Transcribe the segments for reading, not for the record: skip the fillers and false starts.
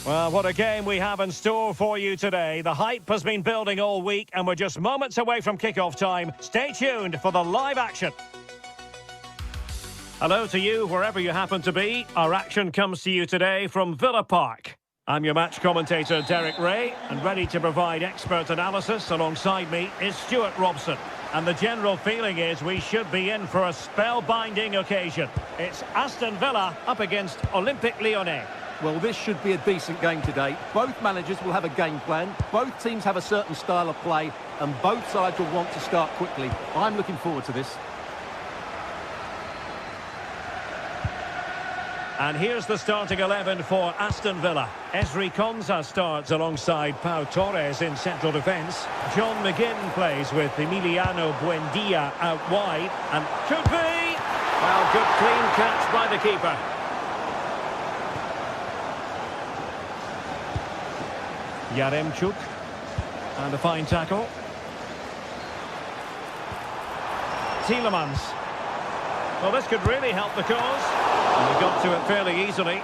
Well, what a game we have in store for you today. The hype has been building all week and we're just moments away from kick-off time. Stay tuned for the live action. Hello to you, wherever you happen to be. Our action comes to you today from Villa Park. I'm your match commentator, Derek Ray, and ready to provide expert analysis alongside me is Stuart Robson. And the general feeling is we should be in for a spellbinding occasion. It's Aston Villa up against Olympique Lyonnais. Well, this should be a decent game today. Both managers will have a game plan. Both teams have a certain style of play, and both sides will want to start quickly. I'm looking forward to this. And here's the starting 11 for Aston Villa. Esri Konsa starts alongside Pau Torres in central defence. John McGinn plays with Emiliano Buendia out wide. And could be... Well, good clean catch by the keeper. Yaremchuk. And a fine tackle. Tielemans. Well, this could really help the cause. And he got to it fairly easily.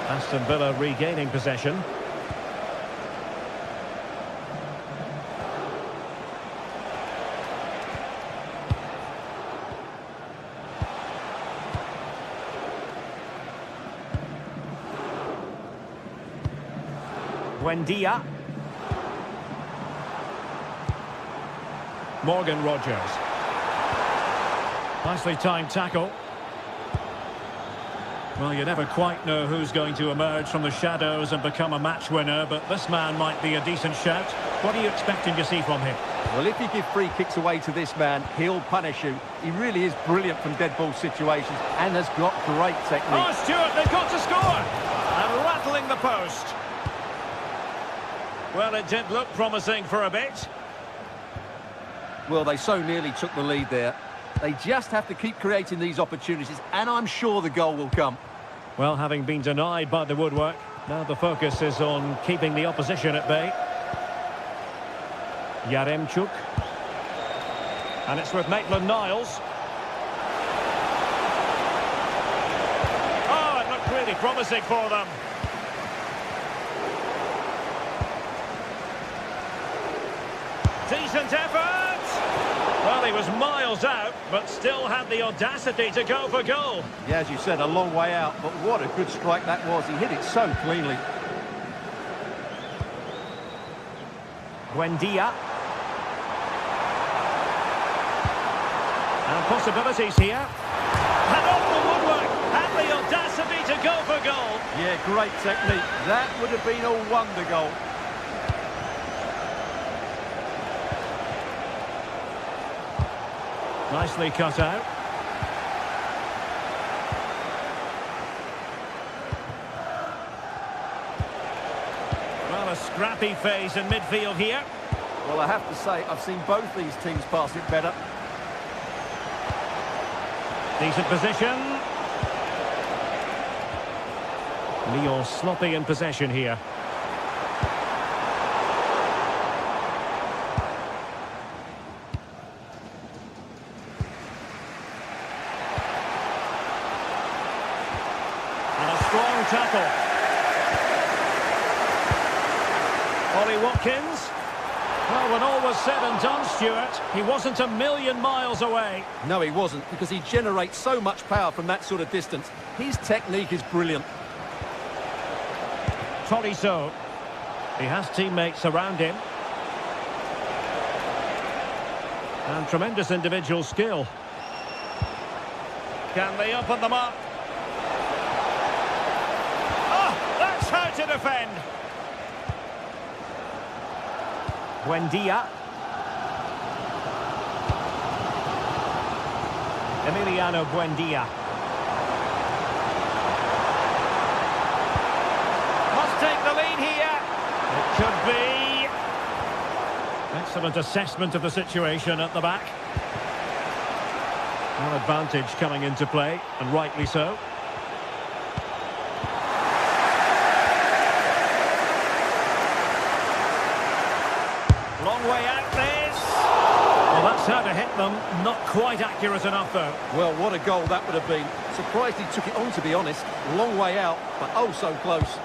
Aston Villa regaining possession. Buendia. Morgan Rogers. Nicely timed tackle. Well, you never quite know who's going to emerge from the shadows and become a match winner, but this man might be a decent shout. What are you expecting to see from him? Well, if you give free kicks away to this man, he'll punish you. He really is brilliant from dead ball situations and has got great technique. Oh, Stuart, they've got to score! And rattling the post. Well, it did look promising for a bit. Well, they so nearly took the lead there. They just have to keep creating these opportunities, and I'm sure the goal will come. Well, having been denied by the woodwork, now the focus is on keeping the opposition at bay. Yaremchuk. And it's with Maitland-Niles. Oh, it looked really promising for them. Decent effort! Well, he was miles out, but still had the audacity to go for goal. Yeah, as you said, a long way out, but what a good strike that was. He hit it so cleanly. Buendia. And possibilities here. And off the woodwork, had the audacity to go for goal. Yeah, great technique. That would have been a wonder goal. Nicely cut out. Well, a scrappy phase in midfield here. Well, I have to say, I've seen both these teams pass it better. Decent position. Lyon sloppy in possession here. Strong tackle. Ollie Watkins. Well, when all was said and done, Stuart, he wasn't a million miles away. No, he wasn't, because he generates so much power from that sort of distance. His technique is brilliant. Tolisso. He has teammates around him. And tremendous individual skill. Can they open them up? How to defend. Buendia. Emiliano Buendia. Must take the lead here. It could be. Excellent assessment of the situation at the back. An advantage coming into play, and rightly so. Long way out this. Well, that's Knows how to hit them. Not quite accurate enough, though. Well, what a goal that would have been. Surprised he took it on, to be honest. Long way out, but oh so close.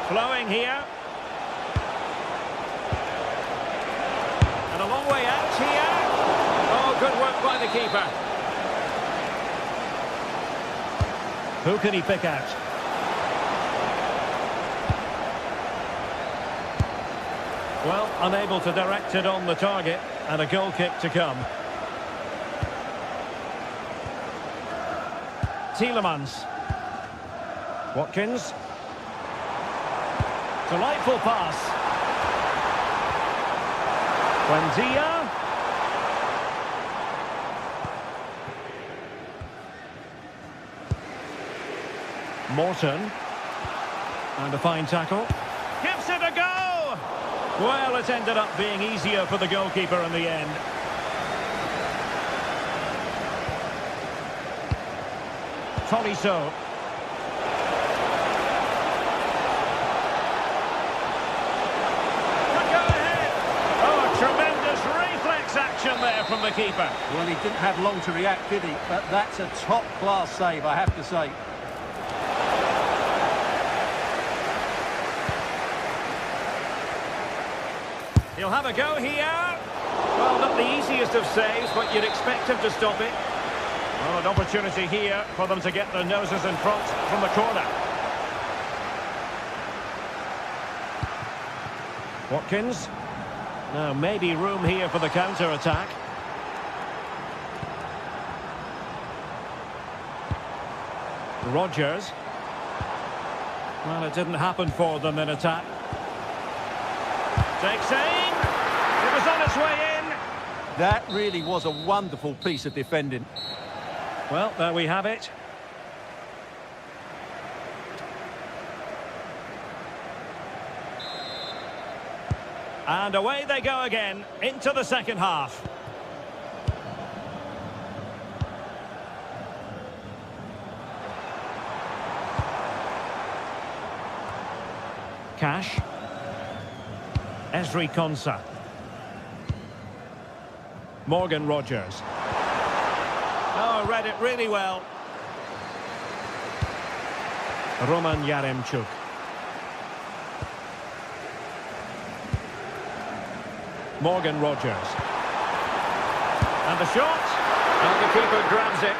Flowing here. And a long way out here. Oh, good work by the keeper. Who can he pick out? Well, unable to direct it on the target, and a goal kick to come. Tielemans. Watkins. Delightful pass. Buendia. Morton. And a fine tackle. Gives it a go! Well, it ended up being easier for the goalkeeper in the end. Tolisso. Action there from the keeper. Well, he didn't have long to react, did he? But that's a top-class save, I have to say. He'll have a go here. Well, not the easiest of saves, but you'd expect him to stop it. Well, an opportunity here for them to get their noses in front from the corner. Watkins. Now, maybe room here for the counter-attack. Rodgers. Well, it didn't happen for them in attack. Takes aim. It was on its way in. That really was a wonderful piece of defending. Well, there we have it. And away they go again, into the second half. Cash. Ezri Konsa. Morgan Rodgers. Oh, read it really well. Roman Yaremchuk. Morgan Rodgers. And the shot. And the keeper grabs it.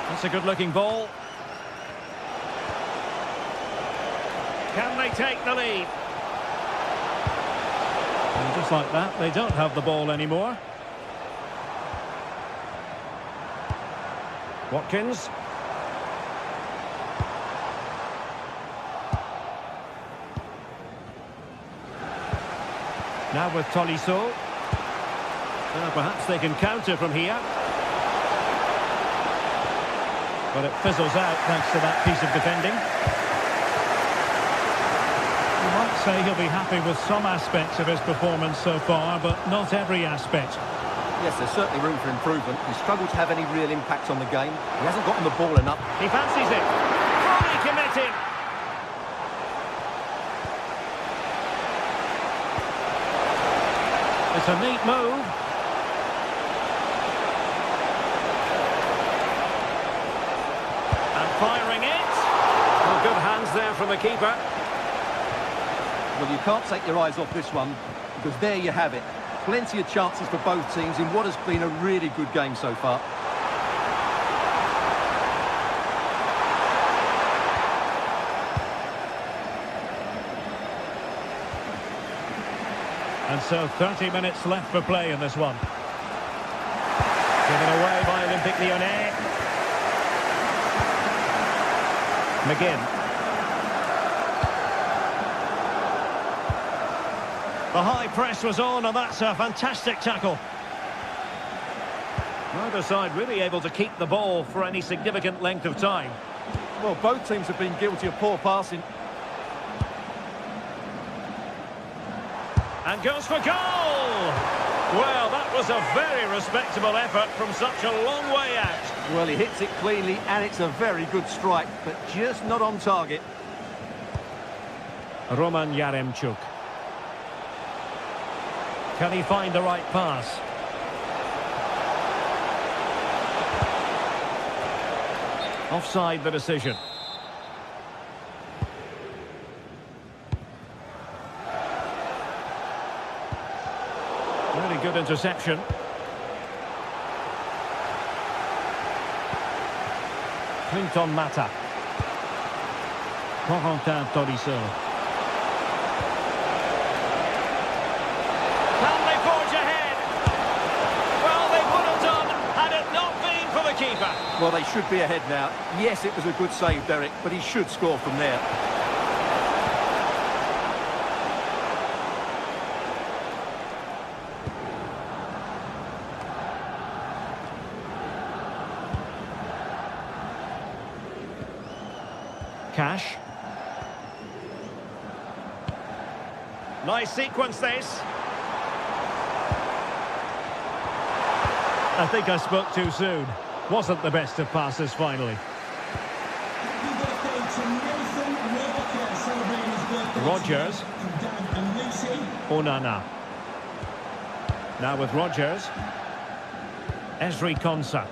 That's a good-looking ball. Can they take the lead? And just like that, they don't have the ball anymore. Watkins. Now with Tolisso. Well, perhaps they can counter from here. But it fizzles out thanks to that piece of defending. You might say he'll be happy with some aspects of his performance so far, but not every aspect. Yes, there's certainly room for improvement. He's struggled to have any real impact on the game. He hasn't gotten the ball enough. He fancies it. Fully committed. It's a neat move. And firing it. Well, good hands there from the keeper. Well, you can't take your eyes off this one, because there you have it. Plenty of chances for both teams in what has been a really good game so far. And so 30 minutes left for play in this one. Given away by Olympique Lyonnais. McGinn. The high press was on, and that's a fantastic tackle. Neither side really able to keep the ball for any significant length of time. Well, both teams have been guilty of poor passing. And goes for goal! Well, that was a very respectable effort from such a long way out. Well, he hits it cleanly, and it's a very good strike, but just not on target. Roman Yaremchuk. Can he find the right pass? Offside the decision. Really good interception. Clinton Mata. Corentin Tolisso. Can they forge ahead? Well, they would have done had it not been for the keeper. Well, they should be ahead now. Yes, it was a good save, Derek, but he should score from there. Cash. Nice sequence, this. I think I spoke too soon. Wasn't the best of passes, finally. Rogers. Onana. Now with Rogers. Esri Konsa.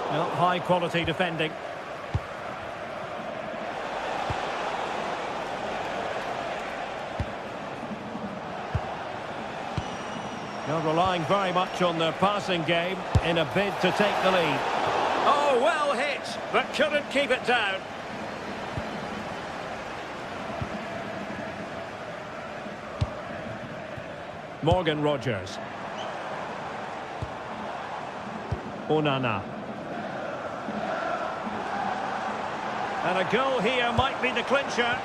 Well, high-quality defending. They're relying very much on their passing game in a bid to take the lead. Oh, well hit, but couldn't keep it down. Morgan Rogers. Onana. And a goal here might be the clincher.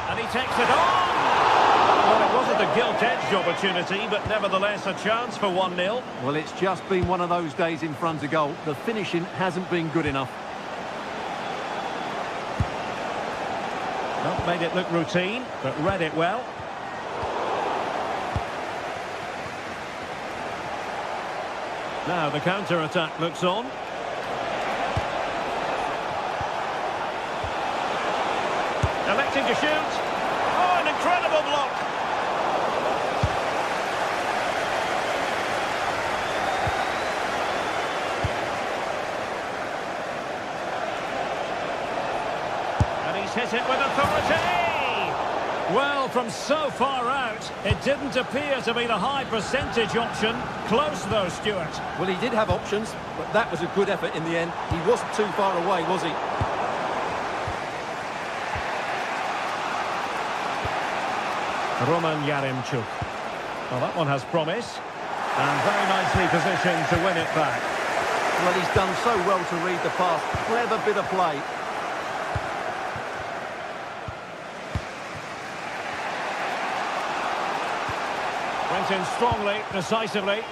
And he takes it on. Well, it wasn't a gilt-edged opportunity, but nevertheless a chance for 1-0. Well, it's just been one of those days in front of goal. The finishing hasn't been good enough. Not made it look routine, but read it well. Now the counter-attack looks on. Electing to shoot. Oh, an incredible block. And he's hit it with authority. Well, from so far out, it didn't appear to be the high percentage option. Close though, Stuart. Well, he did have options, but that was a good effort in the end. He wasn't too far away, was he? Roman Yaremchuk. Well, that one has promise. And very nicely positioned to win it back. Well, he's done so well to read the pass. Clever bit of play. Went in strongly, decisively.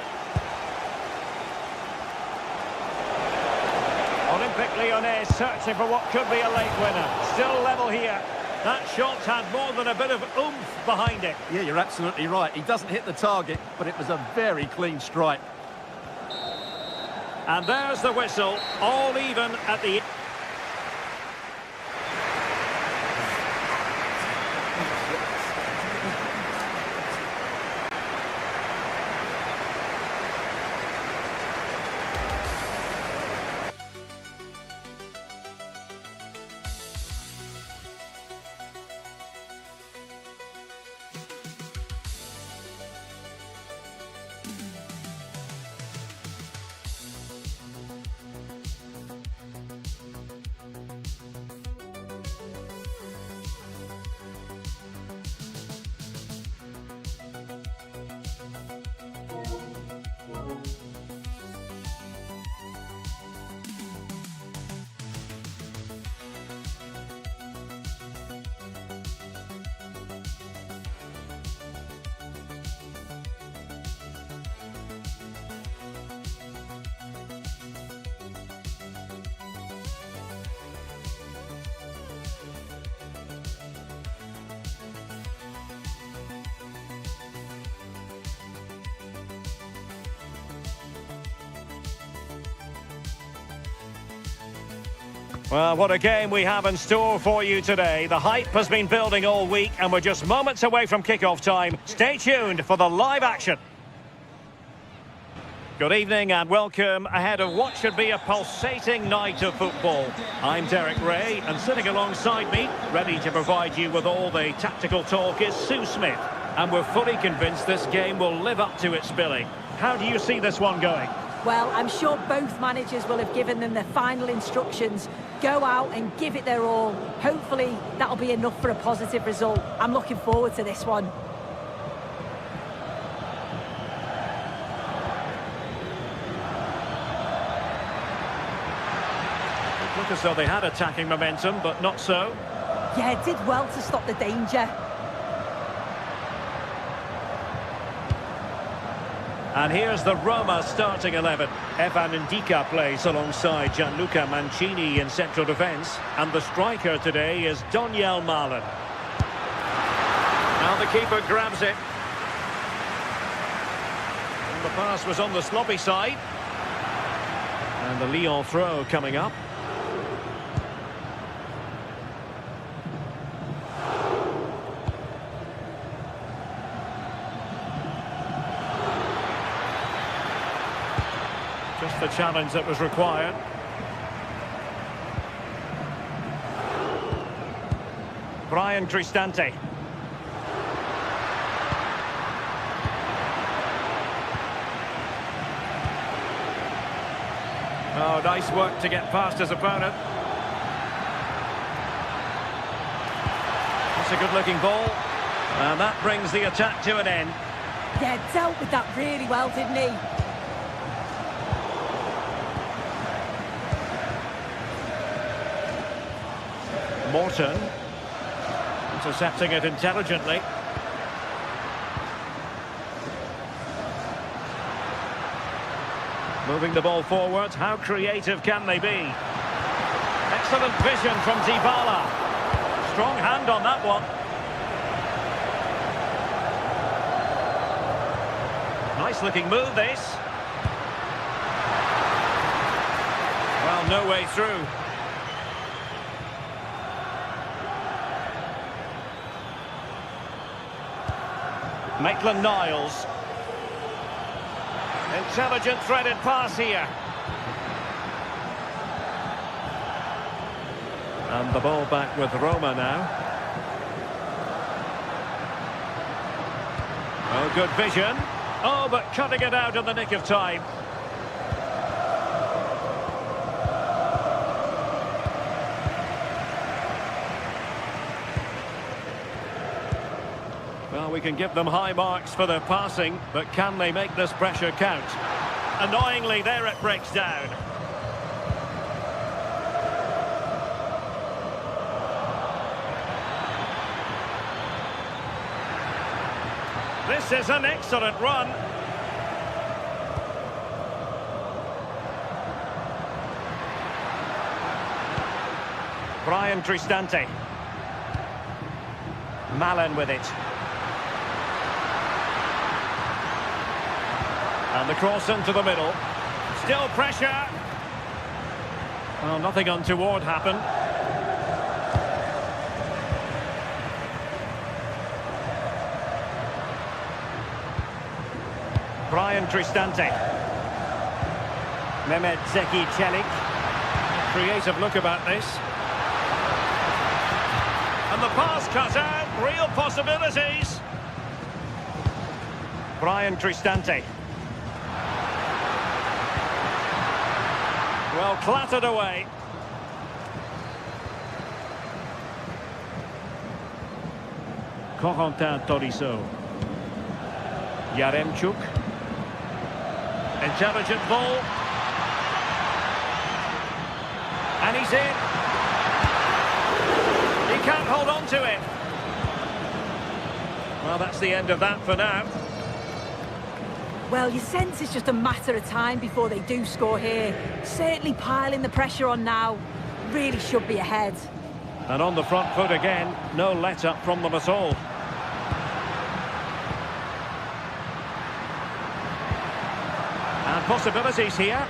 Olympique Lyonnais searching for what could be a late winner. Still level here. That shot had more than a bit of oomph behind it. Yeah, you're absolutely right. He doesn't hit the target, but it was a very clean strike. And there's the whistle, all even at the... Well, what a game we have in store for you today. The hype has been building all week and we're just moments away from kick-off time. Stay tuned for the live action. Good evening and welcome ahead of what should be a pulsating night of football. I'm Derek Ray and sitting alongside me, ready to provide you with all the tactical talk, is Sue Smith. And we're fully convinced this game will live up to its billing. How do you see this one going? Well, I'm sure both managers will have given them their final instructions. Go out and give it their all. Hopefully, that'll be enough for a positive result. I'm looking forward to this one. It looked as though they had attacking momentum, but not so. Yeah, did well to stop the danger. And here's the Roma starting 11. Evan Ndika plays alongside Gianluca Mancini in central defence. And the striker today is Donyell Malen. Now the keeper grabs it. And the pass was on the sloppy side. And the Lyon throw coming up. Just the challenge that was required. Brian Cristante. Oh, nice work to get past his opponent. It's a good-looking ball. And that brings the attack to an end. Yeah, dealt with that really well, didn't he? Morton, intercepting it intelligently. Moving the ball forward, how creative can they be? Excellent vision from Dybala. Strong hand on that one. Nice looking move this. Well, no way through. Maitland-Niles. Intelligent threaded pass here. And the ball back with Roma now. Oh, good vision. Oh, but cutting it out in the nick of time. Well, we can give them high marks for their passing, but can they make this pressure count? Annoyingly, there it breaks down. This is an excellent run. Brian Cristante. Malen with it. And the cross into the middle. Still pressure. Well, nothing untoward happened. Brian Cristante. Mehmet Zeki Çelik. Creative look about this. And the pass cut out. Real possibilities. Brian Cristante. Well, clattered away. Corentin Tolisso. Yaremchuk. Intelligent ball. And he's in. He can't hold on to it. Well, that's the end of that for now. Well, you sense it's just a matter of time before they do score here. Certainly piling the pressure on now. Really should be ahead. And on the front foot again, no let-up from them at all. And possibilities here.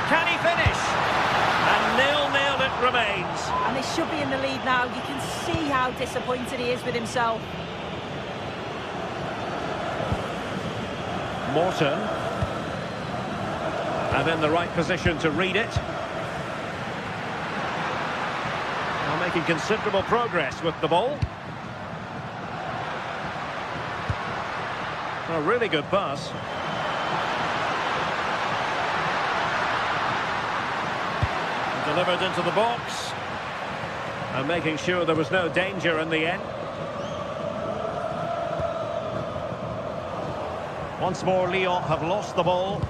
Can he finish? And 0 remains. And they should be in the lead now. You can see how disappointed he is with himself. Morton. And in the right position to read it. Now making considerable progress with the ball. A really good pass. Delivered into the box. And making sure there was no danger in the end. Once more, Lyon have lost the ball.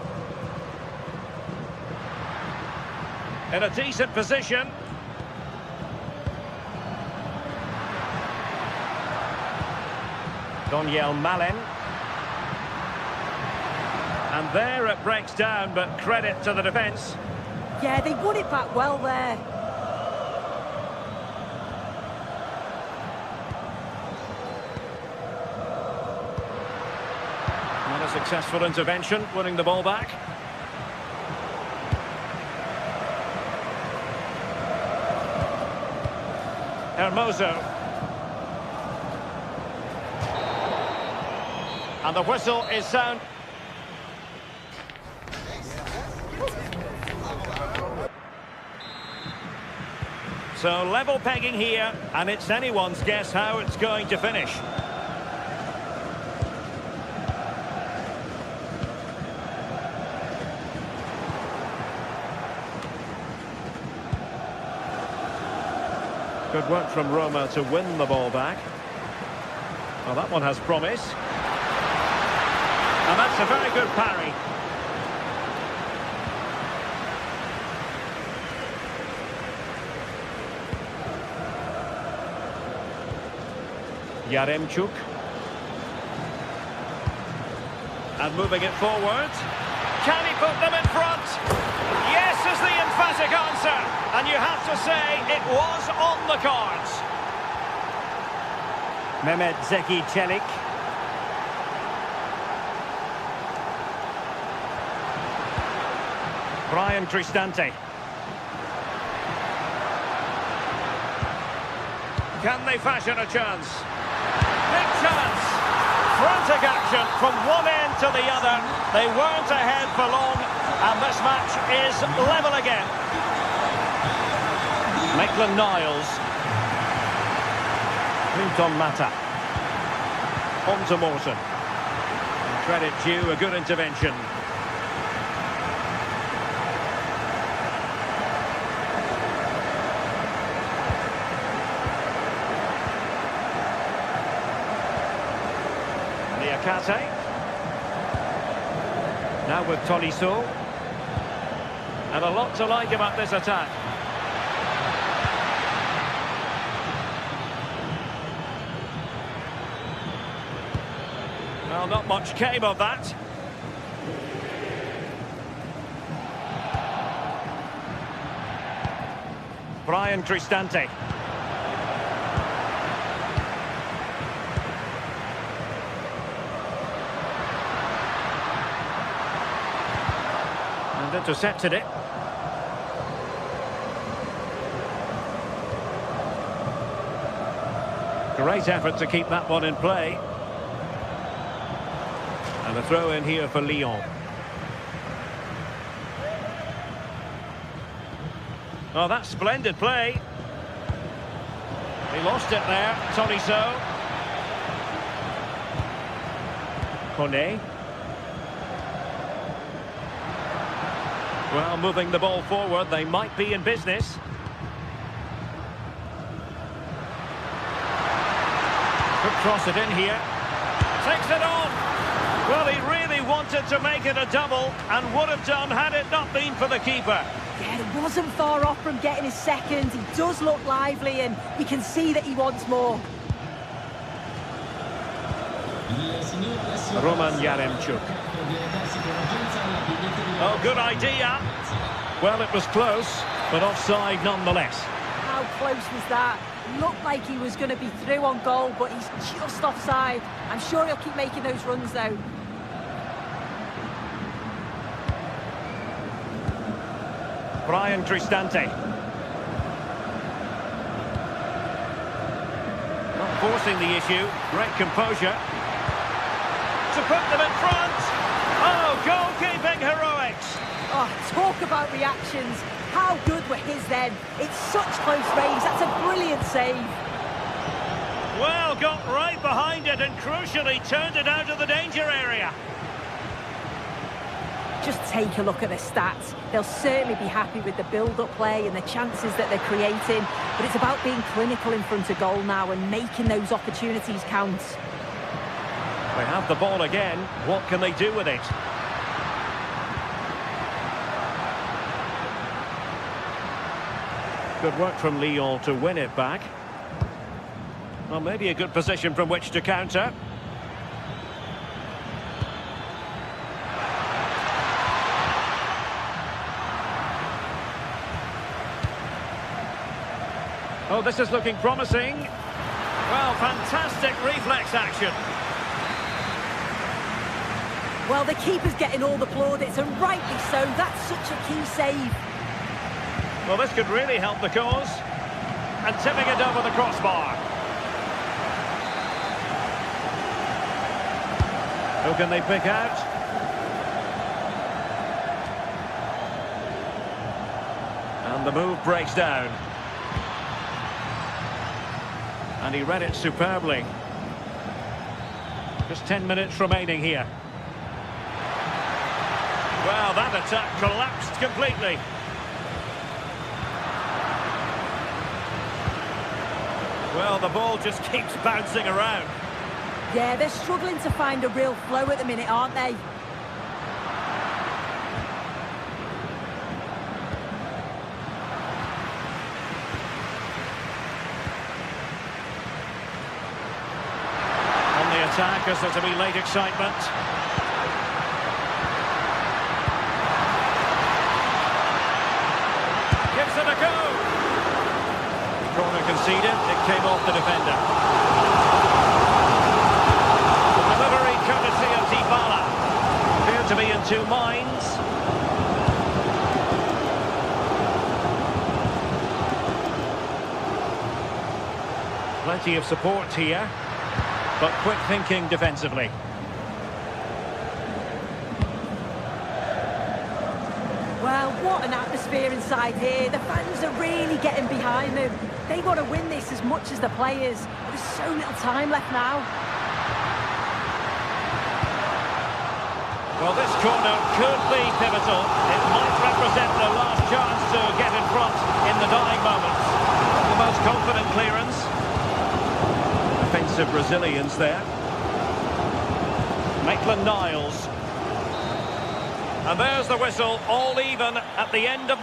In a decent position. Daniel Malin. And there it breaks down, but credit to the defence. Yeah, they won it back well there. Not a successful intervention, winning the ball back. Hermoso. And the whistle is sound. So level pegging here, and it's anyone's guess how it's going to finish. Good work from Roma to win the ball back. Well, that one has promise. And that's a very good parry. Yaremchuk. And moving it forward. Can he put them in front? Yes is the emphatic answer. And you have to say it was on the cards. Mehmet Zeki Çelik. Brian Cristante. Can they fashion a chance? Big chance! Frantic action from one end to the other. They weren't ahead for long, and this match is level again. Maitland-Niles. Clinton Mata. On to Morton. Credit due, a good intervention. Niakate. Now with Tolisso. And a lot to like about this attack. Well, not much came of that. Brian Cristante. And intercepted it. Great effort to keep that one in play. And a throw in here for Lyon. Oh, that's splendid play. He lost it there, Tolisso. Kone. Well, moving the ball forward, they might be in business. Could cross it in here. Takes it on. Well, he really wanted to make it a double and would have done had it not been for the keeper. Yeah, it wasn't far off from getting his second. He does look lively and you can see that he wants more. Roman Yaremchuk. Oh, good idea. Well, it was close, but offside nonetheless. How close was that? Looked like he was going to be through on goal, but he's just offside. I'm sure he'll keep making those runs, though. Brian Cristante. forcing the issue. Great composure. To put them in front. Oh, goalkeeping heroics. Oh, talk about reactions. How good were his then? It's such close range. That's a brilliant save. Well, got right behind it and crucially turned it out of the danger area. Just take a look at the stats. They'll certainly be happy with the build-up play and the chances that they're creating. But it's about being clinical in front of goal now and making those opportunities count. They have the ball again. What can they do with it? Good work from Lyon to win it back. Well, maybe a good position from which to counter. Oh, this is looking promising. Well, fantastic reflex action. Well, the keeper's getting all the plaudits, and rightly so. That's such a key save. Well, this could really help the cause. And tipping it over the crossbar. Who can they pick out? And the move breaks down. And he read it superbly. Just 10 minutes remaining here. Well, that attack collapsed completely. Well, the ball just keeps bouncing around. Yeah, they're struggling to find a real flow at the minute, aren't they? On the attack, as there to be late excitement. Gives it a go. Corner conceded, it came off the defender. The delivery courtesy of Dybala. Appeared to be in two minds. Plenty of support here, but quick thinking defensively. Well, what an atmosphere inside here. The fans are really getting behind them. They want to win this as much as the players. There's so little time left now. Well, this corner could be pivotal. It might represent their last chance to get in front in the dying moments. The most confident clearance. Defensive resilience there. Maitland-Niles. And there's the whistle, all even at the end of...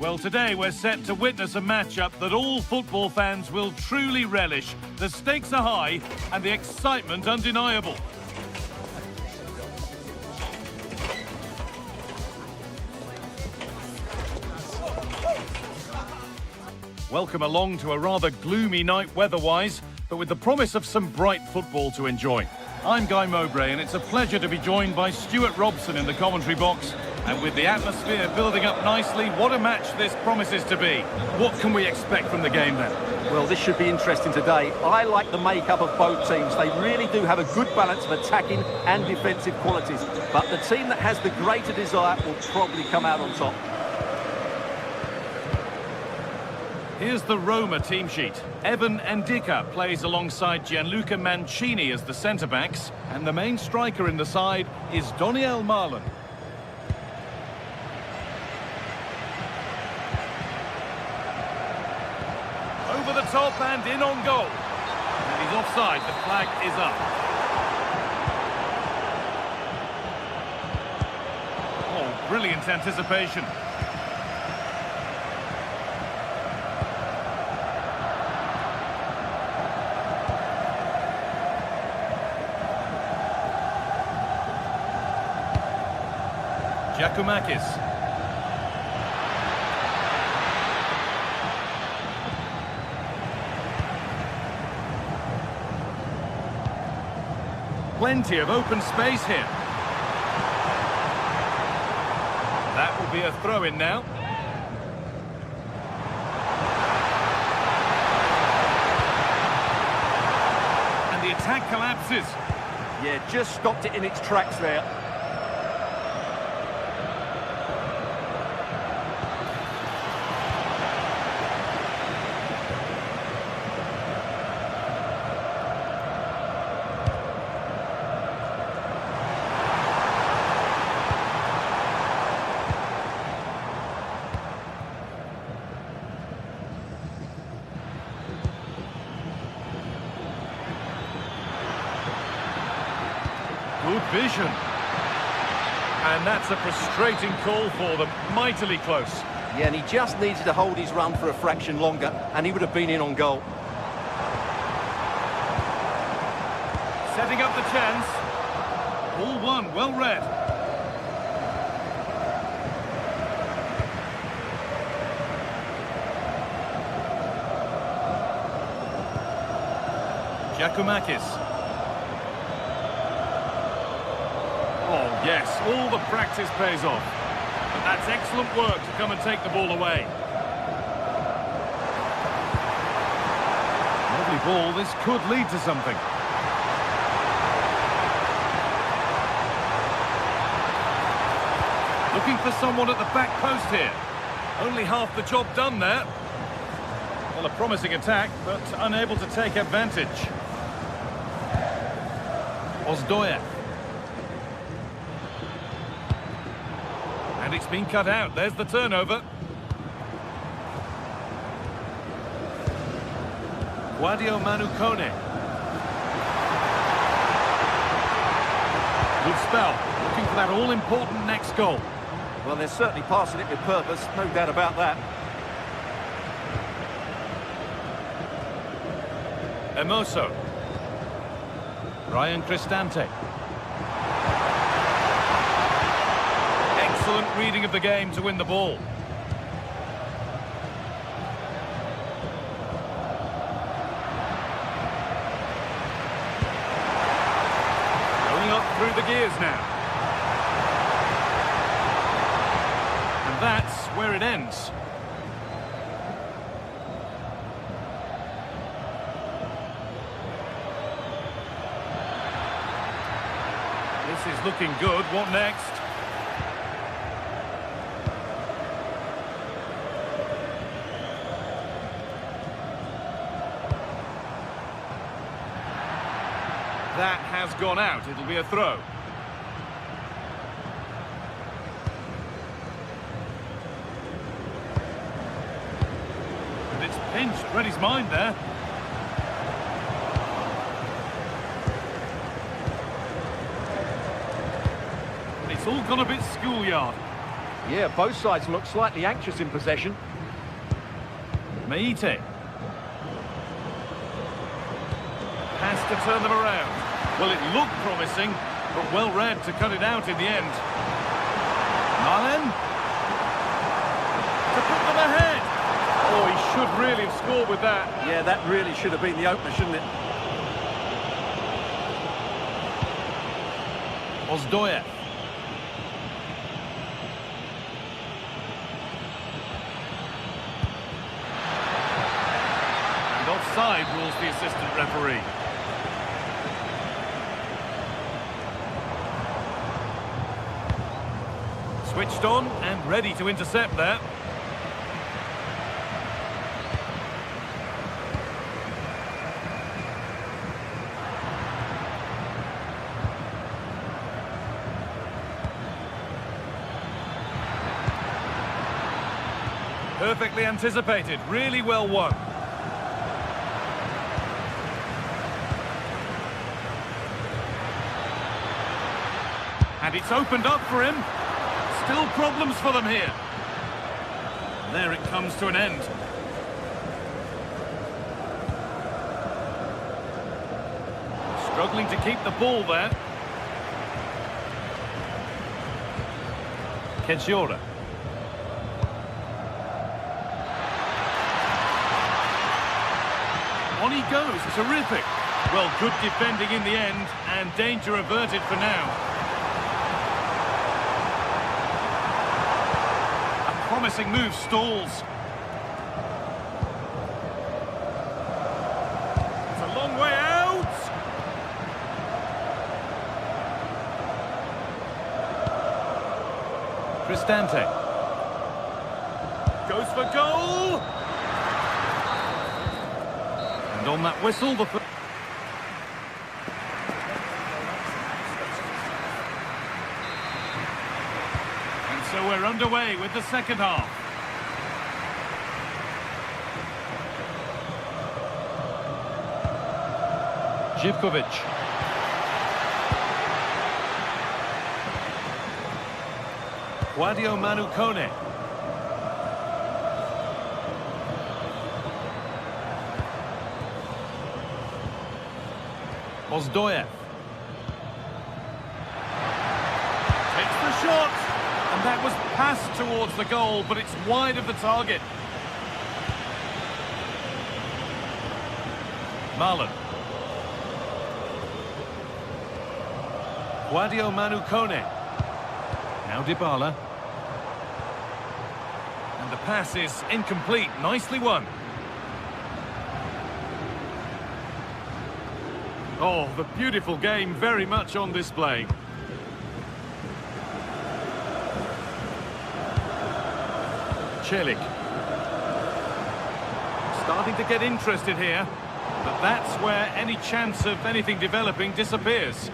Well, today we're set to witness a matchup that all football fans will truly relish. The stakes are high and the excitement undeniable. Welcome along to a rather gloomy night weather-wise, but with the promise of some bright football to enjoy. I'm Guy Mowbray, and it's a pleasure to be joined by Stuart Robson in the commentary box. And with the atmosphere building up nicely, what a match this promises to be. What can we expect from the game then? Well, this should be interesting today. I like the makeup of both teams. They really do have a good balance of attacking and defensive qualities. But the team that has the greater desire will probably come out on top. Here's the Roma team sheet. Evan Ndika plays alongside Gianluca Mancini as the centre-backs, and the main striker in the side is Doniel Marlon. Over the top and in on goal. And he's offside, the flag is up. Oh, brilliant anticipation. Giacomakis. Plenty of open space here. That will be a throw-in now. And the attack collapses. Yeah, just stopped it in its tracks there. Good vision. And that's a frustrating call for them. Mightily close. Yeah, and he just needed to hold his run for a fraction longer, and he would have been in on goal. Setting up the chance. Ball one, well read. Giacomakis. Oh, yes, all the practice pays off. And that's excellent work to come and take the ball away. Lovely ball, this could lead to something. Looking for someone at the back post here. Only half the job done there. Well, a promising attack, but unable to take advantage. Ozdoyev. And it's been cut out. There's the turnover. Guadio Manukone. Good spell. Looking for that all-important next goal. Well, they're certainly passing it with purpose, no doubt about that. Emoso. Ryan Cristante. Excellent reading of the game to win the ball. Going up through the gears now. And that's where it ends. This is looking good. What next? That has gone out. It'll be a throw. And it's pinched. Read his mind there. It's all gone a bit schoolyard. Yeah, both sides look slightly anxious in possession. Meite. Has to turn them around. Well, it looked promising, but well read to cut it out in the end. Marlon. To put them ahead. Oh, he should really have scored with that. Yeah, that really should have been the opener, shouldn't it? Ozdoyev. And offside rules the assistant referee. Switched on and ready to intercept there. Perfectly anticipated, really well won. And it's opened up for him. Still problems for them here. There it comes to an end. Struggling to keep the ball there. Kenchiora. On he goes, terrific. Well, good defending in the end, and danger averted for now. A promising move stalls. It's a long way out. Cristante. Goes for goal. And on that whistle, the... And so we're underway with the second half. Živković. Guadio Manu Kone. Ozdoyev. Takes the shot. And that was passed towards the goal, but it's wide of the target. Marlon. Guadio Manu Kone. Now Dybala. And the pass is incomplete. Nicely won. Oh, the beautiful game very much on display. Celik. Starting to get interested here, but that's where any chance of anything developing disappears.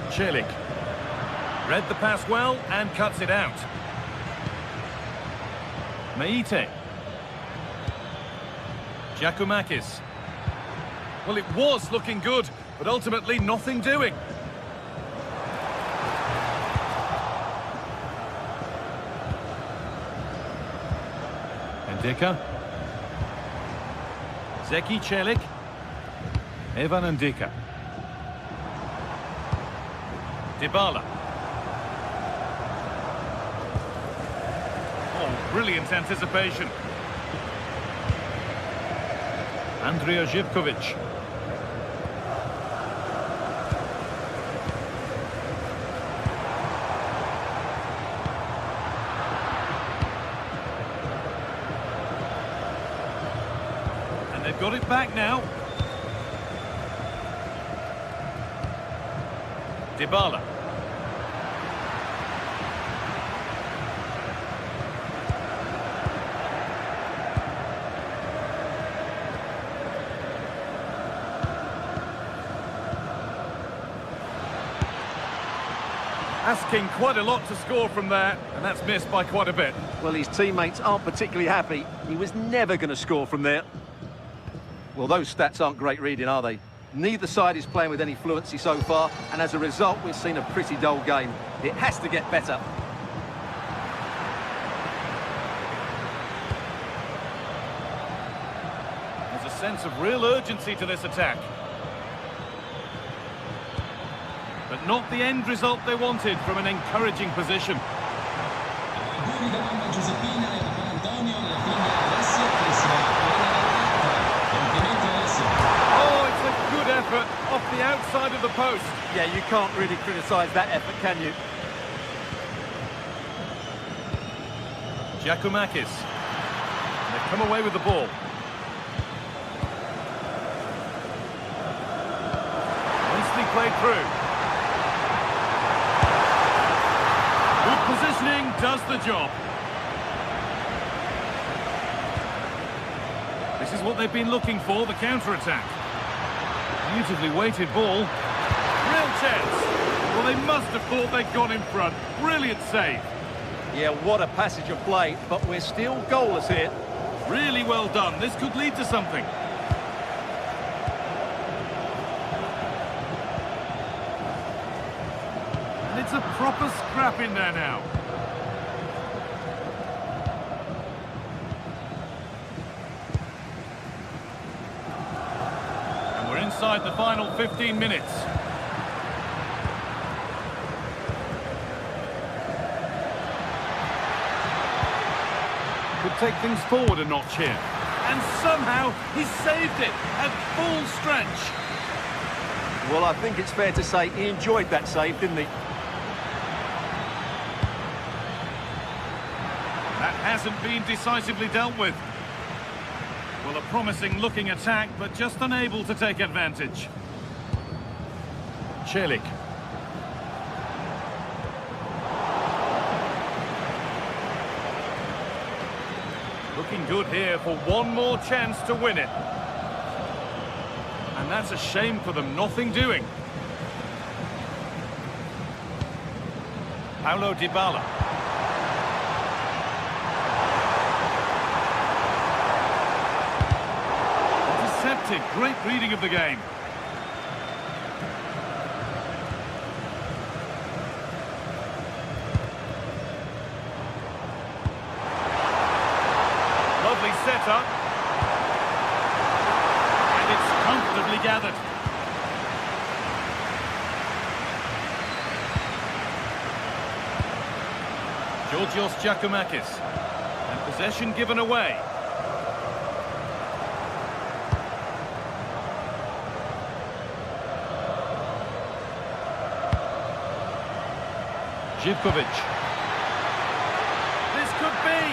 Celik. Read the pass well and cuts it out. Meite. Giacomakis. Well, it was looking good, but ultimately nothing doing. Ndicka. Zeki Celik. Evan Ndicka. Dybala. Brilliant anticipation. Andrija Živković. And they've got it back now. Dybala. Asking quite a lot to score from there, and that's missed by quite a bit. Well, his teammates aren't particularly happy. He was never going to score from there. Well, those stats aren't great reading, are they? Neither side is playing with any fluency so far, and as a result, we've seen a pretty dull game. It has to get better. There's a sense of real urgency to this attack. But not the end result they wanted from an encouraging position. effort off the outside of the post. Yeah, you can't really criticise that effort, can you? Giacomakis. They've come away with the ball. Nicely played through. Good positioning does the job. This is what they've been looking for, the counter-attack. Beautifully weighted ball. Real chance. Well, they must have thought they'd gone in front. Brilliant save. Yeah, what a passage of play, but we're still goalless here. Really well done. This could lead to something. And it's a proper scrap in there now. And we're inside the final 15 minutes. Could take things forward a notch here. And somehow he saved it at full stretch. Well, I think it's fair to say he enjoyed that save, didn't he? That hasn't been decisively dealt with. Well, a promising looking attack, but just unable to take advantage. Celik. Looking good here for one more chance to win it. And that's a shame for them, nothing doing. Paulo Dybala. Intercepted, great reading of the game. Lovely setup. And it's comfortably gathered. Georgios Giacomakis. And possession given away. Živkovic. This could be.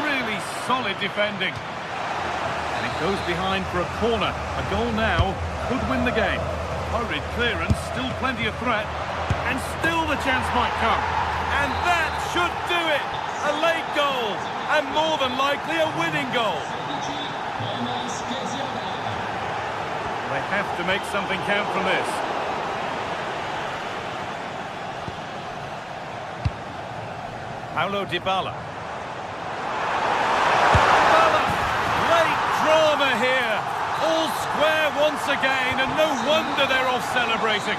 Really solid defending. And it goes behind for a corner. A goal now could win the game. Hurried clearance, still plenty of threat. And still the chance might come. And that should do it. A late goal. And more than likely a winning goal. They have to make something count from this. Paulo Dybala. Dybala! Late drama here. All square once again, and no wonder they're off celebrating.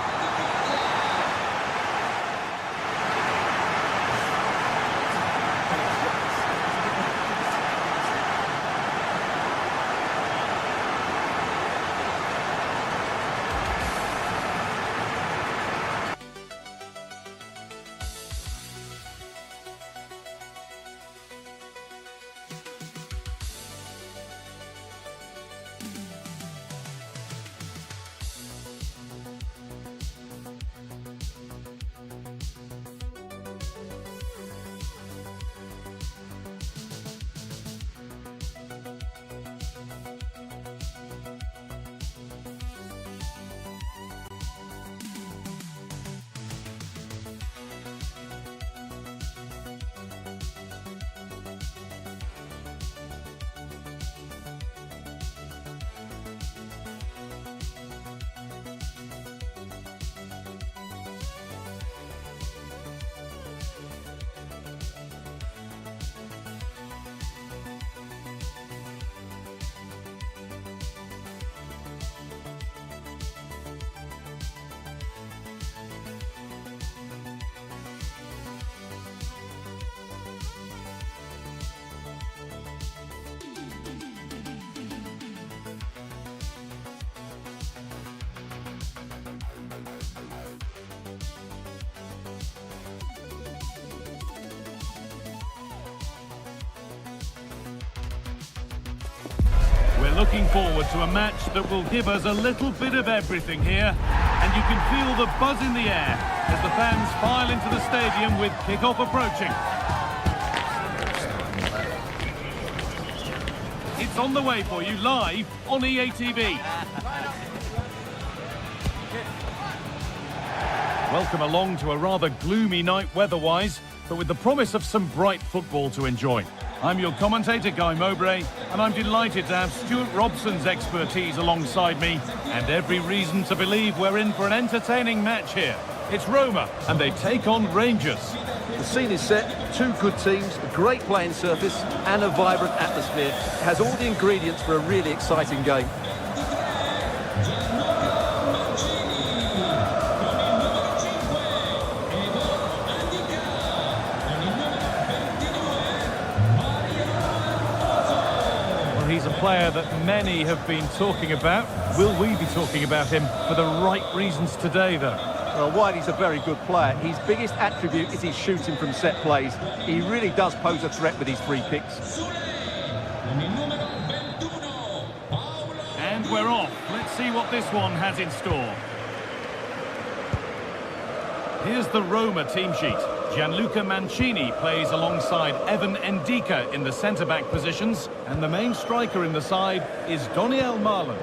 Looking forward to a match that will give us a little bit of everything here. And you can feel the buzz in the air as the fans file into the stadium with kick-off approaching. It's on the way for you live on EA TV. Welcome along to a rather gloomy night weather-wise, but with the promise of some bright football to enjoy. I'm your commentator, Guy Mowbray, and I'm delighted to have Stuart Robson's expertise alongside me, and every reason to believe we're in for an entertaining match here. It's Roma, and they take on Rangers. The scene is set, two good teams, a great playing surface and a vibrant atmosphere. It has all the ingredients for a really exciting game. He's a player that many have been talking about. Will we be talking about him for the right reasons today, though? Well, Whitey's a very good player. His biggest attribute is his shooting from set plays. He really does pose a threat with his free kicks. And we're off. Let's see what this one has in store. Here's the Roma team sheet. Gianluca Mancini plays alongside Evan Ndika in the centre-back positions, and the main striker in the side is Doniel Marlon.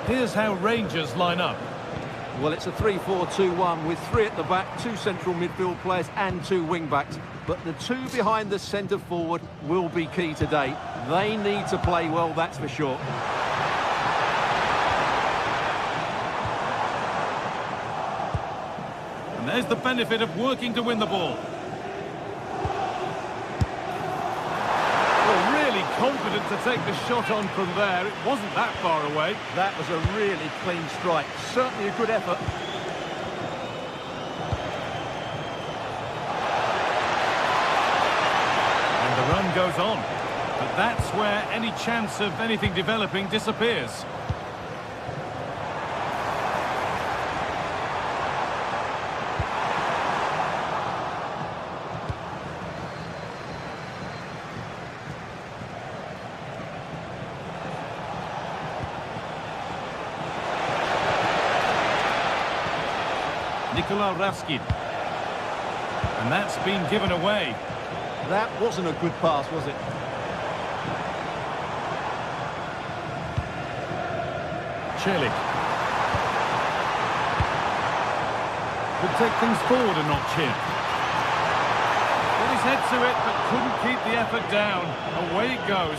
Here's how Rangers line up. Well, it's a 3-4-2-1 with three at the back, two central midfield players and two wing-backs. But the two behind the centre-forward will be key today. They need to play well, that's for sure. And there's the benefit of working to win the ball. Well, really confident to take the shot on from there. It wasn't that far away. That was a really clean strike. Certainly a good effort. And the run goes on. But that's where any chance of anything developing disappears. Nikola Raskin. And that's been given away. That wasn't a good pass, was it? Celik. Could take things forward a notch here. Got his head to it, but couldn't keep the effort down. Away it goes.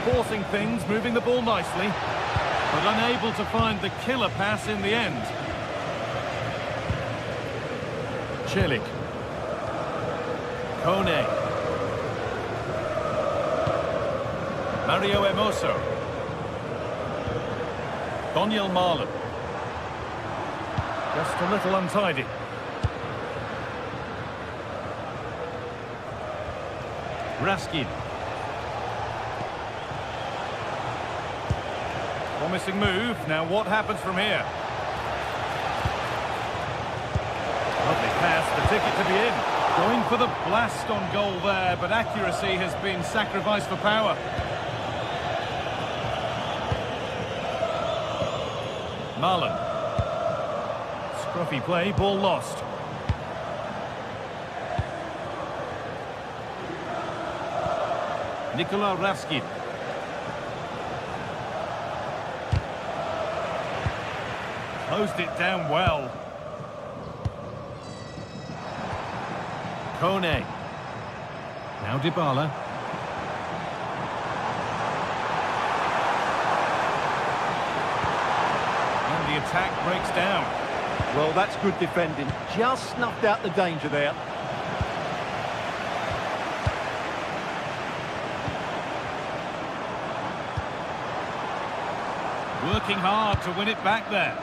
Forcing things, moving the ball nicely, but unable to find the killer pass in the end. Celik. Kone. Mario Hermoso. Doniel Marlon. Just a little untidy. Raskin. Promising move. Now what happens from here? Lovely pass, the ticket to be in. Going for the blast on goal there, but accuracy has been sacrificed for power. Marlon. Scruffy play, ball lost. Nikola Raskin. Closed it down well. Kone. Now Dybala. And the attack breaks down. Well, that's good defending. Just snuffed out the danger there. Working hard to win it back there.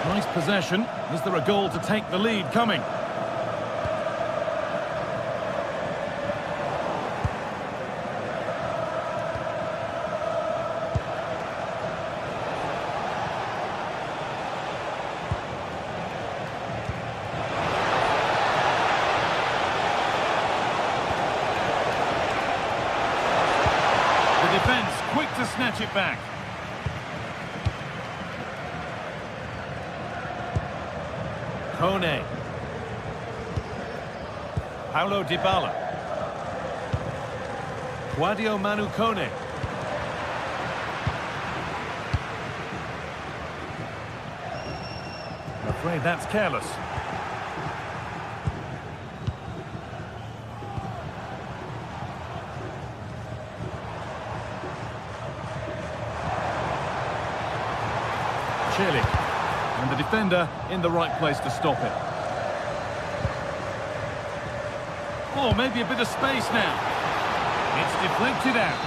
Nice possession. Is there a goal to take the lead coming? snatch it back. Kone. Paulo Dybala. Guadio Manu Kone. I'm afraid that's careless. Chile. And the defender in the right place to stop it. Oh, maybe a bit of space now. It's deflected out.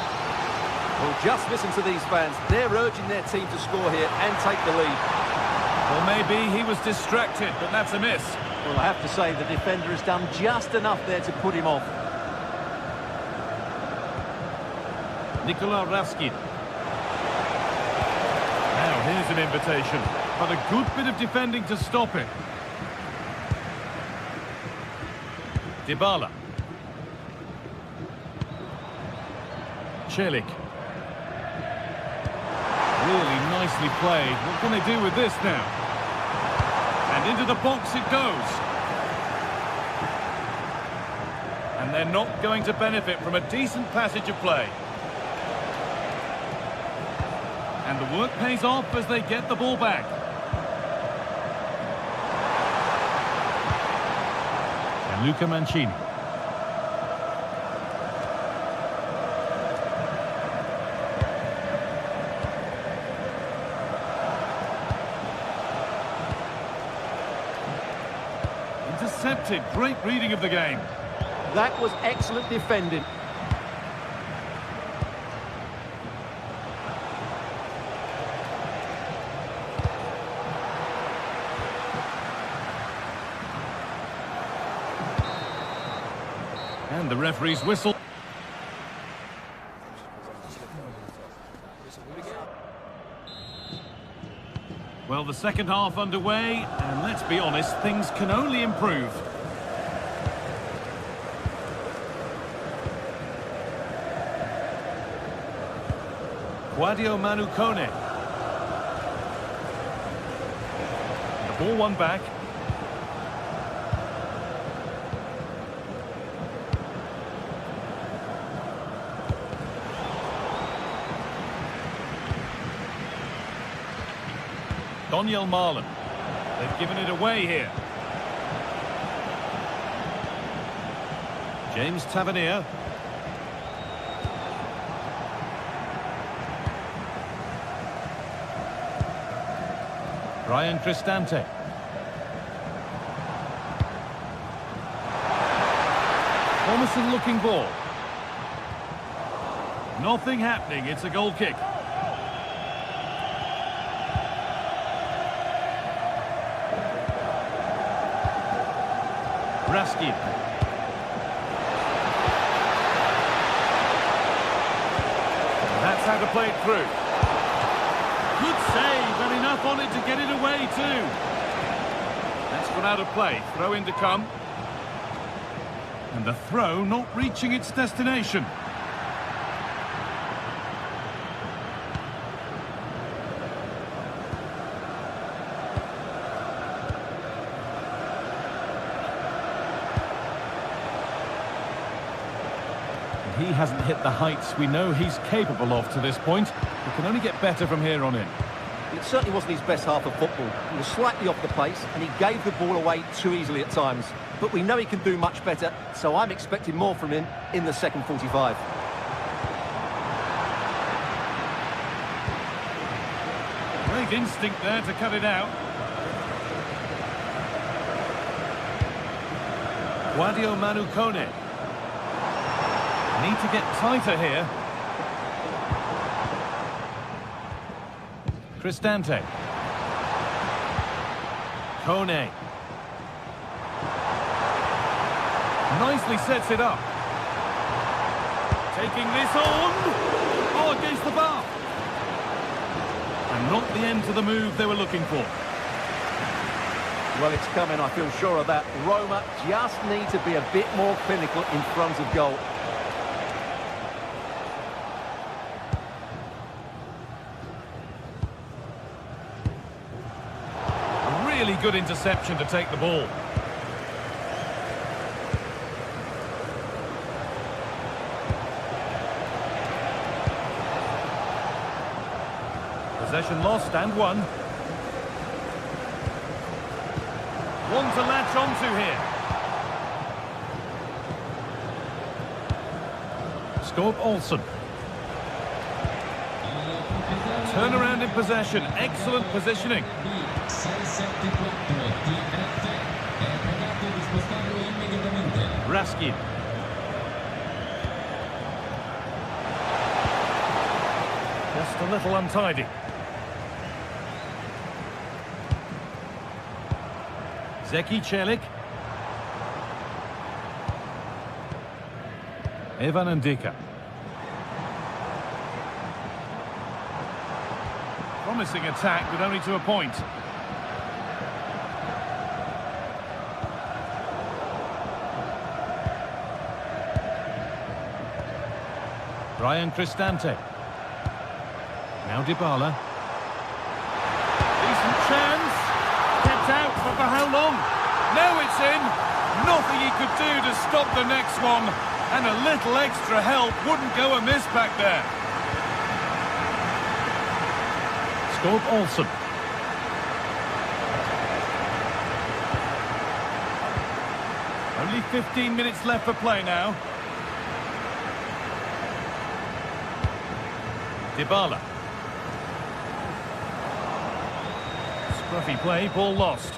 Well, just listen to these fans. They're urging their team to score here and take the lead. Or maybe he was distracted, but that's a miss. Well, I have to say, the defender has done just enough there to put him off. Nikola Raskin. Now, here's an invitation. But a good bit of defending to stop it. Dybala. Celik. Really nicely played. What can they do with this now? And into the box it goes. And they're not going to benefit from a decent passage of play. And the work pays off as they get the ball back. And Luca Mancini. Intercepted. Great reading of the game. That was excellent defending. And the referee's whistle. Well, the second half underway, and let's be honest, things can only improve. Guadio Manu Kone. The ball won back. Daniel Marlon. They've given it away here. James Tavernier. Brian Cristante. Promising looking ball. Nothing happening, it's a goal kick. Raskin. That's how to play it through. Good save, and enough on it to get it away too. That's gone out of play. Throw in to come. And the throw not reaching its destination. He hasn't hit the heights we know he's capable of to this point. He can only get better from here on in. It certainly wasn't his best half of football. He was slightly off the pace and he gave the ball away too easily at times. But we know he can do much better, so I'm expecting more from him in the second 45. Great instinct there to cut it out. Guadio Manu Kone. Need to get tighter here. Cristante. Kone. Nicely sets it up. Taking this on. Oh, against the bar. And not the end to the move they were looking for. Well, it's coming, I feel sure of that. Roma just need to be a bit more clinical in front of goal. Really good interception to take the ball. Possession lost and won. One to latch onto here. Scope Olsen. Turnaround in possession. Excellent positioning. Raskin. Just a little untidy. Zeki Celik. Evan Ndika. Promising attack, but only to a point. Brian Cristante. Now Dybala. Decent chance. Kept out, but for how long? Now it's in. Nothing he could do to stop the next one. And a little extra help wouldn't go amiss back there. Scope Olsen. Only 15 minutes left for play now. Dybala. Scruffy play, ball lost.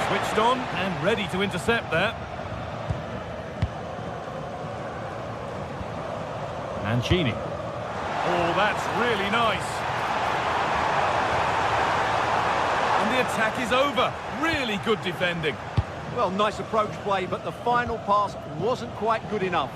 Switched on and ready to intercept there. Mancini. Oh, that's really nice. And the attack is over. Really good defending. Well, nice approach play, but the final pass wasn't quite good enough.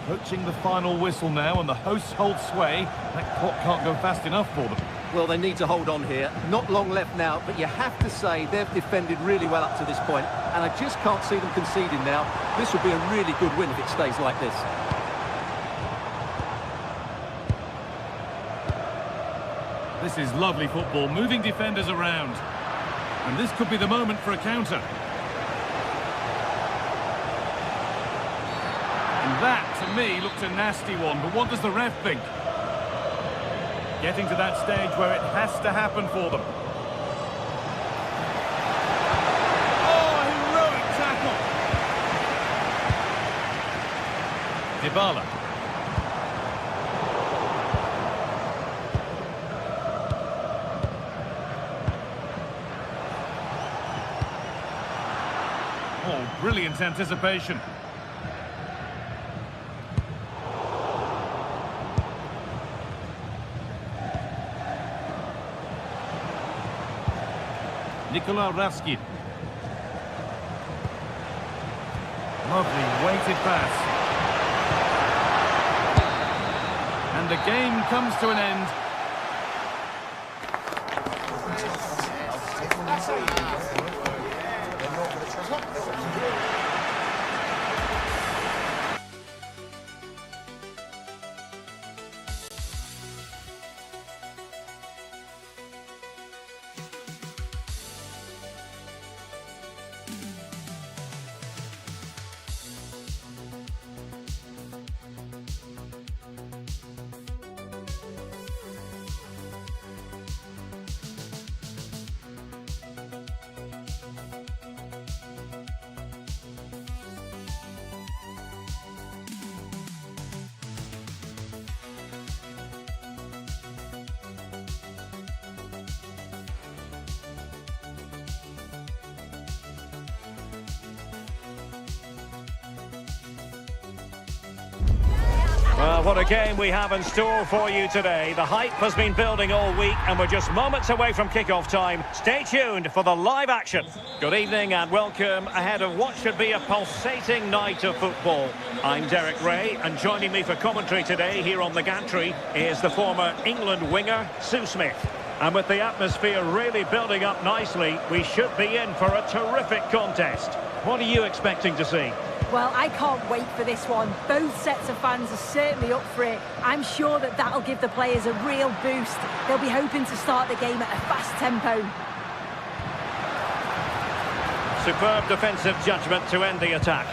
Approaching the final whistle now, and the hosts hold sway. That clock can't go fast enough for them. Well, they need to hold on here. Not long left now, but you have to say they've defended really well up to this point, and I just can't see them conceding now. This will be a really good win if it stays like this. This is lovely football, moving defenders around. And this could be the moment for a counter. And that, to me, looked a nasty one, but what does the ref think? Getting to that stage where it has to happen for them. Oh, heroic tackle! Dybala. Oh, brilliant anticipation. Nikola Raskin. Lovely weighted pass. And the game comes to an end. Well, what a game we have in store for you today. The hype has been building all week and we're just moments away from kick-off time. Stay tuned for the live action. Good evening and welcome ahead of what should be a pulsating night of football. I'm Derek Ray, and joining me for commentary today here on the gantry is the former England winger, Sue Smith. And with the atmosphere really building up nicely, we should be in for a terrific contest. What are you expecting to see? Well, I can't wait for this one. Both sets of fans are certainly up for it. I'm sure that that'll give the players a real boost. They'll be hoping to start the game at a fast tempo. Superb defensive judgment to end the attack.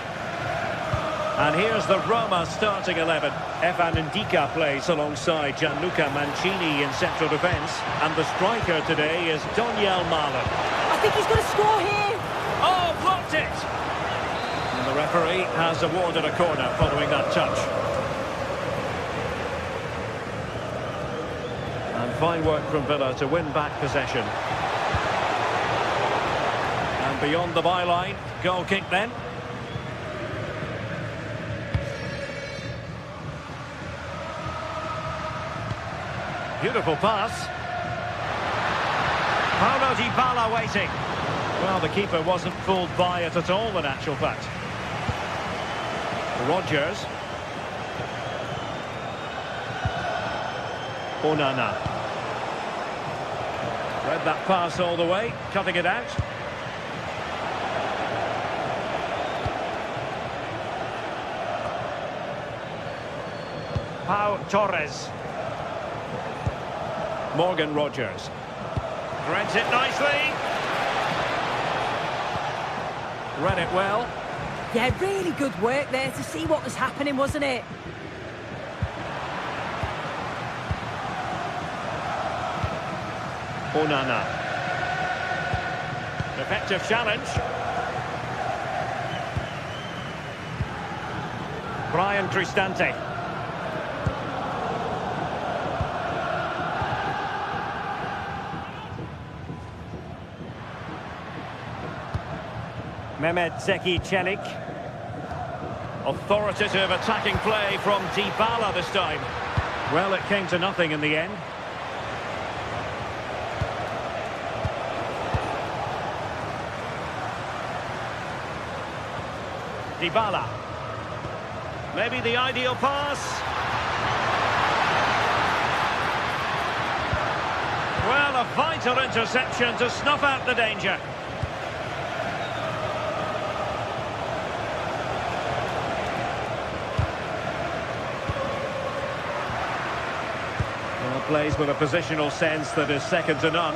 And here's the Roma starting 11. Evan Ndika plays alongside Gianluca Mancini in central defence. And the striker today is Daniel Malen. I think he's going to score here. Oh, blocked it! And the referee has awarded a corner following that touch. And fine work from Villa to win back possession. And beyond the byline, goal kick then. Beautiful pass. Paulo Dybala waiting. Well, the keeper wasn't fooled by it at all, in actual fact. Rodgers. Onana. Read that pass all the way, cutting it out. Pau Torres. Morgan Rodgers. Threads it nicely. Read it well. Yeah, really good work there to see what was happening, wasn't it? Onana. Effective challenge. Brian Cristante. Mehmet Zeki Çelik. Authoritative attacking play from Dybala this time. Well, it came to nothing in the end. Dybala. Maybe the ideal pass. Well, a vital interception to snuff out the danger. Well, plays with a positional sense that is second to none.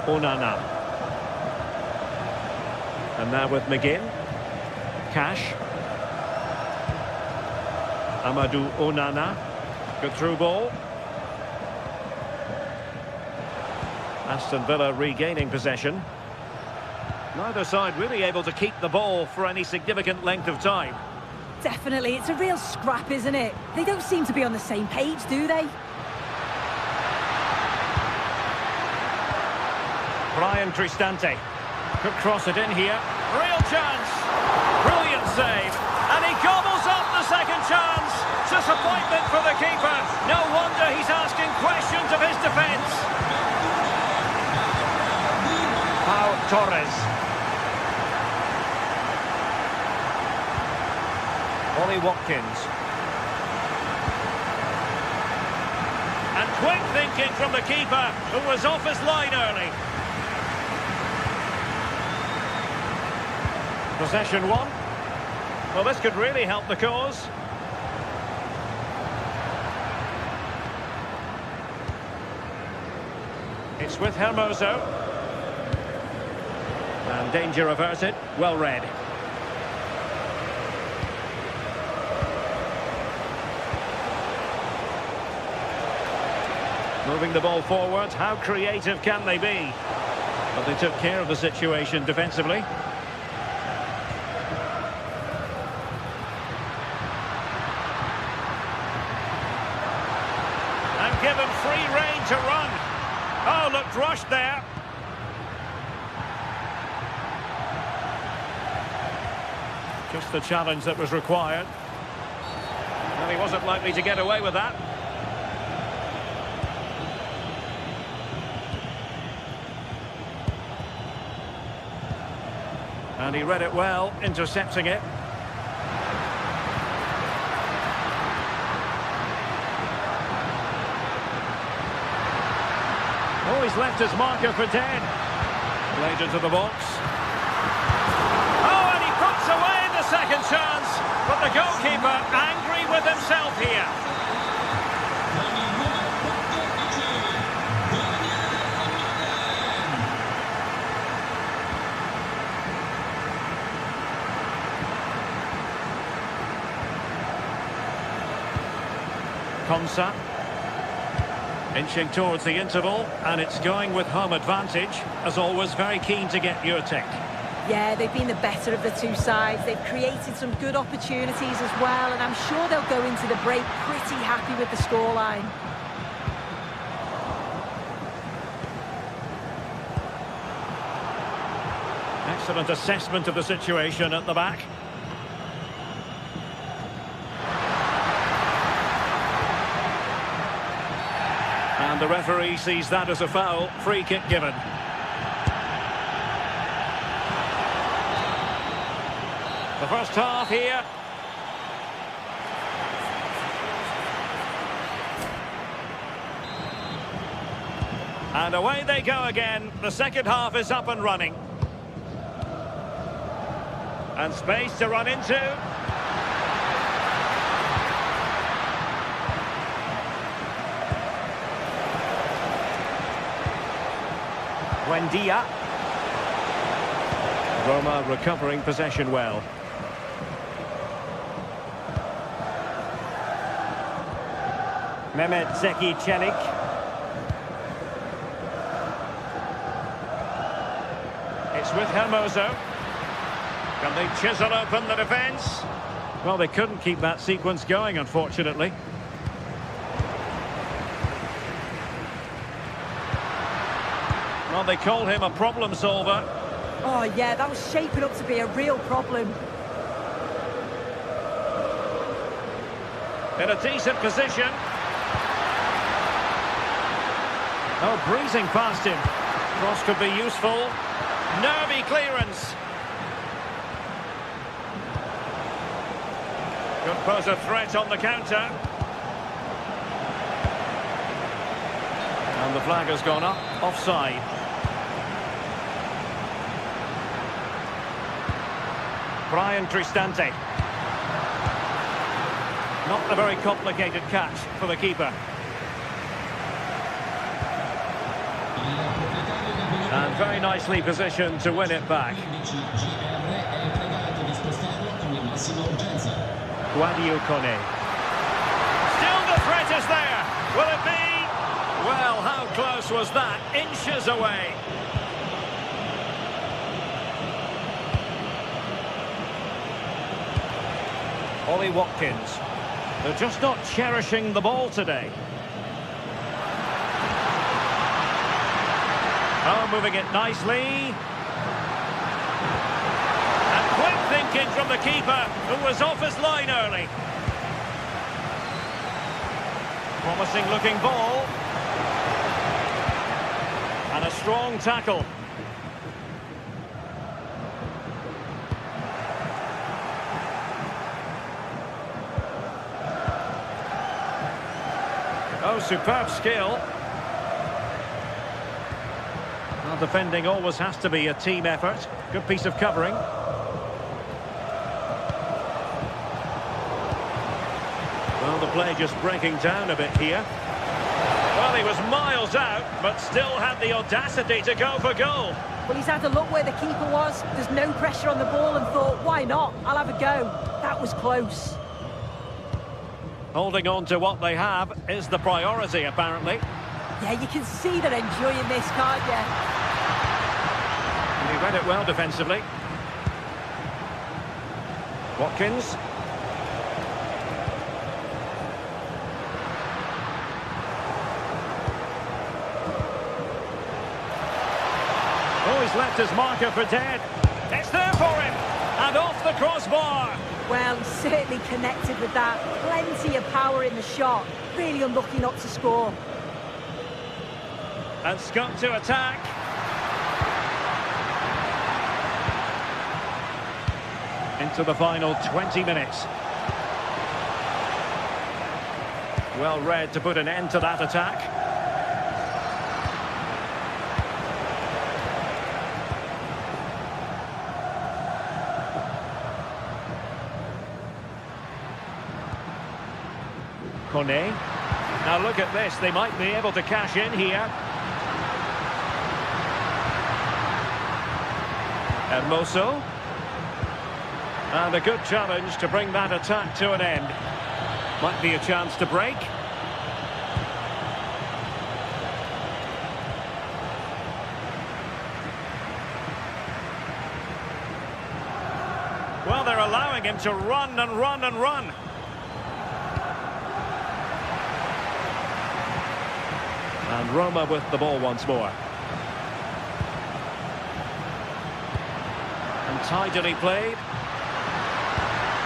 Onana. And now with McGinn. Cash. Amadou Onana. Good through ball. Aston Villa regaining possession. Neither side really able to keep the ball for any significant length of time. Definitely, it's a real scrap, isn't it? They don't seem to be on the same page, do they? Brian Cristante could cross it in here. Real chance. Brilliant save. And he gobbles up the second chance. Disappointment for the keeper. No wonder he's asking questions of his defence. Pau Torres. Ollie Watkins. And quick thinking from the keeper, who was off his line early. Possession one. Well, this could really help the cause. It's with Hermoso. And danger averted. Well read. Moving the ball forward. How creative can they be? But they took care of the situation defensively. Given free rein to run. Oh, looked rushed there. Just the challenge that was required. And he wasn't likely to get away with that. And he read it well, intercepting it. Oh, he's left his marker for dead. Played into the box. Oh, and he puts away the second chance. But the goalkeeper angry with himself here. Konsa. Inching towards the interval, and it's going with home advantage. As always, very keen to get your take. Yeah, they've been the better of the two sides. They've created some good opportunities as well, and I'm sure they'll go into the break pretty happy with the scoreline. Excellent assessment of the situation at the back. And the referee sees that as a foul. Free kick given. The first half here. And away they go again. The second half is up and running. And space to run into. Buendia. Roma recovering possession well. Mehmet Zeki Çelik. It's with Hermoso. Can they chisel open the defence? Well, they couldn't keep that sequence going, unfortunately. Well, they call him a problem solver. Oh, yeah, that was shaping up to be a real problem. In a decent position. Oh, breezing past him. Cross could be useful. Nervy clearance. Could pose a threat on the counter. And the flag has gone up. Offside. Brian Cristante. Not a very complicated catch for the keeper. And very nicely positioned to win it back. Guadio Kone. Still the threat is there. Will it be? Well, how close was that? Inches away. Ollie Watkins. They're just not cherishing the ball today. Oh, moving it nicely. And quick thinking from the keeper, who was off his line early. Promising looking ball. And a strong tackle. Oh, superb skill. Well, defending always has to be a team effort. Good piece of covering. Well, the play just breaking down a bit here. Well, he was miles out, but still had the audacity to go for goal. Well, he's had a look where the keeper was. There's no pressure on the ball and thought, why not? I'll have a go. That was close. Holding on to what they have is the priority, apparently. Yeah, you can see they're enjoying this, can't you? And he read it well defensively. Watkins. Oh, he's left his marker for dead. It's there for him. And off the crossbar. Well, he's certainly connected with that. Plenty of power in the shot. Really unlucky not to score. And Scott to attack. into the final 20 minutes. Well read to put an end to that attack. Kone. Now look at this, they might be able to cash in here. Hermoso. And a good challenge to bring that attack to an end. Might be a chance to break. Well, they're allowing him to run and run and run. And Roma with the ball once more. And tidily played.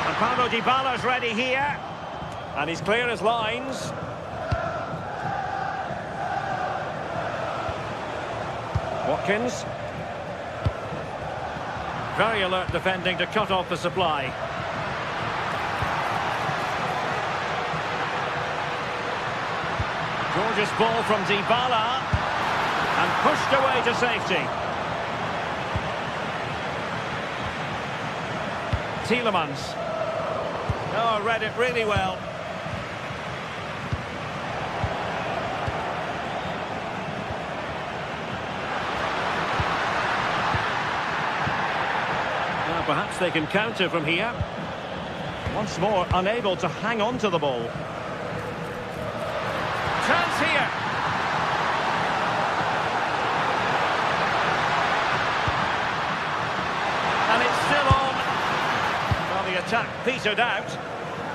And Paulo Dybala's ready here. And he's clear as lines. Watkins. Very alert defending to cut off the supply. Gorgeous ball from Dybala. And pushed away to safety. Tielemans. Oh, read it really well. Now perhaps they can counter from here. Once more, unable to hang on to the ball. Chance here. And it's still on. Well, the attack petered out.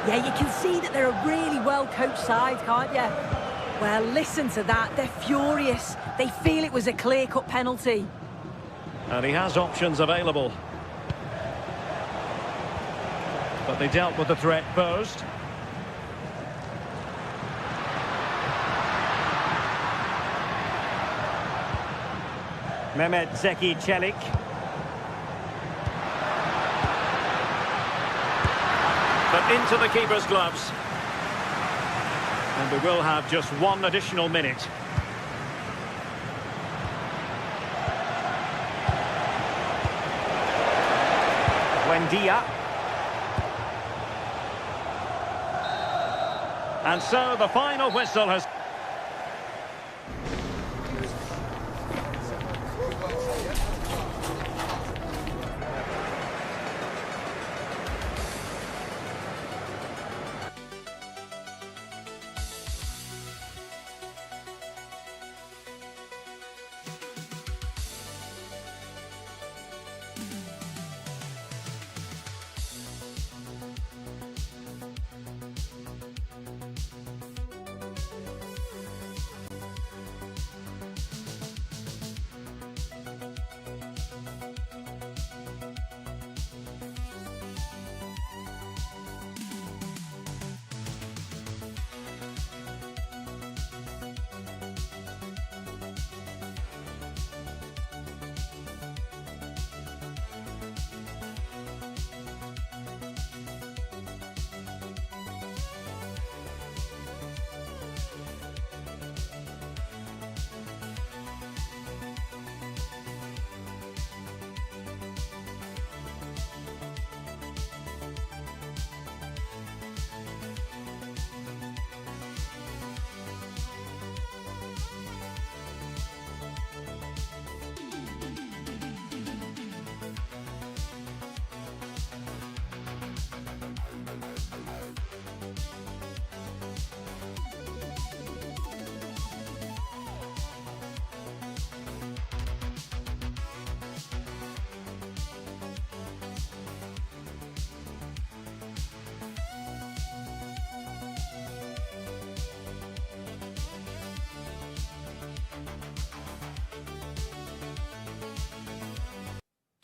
Yeah, you can see that they're a really well-coached side, can't you? Well, listen to that. They're furious. They feel it was a clear-cut penalty. And he has options available. But they dealt with the threat posed. Mehmet Zeki Çelik. But into the keeper's gloves. And we will have just one additional minute. Buendia. And so the final whistle has...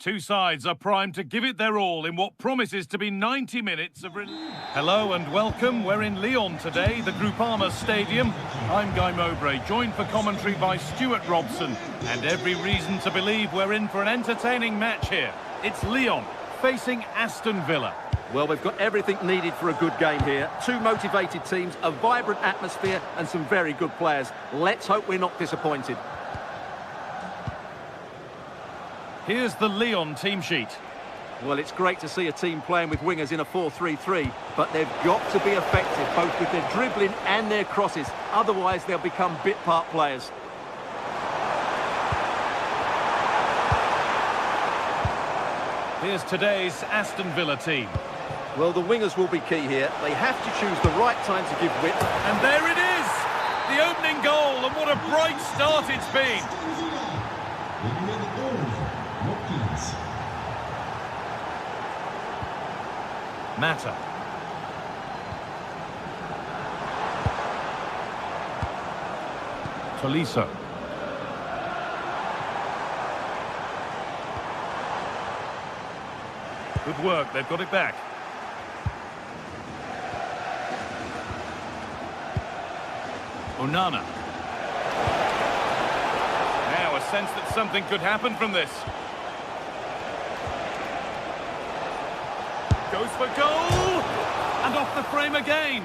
Two sides are primed to give it their all in what promises to be 90 minutes of... Hello and welcome. We're in Lyon today, the Groupama Stadium. I'm Guy Mowbray, joined for commentary by Stuart Robson. And every reason to believe we're in for an entertaining match here. It's Lyon, facing Aston Villa. Well, we've got everything needed for a good game here. Two motivated teams, a vibrant atmosphere and some very good players. Let's hope we're not disappointed. Here's the Lyon team sheet. Well, it's great to see a team playing with wingers in a 4-3-3, but they've got to be effective, both with their dribbling and their crosses. Otherwise, they'll become bit-part players. Here's today's Aston Villa team. Well, the wingers will be key here. They have to choose the right time to give width. And there it is! The opening goal, and what a bright start it's been! Mata. Tolisso. Good work, they've got it back. Onana. Now a sense that something could happen from this. Goes for goal! And off the frame again.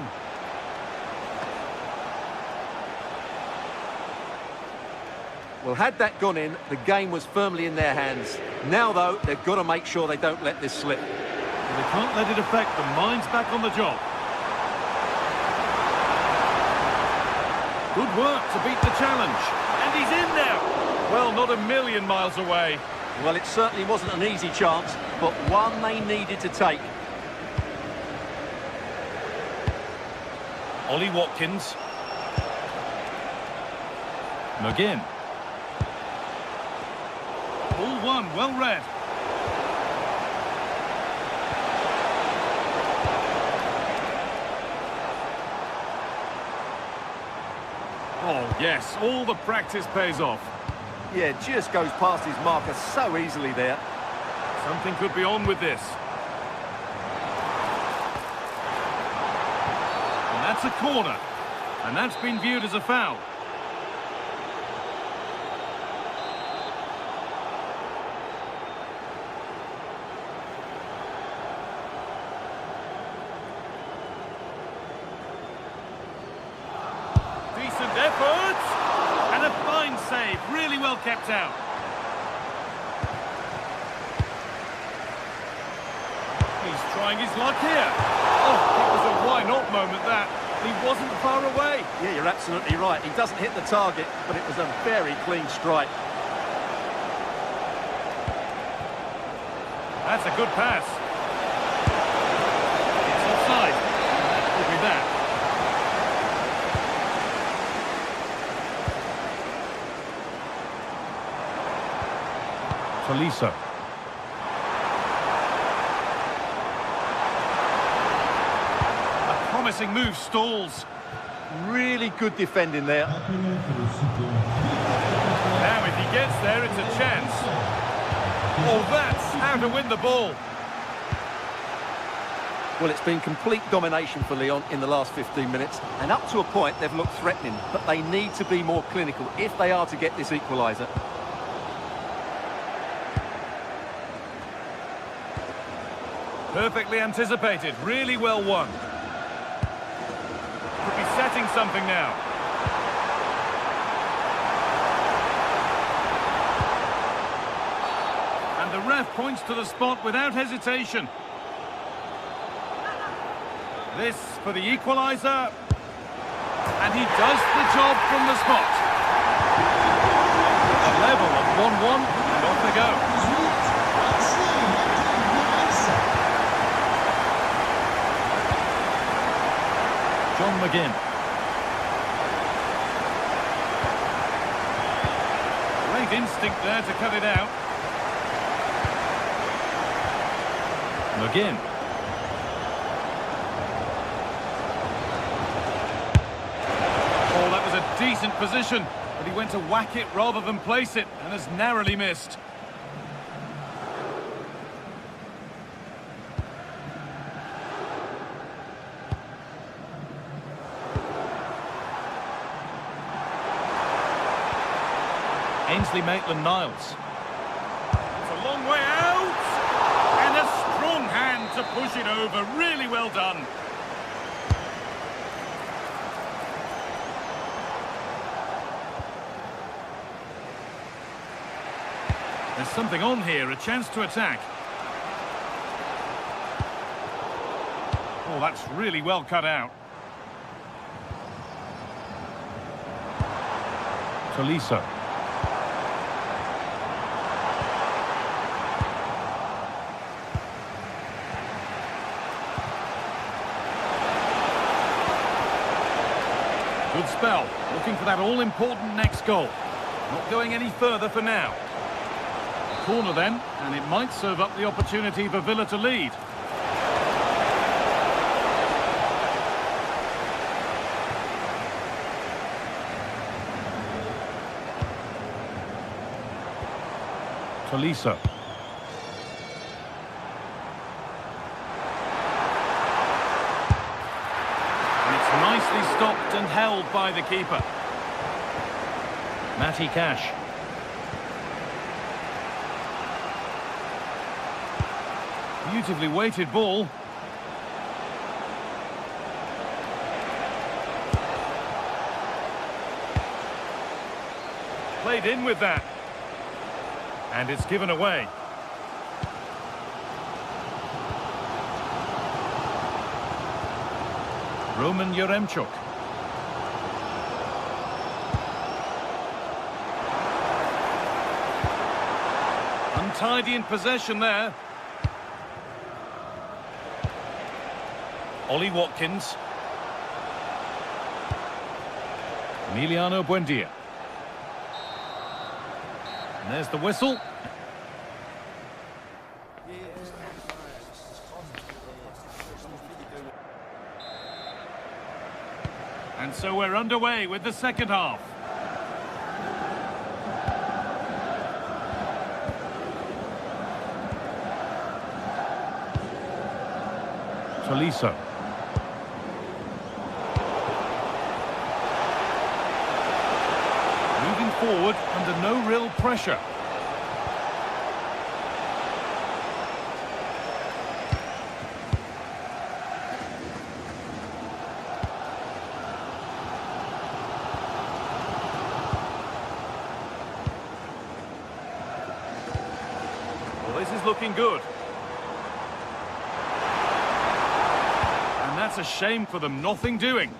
Well, had that gone in, the game was firmly in their hands. Now, though, they've got to make sure they don't let this slip. They can't let it affect them. Mind's back on the job. Good work to beat the challenge. And he's in now. Well, not a million miles away. Well, it certainly wasn't an easy chance, but one they needed to take. Ollie Watkins. McGinn. Ball one, well read. Oh, yes, all the practice pays off. Yeah, just goes past his marker so easily there. Something could be on with this. And that's a corner. And that's been viewed as a foul. Decent effort. And a fine save. Really well kept out. He's trying his luck here. Oh, it was a why-not moment, that. He wasn't far away. Yeah, you're absolutely right. He doesn't hit the target, but it was a very clean strike. That's a good pass. It's offside. That could be that. Tolisso. A promising move stalls. Really good defending there. Now if he gets there, it's a chance. Oh, that's how to win the ball. Well, it's been complete domination for Lyon in the last 15 minutes, and up to a point they've looked threatening, but they need to be more clinical if they are to get this equaliser. Perfectly anticipated, really well won. Could be setting something now. And the ref points to the spot without hesitation. This for the equaliser. And he does the job from the spot. A level of 1-1, and off they go. John McGinn. Great instinct there to cut it out. McGinn. Oh, that was a decent position, but he went to whack it rather than place it, and has narrowly missed. Ainsley Maitland-Niles. It's a long way out, and a push it over. Really well done. There's something on here, a chance to attack. Oh, that's really well cut out. Tolisso. Good spell, looking for that all-important next goal. Not going any further for now. Corner then, and it might serve up the opportunity for Villa to lead. Tolisso. And it's nicely stopped and held by the keeper. Matty Cash. Beautifully weighted ball. Played in with that. And it's given away. Roman Yaremchuk. Untidy in possession there. Ollie Watkins. Emiliano Buendia. And there's the whistle. And so we're underway with the second half. Tolisso. Moving forward under no real pressure. Well, this is looking good. And that's a shame for them, nothing doing.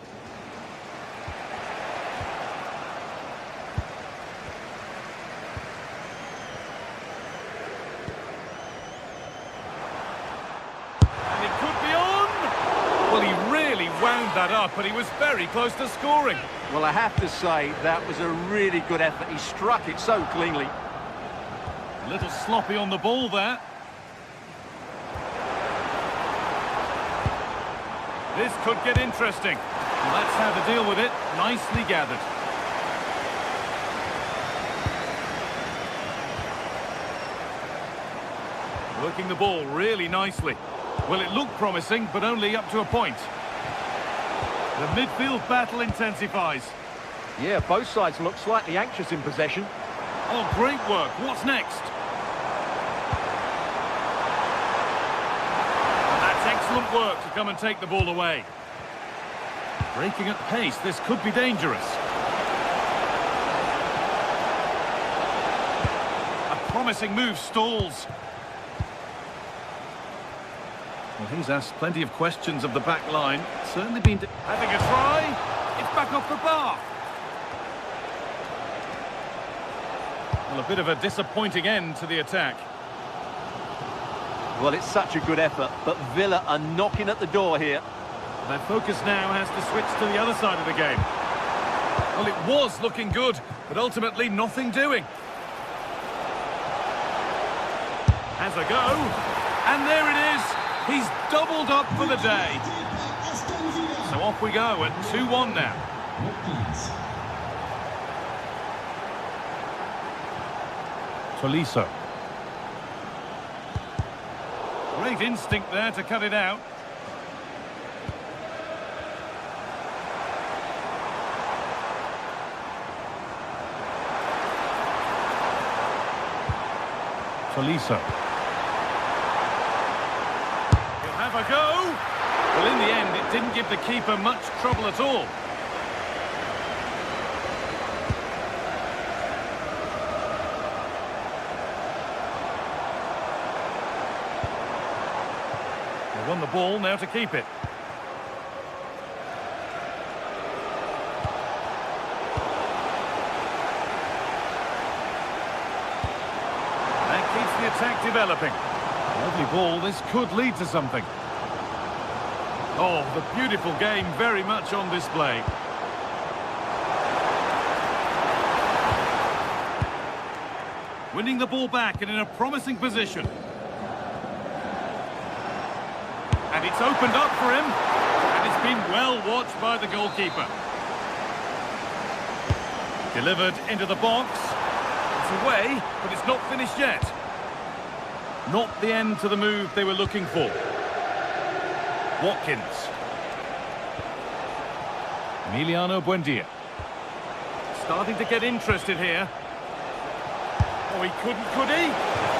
Wound that up, but he was very close to scoring. Well, I have to say, that was a really good effort. He struck it so cleanly. A little sloppy on the ball there. This could get interesting. Well, that's how to deal with it. Nicely gathered. Working the ball really nicely. Well, it looked promising, but only up to a point. The midfield battle intensifies. Yeah, both sides look slightly anxious in possession. Oh, great work. What's next? And that's excellent work to come and take the ball away. Breaking at pace, this could be dangerous. A promising move stalls. Well, he's asked plenty of questions of the back line. Certainly been having a try. It's back off the bar. Well, a bit of a disappointing end to the attack. Well, it's such a good effort, but Villa are knocking at the door here. Their focus now has to switch to the other side of the game. Well, it was looking good, but ultimately nothing doing. Has a go. And there it is. He's doubled up for the day. So off we go at 2-1 now. Tolisso. Great instinct there to cut it out. Tolisso. have a go. Well, in the end, it didn't give the keeper much trouble at all. They won the ball, now to keep it. That keeps the attack developing. Lovely ball, this could lead to something. Oh, the beautiful game very much on display. Winning the ball back and in a promising position. And it's opened up for him. And it's been well watched by the goalkeeper. Delivered into the box. It's away, but it's not finished yet. Not the end to the move they were looking for. Watkins. Emiliano Buendia. Starting to get interested here. Oh, he couldn't, could he?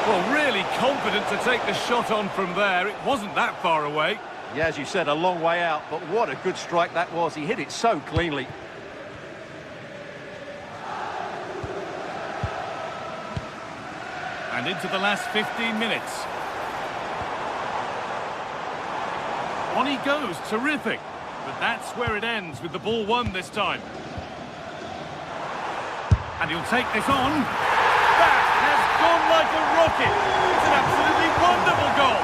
Well, really confident to take the shot on from there. It wasn't that far away. Yeah, as you said, a long way out, but what a good strike that was. He hit it so cleanly. And into the last 15 minutes. On he goes, terrific. But that's where it ends, with the ball won this time. And he'll take this on. That has gone like a rocket. It's an absolutely wonderful goal.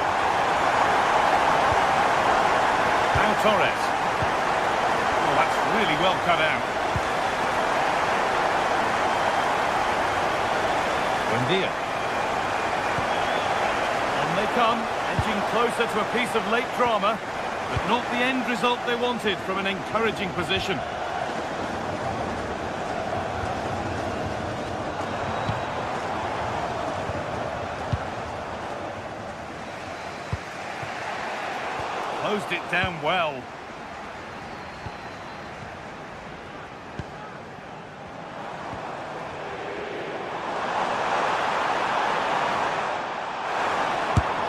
Now Torres. Oh, that's really well cut out. Buendia. On they come, edging closer to a piece of late drama. But not the end result they wanted from an encouraging position. Closed it down well.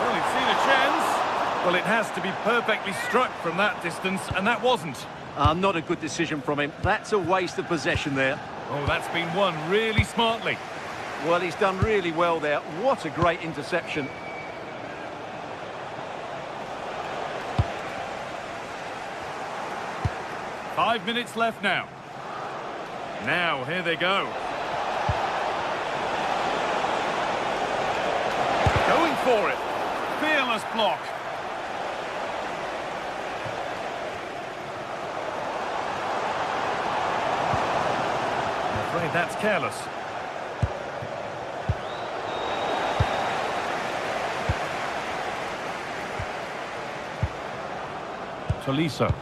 Well, he's seen a chance. Well, it has to be perfectly struck from that distance, and that wasn't. Not a good decision from him. That's a waste of possession there. Oh, that's been won really smartly. Well, he's done really well there. What a great interception. Five minutes left now. Now, here they go. Going for it. Fearless block. I'm afraid that's careless. Tolisso.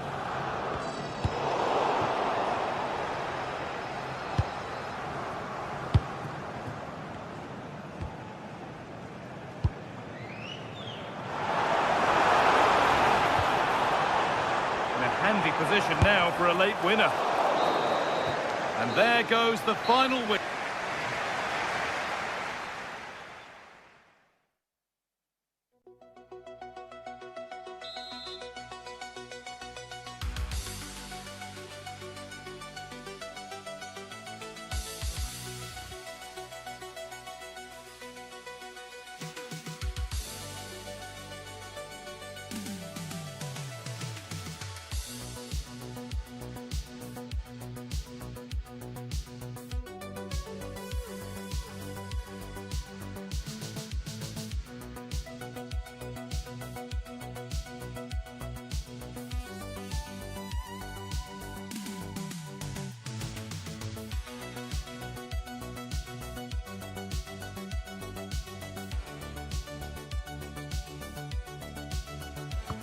Handy position now for a late winner. And there goes the final win.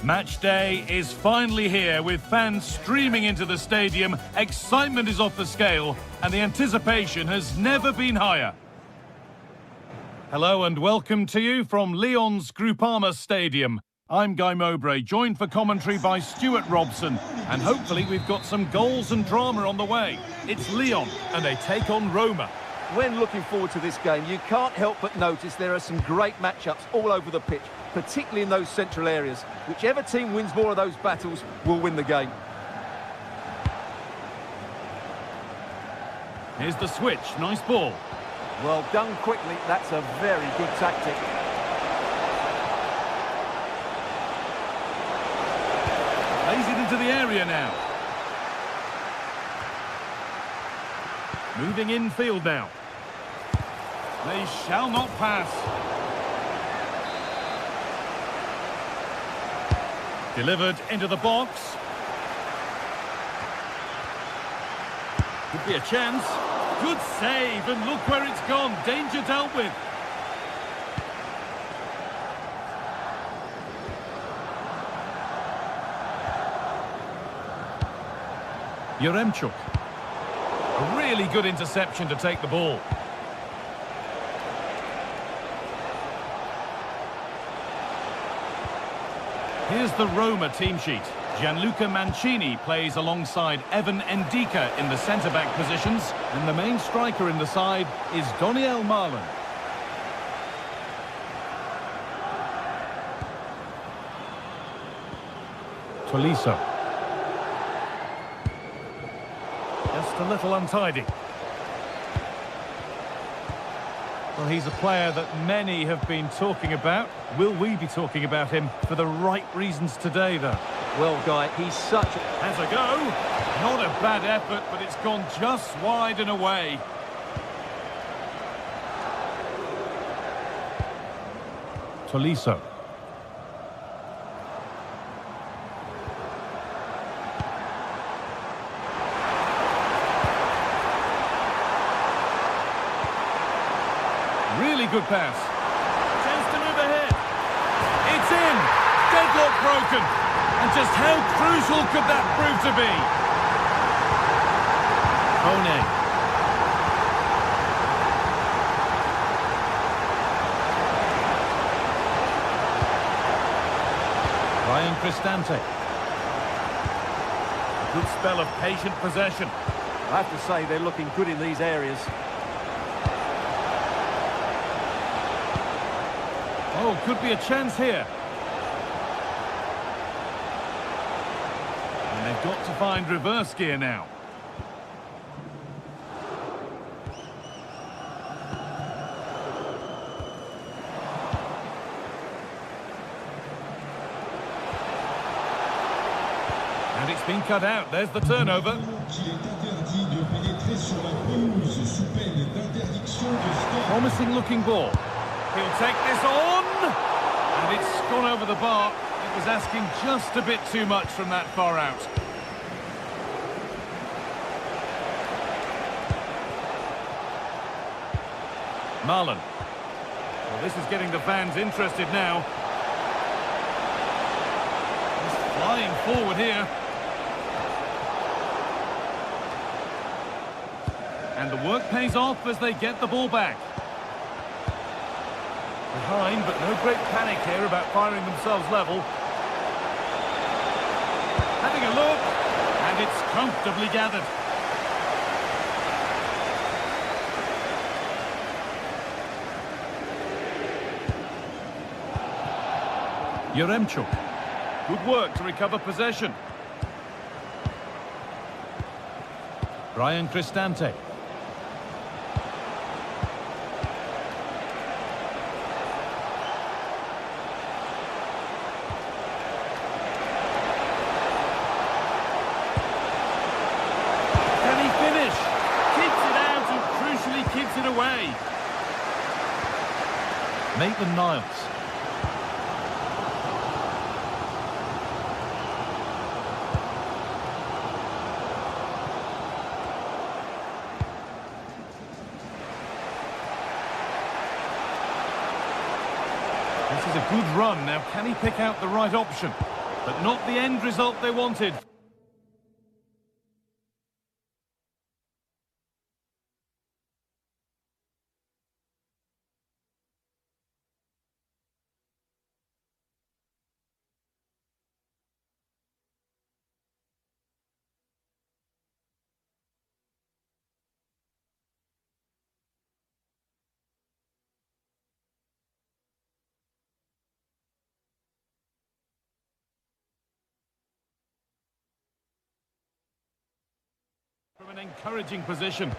Match day is finally here, with fans streaming into the stadium. Excitement is off the scale, and the anticipation has never been higher. Hello and welcome to you from Lyon's Groupama Stadium. I'm Guy Mowbray, joined for commentary by Stuart Robson, and hopefully we've got some goals and drama on the way. It's Lyon, and they take on Roma. When looking forward to this game, you can't help but notice there are some great matchups all over the pitch. particularly in those central areas. Whichever team wins more of those battles will win the game. Here's the switch. Nice ball. Well, done quickly. That's a very good tactic. Plays it into the area now. Moving infield now. They shall not pass. Delivered into the box. Could be a chance. Good save, and look where it's gone. Danger dealt with. Yaremchuk. A really good interception to take the ball. Here's the Roma team sheet. Gianluca Mancini plays alongside Evan Ndika in the centre-back positions, and the main striker in the side is Daniel Marlon. Tolisso. Just a little untidy. Well, he's a player that many have been talking about. Will we be talking about him for the right reasons today, though? Well, Guy, he's such a... Has a go. Not a bad effort, but it's gone just wide and away. Tolisso. Really good pass. Chance to move ahead. It's in. Deadlock broken. And just how crucial could that prove to be? Kone. Ryan Cristante. A good spell of patient possession. I have to say, they're looking good in these areas. Oh, could be a chance here. And they've got to find reverse gear now. And it's been cut out. There's the turnover. Promising looking ball. He'll take this on. And it's gone over the bar. It was asking just a bit too much from that far out. Marlon. Well, this is getting the fans interested now. He's flying forward here. And the work pays off as they get the ball back. Behind, but no great panic here about firing themselves level. Having a look, and it's comfortably gathered. Yaremchuk. Good work to recover possession. Ryan Cristante. Away. Maitland-Niles. This is a good run. Now, can he pick out the right option? But not the end result they wanted. An encouraging position.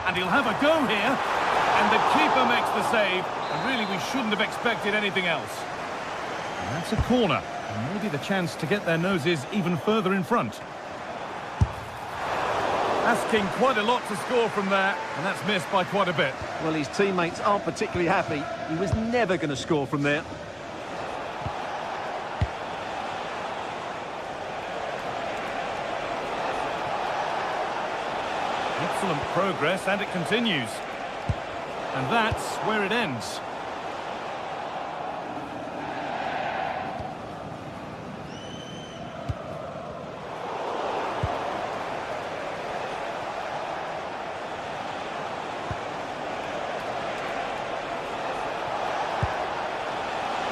And he'll have a go here. And the keeper makes the save. And really, we shouldn't have expected anything else. And that's a corner. And maybe the chance to get their noses even further in front. Asking quite a lot to score from there. And that's missed by quite a bit. Well, his teammates aren't particularly happy. He was never going to score from there. Excellent progress, and it continues. And that's where it ends.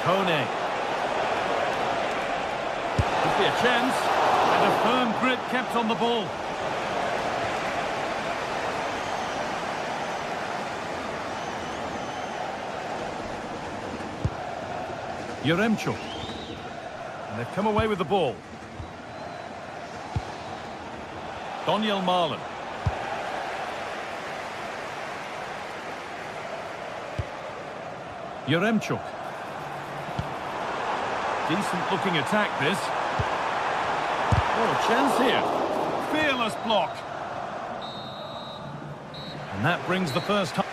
Kone. Could be a chance. And a firm grip kept on the ball. Yaremchuk. And they've come away with the ball. Daniel Marlin. Yaremchuk. Decent looking attack this. Oh, chance here. Fearless block. And that brings the first time.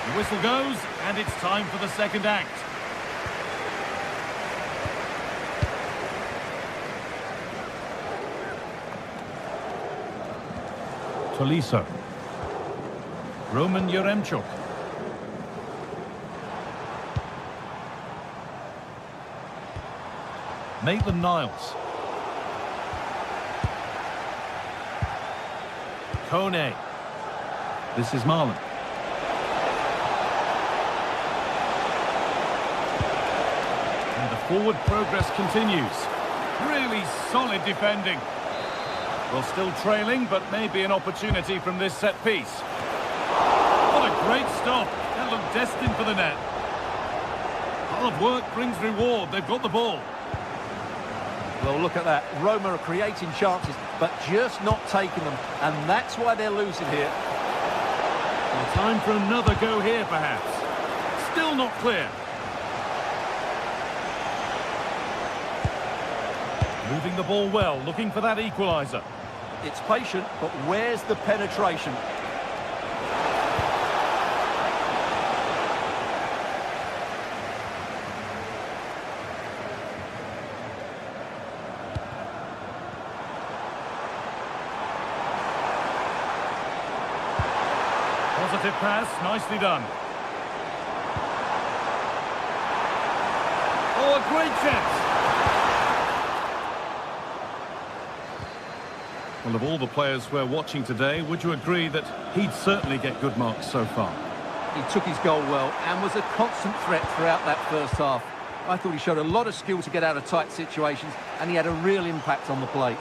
The whistle goes, and it's time for the second act. Tolisso. Roman Yaremchuk. Maitland-Niles. Kone. This is Marlin. And the forward progress continues. Really solid defending. Well, still trailing, but maybe an opportunity from this set piece. What a great stop. That looked destined for the net. Hard work brings reward. They've got the ball. Well, look at that. Roma are creating chances, but just not taking them. And that's why they're losing here. Well, time for another go here, perhaps. Still not clear. Moving the ball well, looking for that equaliser. It's patient, but where's the penetration? Positive pass, nicely done. Oh, a great chance. Well, of all the players we're watching today, would you agree that he'd certainly get good marks so far? He took his goal well and was a constant threat throughout that first half. I thought he showed a lot of skill to get out of tight situations, and he had a real impact on the play.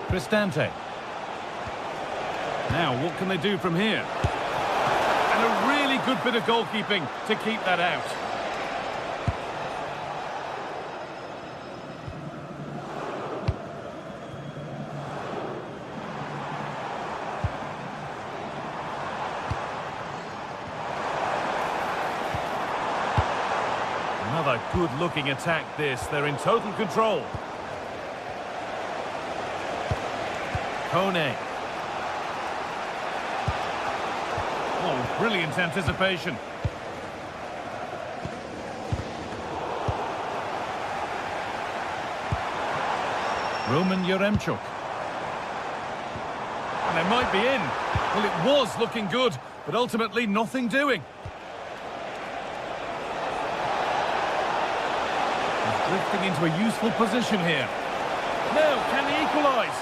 Cristante. Now, what can they do from here? And a really good bit of goalkeeping to keep that out. Another good-looking attack this. They're in total control. Kone. Oh, brilliant anticipation. Roman Yaremchuk. And they might be in. Well, it was looking good, but ultimately nothing doing. Drifting into a useful position here. Now, can he equalise?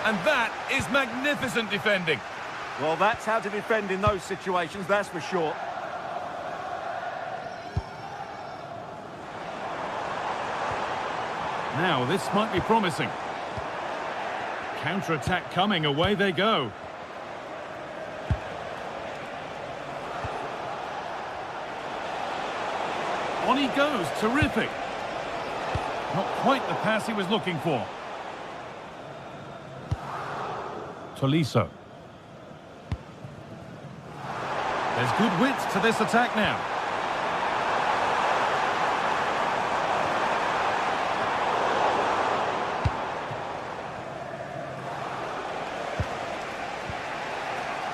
And that is magnificent defending. Well, that's how to defend in those situations, that's for sure. Now, this might be promising. Counter-attack coming, away they go. On he goes, terrific. Not quite the pass he was looking for. Tolisso. There's good width to this attack now.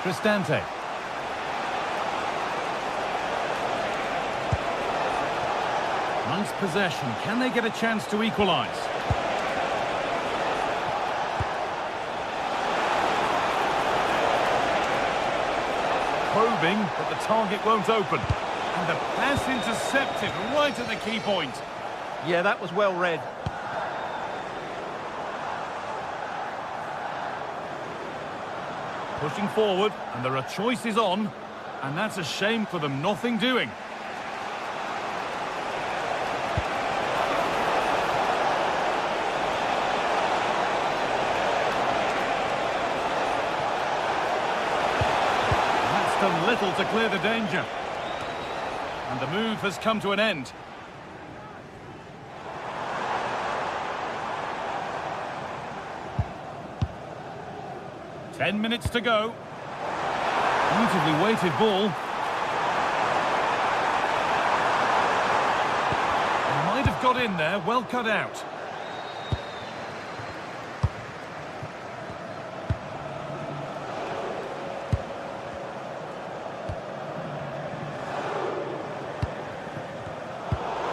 Cristante. Nice possession. Can they get a chance to equalise? Probing, but the target won't open. And the pass intercepted right at the key point. Yeah, that was well read. Pushing forward, and there are choices on. And that's a shame for them, nothing doing. That's done little to clear the danger. And the move has come to an end. Ten minutes to go. Beautifully weighted ball. He might have got in there, well cut out.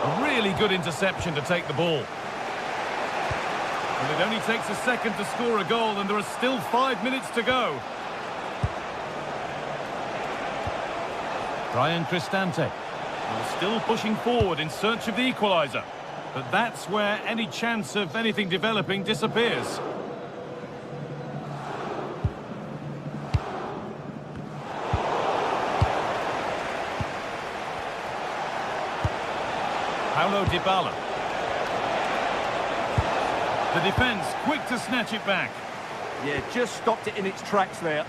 A really good interception to take the ball. And it only takes a second to score a goal, and there are still 5 minutes to go. Brian Cristante. Still pushing forward in search of the equaliser. But that's where any chance of anything developing disappears. Paulo Dybala. The defence quick to snatch it back. Yeah, just stopped it in its tracks there.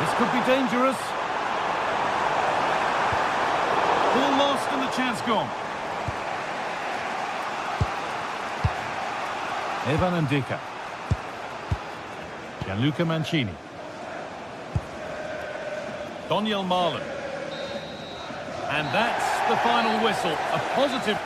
This could be dangerous. Ball lost and the chance gone. Evan Ndika. Gianluca Mancini. Daniel Marlon. And that's the final whistle. A positive.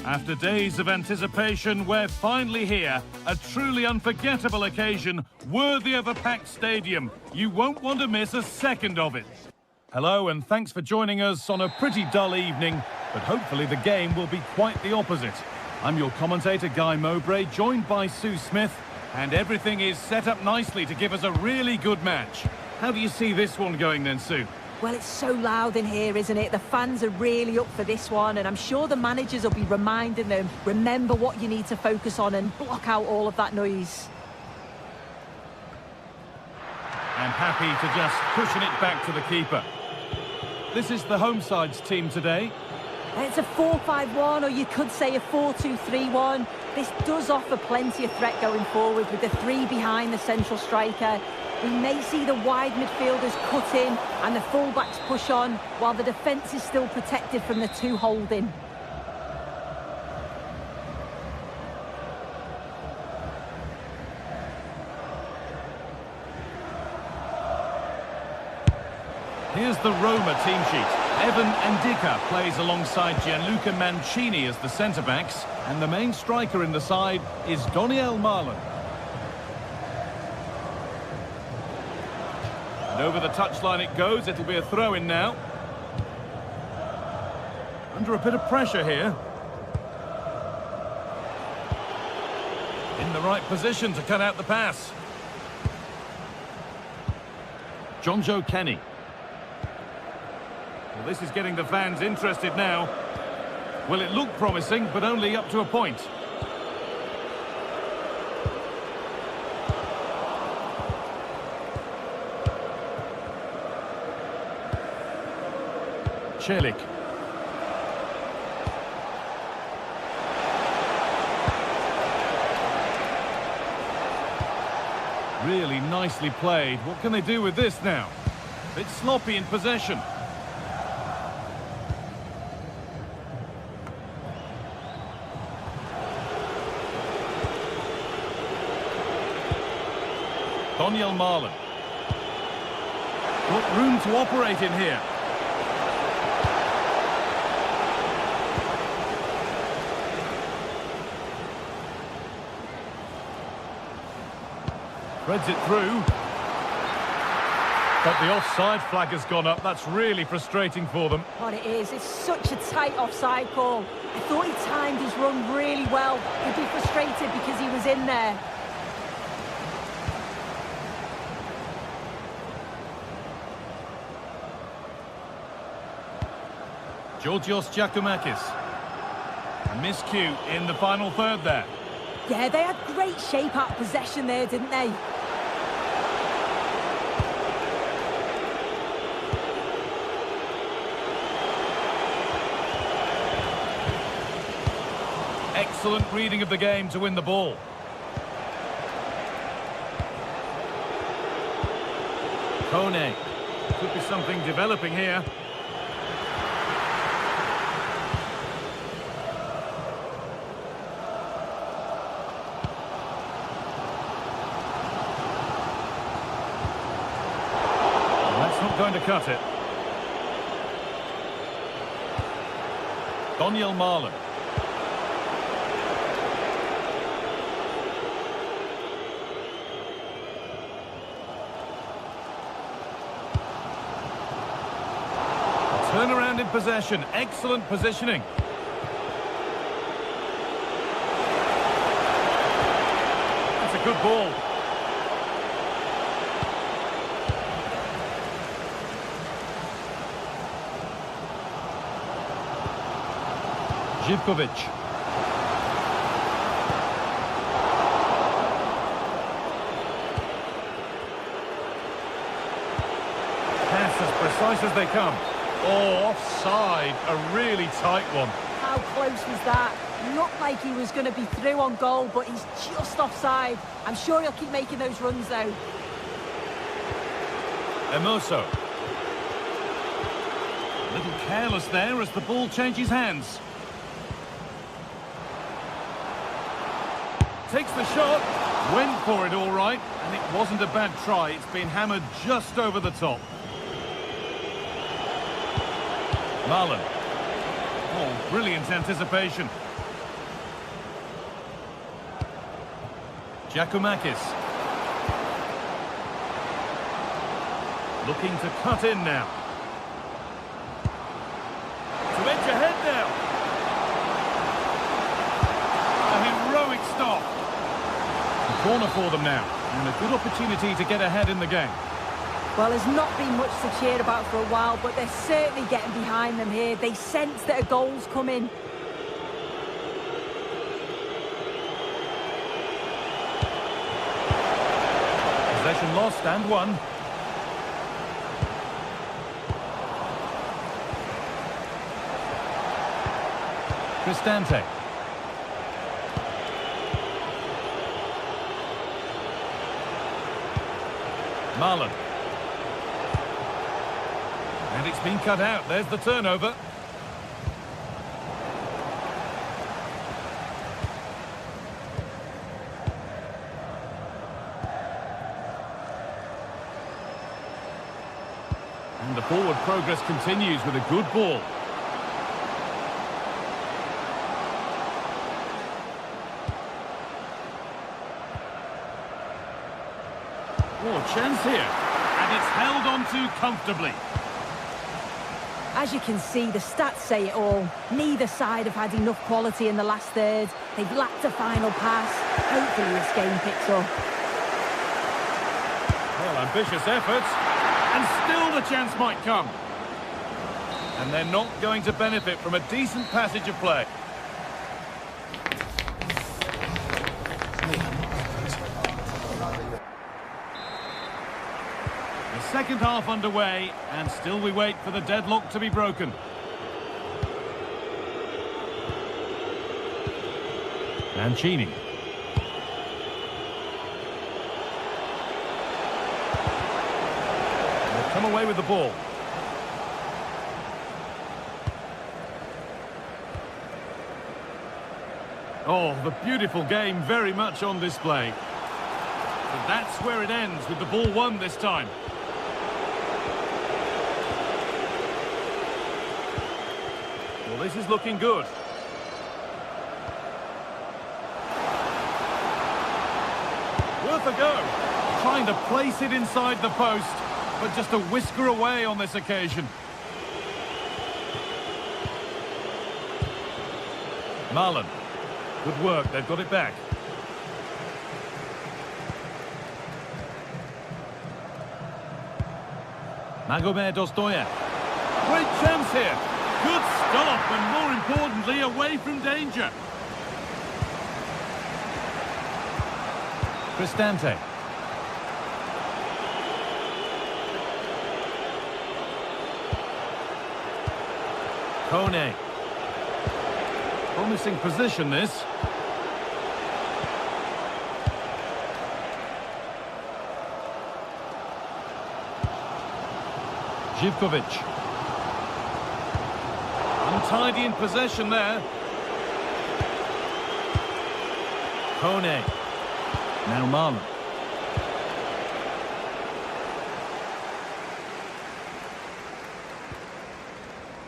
After days of anticipation, we're finally here. A truly unforgettable occasion, worthy of a packed stadium. You won't want to miss a second of it. Hello, and thanks for joining us on a pretty dull evening, but hopefully the game will be quite the opposite. I'm your commentator, Guy Mowbray, joined by Sue Smith, And everything is set up nicely to give us a really good match. How do you see this one going then, Sue? Well, it's so loud in here, isn't it? The fans are really up for this one, and I'm sure the managers will be reminding them, remember what you need to focus on and block out all of that noise. And happy to just pushing it back to the keeper. This is the home side's team today. It's a 4-5-1, or you could say a 4-2-3-1. This does offer plenty of threat going forward with the three behind the central striker. We may see the wide midfielders cut in and the fullbacks push on, while the defence is still protected from the two holding. Here's the Roma team sheet. Evan Ndika plays alongside Gianluca Mancini as the centre-backs, and the main striker in the side is Daniel Marlon. And over the touchline it goes. It'll be a throw-in now. Under a bit of pressure here. In the right position to cut out the pass. Jonjo Kenny. Well, this is getting the fans interested now. Well, it looked promising, but only up to a point. Celik. Really nicely played. What can they do with this now? A bit sloppy in possession. Daniel Marlon. Got room to operate in here. Threads it through. But the offside flag has gone up. That's really frustrating for them. What it is, it's such a tight offside call. I thought he timed his run really well. He'd be frustrated because he was in there. Georgios Giacomakis. A miscue in the final third there. Yeah, they had great shape out possession there, didn't they? Excellent reading of the game to win the ball. Kone. Could be something developing here. Going to cut it. Daniel Marlon. Turnaround in possession. Excellent positioning. That's a good ball. Živkovic. Pass as precise as they come. Oh, offside. A really tight one. How close was that? Looked like he was going to be through on goal, but he's just offside. I'm sure he'll keep making those runs, though. Hermoso. A little careless there as the ball changes hands. Takes the shot, went for it all right, and it wasn't a bad try. It's been hammered just over the top. Marlon. Oh, brilliant anticipation. Giacomakis. Looking to cut in now. To edge ahead now. A heroic stop. corner for them now, and a good opportunity to get ahead in the game. Well, there's not been much to cheer about for a while, but they're certainly getting behind them here. They sense that a goal's coming. Possession lost and won. Cristante. Marlon. And it's been cut out. There's the turnover. And the forward progress continues with a good ball. Oh, chance here. And it's held on to comfortably. As you can see, the stats say it all. Neither side have had enough quality in the last third. They've lacked a final pass. Hopefully this game picks up. Well, ambitious efforts. And still the chance might come. And they're not going to benefit from a decent passage of play. The second half underway, and still we wait for the deadlock to be broken. Mancini. They'll come away with the ball. Oh, the beautiful game very much on display. But that's where it ends, with the ball won this time. Well, this is looking good. Worth a go. Trying to place it inside the post, but just a whisker away on this occasion. Marlon. Good work, they've got it back. Magomed Dostoyev. Great chance here. Good stop, and more importantly, away from danger. Cristante. Kone. Promising position, this. Živkovic. Untidy in possession there. Kone. Now Marlon.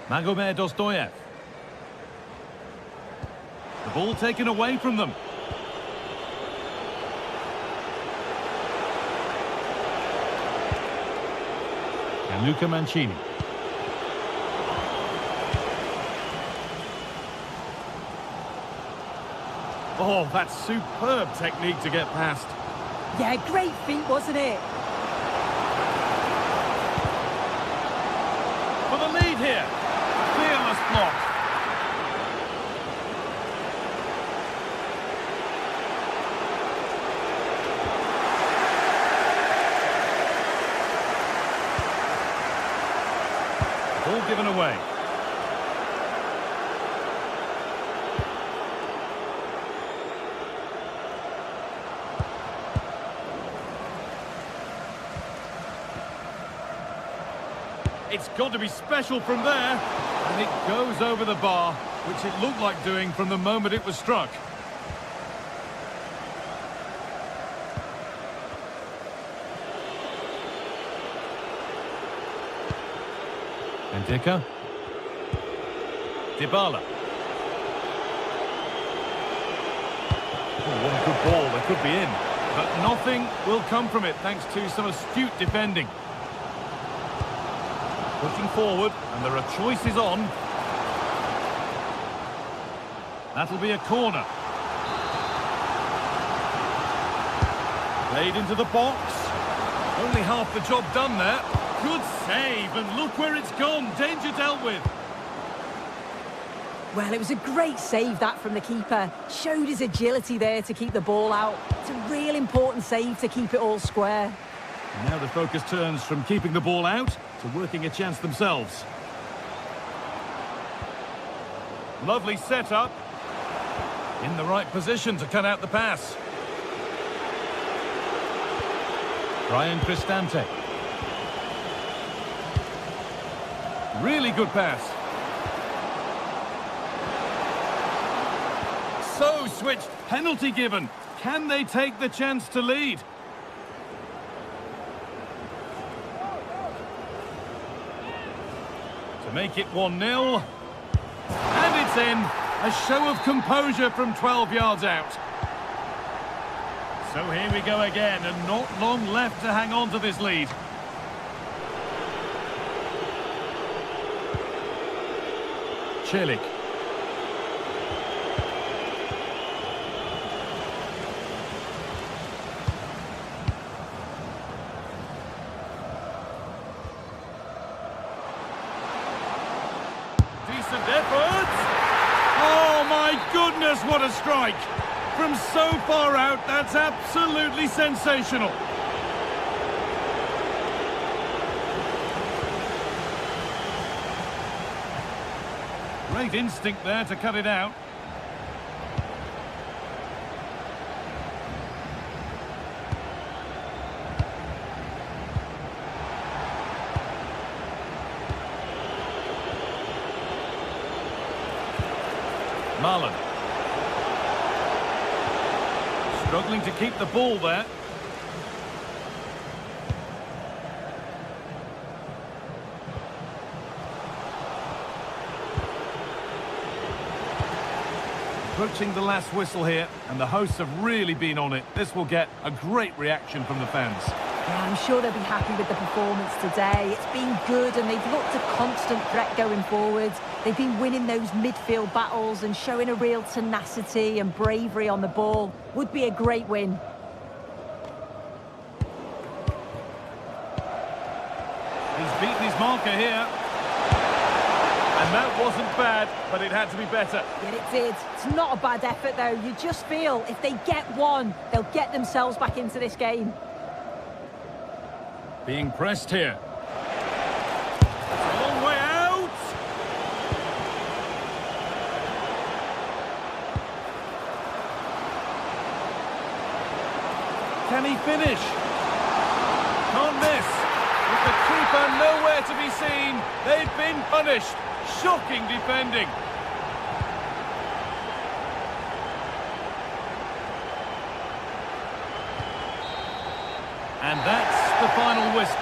Magomed Dostoyev. The ball taken away from them. And Luca Mancini. Oh, that's superb technique to get past. Yeah, great feat, wasn't it? For the lead here. Fearless block. Ball given away. It's got to be special from there, and it goes over the bar, which it looked like doing from the moment it was struck. Ndika. Dybala. Oh, what a good ball, they could be in. But nothing will come from it thanks to some astute defending. Pushing forward, and there are choices on. That'll be a corner. Played into the box. Only half the job done there. Good save, and look where it's gone. Danger dealt with. Well, it was a great save, that, from the keeper. Showed his agility there to keep the ball out. It's a real important save to keep it all square. Now the focus turns from keeping the ball out to working a chance themselves. Lovely setup. In the right position to cut out the pass. Brian Cristante. Really good pass. So switched. Penalty given. Can they take the chance to lead? To make it 1-0. And it's in. A show of composure from 12 yards out. So here we go again, and not long left to hang on to this lead. Celik. Decent effort. Oh my goodness, what a strike! From so far out, that's absolutely sensational. Great instinct there to cut it out. Marlon. Struggling to keep the ball there. Approaching the last whistle here, and the hosts have really been on it. This will get a great reaction from the fans. Yeah, I'm sure they'll be happy with the performance today. It's been good, and they've looked a constant threat going forwards. They've been winning those midfield battles and showing a real tenacity and bravery on the ball. Would be a great win. He's beaten his marker here. And that wasn't bad, but it had to be better. Yeah, it did. It's not a bad effort, though. You just feel if they get one, they'll get themselves back into this game. Being pressed here. It's a long way out. Can he finish? Can't miss. With the keeper nowhere to be seen, they've been punished. Shocking defending. And that's the final whistle.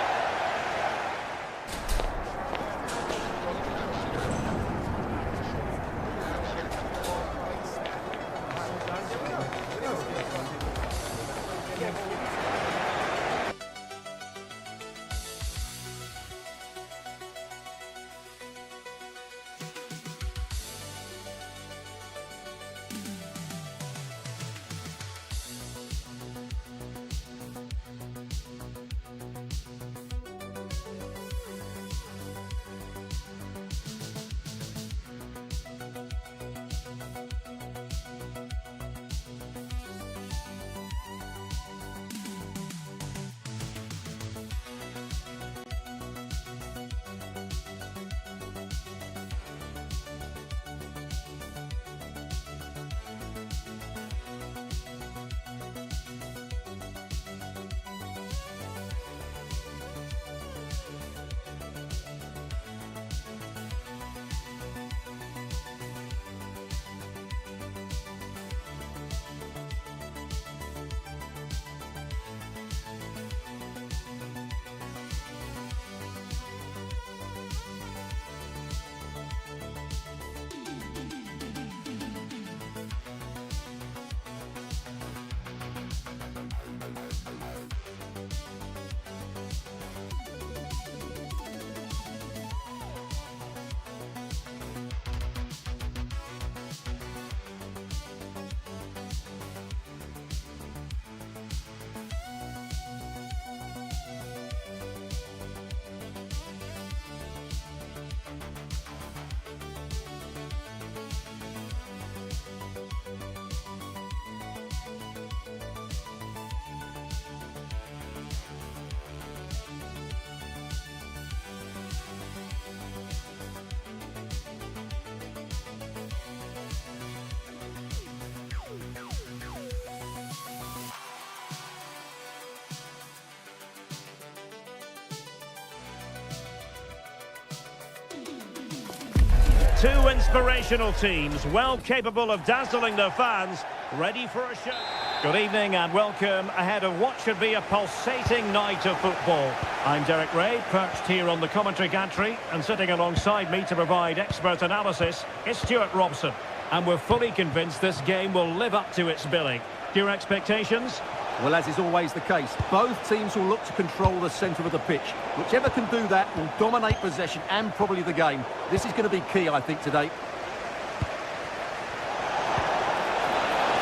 Two inspirational teams, well capable of dazzling their fans, ready for a show. Good evening and welcome ahead of what should be a pulsating night of football. I'm Derek Ray, perched here on the commentary gantry, and sitting alongside me to provide expert analysis is Stuart Robson. And we're fully convinced this game will live up to its billing. Your expectations? Well, as is always the case, both teams will look to control the centre of the pitch. Whichever can do that will dominate possession and probably the game. This is going to be key, I think, today.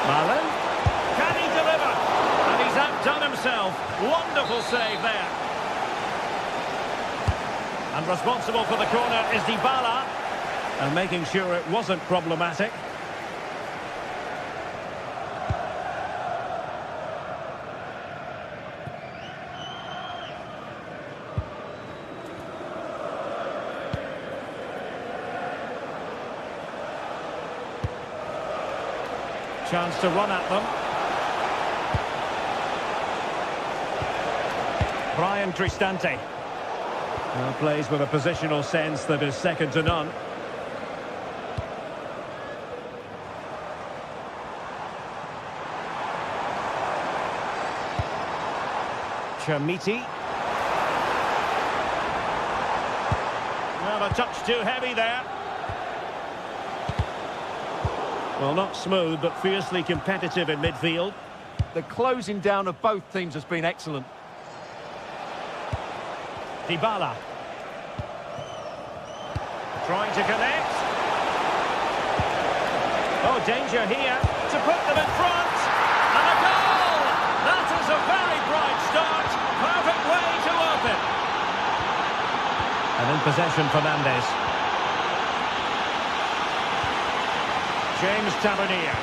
Marlon, can he deliver? And he's outdone himself. Wonderful save there. And responsible for the corner is Dybala. And making sure it wasn't problematic. Chance to run at them. Brian Cristante. Now plays with a positional sense that is second to none. Chamiti. Well, a touch too heavy there. Well, not smooth, but fiercely competitive in midfield. The closing down of both teams has been excellent. Dybala. Trying to connect. Oh, danger here to put them in front. And a goal! That is a very bright start. Perfect way to open. And in possession, Fernandes. James Tavernier.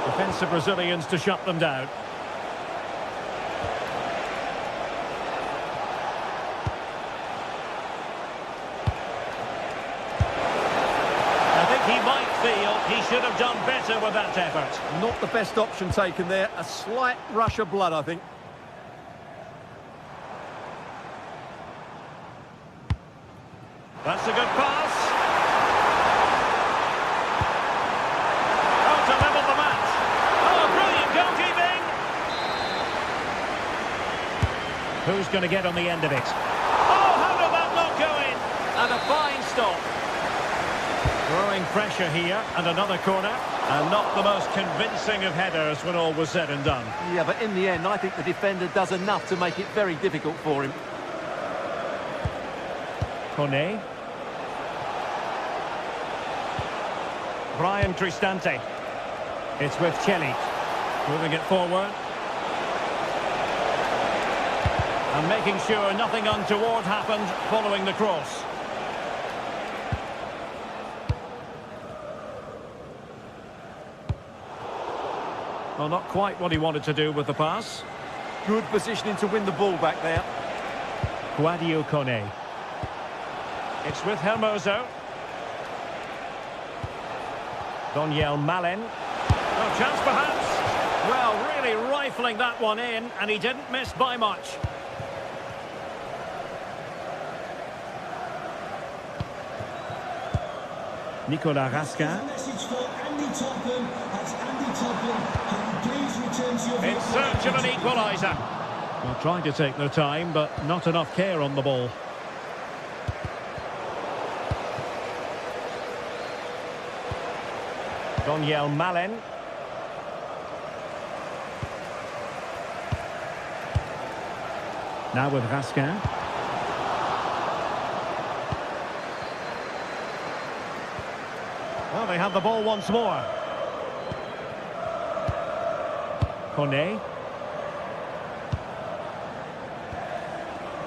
Defensive Brazilians to shut them down. I think he might feel he should have done better with that effort. Not the best option taken there. A slight rush of blood, I think. That's a good pass. Oh, to level the match. Oh, brilliant goalkeeping. Who's going to get on the end of it? Oh, how did that not go in? And a fine stop. Growing pressure here, and another corner. And not the most convincing of headers when all was said and done. Yeah, but in the end, I think the defender does enough to make it very difficult for him. Kone. Brian Cristante. It's with Chelik. Moving it forward. And making sure nothing untoward happened following the cross. Well, not quite what he wanted to do with the pass. Good positioning to win the ball back there. Guadio Kone. It's with Hermoso. Daniel Malen. Oh, chance perhaps. Well, really rifling that one in, and he didn't miss by much. Nicolas Raskin. In search of an equaliser. Well, trying to take their time, but not enough care on the ball. Daniel Malen. Now with Raskin. Well, they have the ball once more. Kone.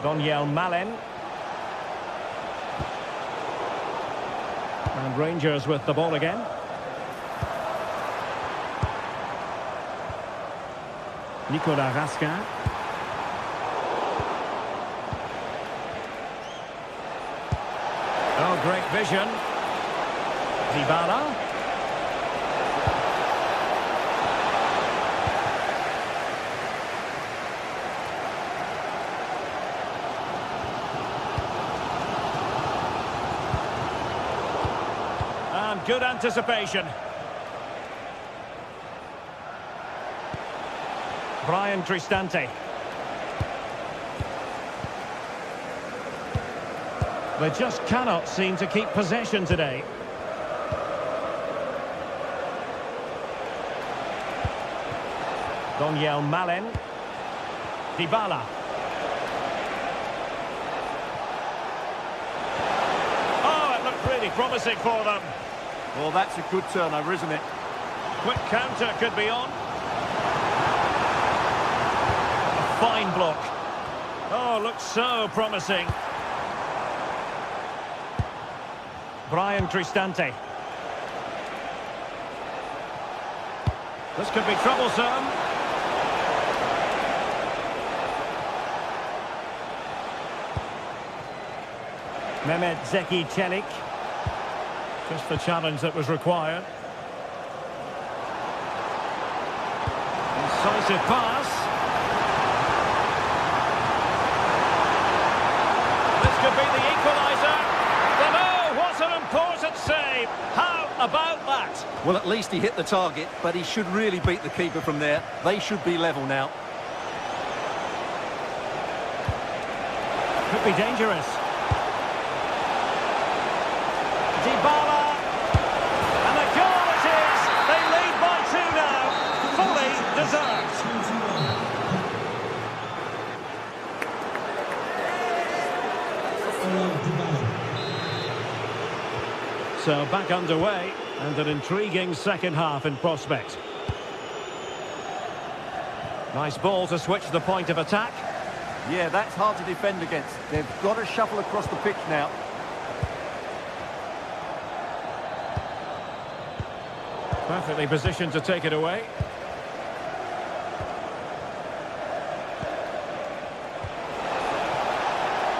Daniel Malen. And Rangers with the ball again. Nicolas Raskin. Oh, great vision. Dybala. good anticipation. Brian Cristante. They just cannot seem to keep possession today. Daniel Malen. Dybala. Oh, it looked really promising for them. Well, that's a good turnover, isn't it? Quick counter could be on. A fine block. Oh, looks so promising. Brian Cristante. This could be troublesome. Mehmet Zeki Çelik. Just the challenge that was required. Incisive pass. This could be the equaliser. But oh, what an important save. How about that? Well, at least he hit the target, but he should really beat the keeper from there. They should be level now. Could be dangerous. Dybala. And a goal it is. They lead by 2 now. Fully deserved. So back underway, and an intriguing second half in prospect. Nice ball to switch the point of attack. Yeah, that's hard to defend against. They've got to shuffle across the pitch now. Perfectly positioned to take it away.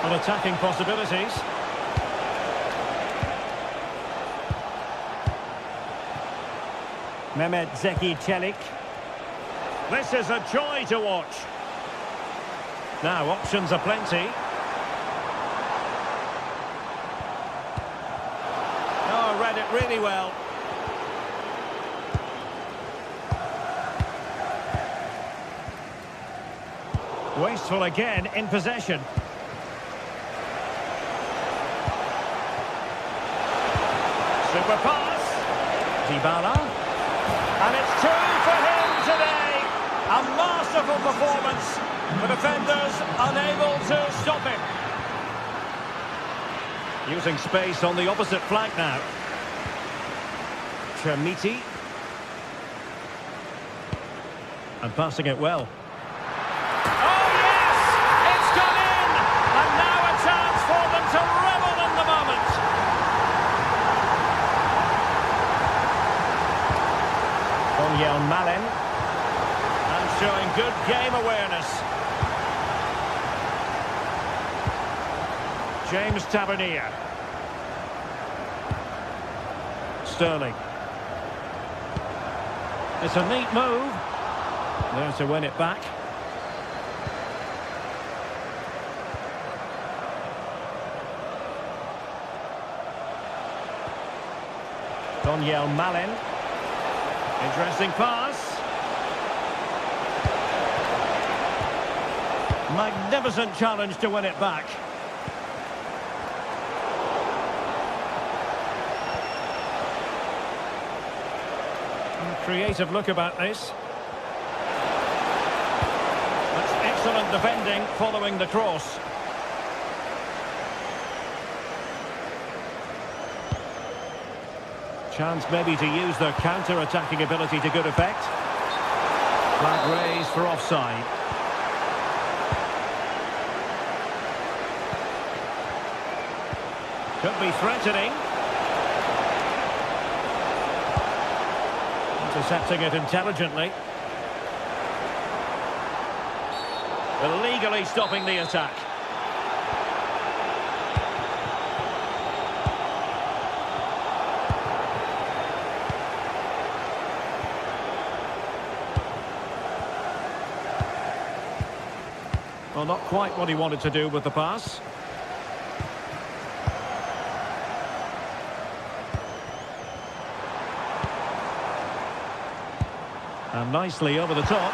On attacking possibilities. Mehmet Zeki Çelik. This is a joy to watch. Now, options are plenty. Oh, read it really well. Wasteful again in possession. Super pass. Dybala. And it's 2 for him today. A masterful performance. The defenders unable to stop him. Using space on the opposite flank now. Chermiti. And passing it well. Oh yes! It's gone in! And now a chance for them to revel in the moment. Daniel Malen. And showing good game awareness. James Tavernier. Sterling. It's a neat move. There to win it back. Daniel Malen. Interesting pass. Magnificent challenge to win it back. Creative look about this. That's excellent defending following the cross. Chance maybe to use their counter-attacking ability to good effect. Flag raised for offside. Could be threatening. Intercepting it intelligently. Illegally stopping the attack. Well, not quite what he wanted to do with the pass. And nicely over the top.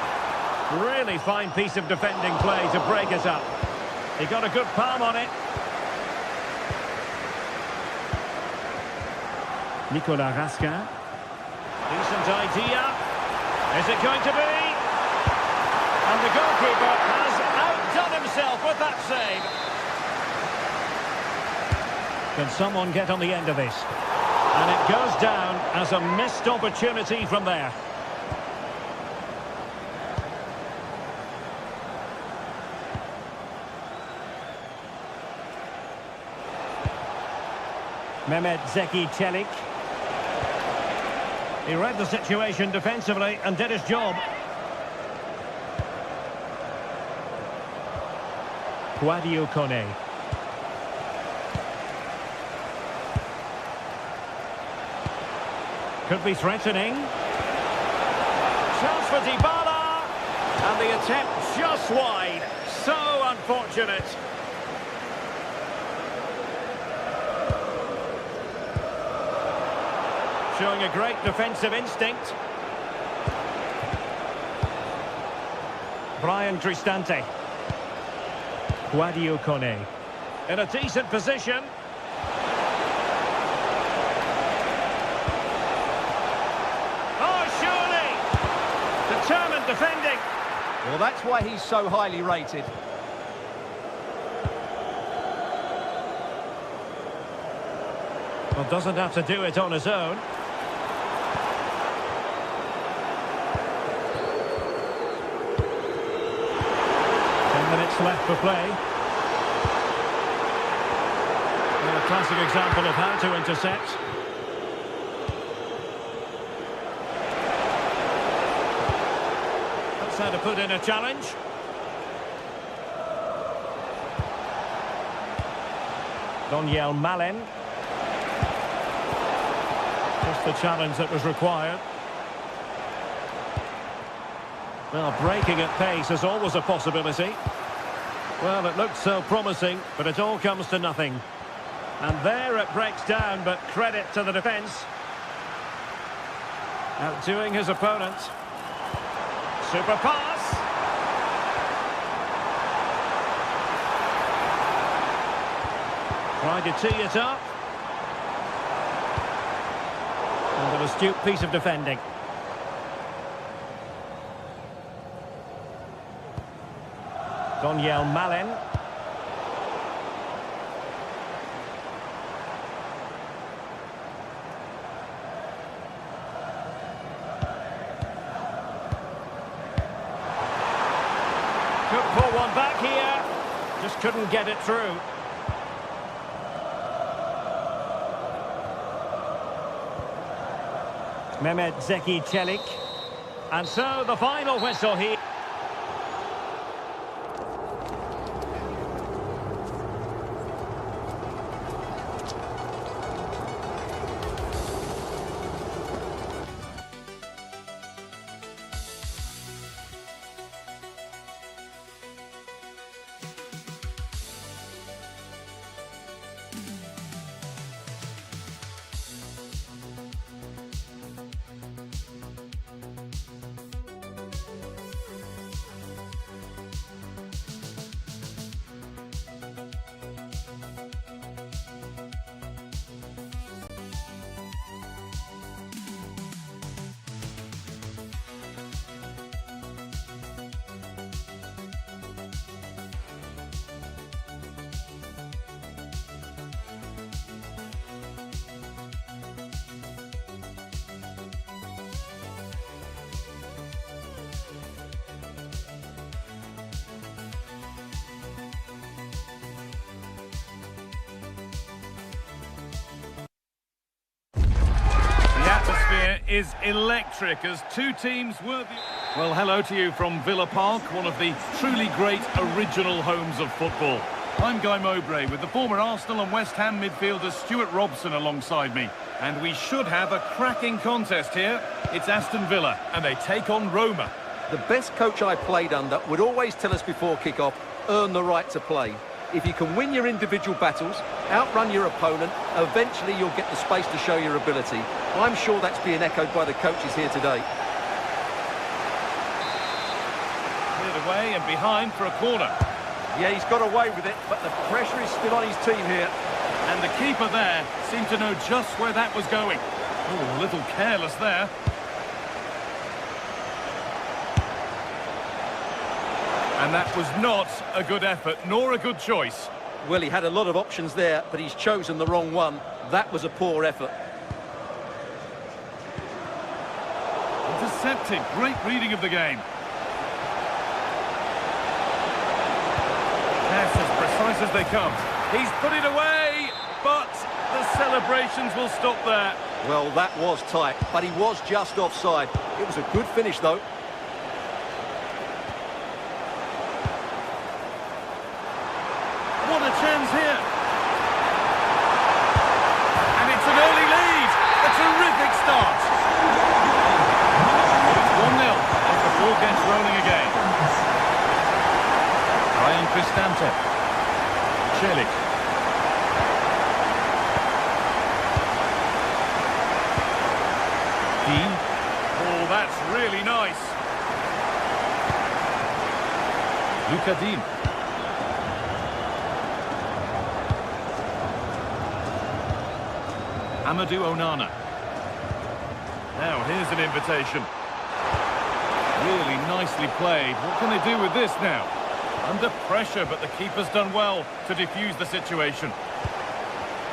Really fine piece of defending play to break it up. He got a good palm on it. Nicolas Raskin. Decent idea. Is it going to be? And the goalkeeper has outdone himself with that save. Can someone get on the end of this? And it goes down as a missed opportunity from there. Mehmet Zeki Çelik. He read the situation defensively and did his job. Sadio Kone. Could be threatening. Chance for Dybala. And the attempt just wide. So unfortunate. Showing a great defensive instinct. Brian Cristante. Sadio Kone. In a decent position. Oh, surely! Determined defending. Well, that's why he's so highly rated. Well, doesn't have to do it on his own. 10 minutes left for play. And a classic example of how to intercept. That's how to put in a challenge. Daniel Malen. Just the challenge that was required. Well, breaking at pace is always a possibility. Well, it looked so promising, but it all comes to nothing. And there it breaks down, but credit to the defence. Outdoing his opponent. Super pass. Tried to tee it up. And an astute piece of defending. Daniel Malen. Could pull one back here. Just couldn't get it through. Mehmet Zeki Çelik. And so the final whistle here. Is electric as two teams worthy. Well, hello to you from Villa Park, one of the truly great original homes of football. I'm Guy Mowbray with the former Arsenal and West Ham midfielder Stuart Robson alongside me. And we should have a cracking contest here. It's Aston Villa and they take on Roma. The best coach I played under would always tell us before kick-off, earn the right to play. If you can win your individual battles, outrun your opponent, eventually you'll get the space to show your ability. I'm sure that's being echoed by the coaches here today. away and behind for a corner. Yeah, he's got away with it, but the pressure is still on his team here. And the keeper there seemed to know just where that was going. Oh, a little careless there. And that was not a good effort, nor a good choice. Well, he had a lot of options there, but he's chosen the wrong one. That was a poor effort. Intercepted. Great reading of the game. Pass as precise as they come. He's put it away, but the celebrations will stop there. Well, that was tight, but he was just offside. It was a good finish, though. What a chance here. And it's an early lead. A terrific start. It's 1-0 as the ball gets rolling again. Ryan Cristante. Celik. Dean. Oh, that's really nice. Luca Dean. Amadou Onana. Now, here's an invitation. Really nicely played. What can they do with this now? Under pressure, but the keeper's done well to defuse the situation.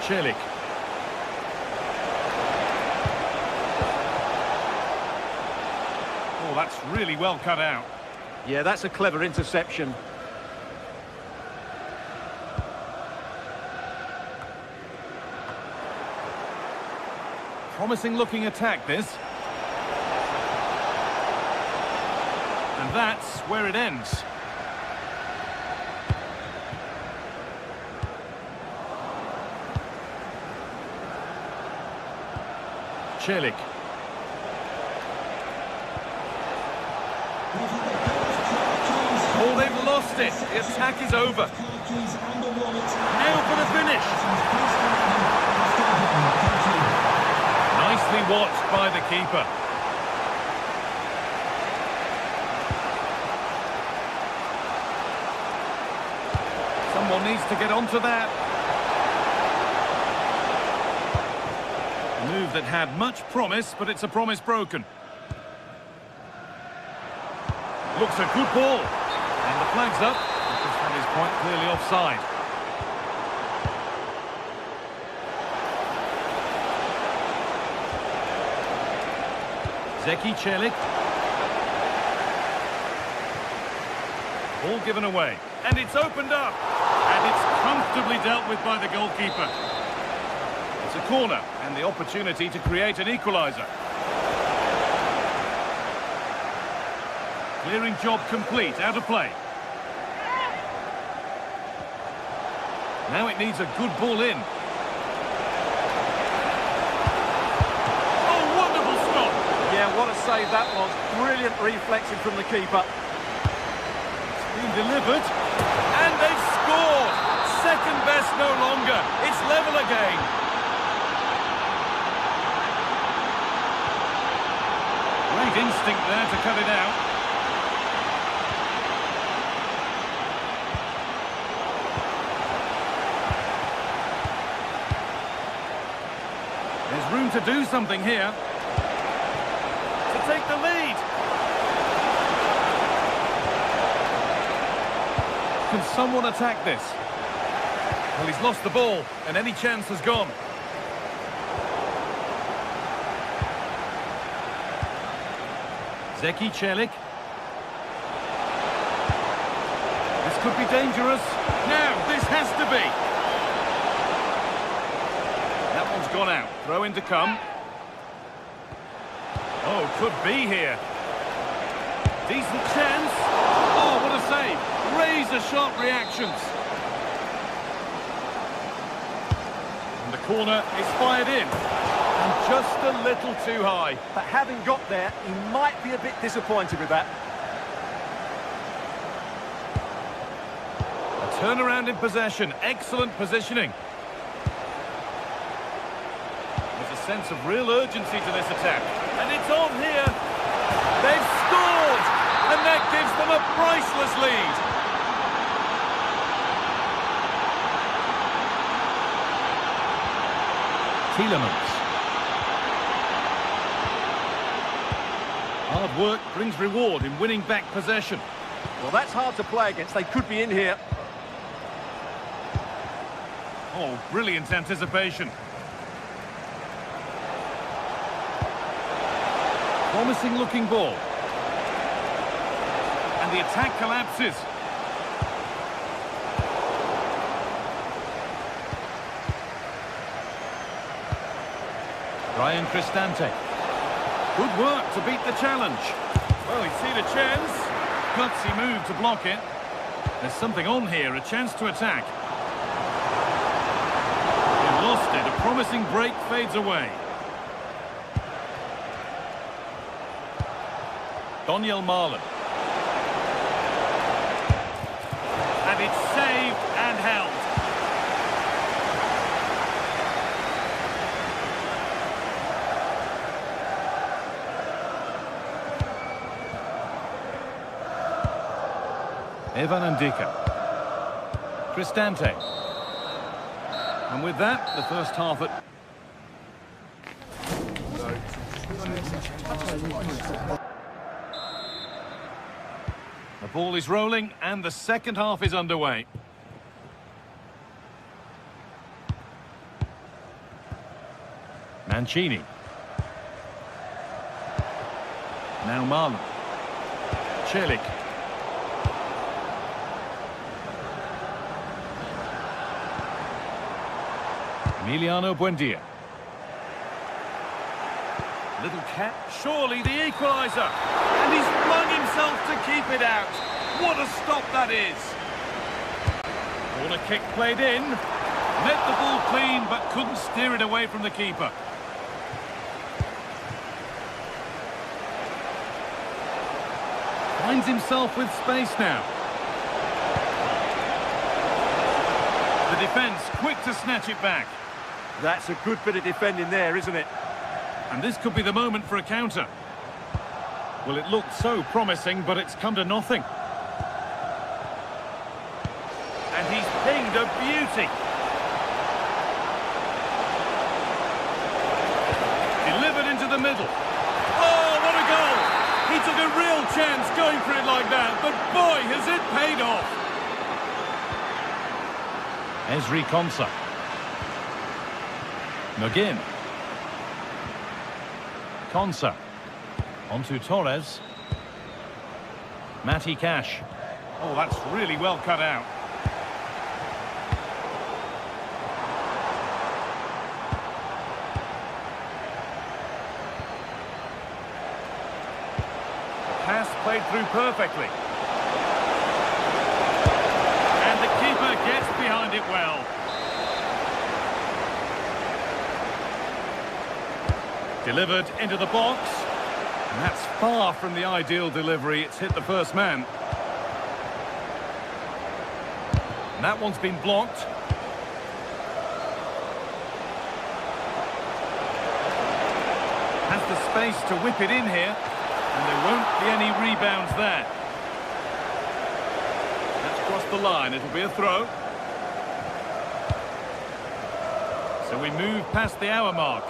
Celik. Oh, that's really well cut out. Yeah, that's a clever interception. Promising looking attack, this. And that's where it ends. Celik. Oh, they've lost it. The attack is over. Now for the finish. Nicely watched by the keeper. Someone needs to get onto that. A move that had much promise, but it's a promise broken. Looks a good ball. And the flag's up, because that is quite clearly offside. Zeki Celik. Ball given away. And it's opened up. And it's comfortably dealt with by the goalkeeper. It's a corner and the opportunity to create an equaliser. Clearing job complete, out of play. Now it needs a good ball in. Yeah, what a save that was. Brilliant reflexing from the keeper. It's been delivered. And they've scored. Second best no longer. It's level again. Great instinct there to cut it out. There's room to do something here. Take the lead. Can someone attack this? Well, he's lost the ball, and any chance has gone. Zeki Celik. This could be dangerous. Now, this has to be. That one's gone out. Throw in to come. Oh, could be here. Decent chance. Oh, what a save. Razor-sharp reactions. And the corner is fired in. And just a little too high. But having got there, he might be a bit disappointed with that. A turnaround in possession. Excellent positioning. There's a sense of real urgency to this attack. And it's on here. They've scored! A And that gives them a priceless lead. Tielemans. Hard work brings reward in winning back possession. Well, that's hard to play against. They could be in here. Oh, brilliant anticipation. Promising looking ball. And the attack collapses. Ryan Cristante. Good work to beat the challenge. Well, he's seen a chance. Gutsy move to block it. There's something on here, a chance to attack. They lost it. A promising break fades away. Daniel Marlon. And it's saved and held. Evan Ndika. Cristante. And with that, the first half at... The ball is rolling and the second half is underway. Mancini. Now Marlon. Celik. Emiliano Buendia. Little cat, surely the equaliser. And he's flung himself to keep it out. What a stop that is. Corner kick played in. Met the ball clean, but couldn't steer it away from the keeper. Finds himself with space now. The defence quick to snatch it back. That's a good bit of defending there, isn't it? And this could be the moment for a counter. Well, it looked so promising, but it's come to nothing. And he's pinged a beauty. Delivered into the middle. Oh, what a goal! He took a real chance going for it like that, but boy, has it paid off. Ezri Konsa. Nogin. Konsa. Onto Torres. Matty Cash. Oh, that's really well cut out. The pass played through perfectly. And the keeper gets behind it well. Delivered into the box. And that's far from the ideal delivery. It's hit the first man. And that one's been blocked. Has the space to whip it in here. And there won't be any rebounds there. That's crossed the line. It'll be a throw. So we move past the hour mark.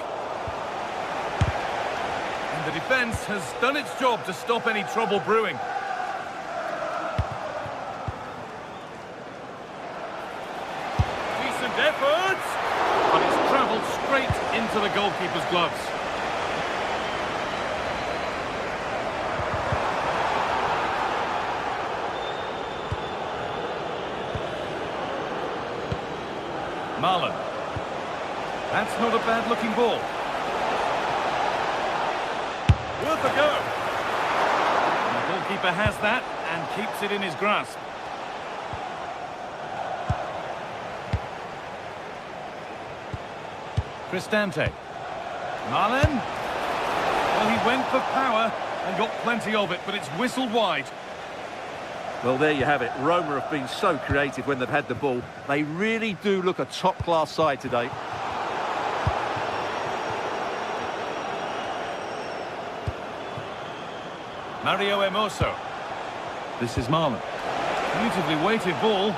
The defence has done its job to stop any trouble brewing. Decent effort, but it's travelled straight into the goalkeeper's gloves. Marlon. That's not a bad-looking ball. Worth a go. And the goalkeeper has that and keeps it in his grasp. Cristante. Marlon. Well, he went for power and got plenty of it, but it's whistled wide. Well, there you have it. Roma have been so creative when they've had the ball. They really do look a top-class side today. Mario Hermoso. This is Marlon. Beautifully weighted ball.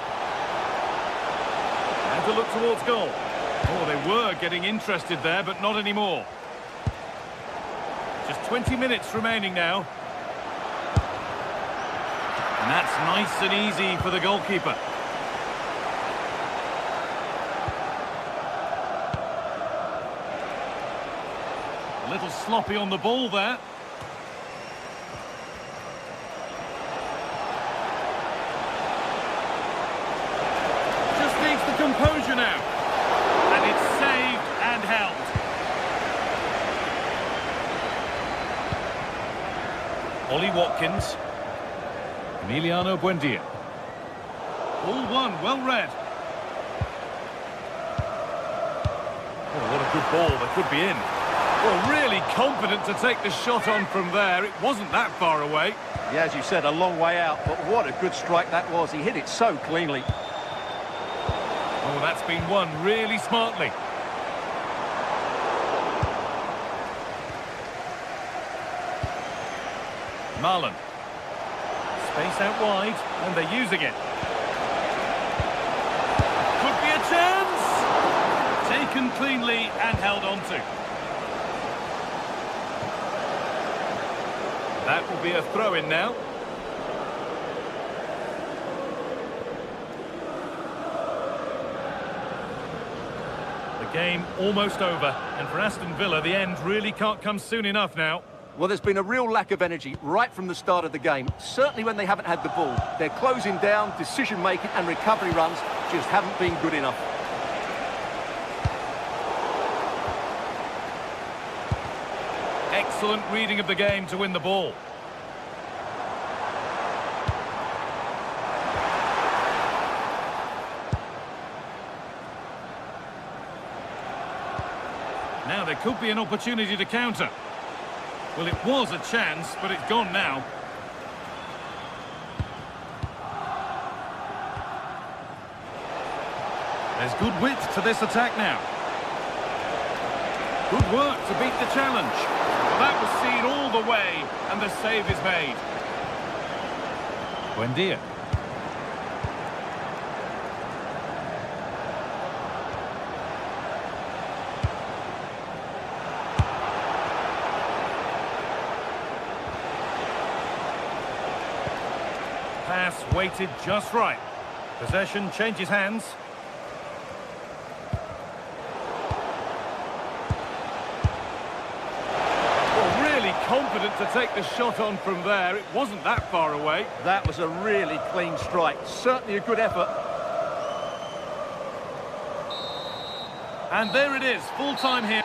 And to look towards goal. Oh, they were getting interested there, but not anymore. Just 20 minutes remaining now. And that's nice and easy for the goalkeeper. A little sloppy on the ball there. Just needs the composure now. And it's saved and held. Ollie Watkins. Emiliano Buendia. All one, well read. Oh, what a good ball, that could be in. Well, really confident to take the shot on from there. It wasn't that far away. Yeah, as you said, a long way out, but what a good strike that was. He hit it so cleanly. Oh, that's been won really smartly. Marlon. Space out wide, and they're using it. Could be a chance! Taken cleanly and held on to. That will be a throw-in now. The game almost over, and for Aston Villa, the end really can't come soon enough now. Well, there's been a real lack of energy right from the start of the game. Certainly when they haven't had the ball. They're closing down, decision-making and recovery runs just haven't been good enough. Excellent reading of the game to win the ball. Now there could be an opportunity to counter. Well, it was a chance, but it's gone now. There's good width to this attack now. Good work to beat the challenge. Well, that was seen all the way, and the save is made. Buendia. Pass weighted just right. Possession changes hands. Well, really confident to take the shot on from there. It wasn't that far away. That was a really clean strike. Certainly a good effort. And there it is, full time here.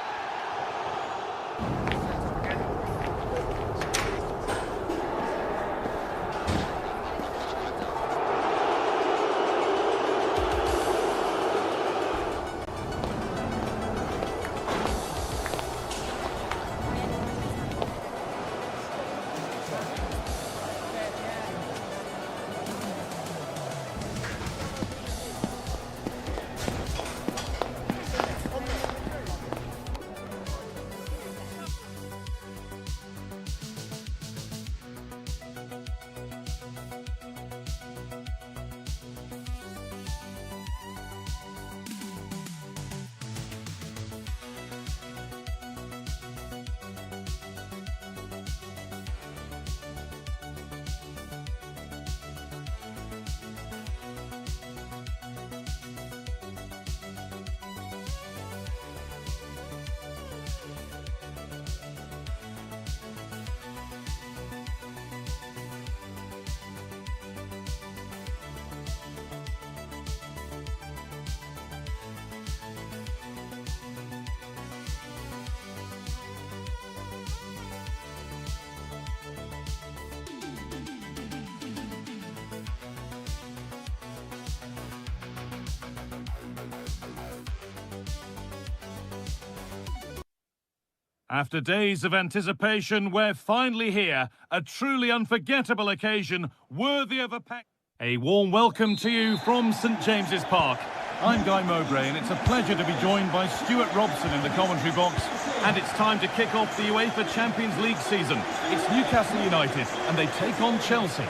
After days of anticipation, we're finally here. A truly unforgettable occasion, worthy of a pack. A warm welcome to you from St James's Park. I'm Guy Mowbray, and it's a pleasure to be joined by Stuart Robson in the commentary box. And it's time to kick off the UEFA Champions League season. It's Newcastle United, and they take on Chelsea.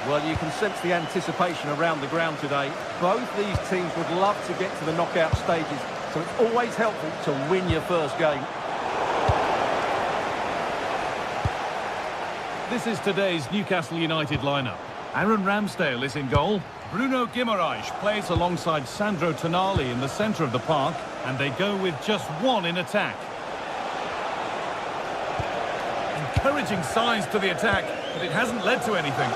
Well, you can sense the anticipation around the ground today. Both these teams would love to get to the knockout stages, so it's always helpful to win your first game. This is today's Newcastle United lineup. Aaron Ramsdale is in goal. Bruno Guimaraes plays alongside Sandro Tonali in the centre of the park, and they go with just one in attack. Encouraging signs to the attack, but it hasn't led to anything.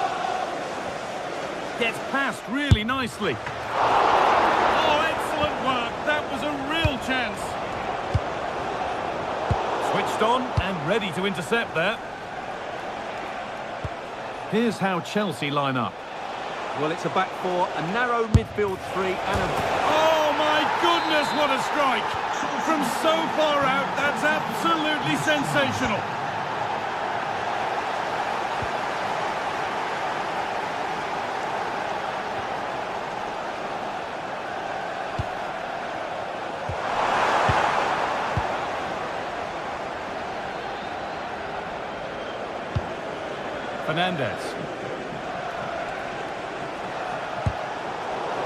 Gets past really nicely. Oh, excellent work. That was a real chance. Switched on and ready to intercept there. Here's how Chelsea line up. Well, it's a back four, a narrow midfield three, and a... Oh, my goodness, what a strike! From so far out, that's absolutely sensational. Fernandez.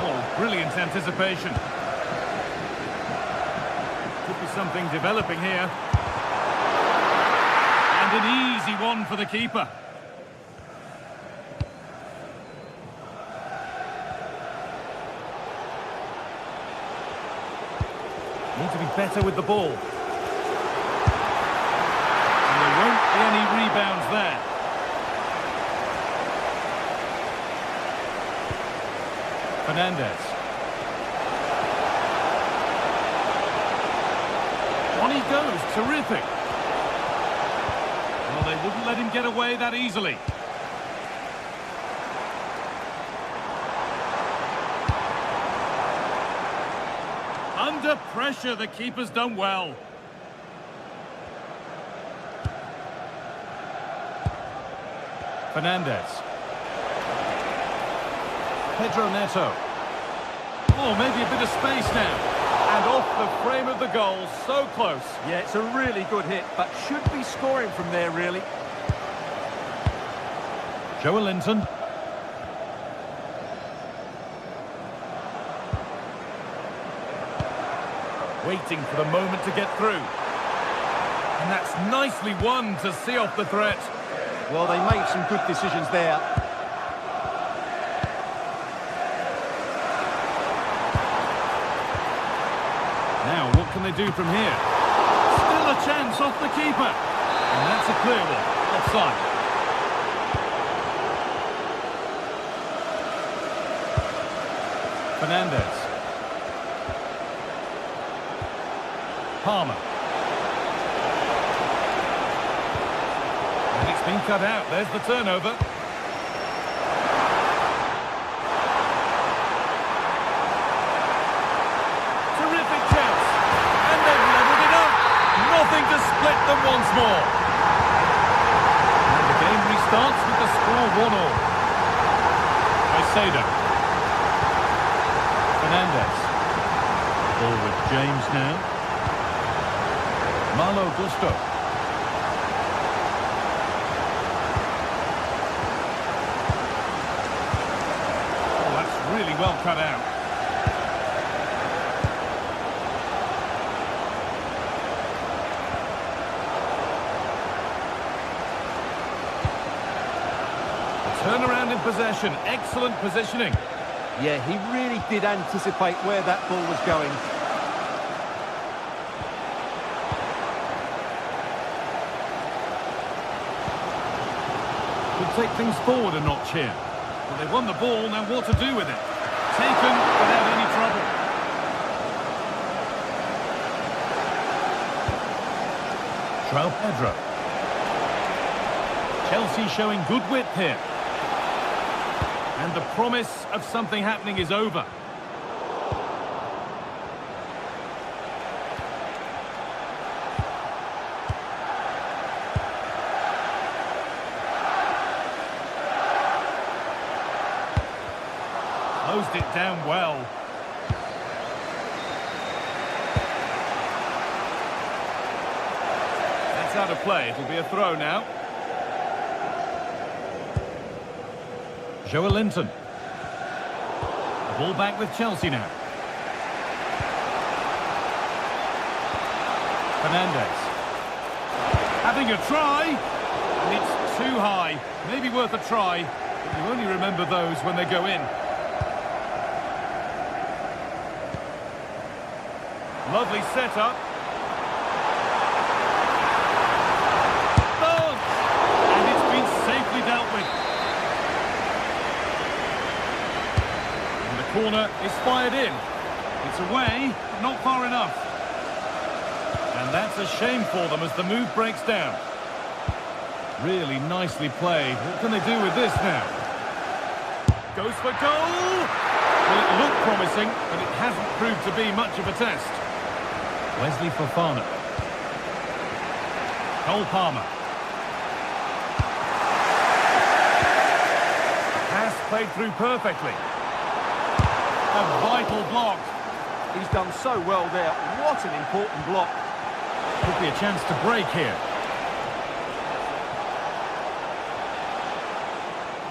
Oh, brilliant anticipation. Could be something developing here. And an easy one for the keeper. Need to be better with the ball. And there won't be any rebounds there. Fernandez. On he goes, terrific. Well, they wouldn't let him get away that easily. Under pressure, the keeper's done well. Fernandez. Pedro Neto. Oh, maybe a bit of space now. And off the frame of the goal, so close. Yeah, it's a really good hit, but should be scoring from there, really. Joelinton. Waiting for the moment to get through. And that's nicely won to see off the threat. Well, they made some good decisions there. Now, what can they do from here? Still a chance off the keeper. And that's a clear one. Offside. Fernandez. Palmer. And it's been cut out. There's the turnover. Terrific chance. And they've levelled it up. Nothing to split them once more. And the game restarts with the score 1-1. Caicedo. Fernandez. Ball with James now. Malo Gusto. Oh, that's really well cut out. A turnaround in possession. Excellent positioning. Yeah, he really did anticipate where that ball was going. Could take things forward a notch here. But they've won the ball, now what to do with it? Taken without any trouble. João Pedro. Chelsea showing good width here. And the promise of something happening is over. Closed it down well. That's out of play. It'll be a throw now. Joelinton. The ball back with Chelsea now. Fernandes. Having a try. And it's too high. Maybe worth a try, but you only remember those when they go in. Lovely setup. Oh! And it's been safely dealt with. And the corner is fired in. It's away, but not far enough. And that's a shame for them as the move breaks down. Really nicely played. What can they do with this now? Goes for goal! Well, it looked promising, but it hasn't proved to be much of a test. Wesley Fofana. Cole Palmer. Pass played through perfectly. A vital block. He's done so well there. What an important block. Could be a chance to break here.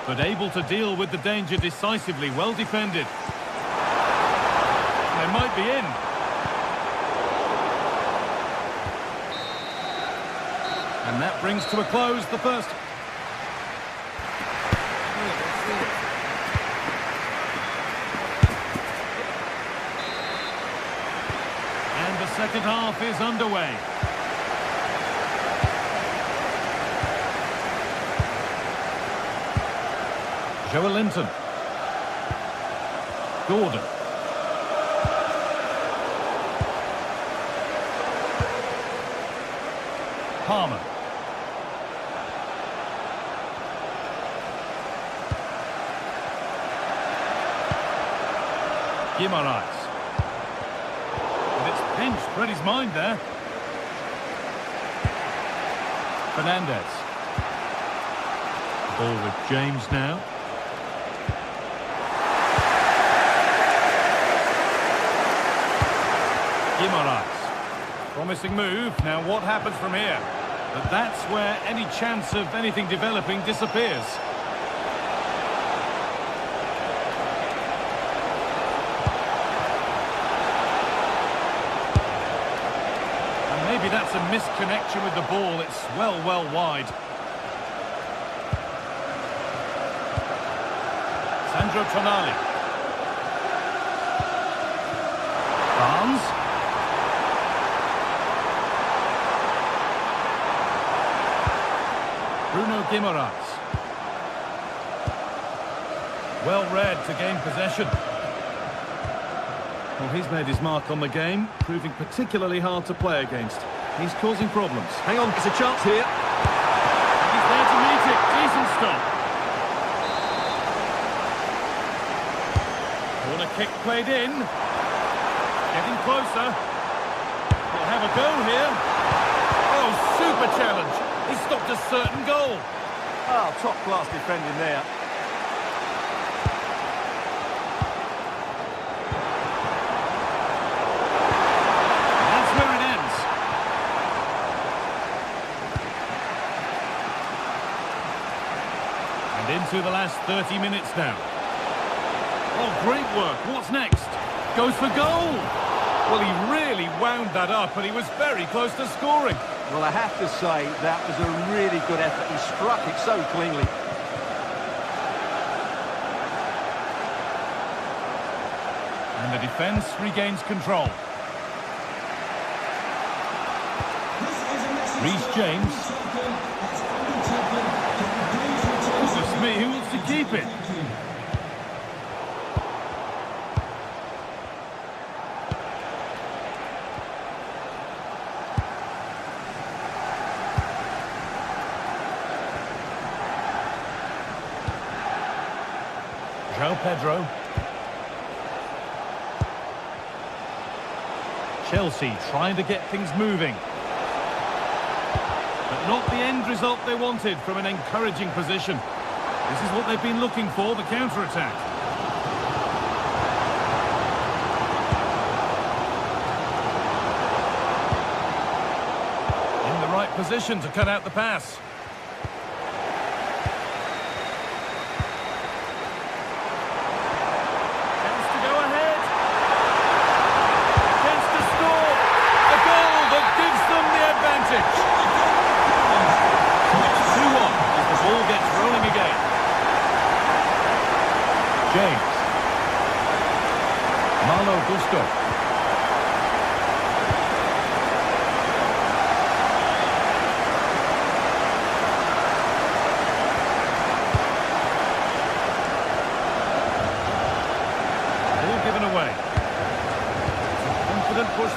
But able to deal with the danger decisively. Well defended. They might be in. And that brings to a close the first. And the second half is underway. Joelinton. Gordon. Palmer. Guimaraes. And it's pinched, read his mind there. Fernandes. Ball with James now. Guimaraes. Promising move. Now what happens from here? But that's where any chance of anything developing disappears. And maybe that's a misconnection with the ball. It's well wide. Sandro Tonali. Barnes. Bruno Guimaraes. Well read to gain possession. Well, he's made his mark on the game, proving particularly hard to play against. He's causing problems. Hang on, there's a chance here. He's there to meet it. Decent stop. Corner kick played in. Getting closer. We'll have a go here. Oh, super challenge. He stopped a certain goal. Oh, top-class defending there. And that's where it ends. And into the last 30 minutes now. Oh, great work. What's next? Goes for goal. Well, he really wound that up, and he was very close to scoring. Well, I have to say, that was a really good effort. He struck it so cleanly. And the defence regains control. Reece James. Goodness me, who wants to keep it? João Pedro. Chelsea trying to get things moving. But not the end result they wanted from an encouraging position. This is what they've been looking for, the counter-attack. In the right position to cut out the pass.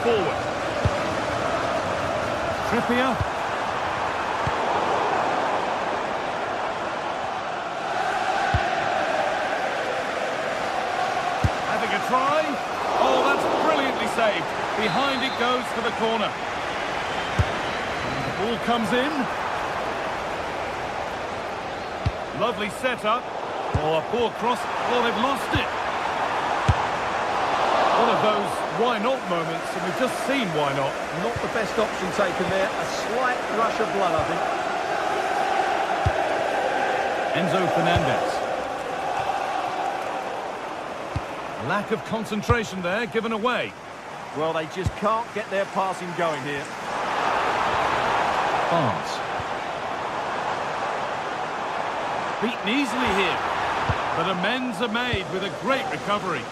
forward. Trippier. Having a try. Oh, that's brilliantly saved. Behind it goes for the corner. And the ball comes in. Lovely setup. Oh, a poor cross. Oh, they've lost it. One of those why not moments, and we've just seen why not. Not the best option taken there. A slight rush of blood, I think. Enzo Fernandez. A lack of concentration there, given away. Well, they just can't get their passing going here. Barnes. Beaten easily here. But amends are made with a great recovery.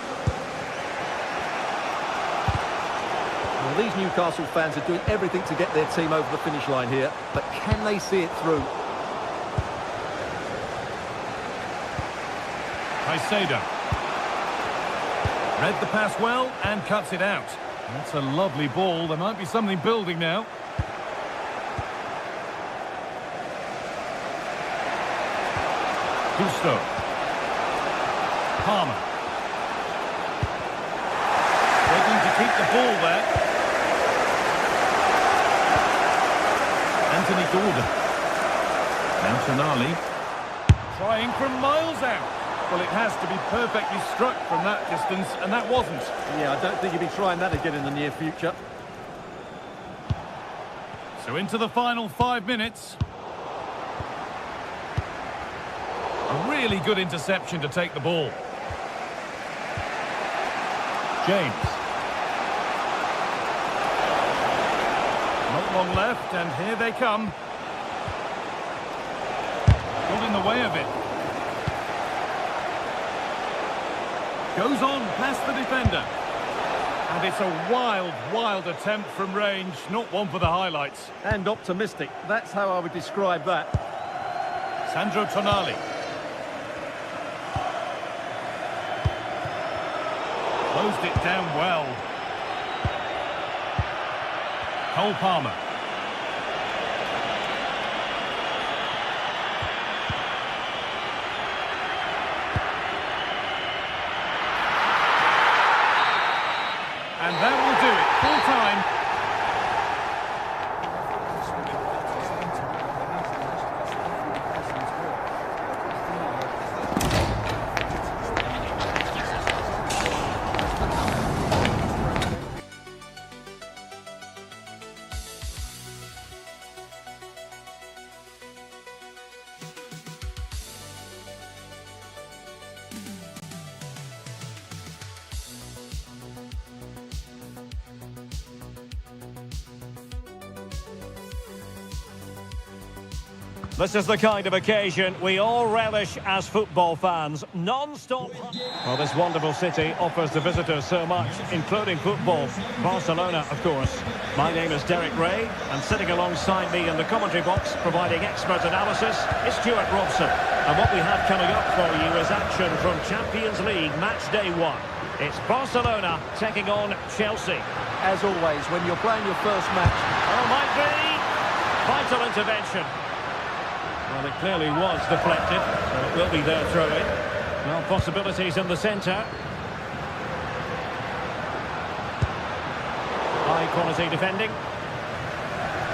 Well, these Newcastle fans are doing everything to get their team over the finish line here, but can they see it through? Caicedo. Read the pass well and cuts it out. That's a lovely ball. There might be something building now. Gusto. Palmer. Waiting to keep the ball there. Anthony Gordon. Now Tonali. Trying from miles out. Well, it has to be perfectly struck from that distance, and that wasn't. Yeah, I don't think he'll be trying that again in the near future. So into the final 5 minutes. A really good interception to take the ball. James. Not long left, and here they come. Got in the way of it. Goes on past the defender. And it's a wild, wild attempt from range, not one for the highlights. And optimistic. That's how I would describe that. Sandro Tonali. Closed it down well. Cole Palmer. And that will do it. Full time. This is the kind of occasion we all relish as football fans. Non-stop. Well, this wonderful city offers the visitors so much, including football. Barcelona, of course. My name is Derek Ray, and sitting alongside me in the commentary box, providing expert analysis, is Stuart Robson. And what we have coming up for you is action from Champions League match day 1. It's Barcelona taking on Chelsea. As always, when you're playing your first match... Oh, might be. Vital intervention. Well, it clearly was deflected, so it will be their throw-in. Well, possibilities in the centre. High-quality defending.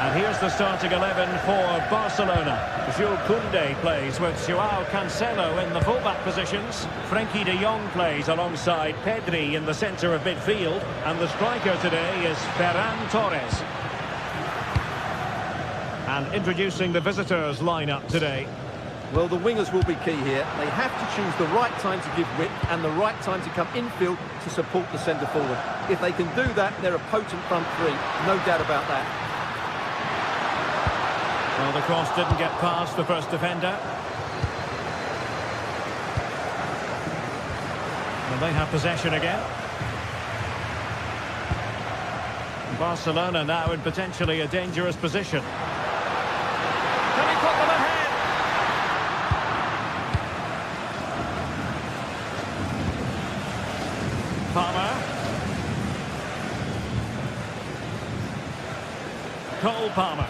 And here's the starting 11 for Barcelona. Jules Koundé plays with Joao Cancelo in the fullback positions. Frenkie de Jong plays alongside Pedri in the centre of midfield. And the striker today is Ferran Torres. And introducing the visitors' lineup today. Well, the wingers will be key here. They have to choose the right time to give width and the right time to come infield to support the centre forward. If they can do that, they're a potent front three. No doubt about that. Well, the cross didn't get past the first defender. And they have possession again. Barcelona now in potentially a dangerous position. Can he put them ahead? Palmer. Cole Palmer.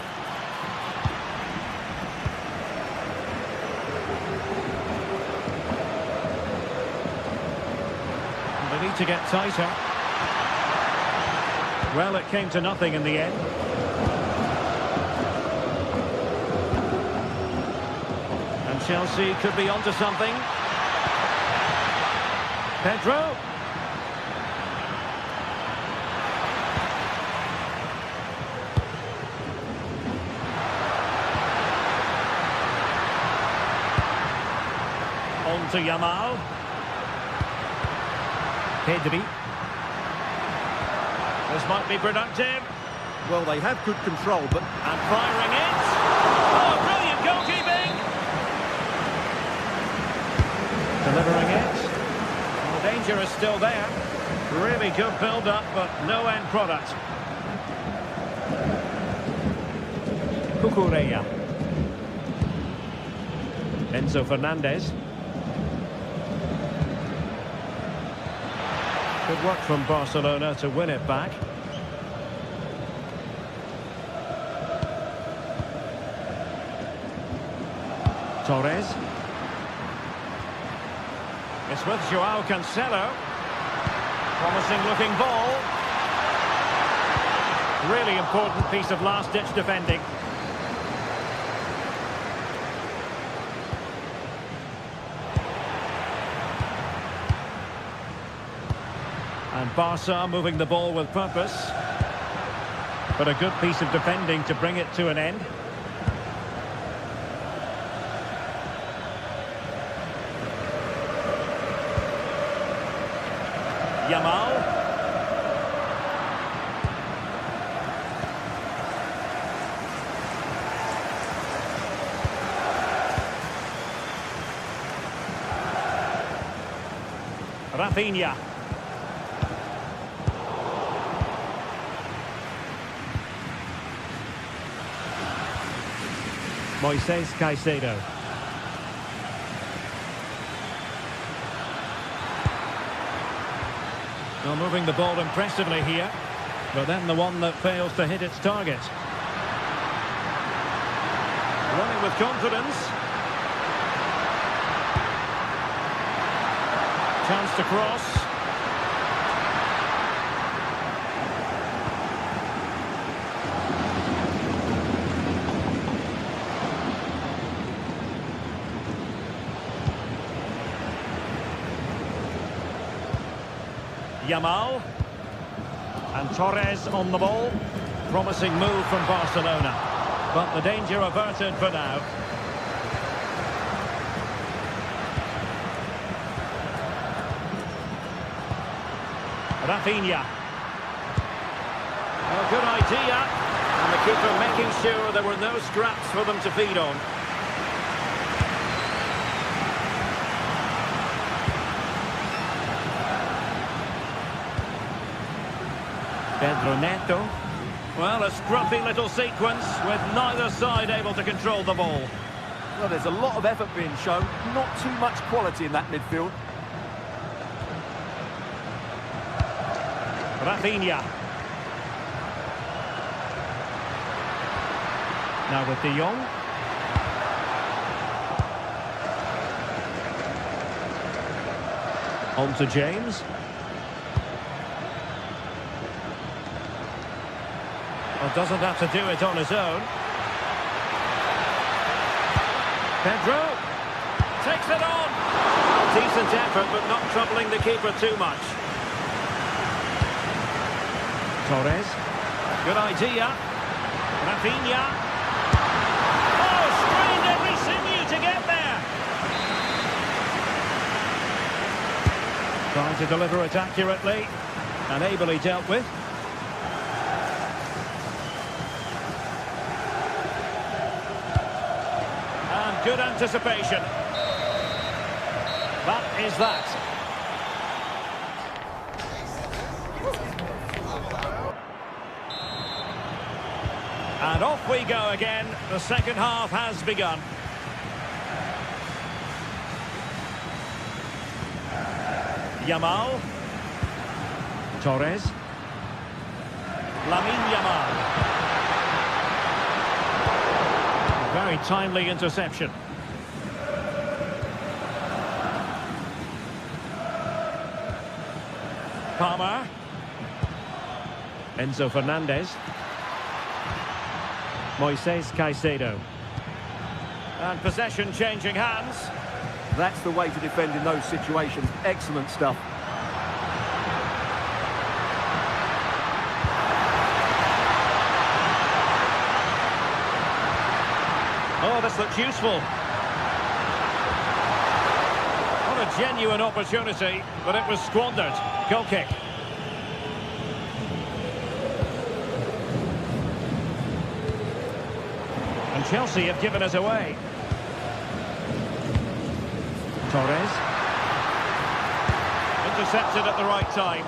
They need to get tighter. Well, it came to nothing in the end. And Chelsea could be onto something. Pedro. On to Yamal. Pedri. This might be productive. Well, they have good control, but... And firing it. Oh, brilliant goalkeeping. Delivering it. Well, the danger is still there. Really good build-up, but no end product. Cucurella. Enzo Fernandez. Good work from Barcelona to win it back. Torres. It's with Joao Cancelo. Promising looking ball. Really important piece of last-ditch defending. And Barca moving the ball with purpose. But a good piece of defending to bring it to an end. Yamal. Rafinha. Moises Caicedo. Well, moving the ball impressively here, but then the one that fails to hit its target. Running with confidence. Chance to cross. Yamal. And Torres on the ball. Promising move from Barcelona. But the danger averted for now. Rafinha. Well, good idea. And the keeper making sure there were no scraps for them to feed on. Pedro Neto. Well, a scruffy little sequence with neither side able to control the ball. Well, there's a lot of effort being shown, not too much quality in that midfield. Rafinha. Now with De Jong. On to James. Well, doesn't have to do it on his own. Pedro takes it on. Decent effort, but not troubling the keeper too much. Torres. Good idea. Rafinha. Oh, strained every sinew to get there. Trying to deliver it accurately and ably dealt with. And good anticipation. That is that. And off we go again. The second half has begun. Yamal. Torres. Lamine Yamal. Very timely interception. Palmer. Enzo Fernandez. Moises Caicedo. And possession changing hands. That's the way to defend in those situations. Excellent stuff. Oh, this looks useful. What a genuine opportunity, but it was squandered. Goal kick. And Chelsea have given us away. Torres. Intercepted at the right time.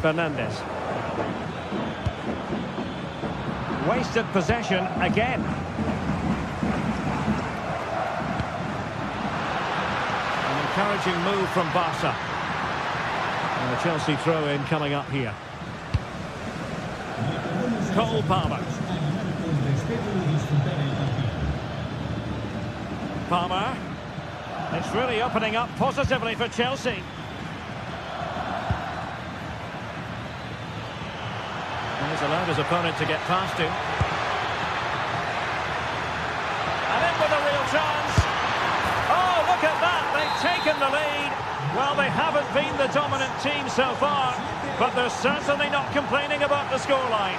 Fernandez. Wasted possession again. An encouraging move from Barca. And the Chelsea throw-in coming up here. Cole Palmer. Palmer. It's really opening up positively for Chelsea. And he's allowed his opponent to get past him. And in with a real chance. Oh, look at that. They've taken the lead. Well, they haven't been the dominant team so far, but they're certainly not complaining about the scoreline.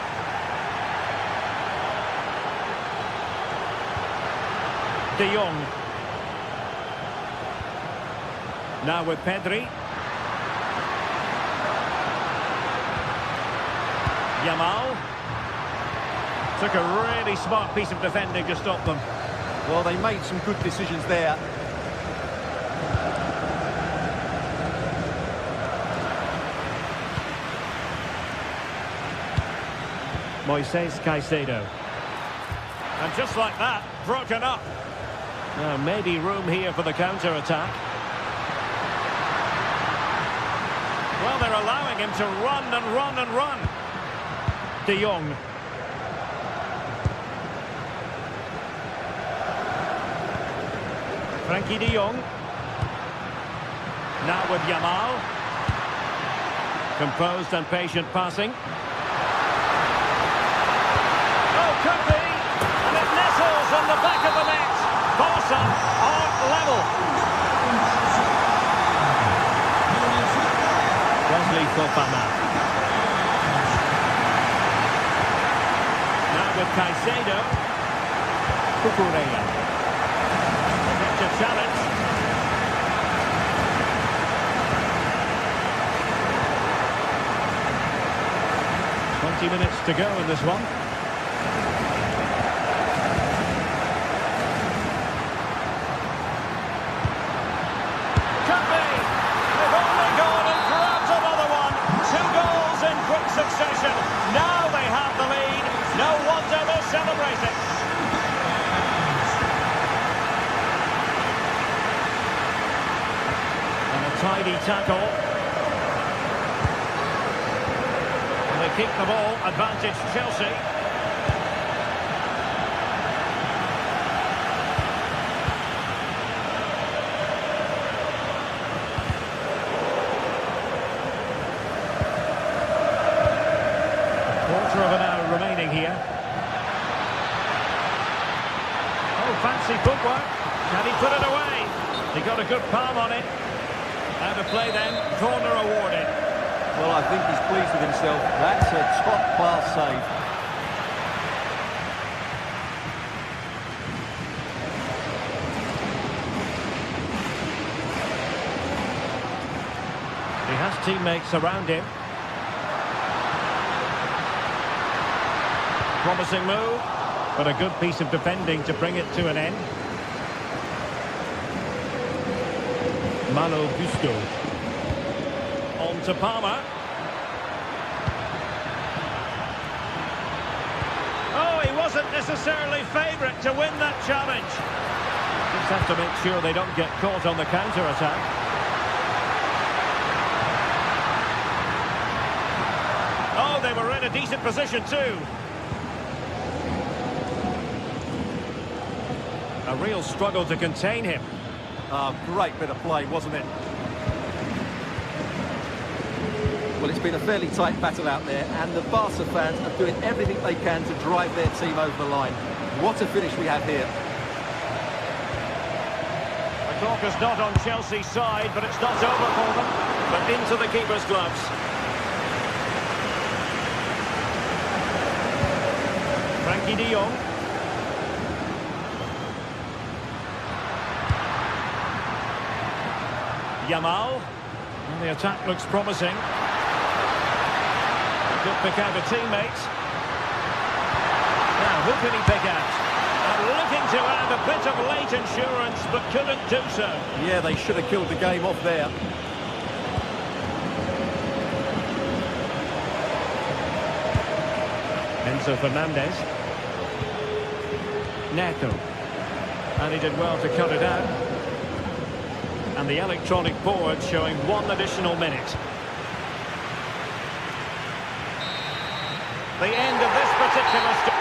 De Jong. Now with Pedri. Yamal. Took a really smart piece of defending to stop them. Well, they made some good decisions there. Moises Caicedo. And just like that, broken up. Now, maybe room here for the counter-attack. Well, they're allowing him to run and run and run. De Jong. Frankie de Jong. Now with Yamal. Composed and patient passing. Oh, could be. And it nestles on the back of the net. Barca are level. Wesley Fofana. Now with Caicedo. Cucurella. Effective challenge. Minutes to go in this one. Could be. They've only gone and grabbed another one. 2 goals in quick succession. Now they have the lead. No wonder they're celebrating. And a tidy tackle. They keep the ball, advantage Chelsea. A quarter of an hour remaining here. Oh, fancy footwork. Can he put it away? He got a good palm on it. Out of play then, corner awarded. Well, I think he's pleased with himself. That's a top-class save. He has teammates around him. Promising move, but a good piece of defending to bring it to an end. Malo Gusto. On to Palmer. Oh, he wasn't necessarily favourite to win that challenge. Just have to make sure they don't get caught on the counter-attack. Oh, they were in a decent position too. A real struggle to contain him. Great bit of play, wasn't it? Well, it's been a fairly tight battle out there, and the Barca fans are doing everything they can to drive their team over the line. What a finish we have here. The clock is not on Chelsea's side, but it's not over for them. But into the keeper's gloves. Frankie de Jong. Yamal. And the attack looks promising. Good pick out a teammate. Now, who can he pick out? And looking to add a bit of late insurance, but couldn't do so. Yeah, they should have killed the game off there. Enzo Fernandez. Neto. And he did well to cut it out. And the electronic board showing 1 additional minute. The end of this particular...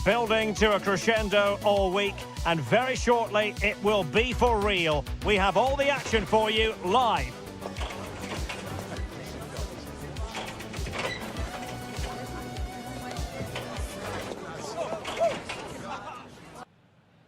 Building to a crescendo all week, and very shortly it will be for real. We have all the action for you live.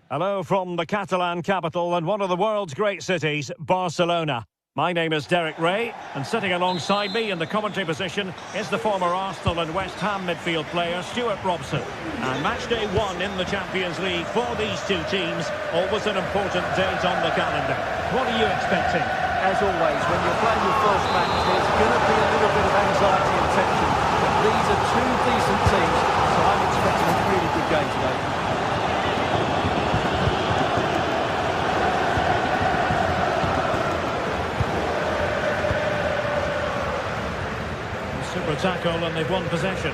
Hello from the Catalan capital and one of the world's great cities, Barcelona. My name is Derek Ray, and sitting alongside me in the commentary position is the former Arsenal and West Ham midfield player Stuart Robson. And match day 1 in the Champions League for these two teams, always an important date on the calendar. What are you expecting? As always, when you're playing your first match, there's going to be a little bit of anxiety and tension. But these are two decent teams, so I'm expecting a really good game today. Super tackle, and they've won possession.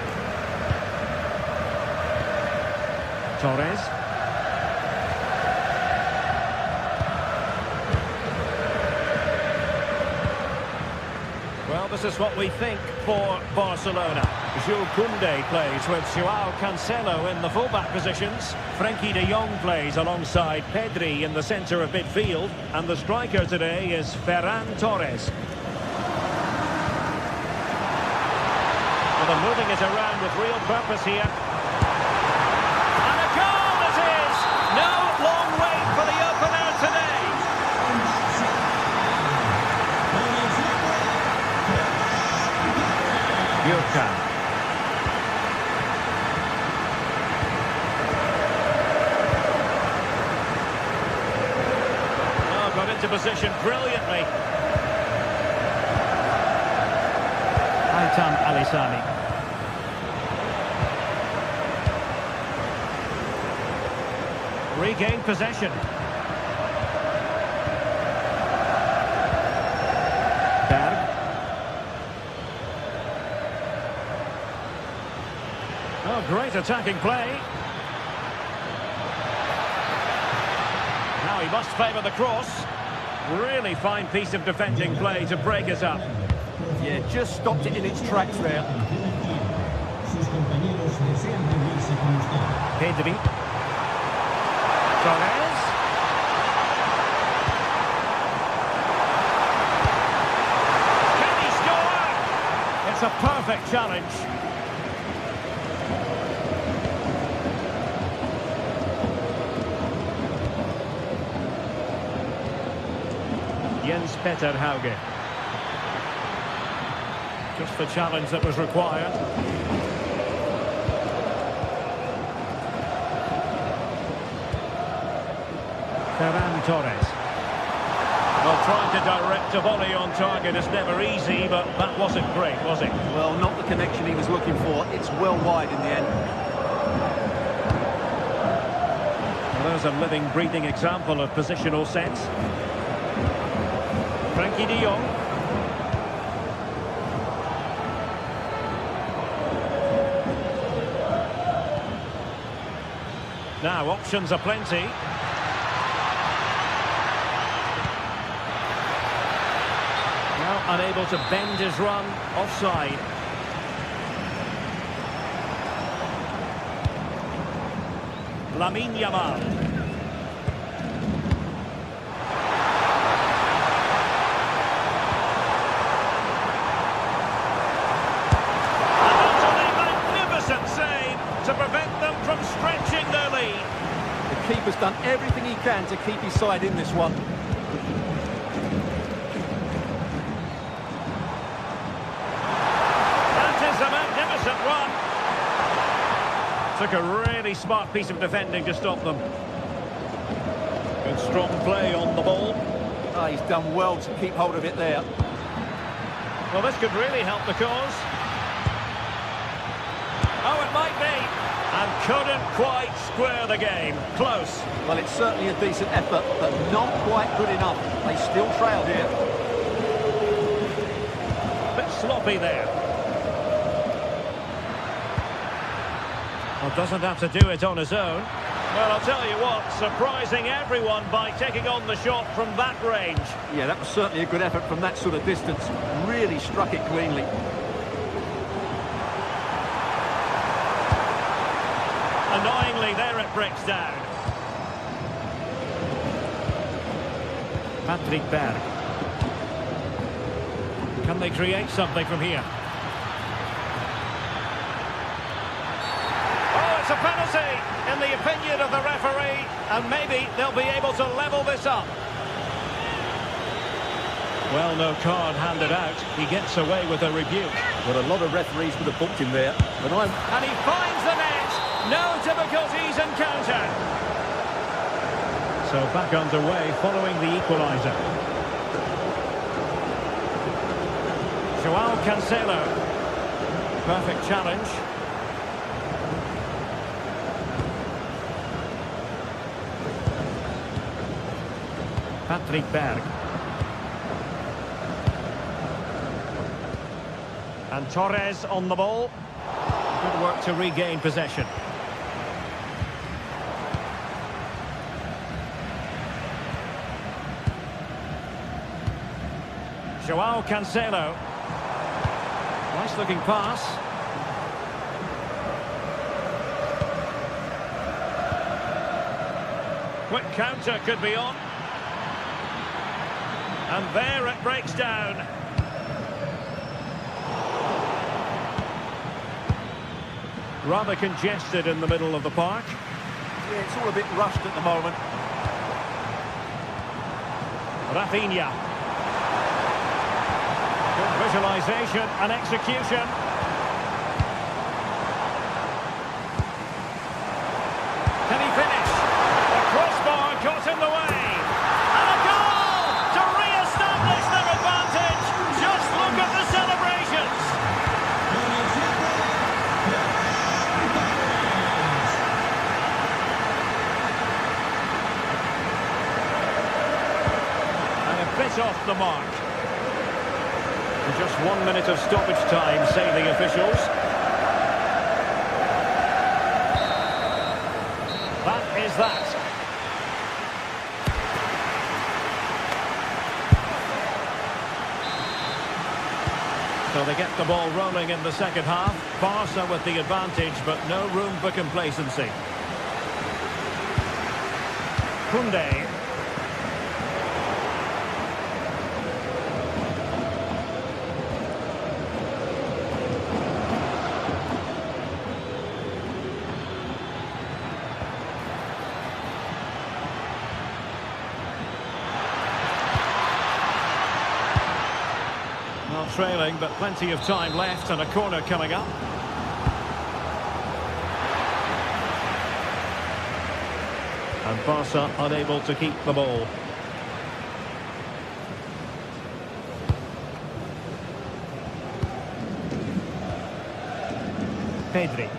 Torres. Well, this is what we think for Barcelona. Jules Koundé plays with Joao Cancelo in the fullback positions. Frankie de Jong plays alongside Pedri in the centre of midfield. And the striker today is Ferran Torres. They're moving it around with real purpose here. And a goal it is! No long wait for the opener today. Yurka. Oh, got into position brilliantly. Aitam Alisani. Regained possession. Berg. Oh, great attacking play. Now he must favour the cross. Really fine piece of defending play to break us up. Yeah, just stopped it in its tracks there. Pedri. Torres. Can he score? It's a perfect challenge. Jens Peter Hauge. Just the challenge that was required. Ferran Torres. Well, trying to direct a volley on target is never easy, but that wasn't great, was it? Well, not the connection he was looking for. It's well wide in the end. Well, there's a living, breathing example of positional sense. Frankie de Jong. Now, options are plenty. Now unable to bend his run, offside. Lamine Yamal. To prevent them from stretching their lead. The keeper's done everything he can to keep his side in this one. That is a magnificent run. Took a really smart piece of defending to stop them. Good strong play on the ball. Oh, he's done well to keep hold of it there. Well, this could really help the cause. Oh, it might be. And couldn't quite square the game. Close. Well, it's certainly a decent effort, but not quite good enough. They still trail here. Bit sloppy there. Well, doesn't have to do it on his own. Well, I'll tell you what, surprising everyone by taking on the shot from that range. Yeah, that was certainly a good effort from that sort of distance. Really struck it cleanly. Annoyingly, there it breaks down. Patrick Berg. Can they create something from here? Oh, it's a penalty, in the opinion of the referee, and maybe they'll be able to level this up. Well, no card handed out. He gets away with a rebuke. Well, a lot of referees would have booked him there, but And he finds the net. No difficulties encountered. So back underway following the equaliser. Joao Cancelo. Perfect challenge. Patrick Berg. And Torres on the ball. Good work to regain possession. Joao Cancelo. Nice looking pass. Quick counter could be on. And there it breaks down. Rather congested in the middle of the park. yeah, it's all a bit rushed at the moment. Rafinha. Good visualisation and execution. Can he finish? The crossbar got in the way. And a goal to re-establish their advantage. Just look at the celebrations. And a bit off the mark. Just 1 minute of stoppage time, say the officials. as that. So they get the ball rolling in the second half. Barca with the advantage, but no room for complacency. Koundé. Well, trailing, but plenty of time left and a corner coming up. And Barca unable to keep the ball. Pedri.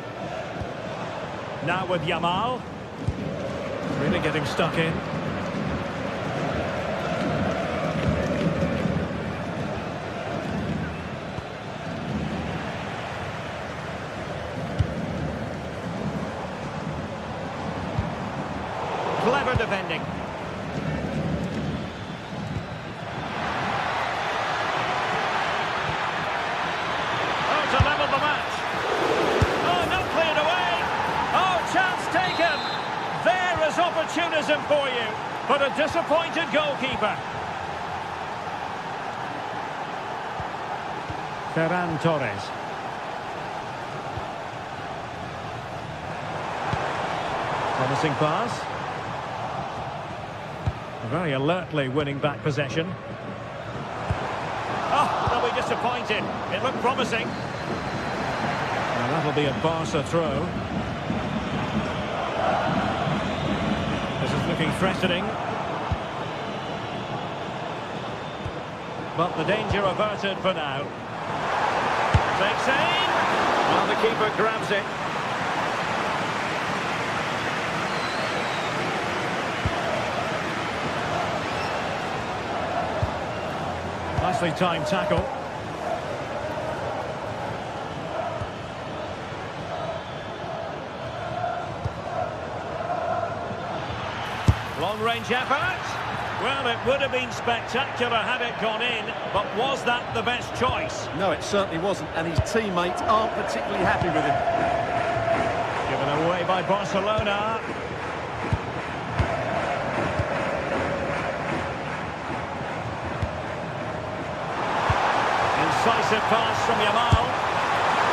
Now with Yamal. Really getting stuck in. Clever defending. Oh, to level the match. Oh, not cleared away. Oh, chance taken. There is opportunism for you, but a disappointed goalkeeper. Ferran Torres. Promising pass. Very alertly winning back possession. Oh, they'll be disappointed. It looked promising. Now that'll be a Barca throw. This is looking threatening. But the danger averted for now. Takes aim. Well, the keeper grabs it. Nicely timed tackle. Long-range effort. Well, it would have been spectacular had it gone in, but was that the best choice? No, it certainly wasn't, and his teammates aren't particularly happy with him. Given away by Barcelona. Decisive pass from Yamal,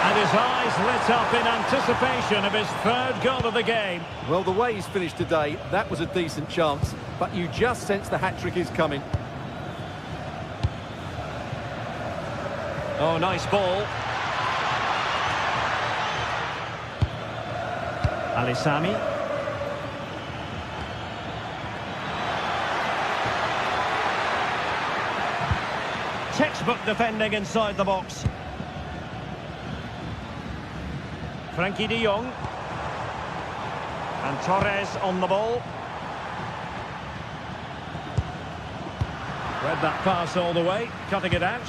and his eyes lit up in anticipation of his third goal of the game. Well, the way he's finished today, that was a decent chance, but you just sense the hat-trick is coming. Oh, nice ball. Alisami. Textbook defending inside the box. Frankie de Jong. And Torres on the ball. Read that pass all the way, cutting it out.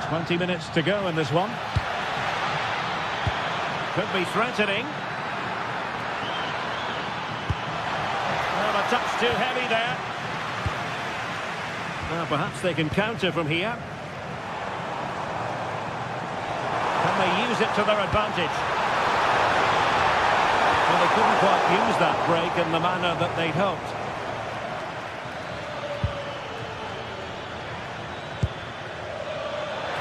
"20 minutes to go in this one. Could be threatening. Well, a touch too heavy there. Well, perhaps they can counter from here. Can they use it to their advantage? Well, they couldn't quite use that break in the manner that they'd hoped.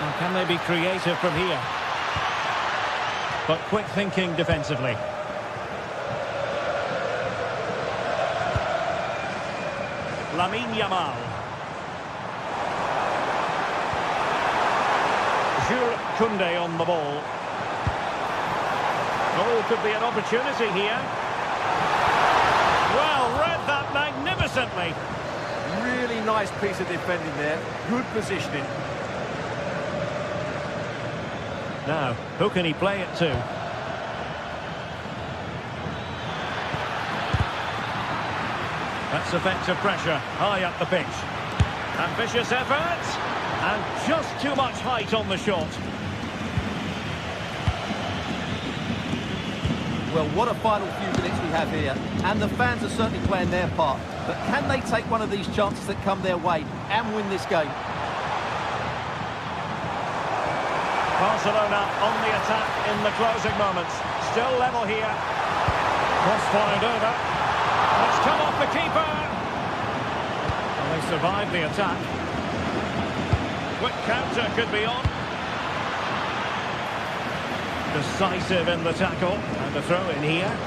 And can they be creative from here? But quick thinking defensively. Lamine Yamal. Koundé on the ball. Oh, could be an opportunity here. Well, read that magnificently. Really nice piece of defending there. Good positioning. Now, who can he play it to? That's effective pressure, high up the pitch. Ambitious effort. And just too much height on the shot. Well, what a final few minutes we have here. And the fans are certainly playing their part. But can they take one of these chances that come their way and win this game? Barcelona on the attack in the closing moments. Still level here. Cross-fired over. It's come off the keeper. Well, they survived the attack. Quick counter could be on. Decisive in the tackle. And the throw in here.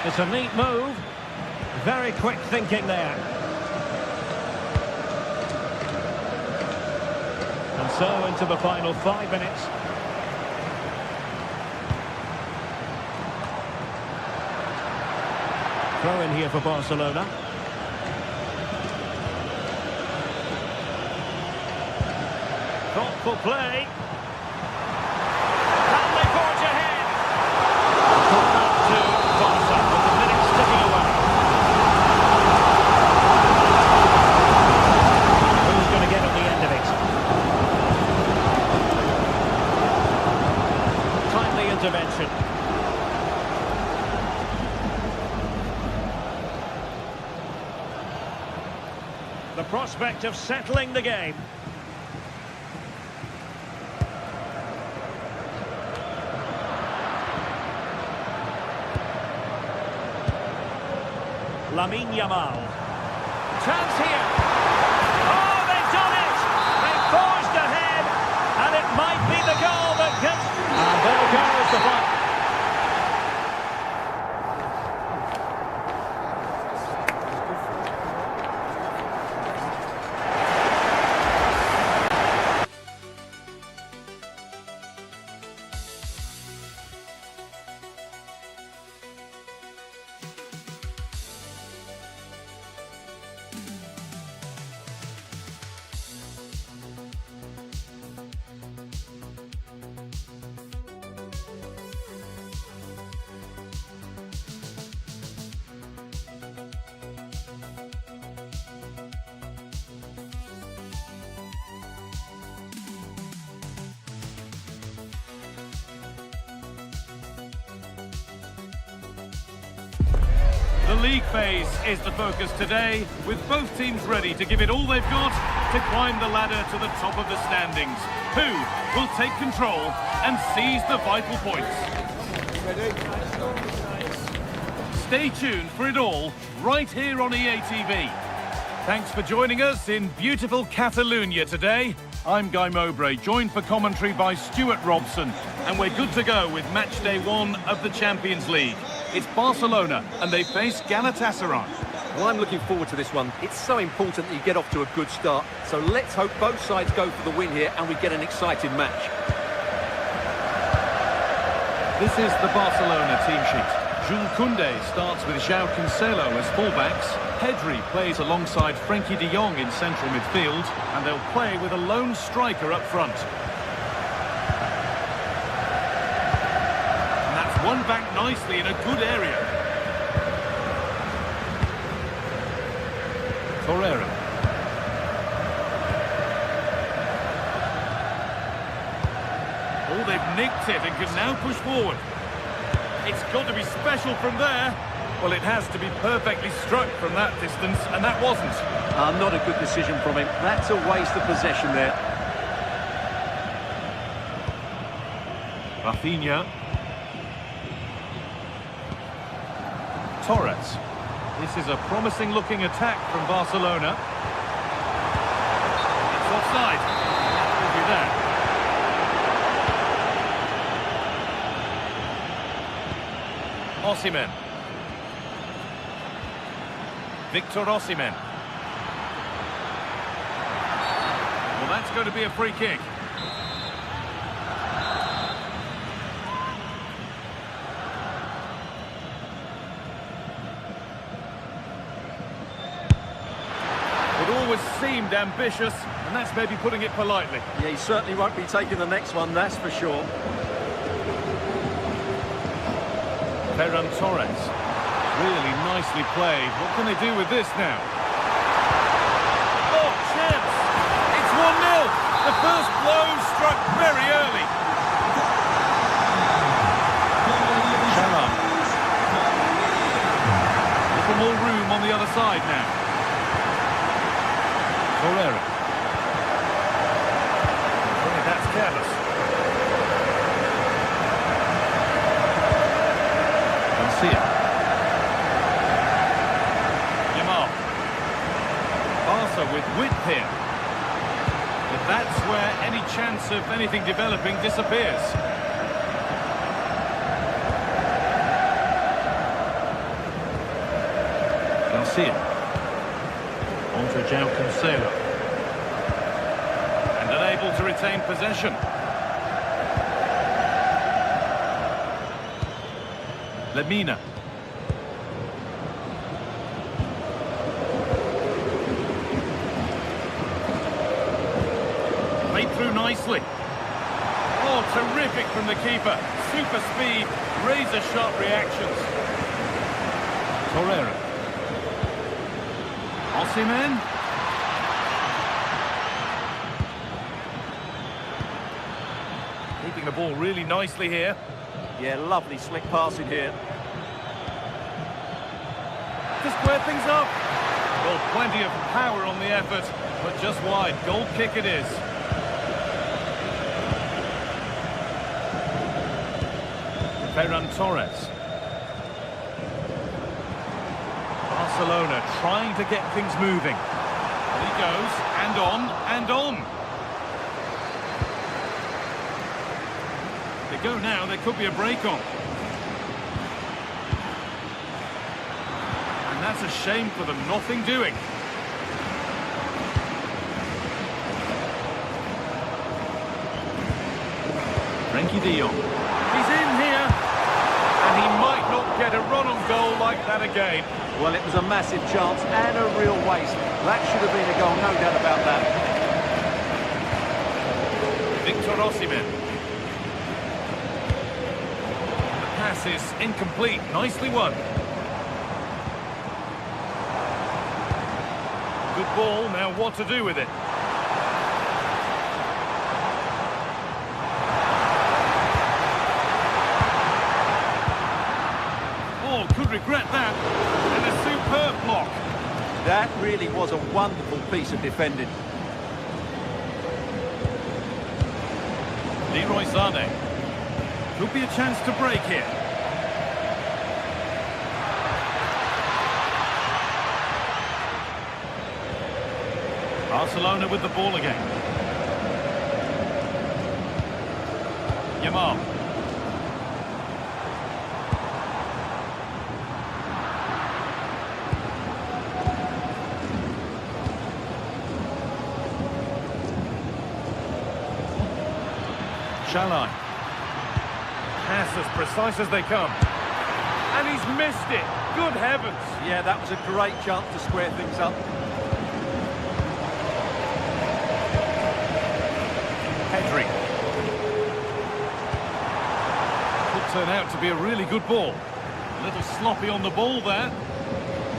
It's a neat move. Very quick thinking there. And so into the final 5 minutes. Throw in here for Barcelona. Thoughtful play. And they forge ahead. Corner to Barca with the minutes ticking away. Who's going to get on the end of it? Timely intervention. The prospect of settling the game. Lamine Yamal. Chance here. Oh, they've done it! They've forged ahead, and it might be the goal that gets... And there goes the ball. The league phase is the focus today, with both teams ready to give it all they've got to climb the ladder to the top of the standings. Who will take control and seize the vital points? Stay tuned for it all right here on EA TV. Thanks for joining us in beautiful Catalonia today. I'm Guy Mowbray, joined for commentary by Stuart Robson, and we're good to go with match day 1 of the Champions League. It's Barcelona, and they face Galatasaray. Well, I'm looking forward to this one. It's so important that you get off to a good start. So let's hope both sides go for the win here and we get an exciting match. This is the Barcelona team sheet. Jules Koundé starts with João Cancelo as fullbacks. Pedri plays alongside Frenkie de Jong in central midfield, and they'll play with a lone striker up front. And that's won back nicely in a good area. Torreira. Oh, they've nicked it and can now push forward. It's got to be special from there. Well, it has to be perfectly struck from that distance, and that wasn't. Not a good decision from him. That's a waste of possession there. Rafinha. Torres. This is a promising-looking attack from Barcelona. It's offside. That will be there. Osimhen. Victor Osimhen. Well, that's going to be a free kick. It always seemed ambitious, and that's maybe putting it politely. Yeah, he certainly won't be taking the next one, that's for sure. Ferran Torres. Really nicely played. What can they do with this now? Oh, chance! It's 1-0. The first blow struck very early. Sharon. A little more room on the other side now. Torreira. Oh, that's careless. Garcia. With width here. But that's where any chance of anything developing disappears. Garcia. On to João Cancelo. And unable to retain possession. Lemina. Through nicely. Oh, terrific from the keeper. Super speed, razor-sharp reactions. Torreira. Osimhen. Keeping the ball really nicely here. Yeah, lovely slick passing here. To square things up. Well, plenty of power on the effort, but just wide. Goal kick it is. Ferran Torres. Barcelona trying to get things moving. And he goes, and on, and on. They go now, there could be a break on. And that's a shame for them, nothing doing. Frenkie de Jong. He's in here. And he might not get a run on goal like that again. Well, it was a massive chance and a real waste. That should have been a goal, no doubt about that. Victor Osimhen. The pass is incomplete. Nicely won. Good ball. Now what to do with it? Could regret that, and a superb block. That really was a wonderful piece of defending. Leroy Sané. Could be a chance to break here. Barcelona with the ball again. Yamal. Shalai. Pass as precise as they come. And he's missed it. Good heavens. Yeah, that was a great chance to square things up. Pedri. Could turn out to be a really good ball. A little sloppy on the ball there.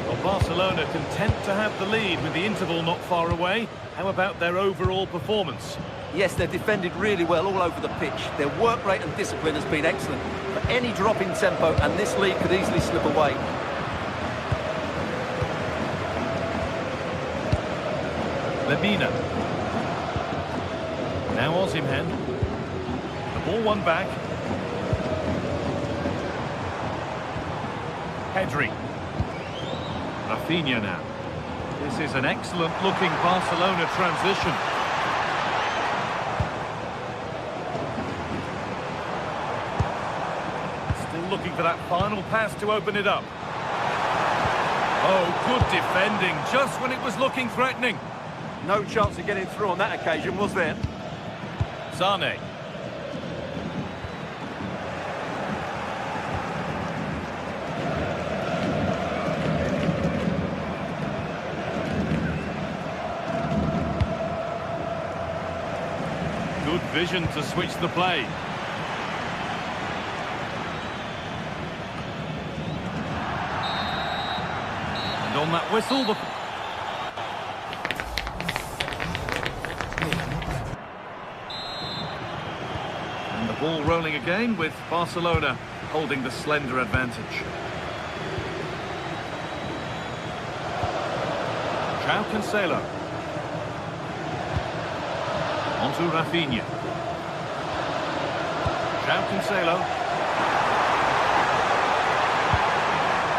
Well, Barcelona content to have the lead with the interval not far away. How about their overall performance? Yes, they've defended really well all over the pitch. Their work rate and discipline has been excellent. But any drop in tempo and this lead could easily slip away. Lemina. Now Osimhen. The ball won back. Pedri. Rafinha now. This is an excellent looking Barcelona transition. Looking for that final pass to open it up. Oh, good defending, just when it was looking threatening. No chance of getting through on that occasion, was there? Sané. Good vision to switch the play. on that whistle. And the ball rolling again with Barcelona holding the slender advantage. João Cancelo. On to Rafinha. João Cancelo.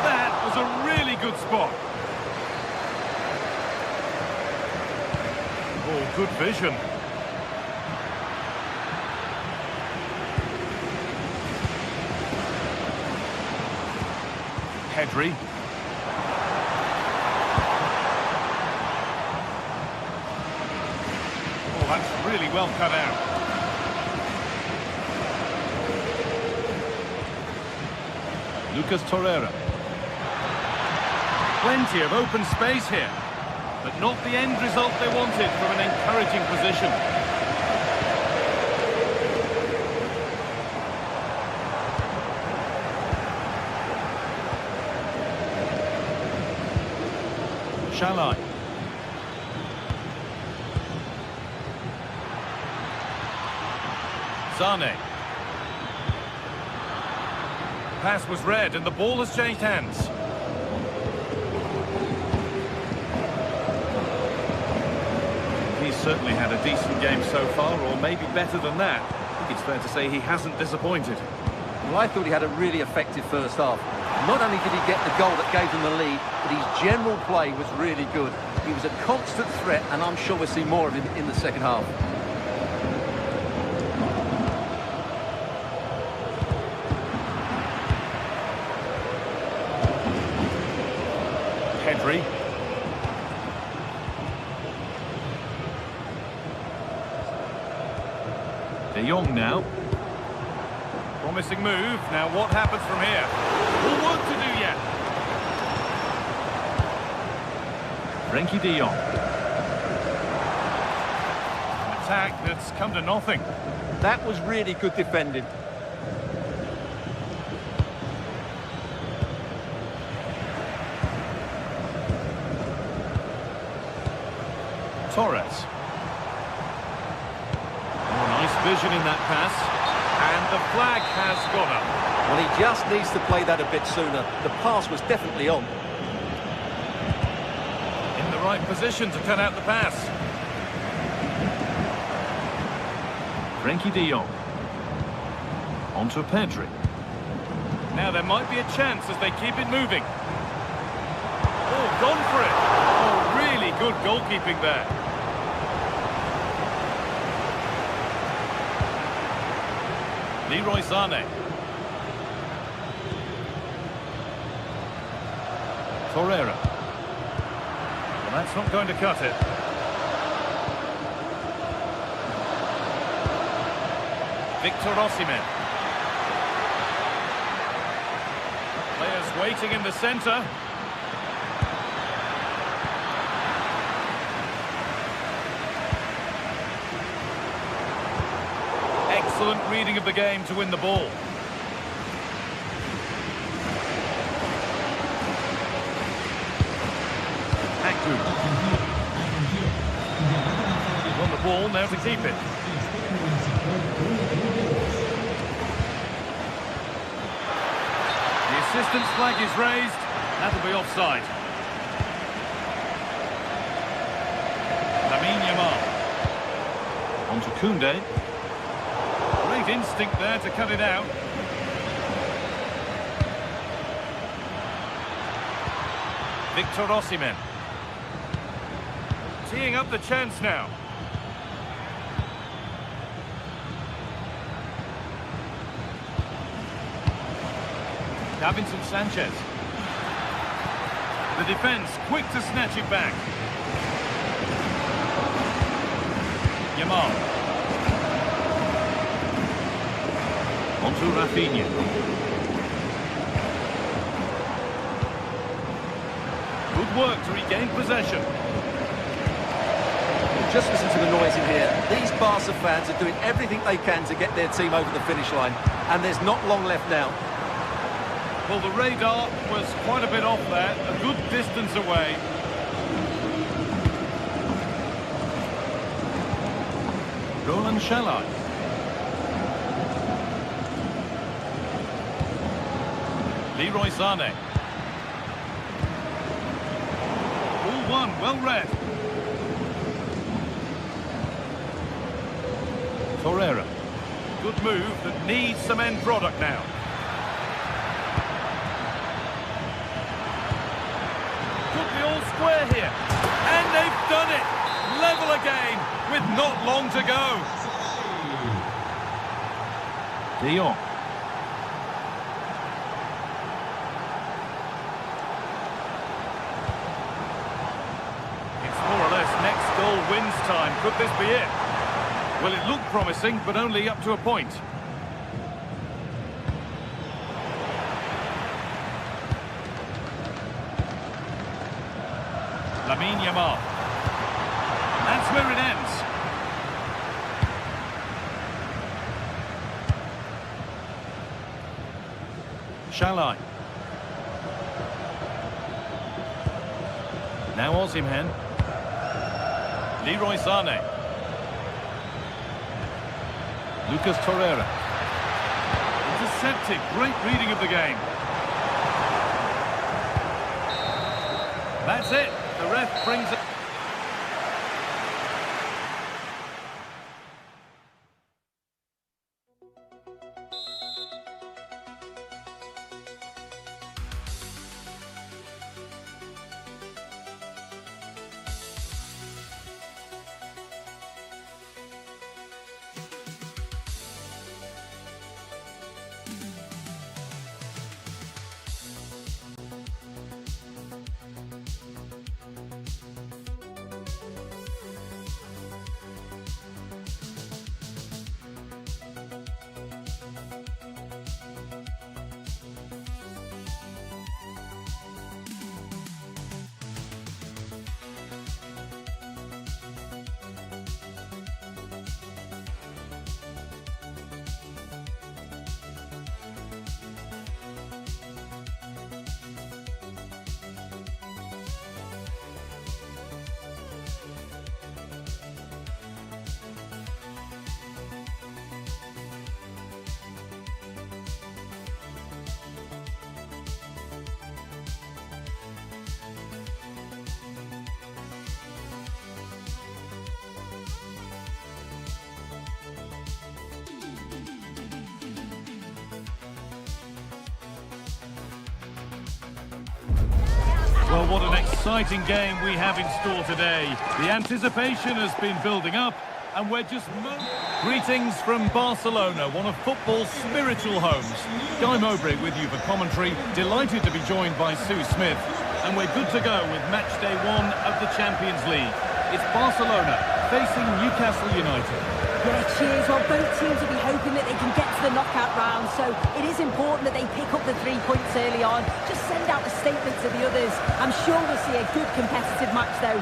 That was a really good spot. Oh, good vision. Pedri. Oh, that's really well cut out. Lucas Torreira. Plenty of open space here, but not the end result they wanted from an encouraging position. Shalai. Sane. Pass was read and the ball has changed hands. He's certainly had a decent game so far, or maybe better than that. I think it's fair to say he hasn't disappointed. Well, I thought he had a really effective first half. Not only did he get the goal that gave them the lead, but his general play was really good. He was a constant threat, and I'm sure we'll see more of him in the second half. Pedri. De Jong now. Promising move. Now what happens from here? More work to do yet. Frenkie de Jong. An attack that's come to nothing. That was really good defending. Torres. Oh, nice vision in that pass. And the flag has gone up. Well, he just needs to play that a bit sooner. The pass was definitely on. In the right position to cut out the pass. Frenkie de Jong. On to Pedri. Now there might be a chance as they keep it moving. Oh, gone for it. Oh, really good goalkeeping there. Leroy Sane. Torreira. Well, that's not going to cut it. Victor Osimhen. Players waiting in the centre. Excellent reading of the game to win the ball. Agu. On the ball, now to keep it. The assistant's flag is raised. That'll be offside. Lamine Yamal. On to Koundé. Great instinct there to cut it out. Victor Osimhen. Teeing up the chance now. Davinson Sanchez. The defence quick to snatch it back. Yamal. On to Rafinha. Good work to regain possession. Just listen to the noise in here. These Barca fans are doing everything they can to get their team over the finish line. And there's not long left now. Well, the radar was quite a bit off there, a good distance away. Roland Shalai. Leroy Sané. All one, well read. Torreira. Good move that needs some end product now. Could be all square here. And they've done it. Level again with not long to go. De Jong. It's more or less next goal wins time. Could this be it? Well, it looked promising, but only up to a point. Lamine Yamal. That's where it ends. Shalai. Now Osimhen. Leroy Sané. Lucas Torreira. Intercepted. Great reading of the game. That's it. The ref brings it. Well, what an exciting game we have in store today. The anticipation has been building up, and we're just... Greetings from Barcelona, one of football's spiritual homes. Guy Mowbray with you for commentary. Delighted to be joined by Sue Smith. And we're good to go with match day 1 of the Champions League. It's Barcelona facing Newcastle United. Yeah, cheers. Well, both teams will be hoping that they can get to the knockout round, so it is important that they pick up the 3 points early on. Just send out a statement to the others. I'm sure we'll see a good competitive match, though.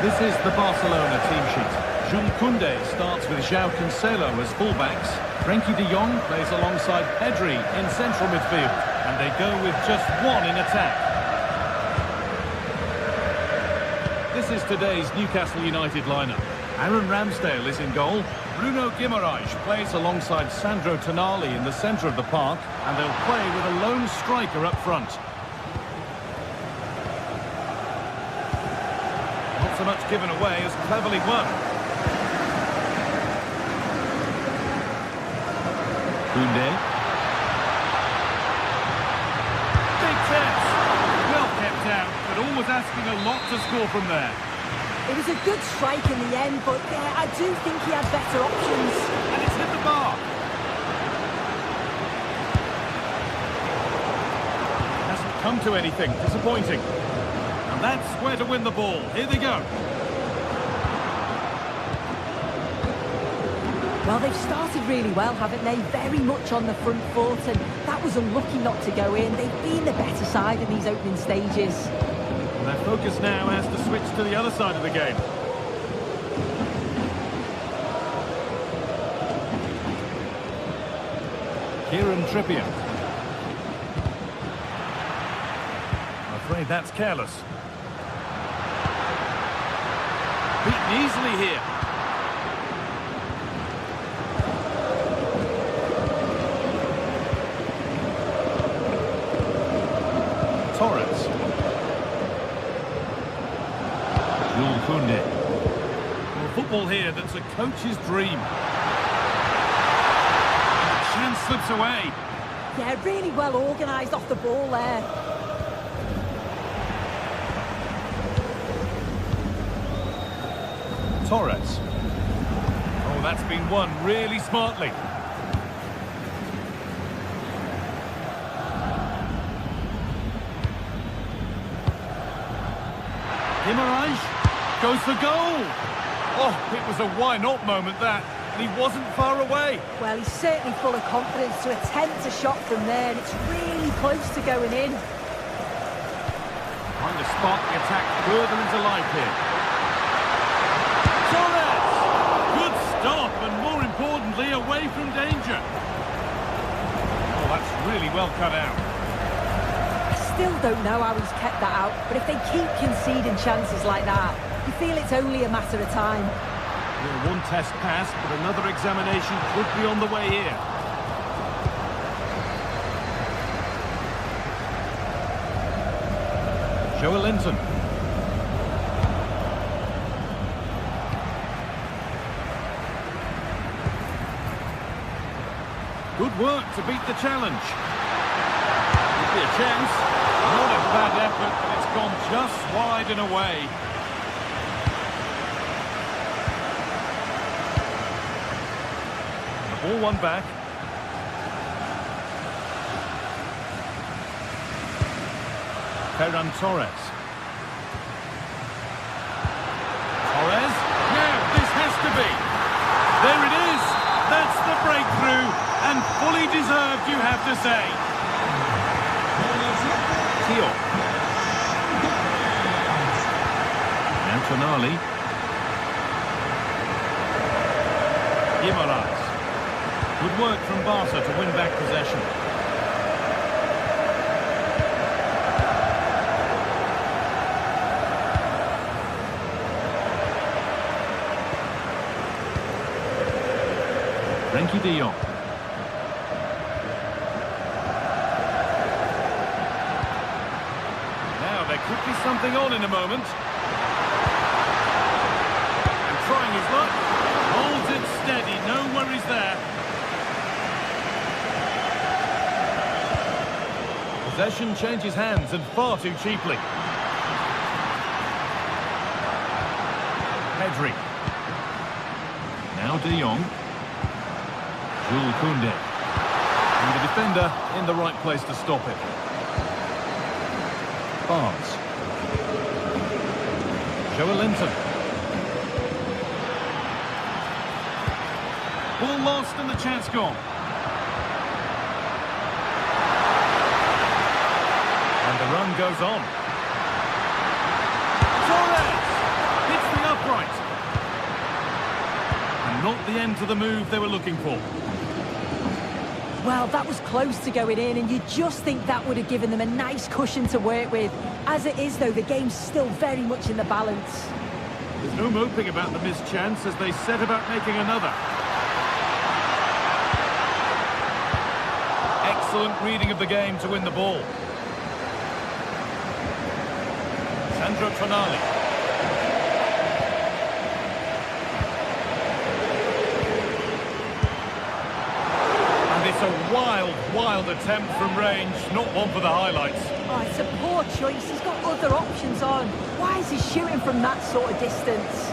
This is the Barcelona team sheet. Jules Koundé starts with João Cancelo as fullbacks. Frenkie de Jong plays alongside Pedri in central midfield. And they go with just one in attack. This is today's Newcastle United lineup. Aaron Ramsdale is in goal. Bruno Guimaraes plays alongside Sandro Tonali in the centre of the park. And they'll play with a lone striker up front. Not so much given away as cleverly won. Koundé. Big chance. Well kept out, but always asking a lot to score from there. It was a good strike in the end, but yeah, I do think he had better options. And it's hit the bar. Hasn't come to anything. Disappointing. And that's where to win the ball. Here they go. Well, they've started really well, haven't they? Very much on the front foot, and that was unlucky not to go in. They've been the better side in these opening stages. And their focus now has to switch to the other side of the game. Kieran Trippier. I'm afraid that's careless. Beaten easily here. Torres. Jules Koundé. Well, football here that's a coach's dream. Chance slips away. Yeah, really well organised off the ball there. Torres. Oh, that's been won really smartly. Guimaraes goes for goal. Oh, it was a why-not moment, that. And he wasn't far away. Well, he's certainly full of confidence to attempt a shot from there, and it's really close to going in. Trying to spark the attack further into life here. Torres! Good stop, and more importantly, away from danger. Oh, that's really well cut out. I still don't know how he's kept that out, but if they keep conceding chances like that, you feel it's only a matter of time. Well, one test passed, but another examination could be on the way here. Joe Linton. Good work to beat the challenge. Could be a chance. Not a bad effort, but it's gone just wide and away. The ball won back. Ferran Torres. Torres. Now, this has to be. There it is. That's the breakthrough. And fully deserved, you have to say. Tio. Now Tonali. Guimaraes. Good work from Barca to win back possession. Frenkie de Jong. Now there could be something on in a moment. And trying his luck. Holds it steady, no worries there. Possession changes hands, and far too cheaply. Pedri. Now de Jong. Jules Koundé. And the defender in the right place to stop it. Barnes. Joe Linton. Ball lost and the chance gone. And the run goes on. Torres! Hits the upright. And not the end to the move they were looking for. Well, that was close to going in, and you just think that would have given them a nice cushion to work with. As it is, though, the game's still very much in the balance. There's no moping about the missed chance as they set about making another. Excellent reading of the game to win the ball. Sandro Tonali. It's a wild, wild attempt from range, not one for the highlights. Oh, it's a poor choice. He's got other options on. Why is he shooting from that sort of distance?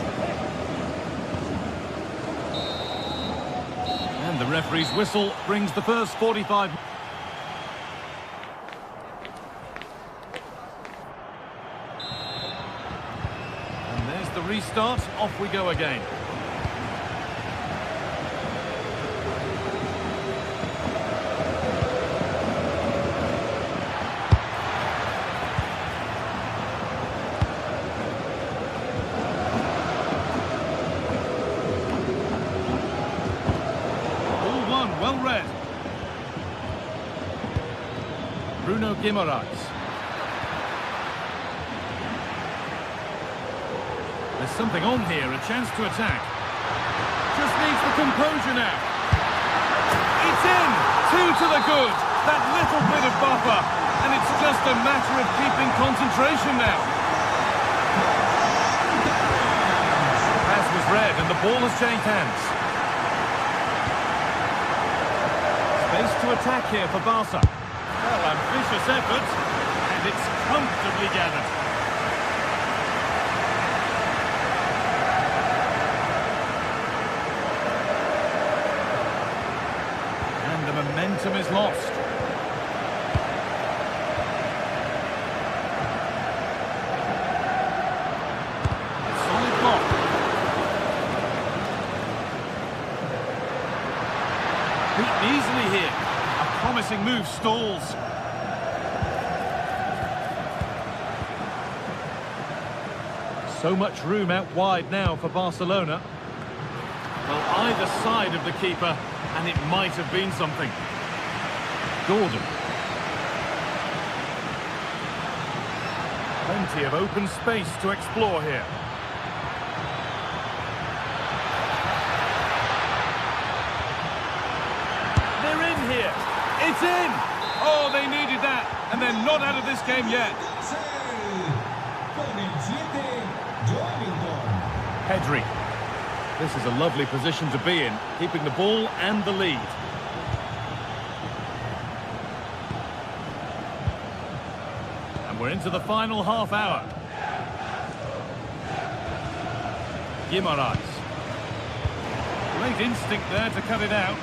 And the referee's whistle brings the first 45. And there's the restart. Off we go again. Well read. Guimaraes. There's something on here, a chance to attack. Just needs the composure now. It's in! 2 to the good. That little bit of buffer. And it's just a matter of keeping concentration now. Pass was read and the ball has changed hands. Space to attack here for Barca. Well, ambitious effort. And it's comfortably gathered. Momentum is lost. A solid block. Beaten easily here. A promising move stalls. So much room out wide now for Barcelona. Well, either side of the keeper. And it might have been something. Gordon. Plenty of open space to explore here. They're in here. It's in! Oh, they needed that. And they're not out of this game yet. Pedri. This is a lovely position to be in, keeping the ball and the lead. And we're into the final half hour. Guimaraes. Great instinct there to cut it out.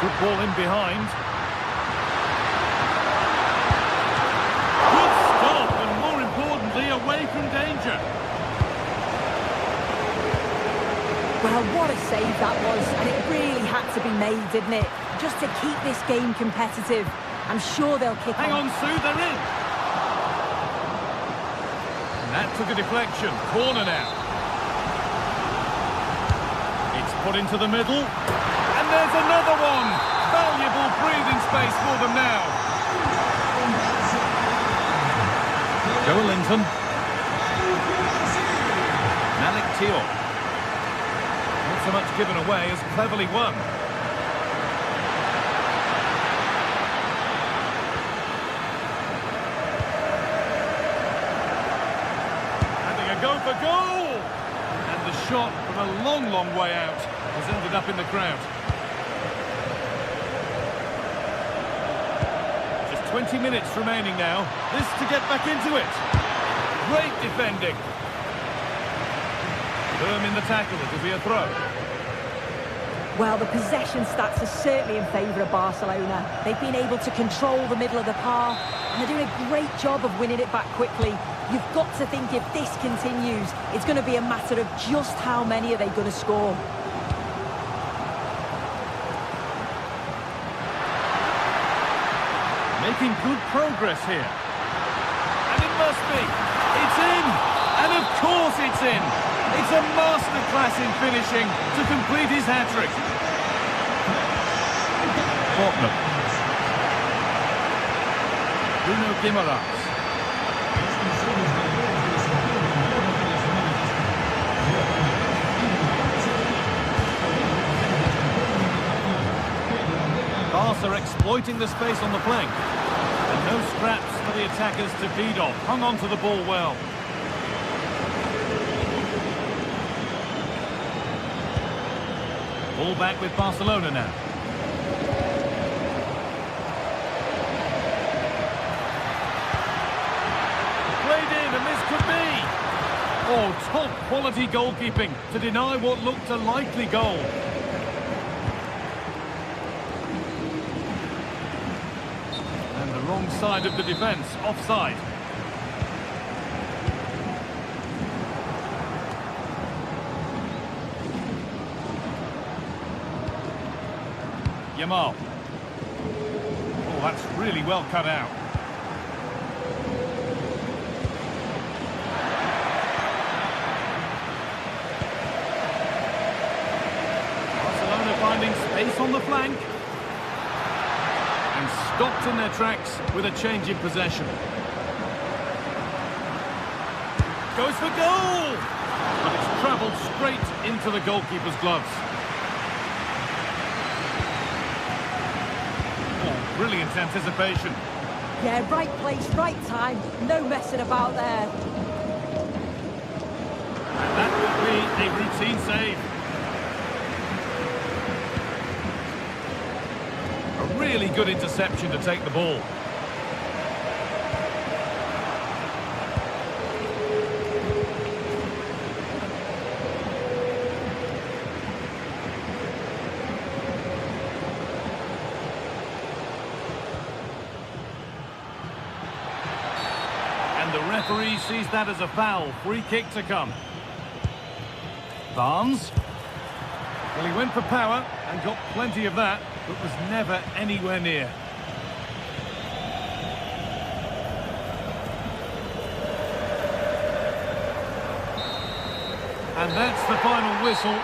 Good ball in behind. Good stop, and more importantly, away from danger. Well, what a save that was, and it really had to be made, didn't it? Just to keep this game competitive. I'm sure they'll kick Hang on, Sue, they're in. And that took a deflection. Corner now. It's put into the middle. And there's another one! Valuable breathing space for them now. Joelinton. Malik Thiaw. Not so much given away as cleverly won. Having a go for goal! And the shot from a long, long way out has ended up in the crowd. 20 minutes remaining now. This to get back into it. Great defending. Firm in the tackle. It'll be a throw. Well, the possession stats are certainly in favour of Barcelona. They've been able to control the middle of the park, and they're doing a great job of winning it back quickly. You've got to think if this continues, it's going to be a matter of just how many are they going to score. Making good progress here. And it must be. It's in! And of course it's in! It's a masterclass in finishing to complete his hat-trick. Faulkner. Guimaraes. Barca exploiting the space on the flank. And no scraps for the attackers to feed off. Hung on to the ball well. Ball back with Barcelona now. Played in, and this could be. Oh, top quality goalkeeping to deny what looked a likely goal. And the wrong side of the defence, offside. Yamal. Oh, that's really well cut out. Space on the flank. And stopped in their tracks with a change in possession. Goes for goal! But it's travelled straight into the goalkeeper's gloves. Oh, brilliant anticipation. Yeah, right place, right time. No messing about there. And that will be a routine save. A really good interception to take the ball. And the referee sees that as a foul. Free kick to come. Barnes. Well, he went for power and got plenty of that, but was never anywhere near. And that's the final whistle.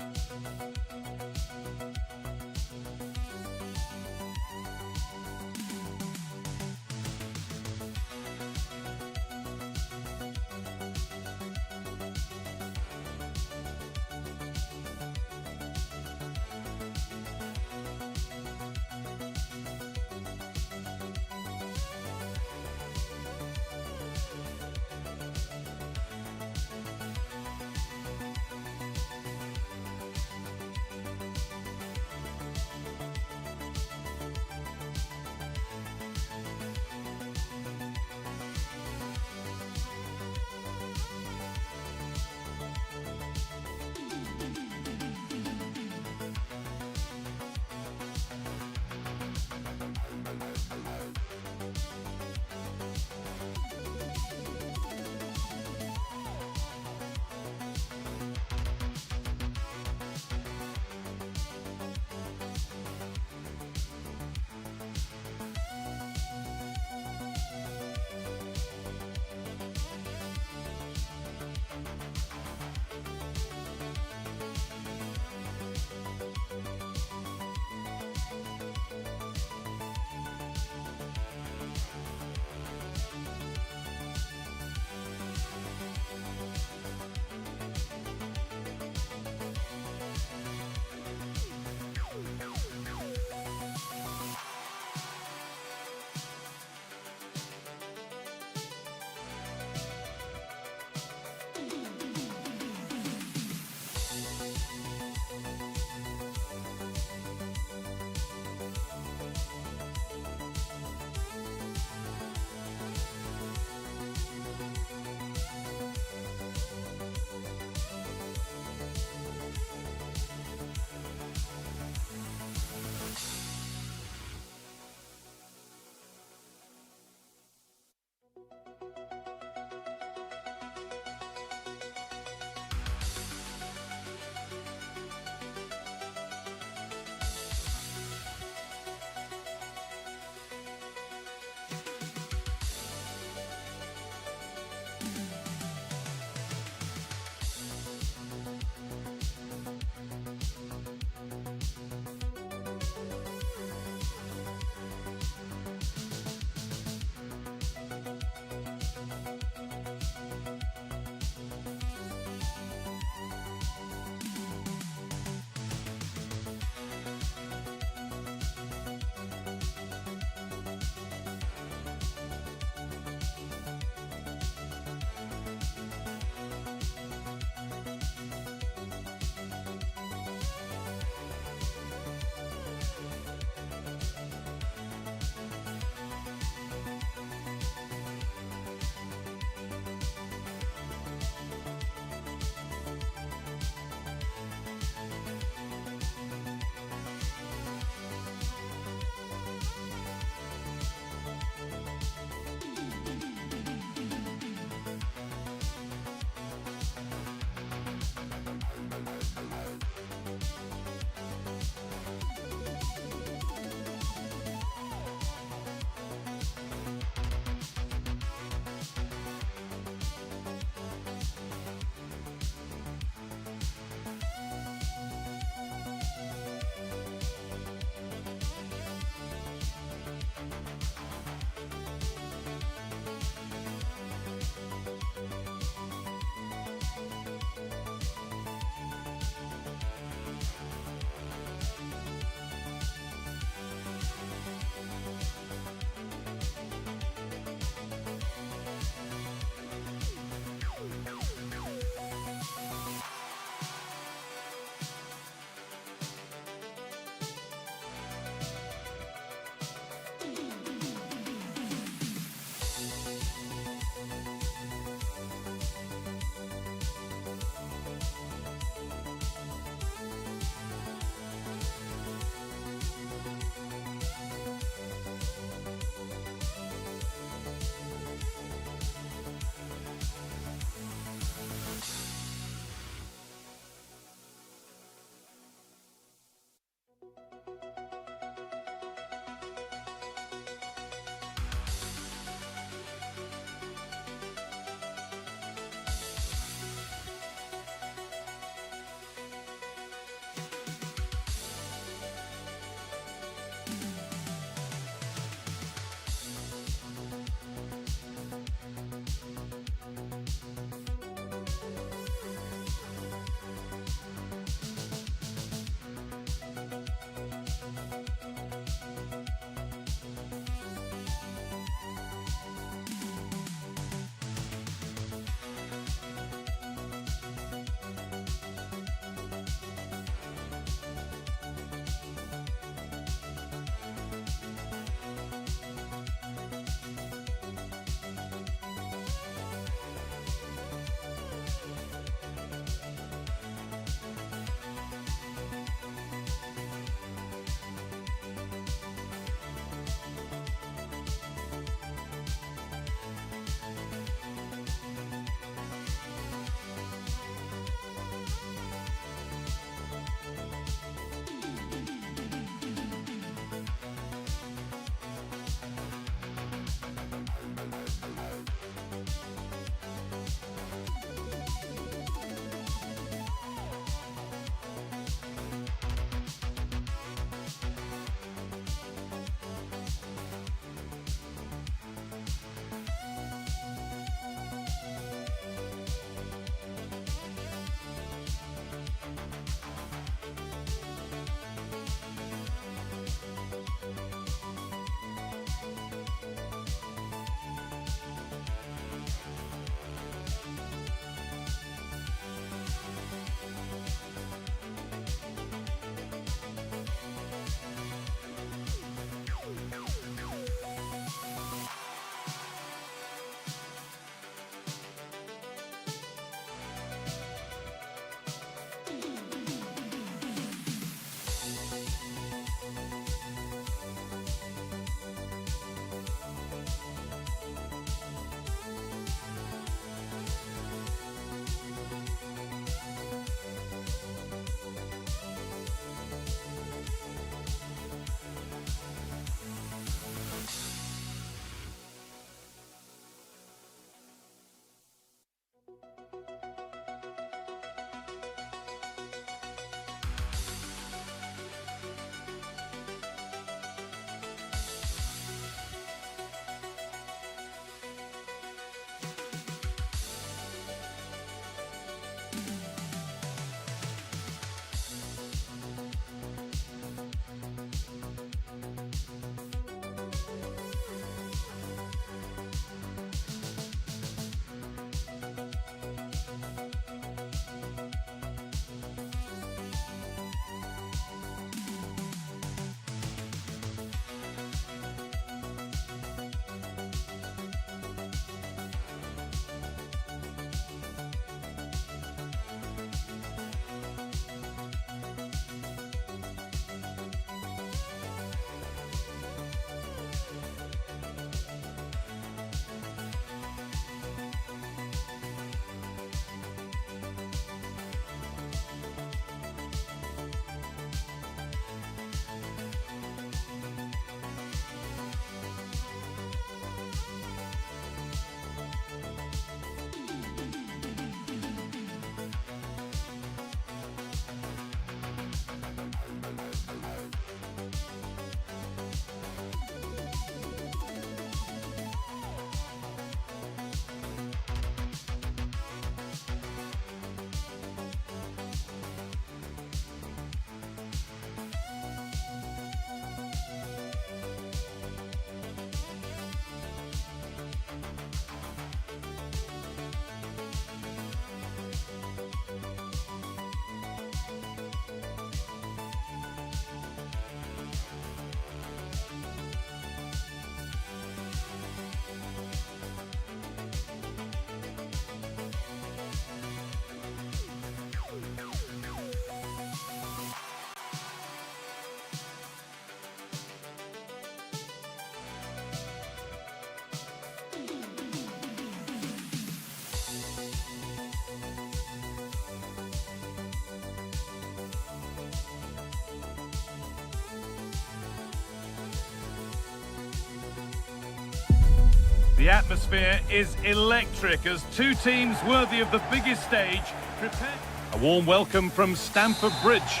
The atmosphere is electric as two teams worthy of the biggest stage prepare. A warm welcome from Stamford Bridge.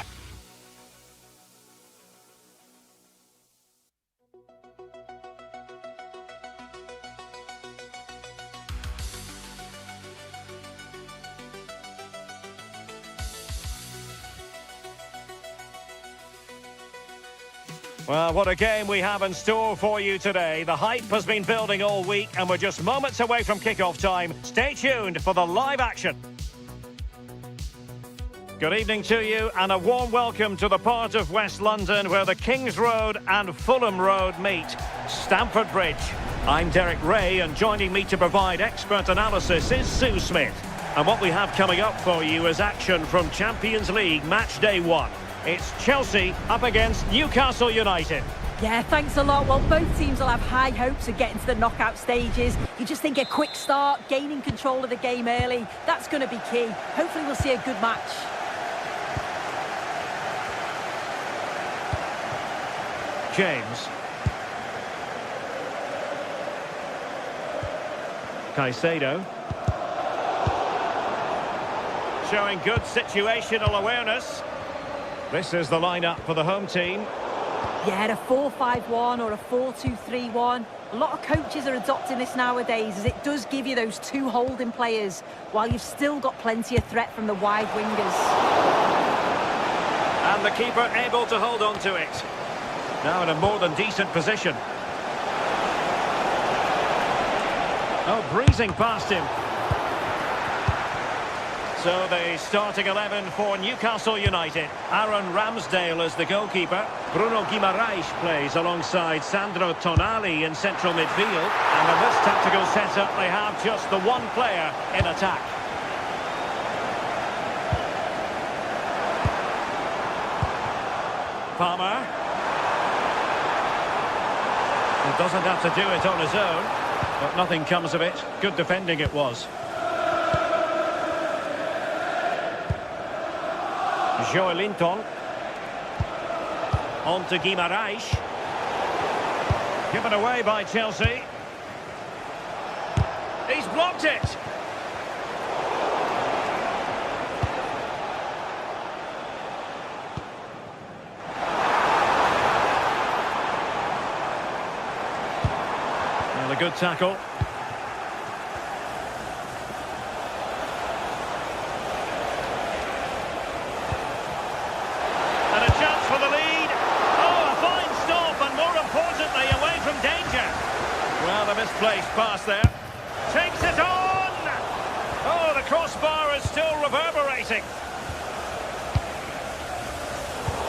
Well, what a game we have in store for you today. The hype has been building all week and we're just moments away from kickoff time. Stay tuned for the live action. Good evening to you and a warm welcome to the part of West London where the Kings Road and Fulham Road meet, Stamford Bridge. I'm Derek Ray and joining me to provide expert analysis is Sue Smith. And what we have coming up for you is action from Champions League Match Day 1. It's Chelsea up against Newcastle United. Yeah, thanks a lot. Well, both teams will have high hopes of getting to the knockout stages. You just think a quick start, gaining control of the game early, that's going to be key. Hopefully we'll see a good match. James. Caicedo. Showing good situational awareness. This is the lineup for the home team. Yeah, a 4-5-1 or a 4-2-3-1. A lot of coaches are adopting this nowadays as it does give you those two holding players while you've still got plenty of threat from the wide wingers. And the keeper able to hold on to it. Now in a more than decent position. Oh, breezing past him. So the starting 11 for Newcastle United. Aaron Ramsdale is the goalkeeper. Bruno Guimaraes plays alongside Sandro Tonali in central midfield. And in this tactical setup, they have just the one player in attack. Palmer. He doesn't have to do it on his own, but nothing comes of it. Good defending it was. Joelinton. On to Guimaraes. Given away by Chelsea. He's blocked it. Well, a good tackle. Well, a misplaced pass there. Takes it on! Oh, the crossbar is still reverberating.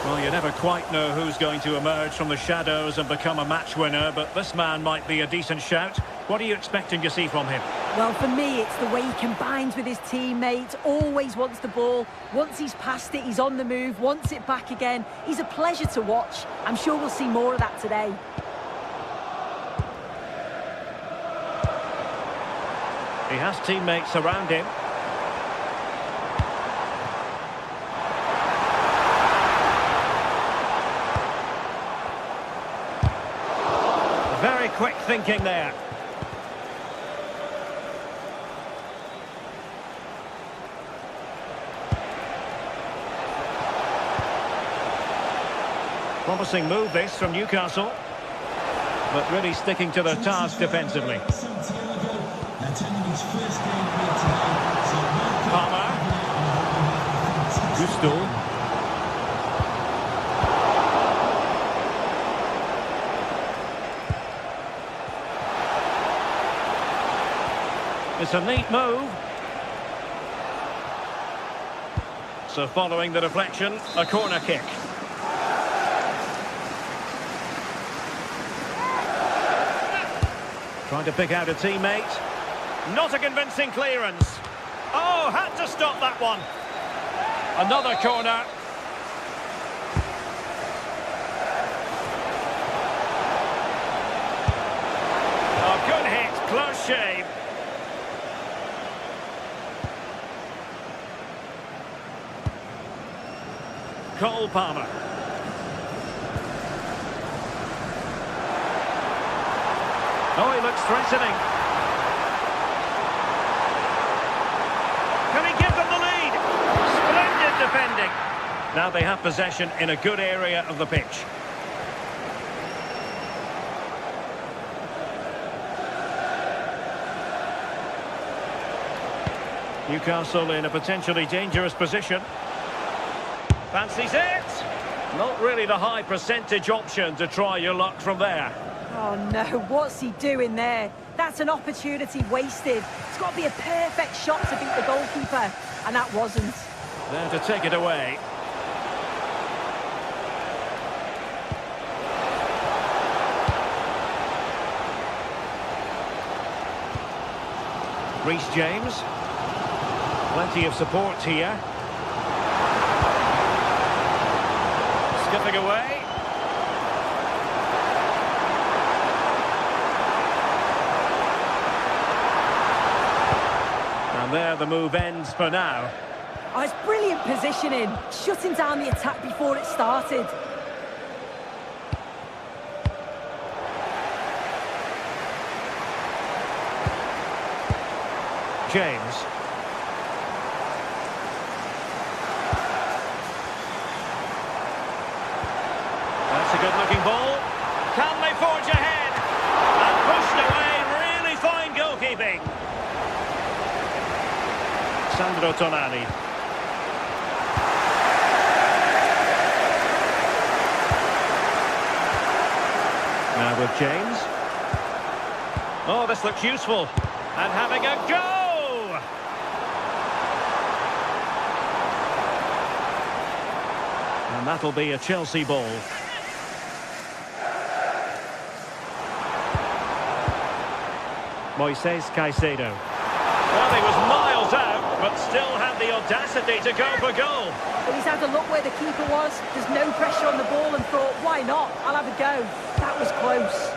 Well, you never quite know who's going to emerge from the shadows and become a match winner, but this man might be a decent shout. What are you expecting to see from him? Well, for me, it's the way he combines with his teammates, always wants the ball. Once he's passed it, he's on the move, wants it back again. He's a pleasure to watch. I'm sure we'll see more of that today. He has teammates around him. Very quick thinking there. Promising move this from Newcastle, but really sticking to their task defensively. Palmer. Gusto. It's a neat move. So following the deflection, a corner kick. Trying to pick out a teammate. Not a convincing clearance. Oh, had to stop that one. Another corner. Oh, good hit, close shave. Cole Palmer. Oh, he looks threatening. defending. Now they have possession in a good area of the pitch. Newcastle in a potentially dangerous position. Fancies it! Not really the high percentage option to try your luck from there. Oh no, what's he doing there? That's an opportunity wasted. It's got to be a perfect shot to beat the goalkeeper, and that wasn't. There to take it away. Reece James. Plenty of support here. Skipping away. And there the move ends for now. Oh, it's brilliant positioning, shutting down the attack before it started. James. That's a good-looking ball. Can they forge ahead? And pushed away, really fine goalkeeping. Sandro Tonali. Now with James. Oh, this looks useful. And having a go! And that'll be a Chelsea ball. Moises Caicedo. Well, he was miles out, but still had the audacity to go for goal. But he's had a look where the keeper was. There's no pressure on the ball and thought, why not? I'll have a go. That was close.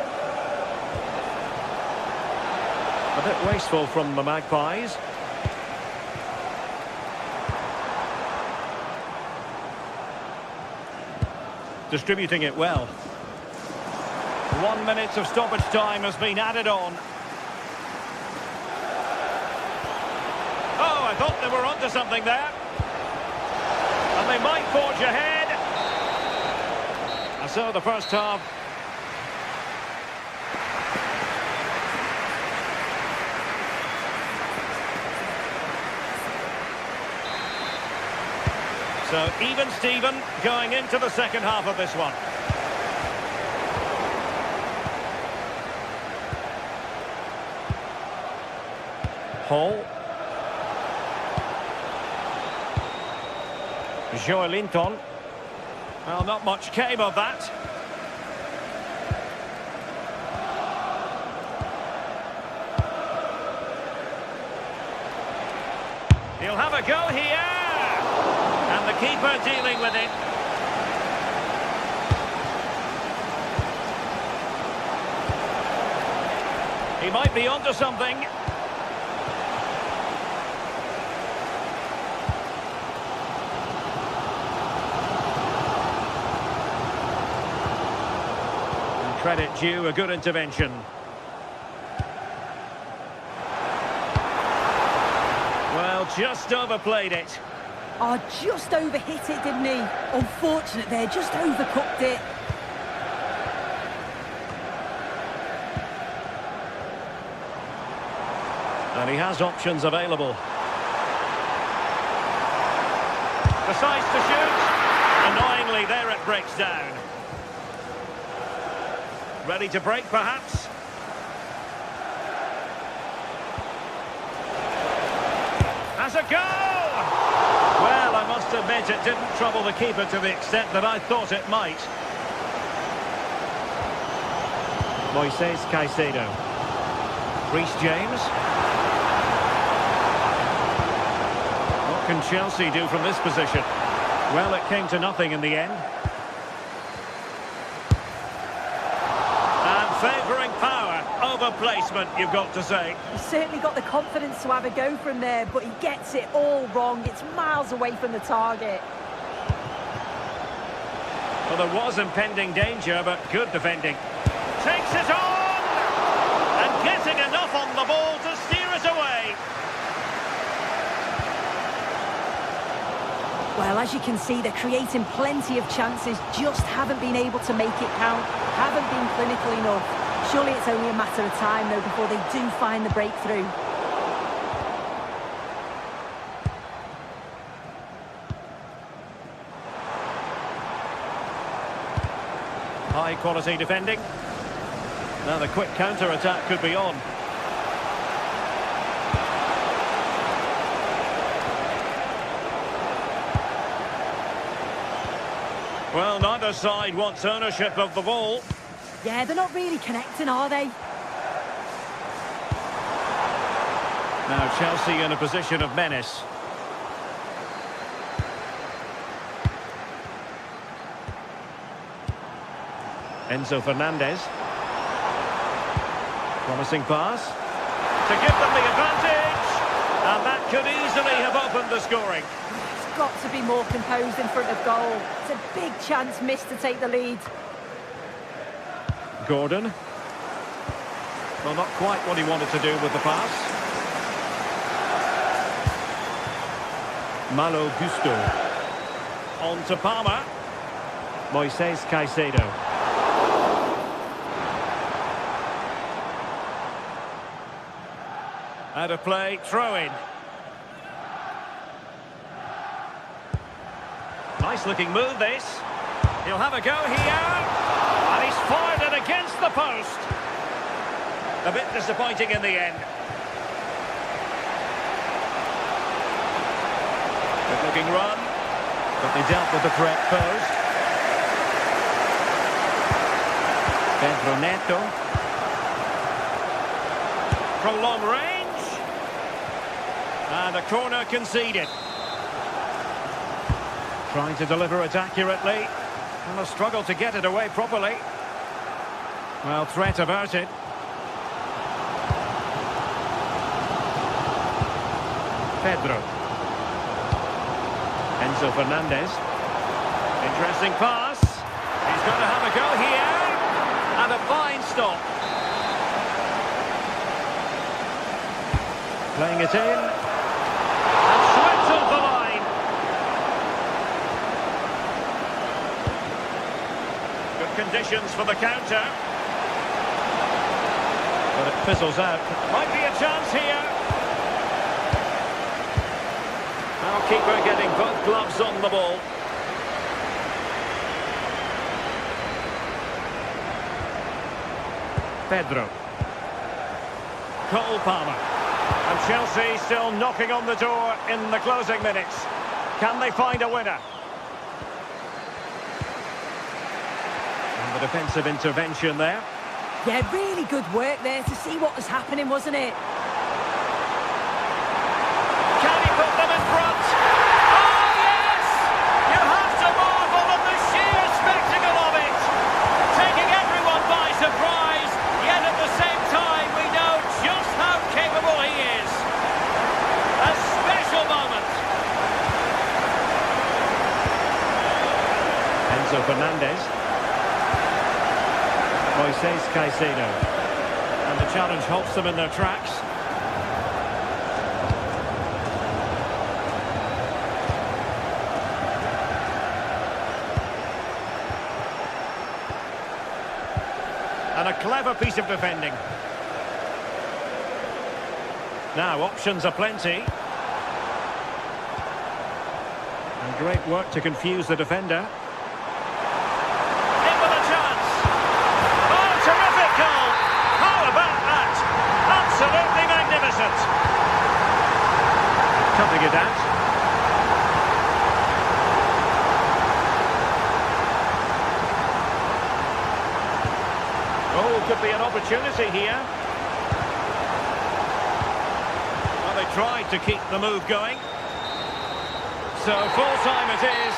A bit wasteful from the Magpies. Distributing it well. 1 minute of stoppage time has been added on. Oh, I thought they were onto something there. And they might forge ahead. And so the first half. So even Steven going into the second half of this one. Hall. Joelinton. Well, not much came of that. He'll have a go here. And the keeper dealing with it. He might be onto something. And credit due, a good intervention. Well, just overplayed it. Oh, just overhit it, didn't he? Unfortunate there, just overcooked it. And he has options available. Decides to shoot. Annoyingly, there it breaks down. Ready to break, perhaps? Has a go! Well, I must admit it didn't trouble the keeper to the extent that I thought it might. Moises Caicedo. Reece James. What can Chelsea do from this position? Well, it came to nothing in the end. And favouring power over placement, you've got to say. He's certainly got the confidence to have a go from there, but he gets it all wrong. It's miles away from the target. Well, there was impending danger, but good defending. Takes it on! And getting enough on the ball to steer it away. Well, I As you can see, they're creating plenty of chances, just haven't been able to make it count, haven't been clinical enough. Surely it's only a matter of time, though, before they do find the breakthrough. High quality defending. Now the quick counter-attack could be on. Well, neither side wants ownership of the ball. Yeah, they're not really connecting, are they? Now Chelsea in a position of menace. Enzo Fernandez. Promising pass. To give them the advantage. And that could easily have opened the scoring. He's got to be more composed in front of goal. It's a big chance missed to take the lead. Gordon. Well, not quite what he wanted to do with the pass. Malo Gusto. On to Palmer. Moises Caicedo. Out of play, throw in. Nice looking move this. He'll have a go here. And he's fired it against the post. A bit disappointing in the end. Good looking run. But they dealt with the threat posed. Pedro Neto. From long range. And a corner conceded. Trying to deliver it accurately. And a struggle to get it away properly. Well, threat averted. Pedro. Enzo Fernandez. Interesting pass. He's going to have a go here. And a fine stop. Playing it in. And swept off the line. Good conditions for the counter. But it fizzles out. Might be a chance here. Now keeper getting both gloves on the ball. Pedro. Cole Palmer. And Chelsea still knocking on the door in the closing minutes. Can they find a winner? And the defensive intervention there. Yeah, really good work there to see what was happening, wasn't it? Can he put them in front? Oh, yes! You have to marvel at the sheer spectacle of it. Taking everyone by surprise, yet at the same time we know just how capable he is. A special moment. Enzo Fernandez. Moises Caicedo. And the challenge halts them in their tracks. And a clever piece of defending. Now, options are plenty. And great work to confuse the defender. In with a chance. Oh, terrific goal! How about that? Absolutely magnificent. Cutting it out. Oh, could be an opportunity here. Well, they tried to keep the move going. So full time it is.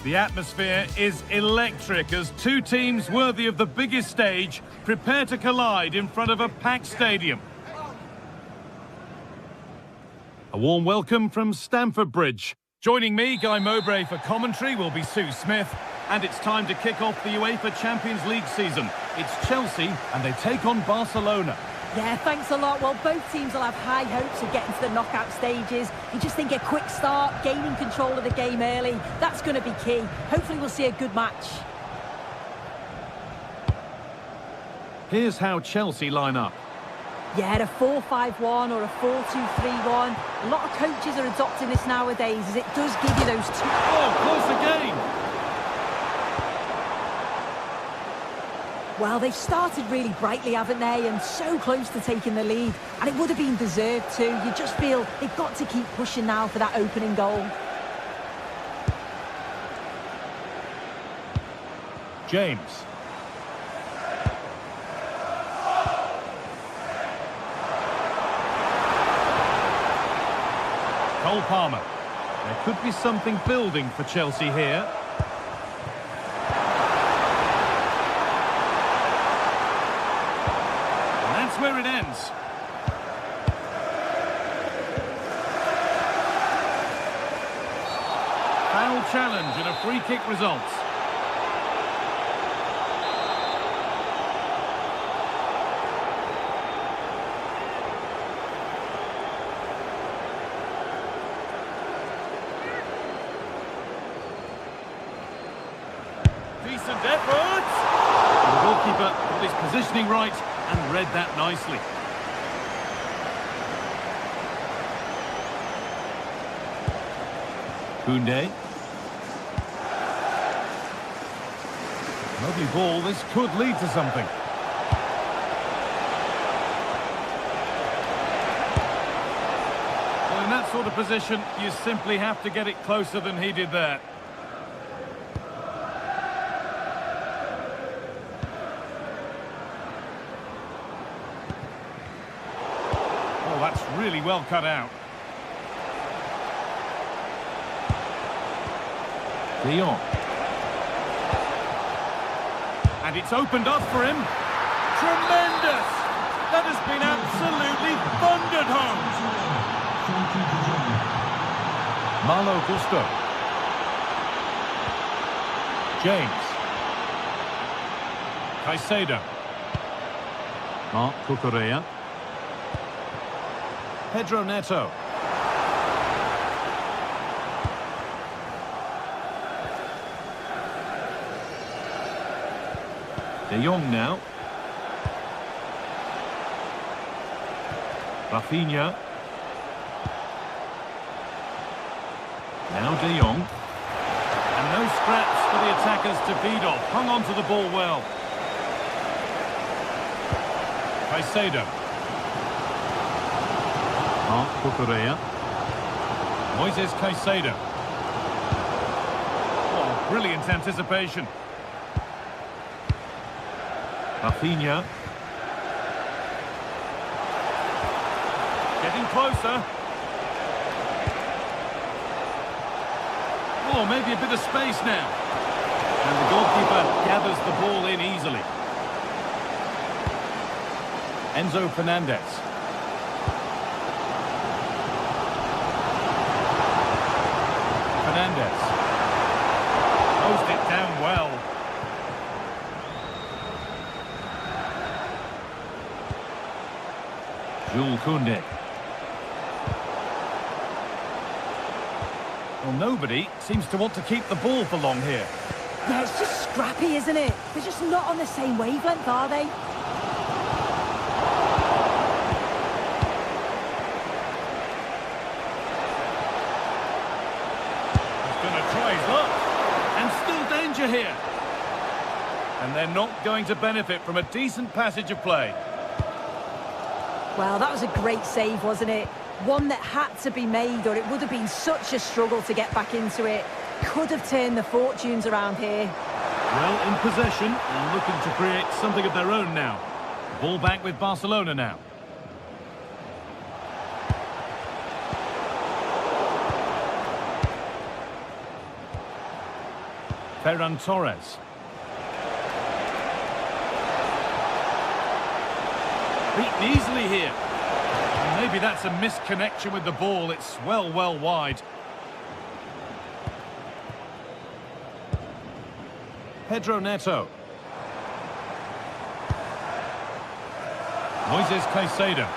The atmosphere is electric as two teams worthy of the biggest stage prepare to collide in front of a packed stadium. A warm welcome from Stamford Bridge. Joining me, Guy Mowbray, for commentary will be Sue Smith. And it's time to kick off the UEFA Champions League season. It's Chelsea and they take on Barcelona. Yeah, thanks a lot. Well, both teams will have high hopes of getting to the knockout stages. You just think a quick start, gaining control of the game early, that's going to be key. Hopefully we'll see a good match. Here's how Chelsea line up. Yeah, a 4-5-1 or a 4-2-3-1. A lot of coaches are adopting this nowadays as it does give you those two... Oh, close again! Well, they've started really brightly, haven't they? And so close to taking the lead. And it would have been deserved too. You just feel they've got to keep pushing now for that opening goal. James. Cole Palmer. There could be something building for Chelsea here. Where it ends. Foul challenge and a free kick results. Decent effort. The goalkeeper got his positioning right and read that nicely. Koundé. Lovely ball, this could lead to something. Well, in that sort of position, you simply have to get it closer than he did there. That's really well cut out. De Jong. And it's opened up for him. Tremendous! That has been absolutely thundered home. Malo Gusto. James. Caicedo. Marc Cucurella. Pedro Neto. De Jong now. Rafinha. Now De Jong. And no scraps for the attackers to feed off. Hung on to the ball well. Caicedo. Marc Cucurella. Moises Caicedo. Oh, brilliant anticipation. Rafinha. Getting closer. Oh, maybe a bit of space now. And the goalkeeper gathers the ball in easily. Enzo Fernandez. Fernandez. Closed it down well. Jules Koundé. Well, nobody seems to want to keep the ball for long here. Yeah, it's just scrappy, isn't it? They're just not on the same wavelength, are they? Here. And they're not going to benefit from a decent passage of play. Well, that was a great save, wasn't it? One that had to be made, or it would have been such a struggle to get back into it. Could have turned the fortunes around here. Well, in possession and looking to create something of their own now. Ball back with Barcelona now. Ferran Torres. Beaten easily here. And maybe that's a misconnection with the ball. It's well wide. Pedro Neto. Moises Caicedo.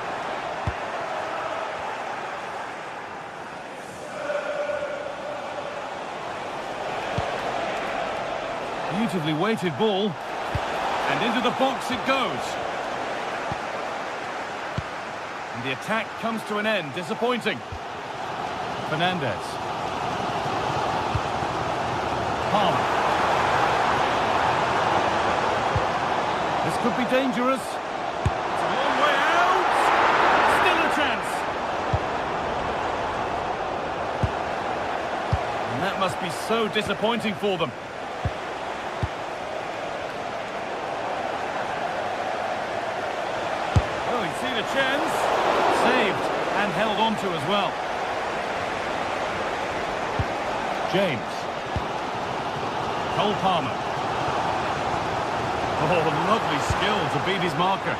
Beautifully weighted ball. And into the box it goes. And the attack comes to an end. Disappointing. Fernandez. Palmer. This could be dangerous. It's a long way out. Still a chance. And that must be so disappointing for them. Oh, he's seen a chance. Saved and held on to as well. James. Cole Palmer. Oh, lovely skill to beat his marker.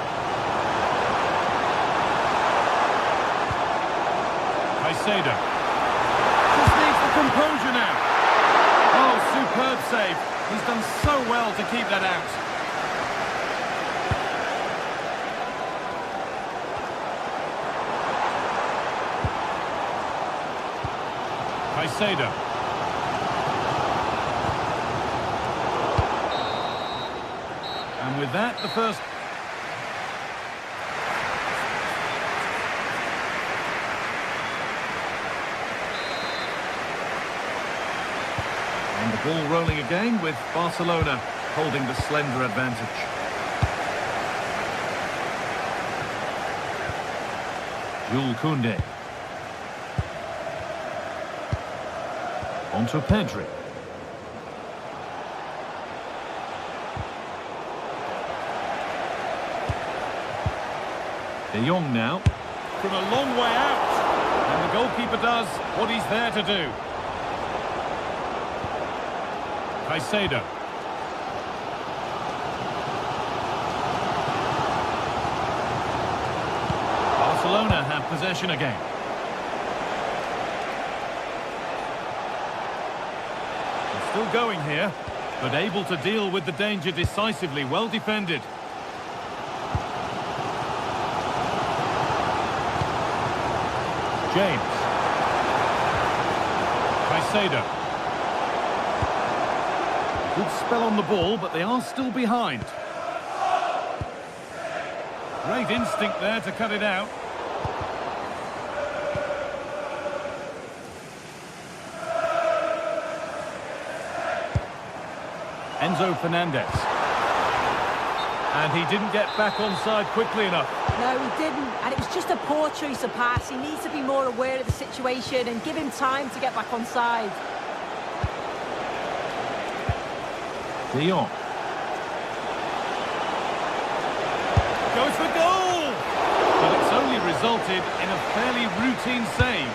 Caicedo. Just needs the composure now. Oh, superb save. He's done so well to keep that out. Caicedo. And with that, the first... And the ball rolling again with Barcelona holding the slender advantage. Jules Koundé. On to Pedri. De Jong now. From a long way out. And the goalkeeper does what he's there to do. Caicedo. Barcelona have possession again. They're still going here, but able to deal with the danger decisively. Well defended. James. Caicedo. Good spell on the ball, but they are still behind. Great instinct there to cut it out. Enzo Fernandez. And he didn't get back onside quickly enough. No, he didn't, and it was just a poor choice of pass. He needs to be more aware of the situation and give him time to get back onside. De Jong. Goes for goal! But it's only resulted in a fairly routine save.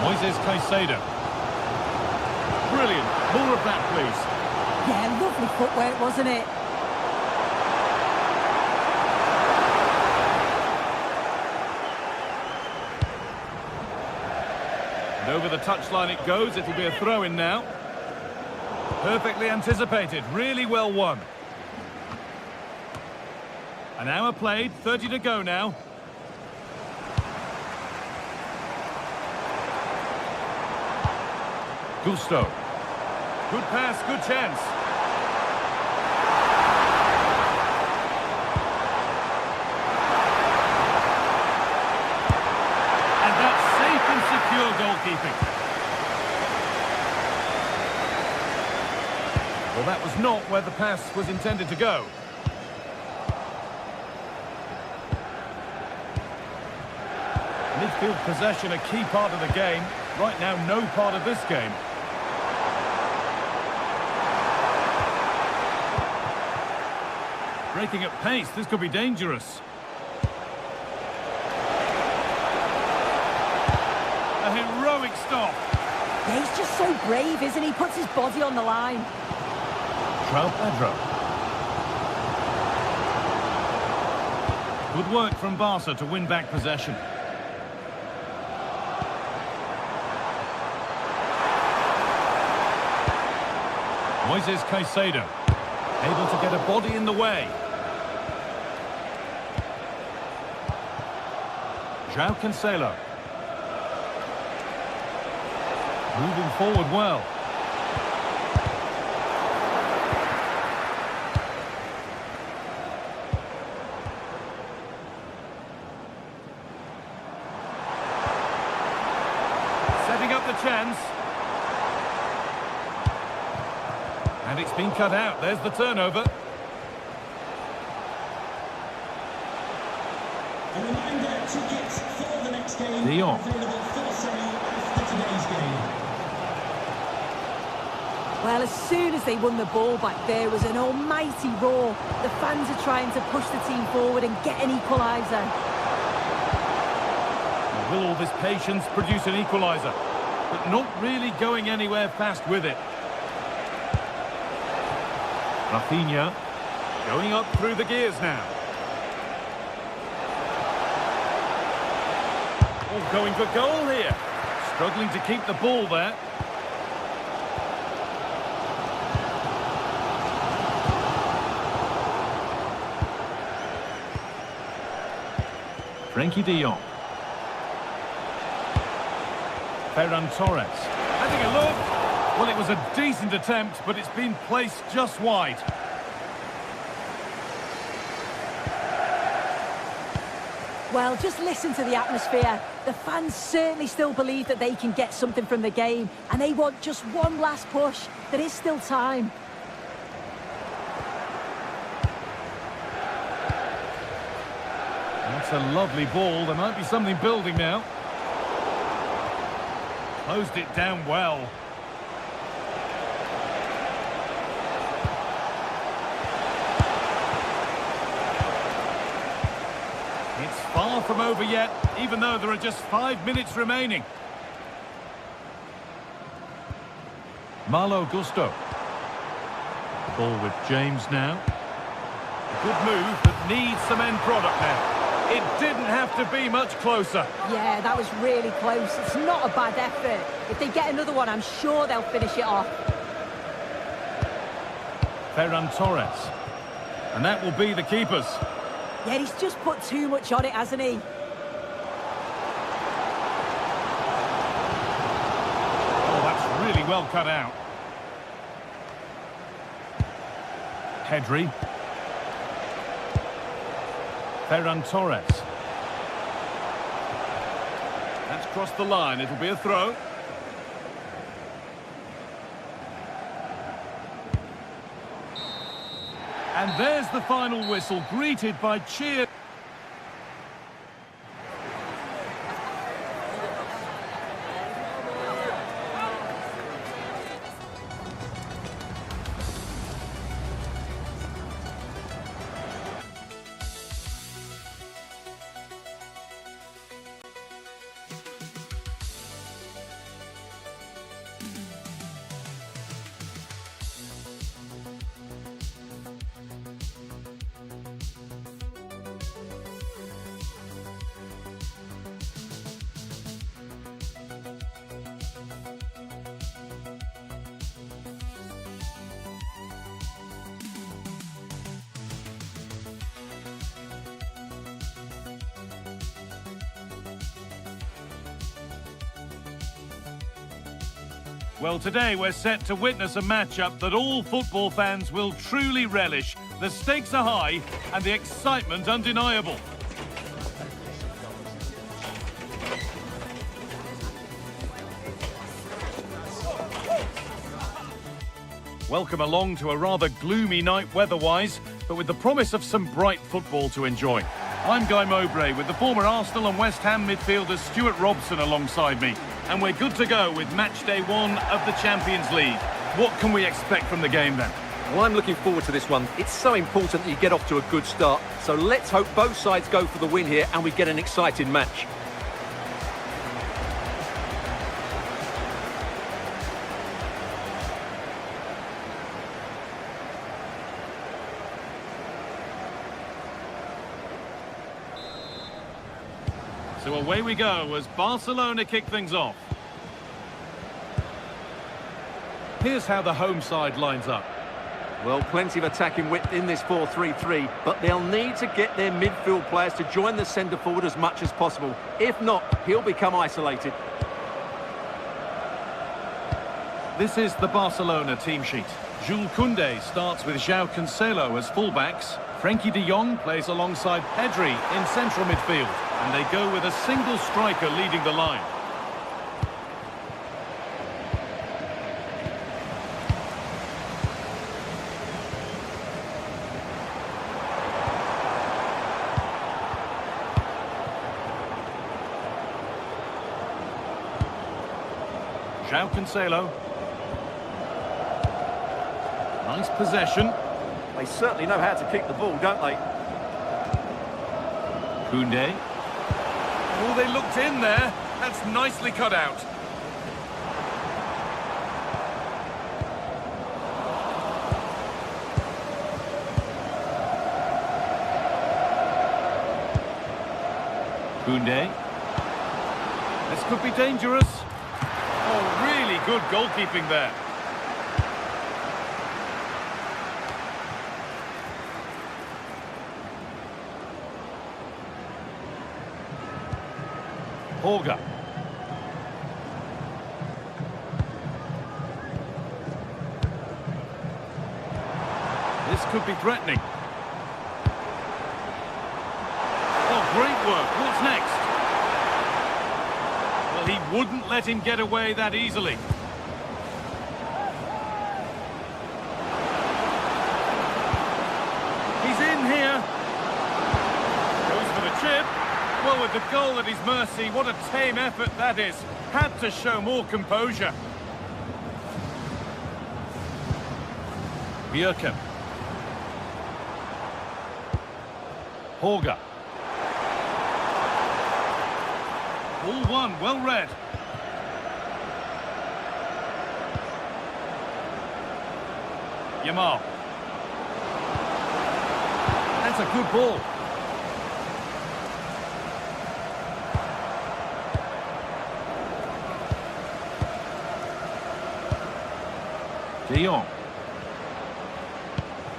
Moises Caicedo. Brilliant. More of that, please. Yeah, lovely footwork, wasn't it? And over the touchline it goes. It'll be a throw-in now. Perfectly anticipated. Really well won. An hour played. 30 to go now. Gusto. Good pass, good chance. And that's safe and secure goalkeeping. Well, that was not where the pass was intended to go. Midfield possession, a key part of the game. Right now, no part of this game. Breaking at pace, this could be dangerous. A heroic stop. Yeah, he's just so brave, isn't he? Puts his body on the line. João Pedro. Good work from Barca to win back possession. Moises Caicedo, able to get a body in the way. João Cancelo. Moving forward well. Setting up the chance. And it's been cut out. There's the turnover. A reminder, tickets for the next game De Jong. available for sale after today's game. Well, as soon as they won the ball back, there was an almighty roar. The fans are trying to push the team forward and get an equaliser. Will all this patience produce an equaliser? But not really going anywhere fast with it. Rafinha going up through the gears now. Oh, going for goal here. Struggling to keep the ball there. Frenkie de Jong. Ferran Torres. Having a look. Well, it was a decent attempt, but it's been placed just wide. Well, just listen to the atmosphere. The fans certainly still believe that they can get something from the game, and they want just one last push. There is still time. That's a lovely ball. There might be something building now. Closed it down well. It's far from over yet, even though there are just 5 minutes remaining. Malo Gusto. Ball with James now. A good move, but needs some end product now. It didn't have to be much closer. Yeah, that was really close. It's not a bad effort. If they get another one, I'm sure they'll finish it off. Ferran Torres. And that will be the keepers. Yeah, he's just put too much on it, hasn't he? Oh, that's really well cut out. Pedri. Ferran Torres. That's crossed the line. It'll be a throw. And there's the final whistle, greeted by cheer. Well, today we're set to witness a matchup that all football fans will truly relish. The stakes are high and the excitement undeniable. Welcome along to a rather gloomy night weather-wise, but with the promise of some bright football to enjoy. I'm Guy Mowbray with the former Arsenal and West Ham midfielder Stuart Robson alongside me. And we're good to go with match day 1 of the Champions League. What can we expect from the game then? Well, I'm looking forward to this one. It's so important that you get off to a good start. So let's hope both sides go for the win here and we get an exciting match. So away we go as Barcelona kick things off. Here's how the home side lines up. Well, plenty of attacking width in this 4-3-3, but they'll need to get their midfield players to join the centre forward as much as possible. If not, he'll become isolated. This is the Barcelona team sheet. Jules Koundé starts with João Cancelo as fullbacks. Frenkie de Jong plays alongside Pedri in central midfield. And they go with a single striker leading the line. João Cancelo. Nice possession. They certainly know how to kick the ball, don't they? Koundé. Oh, they looked in there. That's nicely cut out. Koundé. This could be dangerous. Oh, really good goalkeeping there. Holger. This could be threatening. Oh, great work. What's next? Well, he wouldn't let him get away that easily. He's in here. Goes for the chip. Well, with the goal at his mercy, what a tame effort that is. Had to show more composure. Bjerkum. Holger. All one, well read. Yamal. That's a good ball. De Jong.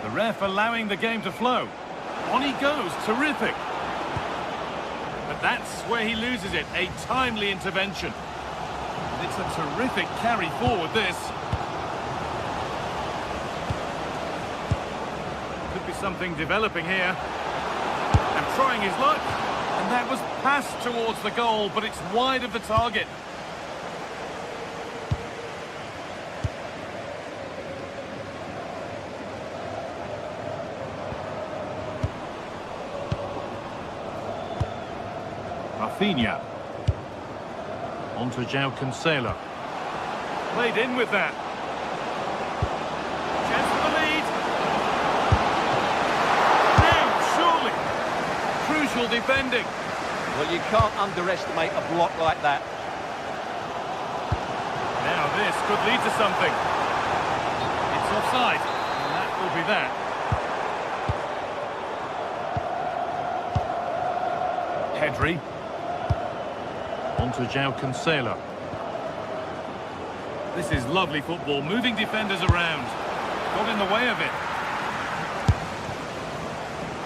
The ref allowing the game to flow. On he goes, terrific. But that's where he loses it, a timely intervention. And it's a terrific carry forward, this. Could be something developing here. And trying his luck. And that was passed towards the goal, but it's wide of the target. Rafinha. On to João Cancelo. Played in with that. Chance for the lead. Now, surely. Crucial defending. Well, you can't underestimate a block like that. Now this could lead to something. It's offside, and that will be that. Pedri. On to João Cancelo. This is lovely football, moving defenders around. Got in the way of it.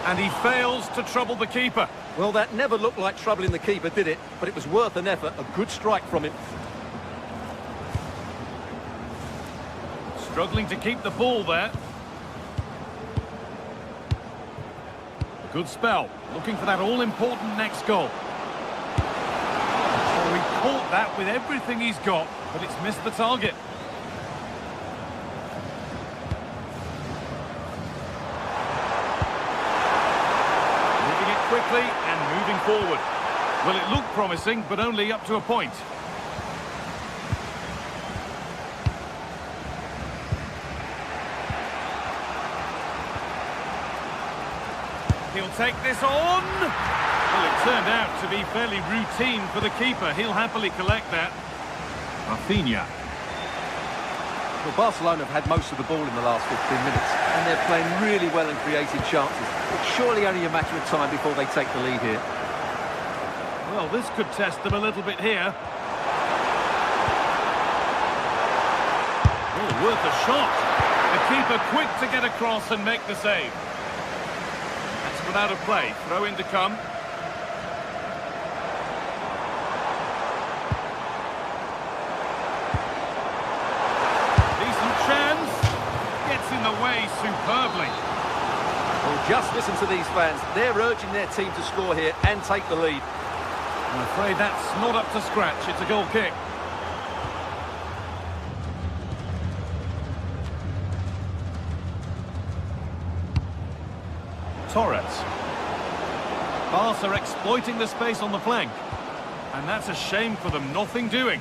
And he fails to trouble the keeper. Well, that never looked like troubling the keeper, did it? But it was worth an effort, a good strike from him. Struggling to keep the ball there. Good spell, looking for that all-important next goal. Oh, he caught that with everything he's got, but it's missed the target. Moving it quickly and moving forward. Well, it looked promising, but only up to a point. He'll take this on. Well, it turned out to be fairly routine for the keeper. He'll happily collect that. Rafinha. Well, Barcelona have had most of the ball in the last 15 minutes, and they're playing really well and creating chances. It's surely only a matter of time before they take the lead here. Well, Well, this could test them a little bit here. Oh, worth a shot. The keeper quick to get across and make the save. That's without a play. Throw in to come. Decent chance. Gets in the way superbly. Well, just listen to these fans. They're urging their team to score here and take the lead. I'm afraid that's not up to scratch. It's a goal kick. Torres. Barca exploiting the space on the flank. And that's a shame for them. Nothing doing.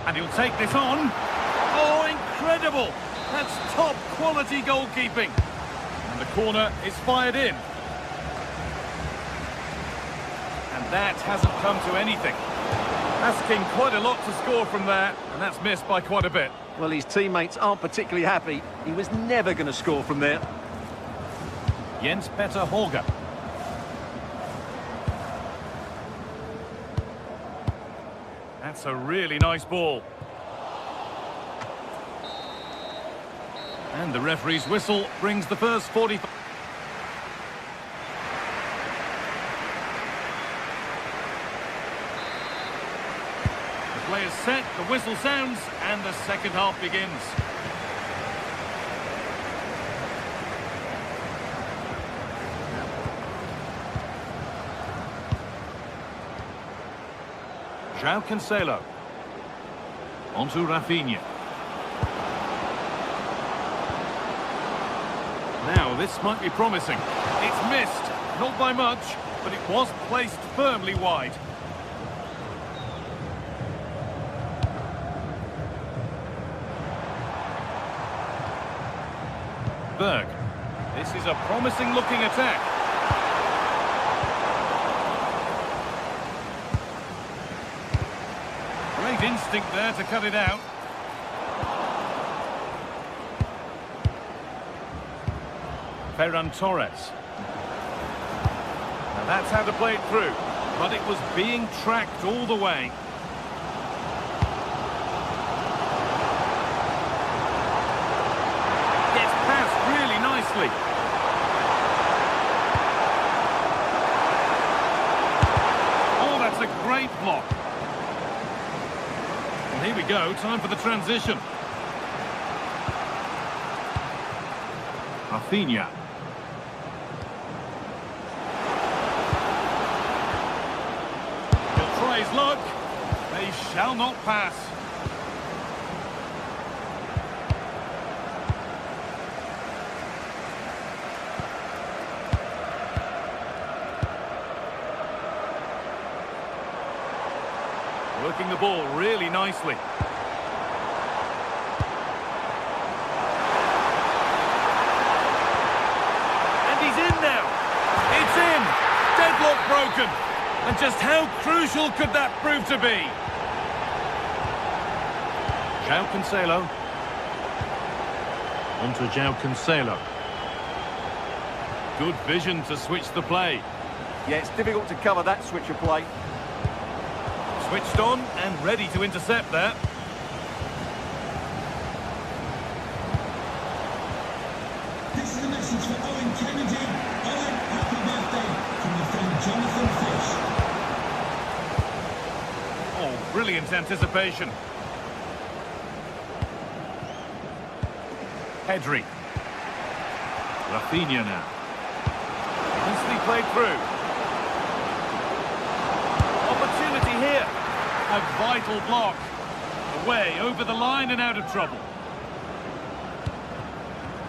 And he'll take this on. Oh, incredible! That's top quality goalkeeping. And the corner is fired in. And that hasn't come to anything. Asking quite a lot to score from there, and that's missed by quite a bit. Well, his teammates aren't particularly happy. He was never going to score from there. Jens Petter Holger. That's a really nice ball. And the referee's whistle brings the first 45. The play is set, the whistle sounds, and the second half begins. João Cancelo. Onto Rafinha. Now, this might be promising. It's missed, not by much, but it was placed firmly wide. Berg. This is a promising-looking attack. Great instinct there to cut it out. Ferran Torres. Now that's how to play it through, but it was being tracked all the way. Gets past really nicely. Oh, that's a great block. And here we go, time for the transition. Rafinha. He'll try his luck. They shall not pass. Working the ball really nicely. And he's in now. It's in. Deadlock broken. And just how crucial could that prove to be? João Cancelo. Onto João Cancelo. Good vision to switch the play. Yeah, it's difficult to cover that switch of play. Switched on and ready to intercept there. This is a message for Owen Kennedy. Owen, happy birthday from your friend Jonathan Fish. Oh, brilliant anticipation. Pedri. Rafinha now. Nicely played through. Opportunity here. A vital block. Away, over the line and out of trouble.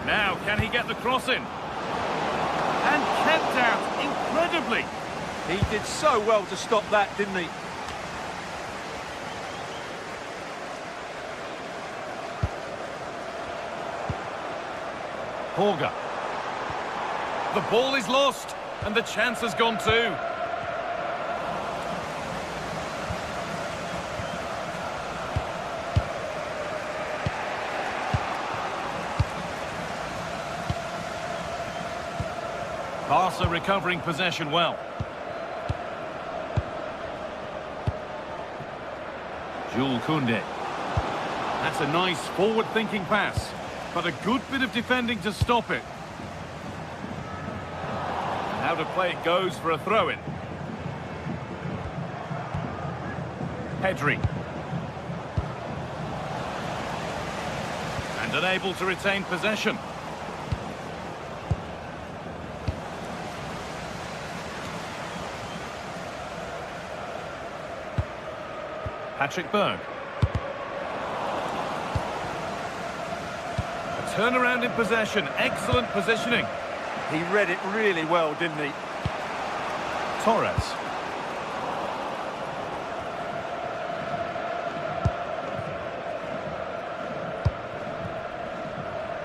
Now, can he get the cross in? And kept out, incredibly. He did so well to stop that, didn't he? Holger. The ball is lost, and the chance has gone too. Barca recovering possession well. Jules Koundé. That's a nice forward-thinking pass, but a good bit of defending to stop it. How to play it goes for a throw-in. Pedri. And unable to retain possession. Patrick Berg. A turnaround in possession. Excellent positioning. He read it really well, didn't he? Torres.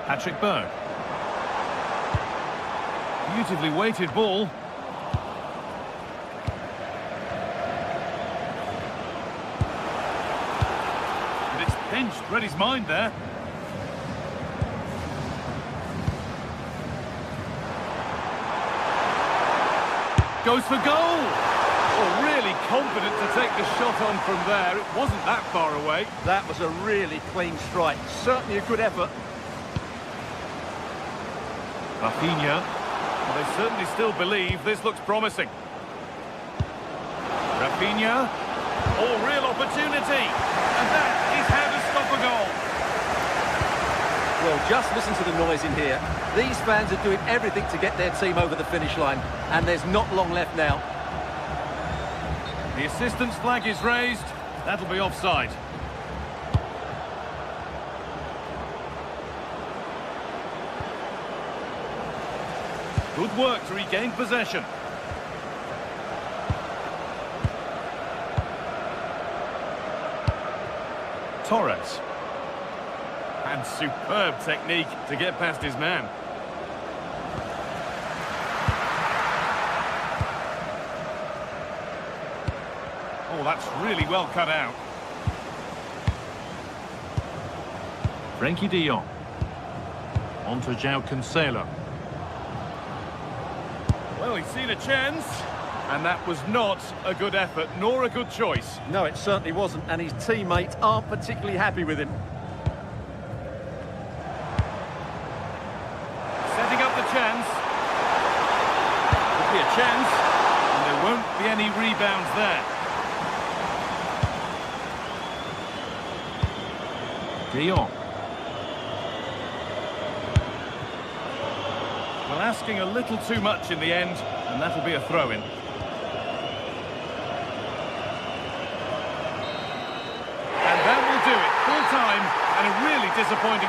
Patrick Berg. Beautifully weighted ball. And it's pinched, read his mind there. Goes for goal! Oh, really confident to take the shot on from there. It wasn't that far away. That was a really clean strike. Certainly a good effort. Rafinha. Well, they certainly still believe this looks promising. Rafinha. Oh, real opportunity. And that is how to stop a goal. Well, just listen to the noise in here. These fans are doing everything to get their team over the finish line, and there's not long left now. The assistant's flag is raised. That'll be offside. Good work to regain possession. Torres. And superb technique to get past his man. Oh, that's really well cut out. Frenkie de Jong. On to João Cancelo. Well, he's seen a chance, and that was not a good effort, nor a good choice. No, it certainly wasn't, and his teammates aren't particularly happy with him. Setting up the chance. Could be a chance, and there won't be any rebounds there. De Jong. Well, asking a little too much in the end, and that'll be a throw-in. And that will do it. Full time, and a really disappointing...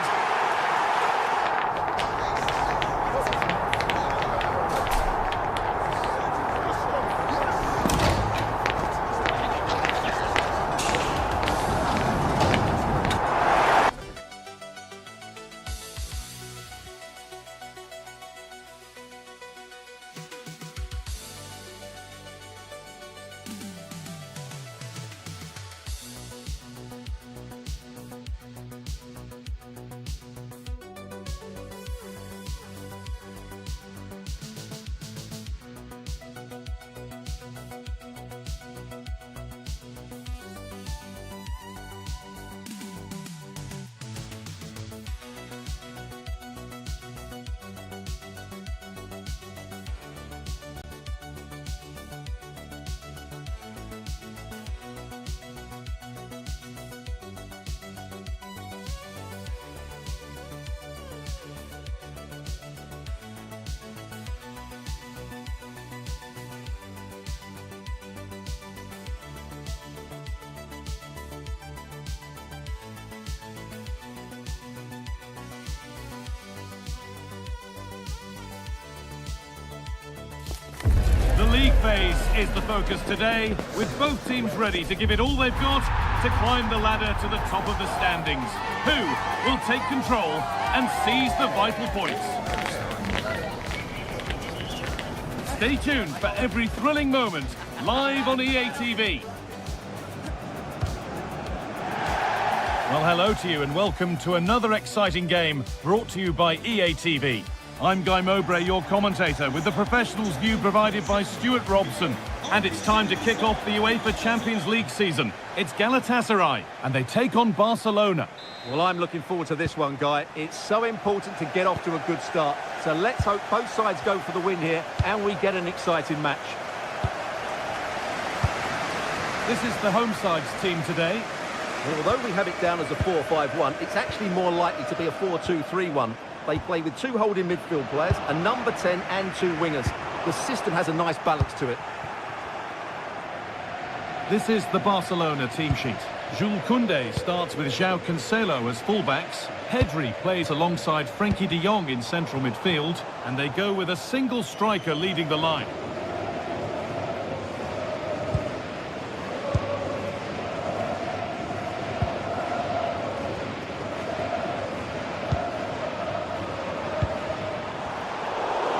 The league phase is the focus today, with both teams ready to give it all they've got to climb the ladder to the top of the standings. Who will take control and seize the vital points? Stay tuned for every thrilling moment, live on EA TV. Well, hello to you and welcome to another exciting game brought to you by EA TV. I'm Guy Mowbray, your commentator, with the professionals' view provided by Stuart Robson. And it's time to kick off the UEFA Champions League season. It's Galatasaray, and they take on Barcelona. Well, I'm looking forward to this one, Guy. It's so important to get off to a good start. So let's hope both sides go for the win here and we get an exciting match. This is the home side's team today. Well, although we have it down as a 4-5-1, it's actually more likely to be a 4-2-3-1. They play with two holding midfield players, a number 10 and two wingers. The system has a nice balance to it. This is the Barcelona team sheet. Jules Koundé starts with João Cancelo as fullbacks. Pedri plays alongside Frenkie de Jong in central midfield. And they go with a single striker leading the line.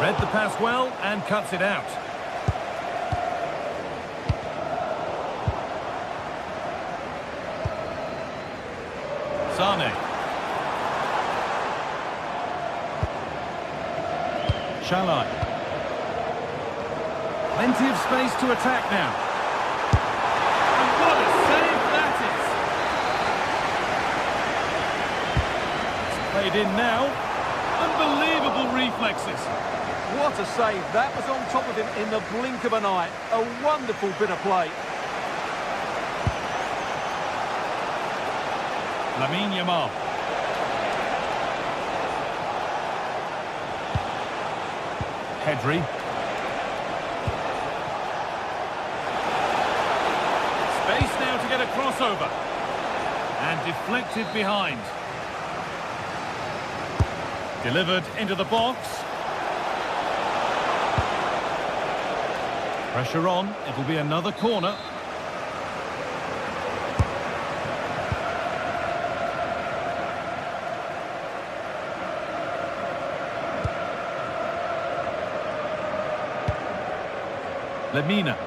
Read the pass well and cuts it out. Sane. Shalai. Plenty of space to attack now. And what a save that is! It's played in now. Unbelievable reflexes. What a save. That was on top of him in the blink of an eye. A wonderful bit of play. Lamine Yamal. Pedri. Space now to get a crossover. And deflected behind. Delivered into the box. Pressure on. It'll be another corner. Lemina.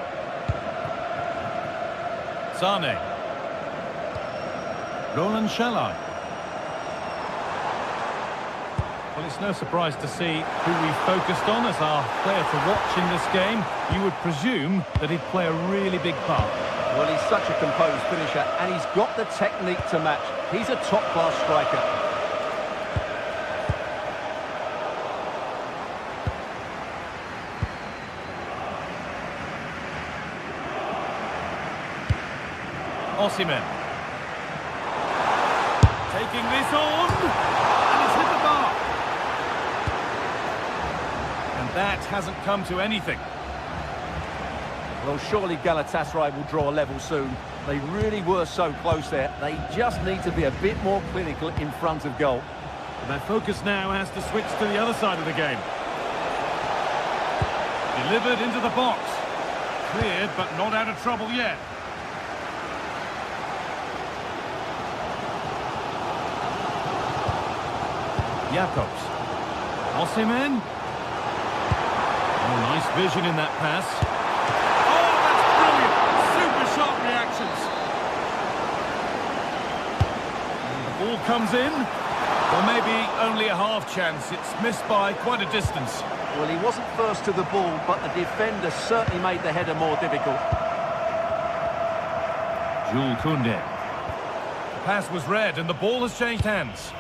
Sane. Roland Shalai. Well, it's no surprise to see who we focused on as our player to watch in this game. You would presume that he'd play a really big part. Well, he's such a composed finisher and he's got the technique to match. He's a top-class striker. Osimhen. Taking this on, and it's hit the bar. And that hasn't come to anything. Well, surely Galatasaray will draw a level soon. They really were so close there. They just need to be a bit more clinical in front of goal. And their focus now has to switch to the other side of the game. Delivered into the box. Cleared, but not out of trouble yet. Jakobs. Osimhen. Oh, nice vision in that pass. Oh, that's brilliant! Super sharp reactions. And the ball comes in. Well, maybe only a half chance. It's missed by quite a distance. Well, he wasn't first to the ball, but the defender certainly made the header more difficult. Jules Koundé. The pass was read and the ball has changed hands.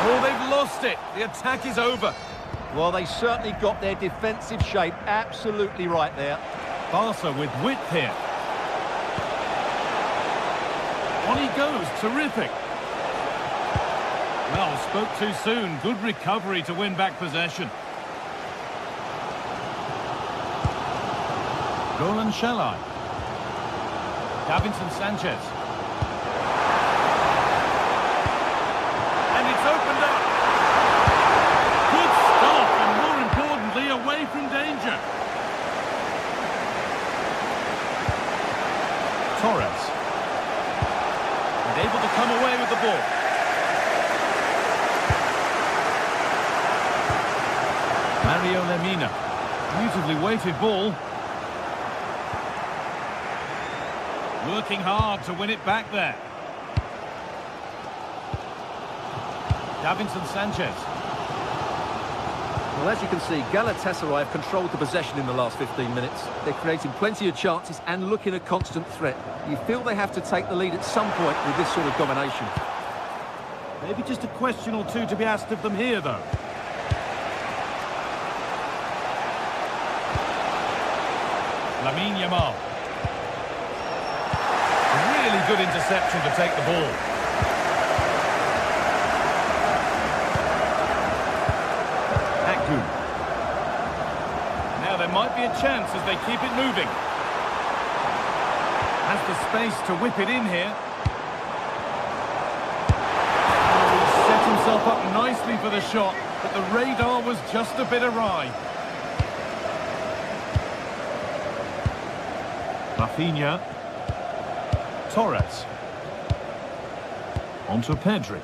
Oh, they've lost it. The attack is over. Well, they certainly got their defensive shape absolutely right there. Barca with width here. On he goes. Terrific. Well, spoke too soon. Good recovery to win back possession. Roland Shalai. Davinson Sanchez. And it's opened up. Good stop, and more importantly, away from danger. Torres. And able to come away with the ball. Mario Lemina. Beautifully weighted ball. Working hard to win it back there. Davinson Sanchez. Well, as you can see, Galatasaray have controlled the possession in the last 15 minutes. They're creating plenty of chances and looking a constant threat. You feel they have to take the lead at some point with this sort of domination. Maybe just a question or two to be asked of them here, though. Lamine Yamal. Really good interception to take the ball. Haku. Now there might be a chance as they keep it moving. Has the space to whip it in here. Oh, he set himself up nicely for the shot, but the radar was just a bit awry. Rafinha. Torres. Onto Pedri.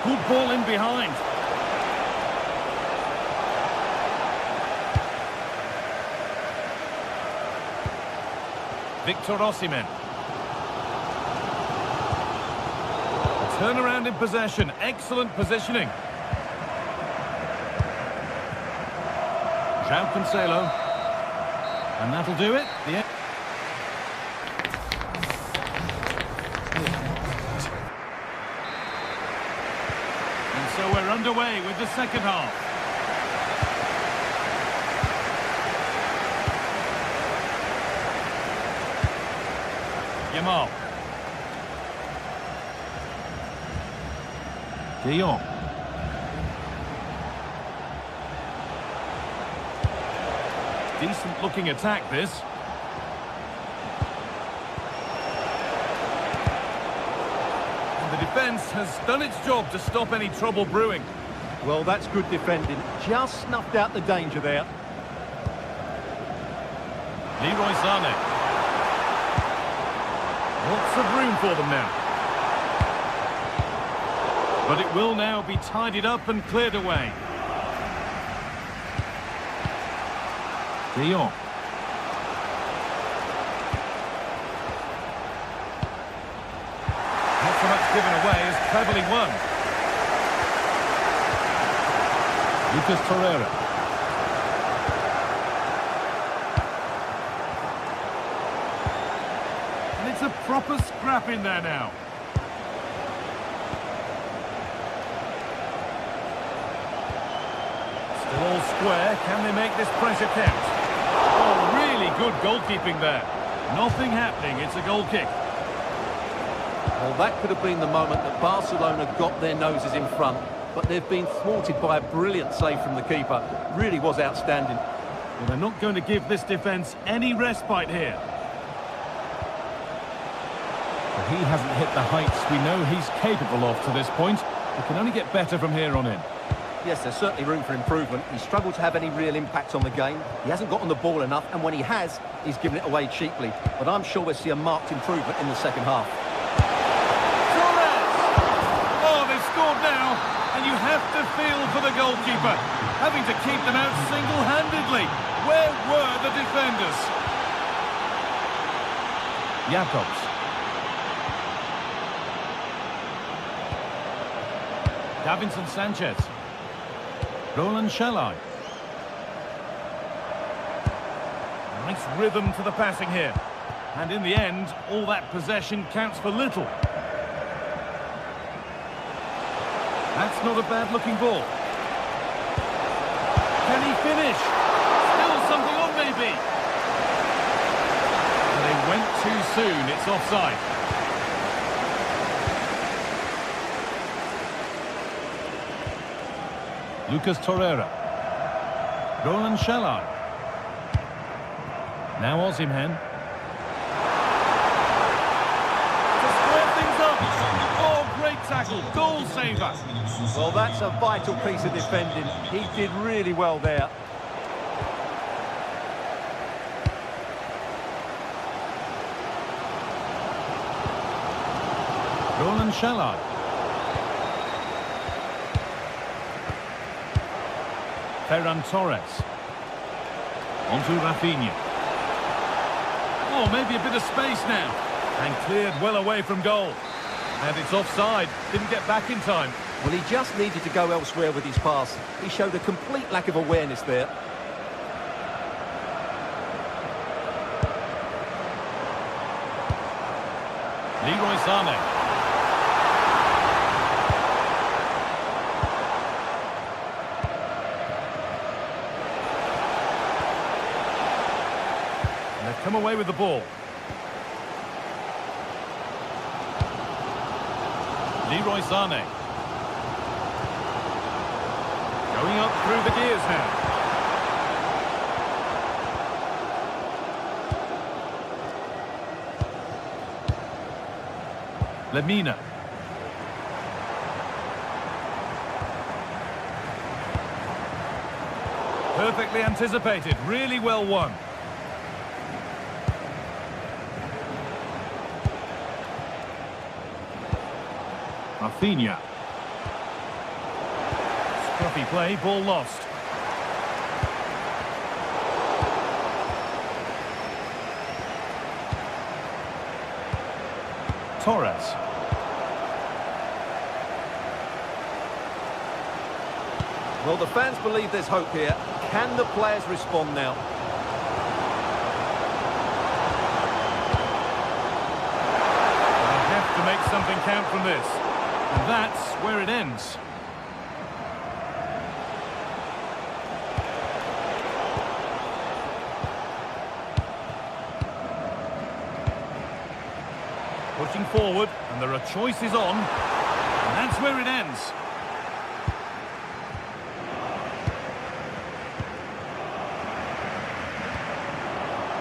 Good ball in behind. Victor Osimhen. Turnaround in possession. Excellent positioning. João Cancelo. And that'll do it. And so we're underway with the second half. Yamal. De Jong. Decent looking attack, this. And the defence has done its job to stop any trouble brewing. Well, that's good defending. Just snuffed out the danger there. Leroy Sané. Lots of room for them now. But it will now be tidied up and cleared away. De Jong. Not so much given away as cleverly won. Lucas Torreira. And it's a proper scrap in there now. Still all square. Can they make this pressure count? Oh, really good goalkeeping there. Nothing happening. It's a goal kick. Well, that could have been the moment that Barcelona got their noses in front, but they've been thwarted by a brilliant save from the keeper. Really was outstanding. Well, they're not going to give this defence any respite here. But he hasn't hit the heights we know he's capable of to this point. He can only get better from here on in. Yes, there's certainly room for improvement. He's struggled to have any real impact on the game. He hasn't got on the ball enough, and when he has, he's given it away cheaply. But I'm sure we'll see a marked improvement in the second half. Torres! Oh, they've scored now, and you have to feel for the goalkeeper, having to keep them out single-handedly. Where were the defenders? Jacobs. Davinson Sanchez. Roland Shalai. Nice rhythm to the passing here. And in the end, all that possession counts for little. That's not a bad-looking ball. Can he finish? Still something on, maybe. And they went too soon. It's offside. Lucas Torreira. Roland Shalai. Now Osimhen. To square things up. Oh, great tackle. Goal saver. Well, that's a vital piece of defending. He did really well there. Roland Shalai. Ferran Torres. On to Rafinha. Oh, maybe a bit of space now. And cleared well away from goal. And it's offside. Didn't get back in time. Well, he just needed to go elsewhere with his pass. He showed a complete lack of awareness there. Leroy Sané. And they've come away with the ball. Leroy Sané. Going up through the gears now. Lemina. Perfectly anticipated, really well won. Rafinha. Scruffy play, ball lost. Torres. Well, the fans believe there's hope here. Can the players respond now? They have to make something count from this. And that's where it ends. Pushing forward, and there are choices on. And that's where it ends.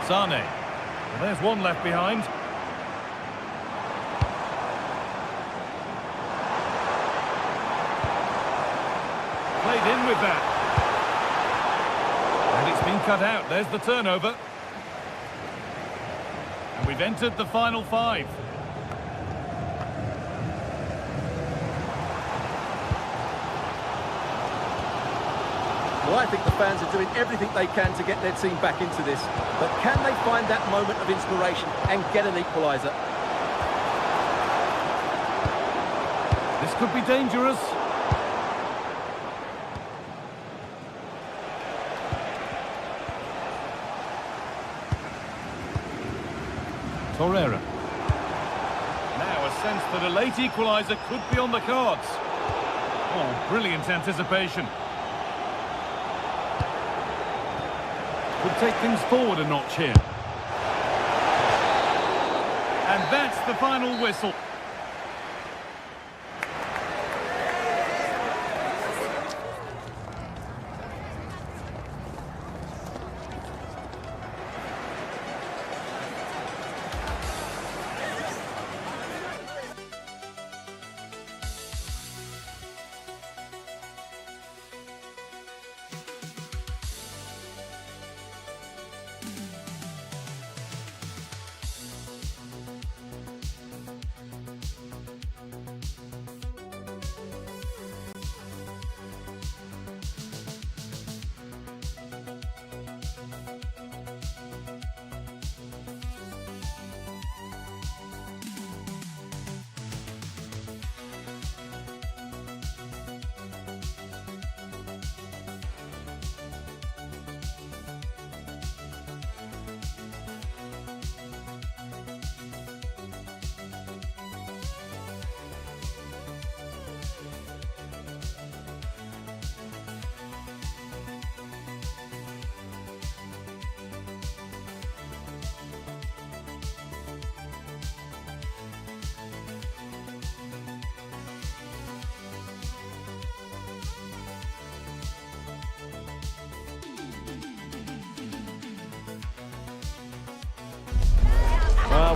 Sané. Well, there's one left behind. Played in with that. And it's been cut out. There's the turnover. And we've entered the final five. Well, I think the fans are doing everything they can to get their team back into this. But can they find that moment of inspiration and get an equaliser? This could be dangerous. Torreira. Now a sense that a late equaliser could be on the cards. Oh, brilliant anticipation. Could take things forward a notch here. And that's the final whistle.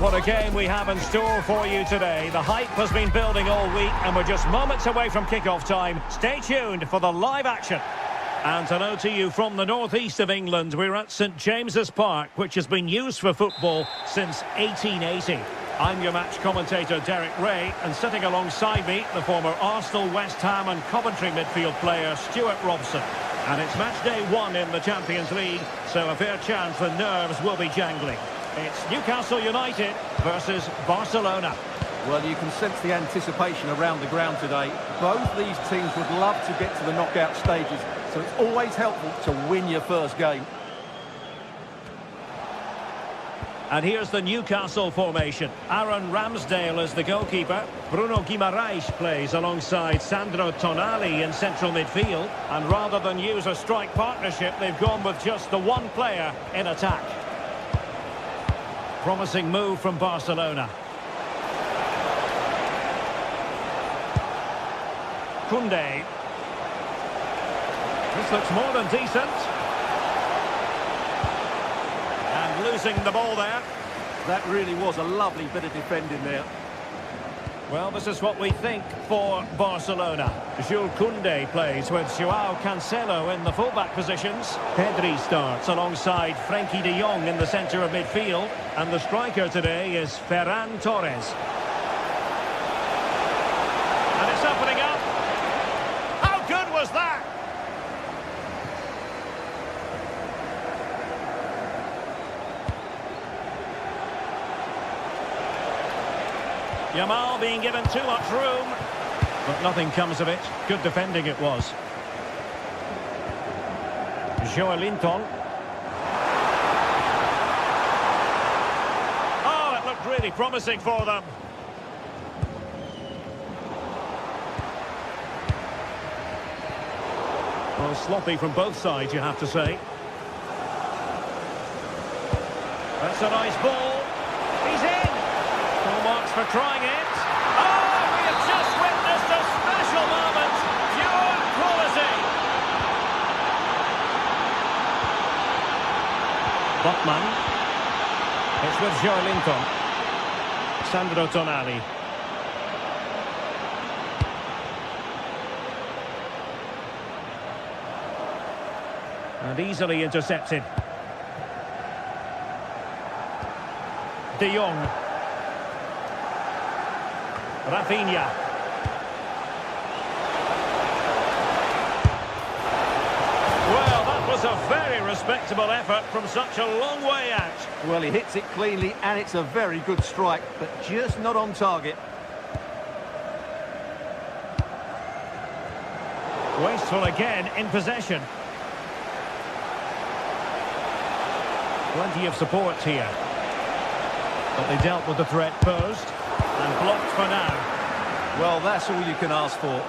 What a game we have in store for you today. The hype has been building all week and we're just moments away from kick-off time. Stay tuned for the live action. And hello to you from the northeast of England. We're at St James's Park, which has been used for football since 1880. I'm your match commentator, Derek Ray, and sitting alongside me, the former Arsenal, West Ham and Coventry midfield player, Stuart Robson. And it's match day 1 in the Champions League, so a fair chance the nerves will be jangling. It's Newcastle United versus Barcelona. Well, you can sense the anticipation around the ground today. Both these teams would love to get to the knockout stages, so it's always helpful to win your first game. And here's the Newcastle formation. Aaron Ramsdale is the goalkeeper. Bruno Guimaraes plays alongside Sandro Tonali in central midfield. And rather than use a strike partnership, they've gone with just the one player in attack. Promising move from Barcelona. Koundé. This looks more than decent. And losing the ball there. That really was a lovely bit of defending there. Well, this is what we think for Barcelona. Jules Koundé plays with Joao Cancelo in the fullback positions. Pedri starts alongside Frenkie de Jong in the centre of midfield. And the striker today is Ferran Torres. And it's opening up. How good was that? Yamal being given too much room, but nothing comes of it. Good defending it was. Joelinton. Oh, it looked really promising for them. Well, sloppy from both sides, you have to say. That's a nice ball. He's in. Full marks for trying it. Oh, we have just witnessed a special moment. Pure quality. Botman. It's with Joelinton. Sandro Tonali. And easily intercepted. De Jong. Rafinha. Well, that was a very respectable effort from such a long way out. Well, he hits it cleanly and it's a very good strike, but just not on target. Wasteful again in possession. Plenty of support here. But they dealt with the threat posed and blocked for now. Well, that's all you can ask for.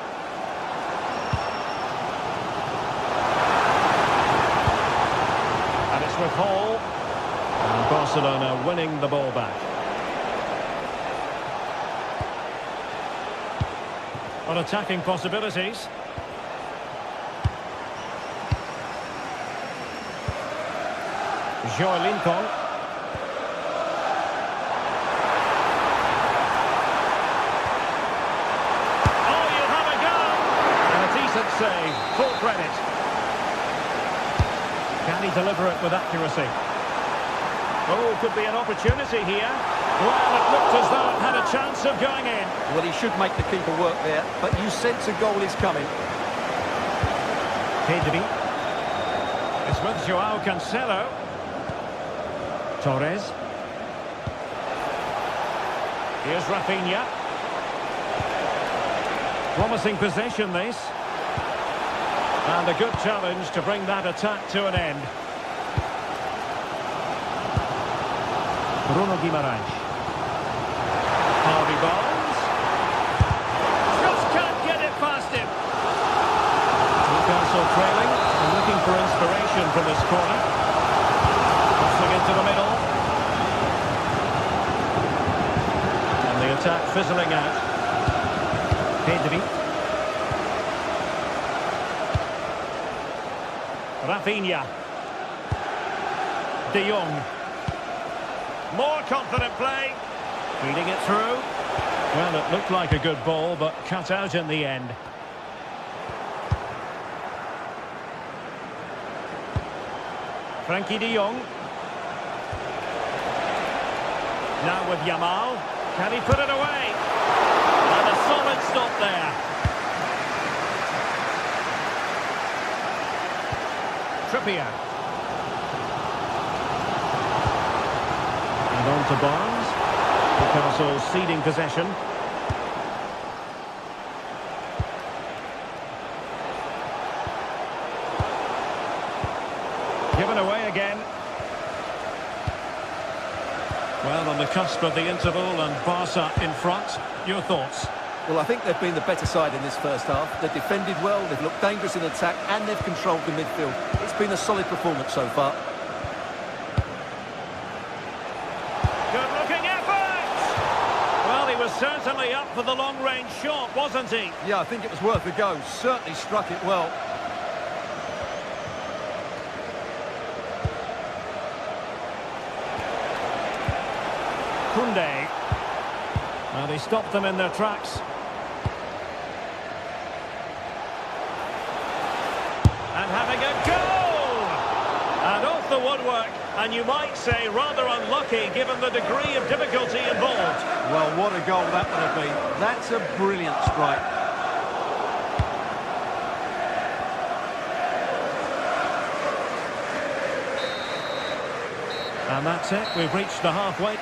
And it's with Hall. And Barcelona winning the ball back. On attacking possibilities. Joelinton. Oh, you have a go! And a decent save. Full credit. Can he deliver it with accuracy? Oh, could be an opportunity here. Well, it looked as though it had a chance of going in. Well, he should make the keeper work there, but you sense a goal is coming. Pedri. It's with Joao Cancelo. Torres. Here's Rafinha. Promising possession, this. And a good challenge to bring that attack to an end. Bruno Guimaraes. Harvey Barnes. Just can't get it past him. Newcastle trailing and looking for inspiration from this corner. Crossing into the middle. And the attack fizzling out. Pedri. Rafinha. De Jong. More confident play. Feeding it through. Well, it looked like a good ball, but cut out in the end. Frenkie de Jong. Now with Yamal. Can he put it away? And a solid stop there. Trippier. And on to Barnes. Newcastle ceding possession. Given away again. Well, on the cusp of the interval and Barca in front. Your thoughts? Well, I think they've been the better side in this first half. They've defended well, they've looked dangerous in attack, and they've controlled the midfield. It's been a solid performance so far. Good-looking effort! Well, he was certainly up for the long-range shot, wasn't he? Yeah, I think it was worth a go. Certainly struck it well. Koundé. Well, they stopped them in their tracks. And having a goal! And off the woodwork, and you might say rather unlucky given the degree of difficulty involved. Well, what a goal that would have been. That's a brilliant strike. And that's it, we've reached the halfway.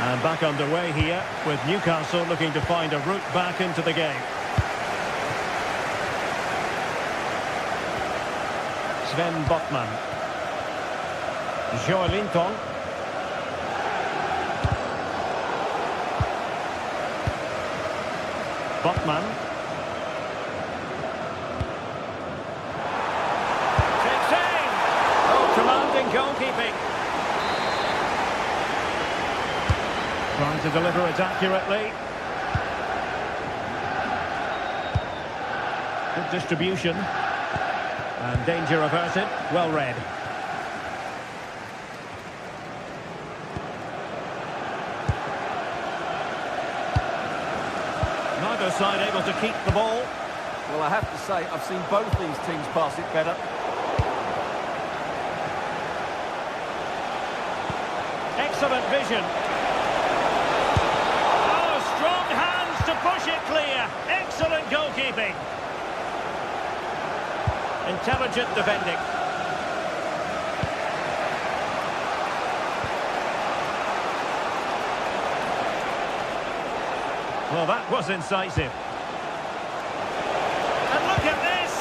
And back underway here, with Newcastle looking to find a route back into the game. Sven Botman. Joelinton. Botman. Takes aim! Oh, commanding goalkeeping. Trying to deliver it accurately. Good distribution. And danger averted. Well read. Neither side able to keep the ball. Well, I have to say, I've seen both these teams pass it better. Excellent vision. To push it clear. Excellent goalkeeping. Intelligent defending. Well, that was incisive. And look at this.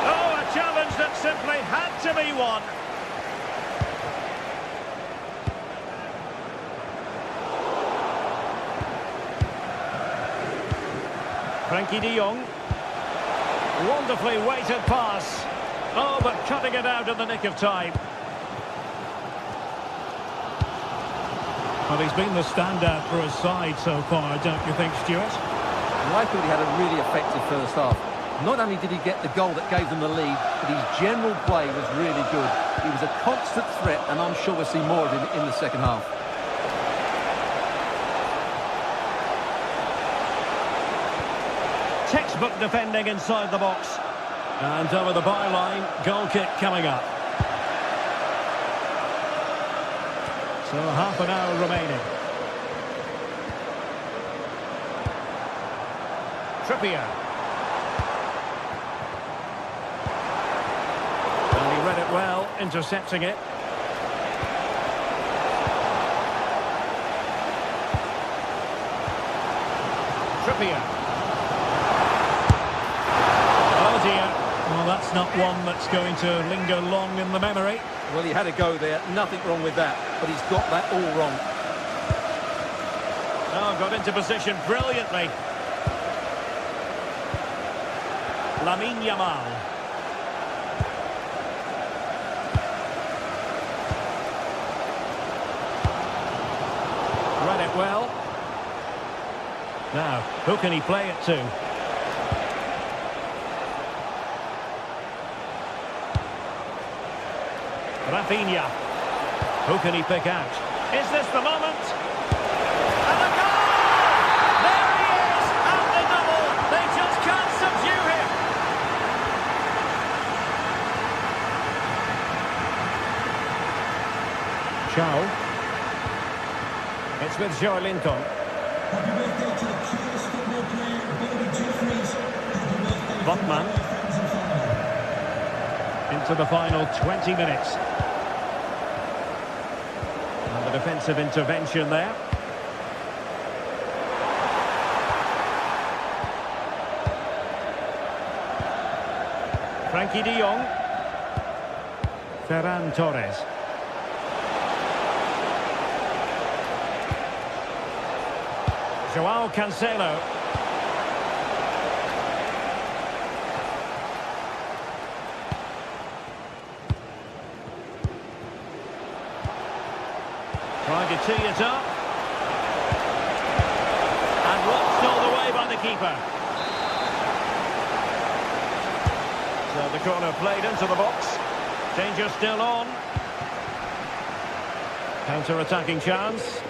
Oh, a challenge that simply had to be won. Frankie de Jong. Wonderfully weighted pass. Oh, but cutting it out in the nick of time. Well, he's been the standout for his side so far, don't you think, Stuart? Well, I thought he had a really effective first half. Not only did he get the goal that gave them the lead, but his general play was really good. He was a constant threat, and I'm sure we'll see more of him in the second half. Textbook defending inside the box. And over the byline, goal kick coming up. So half an hour remaining. Trippier. And he read it well, intercepting it. Trippier. Well, that's not one that's going to linger long in the memory. Well, he had a go there. Nothing wrong with that. But he's got that all wrong. Oh, got into position brilliantly. Lamine Yamal. Read it well. Now, who can he play it to? Rafinha. Who can he pick out? Is this the moment? And the goal! There he is! And the double! They just can't subdue him! Chao. It's with Joelinton. Happy birthday birthday to the cutest football player, Bobby Jeffries. Happy birthday from Botman. all our friends and family. Into the final 20 minutes. And the defensive intervention there. Frankie de Jong. Ferran Torres. Joao Cancelo. Trying to tee it up. And watched all the way by the keeper. So the corner played into the box. Danger still on. Counter-attacking chance.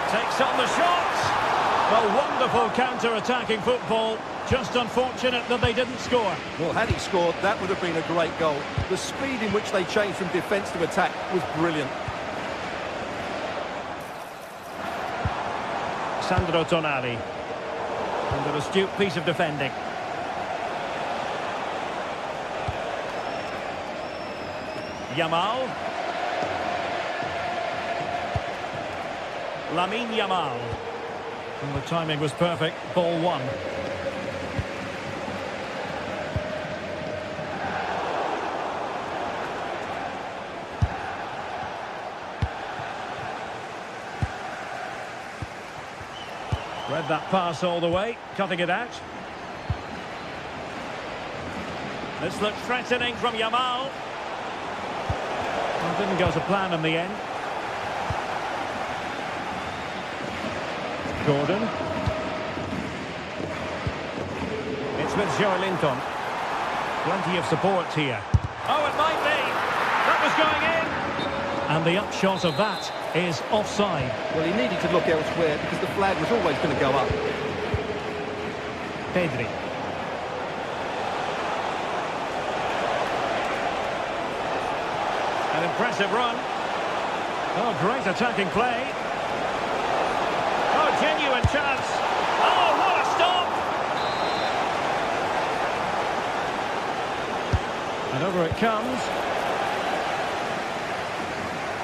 Takes on the shot. Well, wonderful counter-attacking football. Just unfortunate that they didn't score. Well, had he scored, that would have been a great goal. The speed in which they changed from defence to attack was brilliant. Sandro Tonali. And an astute piece of defending. Yamal. Lamine Yamal. And the timing was perfect. Ball one. Read that pass all the way, cutting it out. This looks threatening from Yamal. Well, didn't go to plan in the end. Gordon. It's with Joelinton. Plenty of support here. Oh, it might be. That was going in. And the upshot of that is offside. Well, he needed to look elsewhere because the flag was always going to go up. Pedri. An impressive run. Oh, great attacking play. Oh, genuine chance. Oh, what a stop! And over it comes.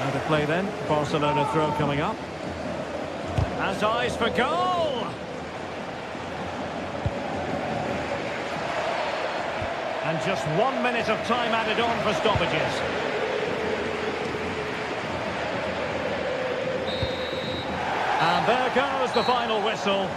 Out of play then. Barcelona throw coming up. Has eyes for goal! And just 1 minute of time added on for stoppages. And there goes the final whistle.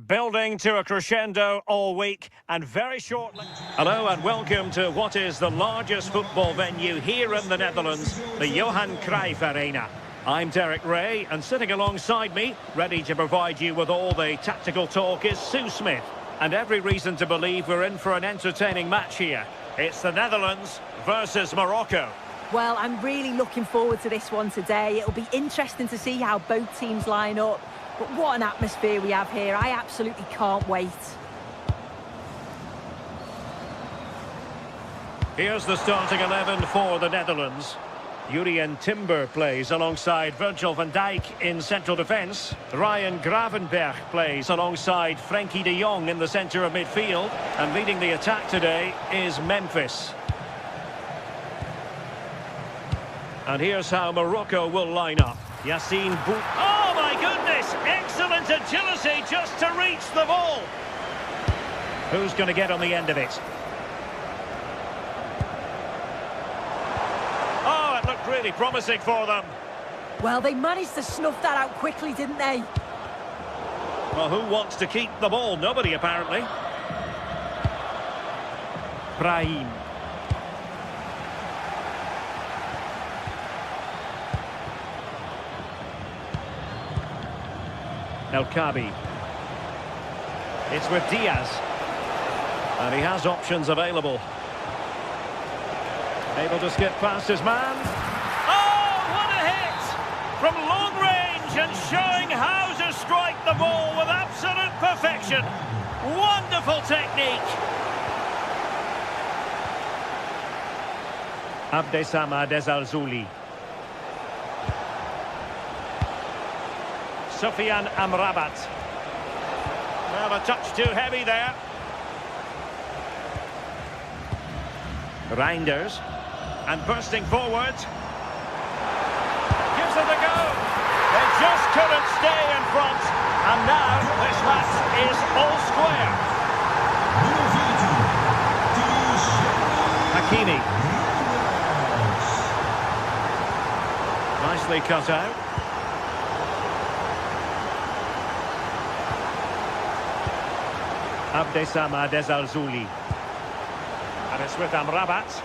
Building to a crescendo all week, and very shortly... Hello and welcome to what is the largest football venue here in the Netherlands, the Johan Cruyff Arena. I'm Derek Ray, and sitting alongside me, ready to provide you with all the tactical talk, is Sue Smith. And every reason to believe we're in for an entertaining match here. It's the Netherlands versus Morocco. Well, I'm really looking forward to this one today. It'll be interesting to see how both teams line up. But what an atmosphere we have here. I absolutely can't wait. Here's the starting 11 for the Netherlands. Jurien Timber plays alongside Virgil van Dijk in central defence. Ryan Gravenberch plays alongside Frenkie de Jong in the centre of midfield. And leading the attack today is Memphis. And here's how Morocco will line up. Yassine Bou... Oh my goodness! Excellent agility just to reach the ball. Who's going to get on the end of it? Oh, it looked really promising for them. Well, they managed to snuff that out quickly, didn't they? Well, who wants to keep the ball? Nobody, apparently. Brahim. El Kabi. It's with Diaz. And he has options available. Able to skip past his man. Oh, what a hit! From long range and showing how to strike the ball with absolute perfection. Wonderful technique. Abdessamad Al-Zouli. Sofiane Amrabat. Well, a touch too heavy there. Reinders. And bursting forward. Gives it a go. They just couldn't stay in front. And now this match is all square. Hakimi. Nicely cut out. Abdessamad Al-Zouli. And it's with Amrabat.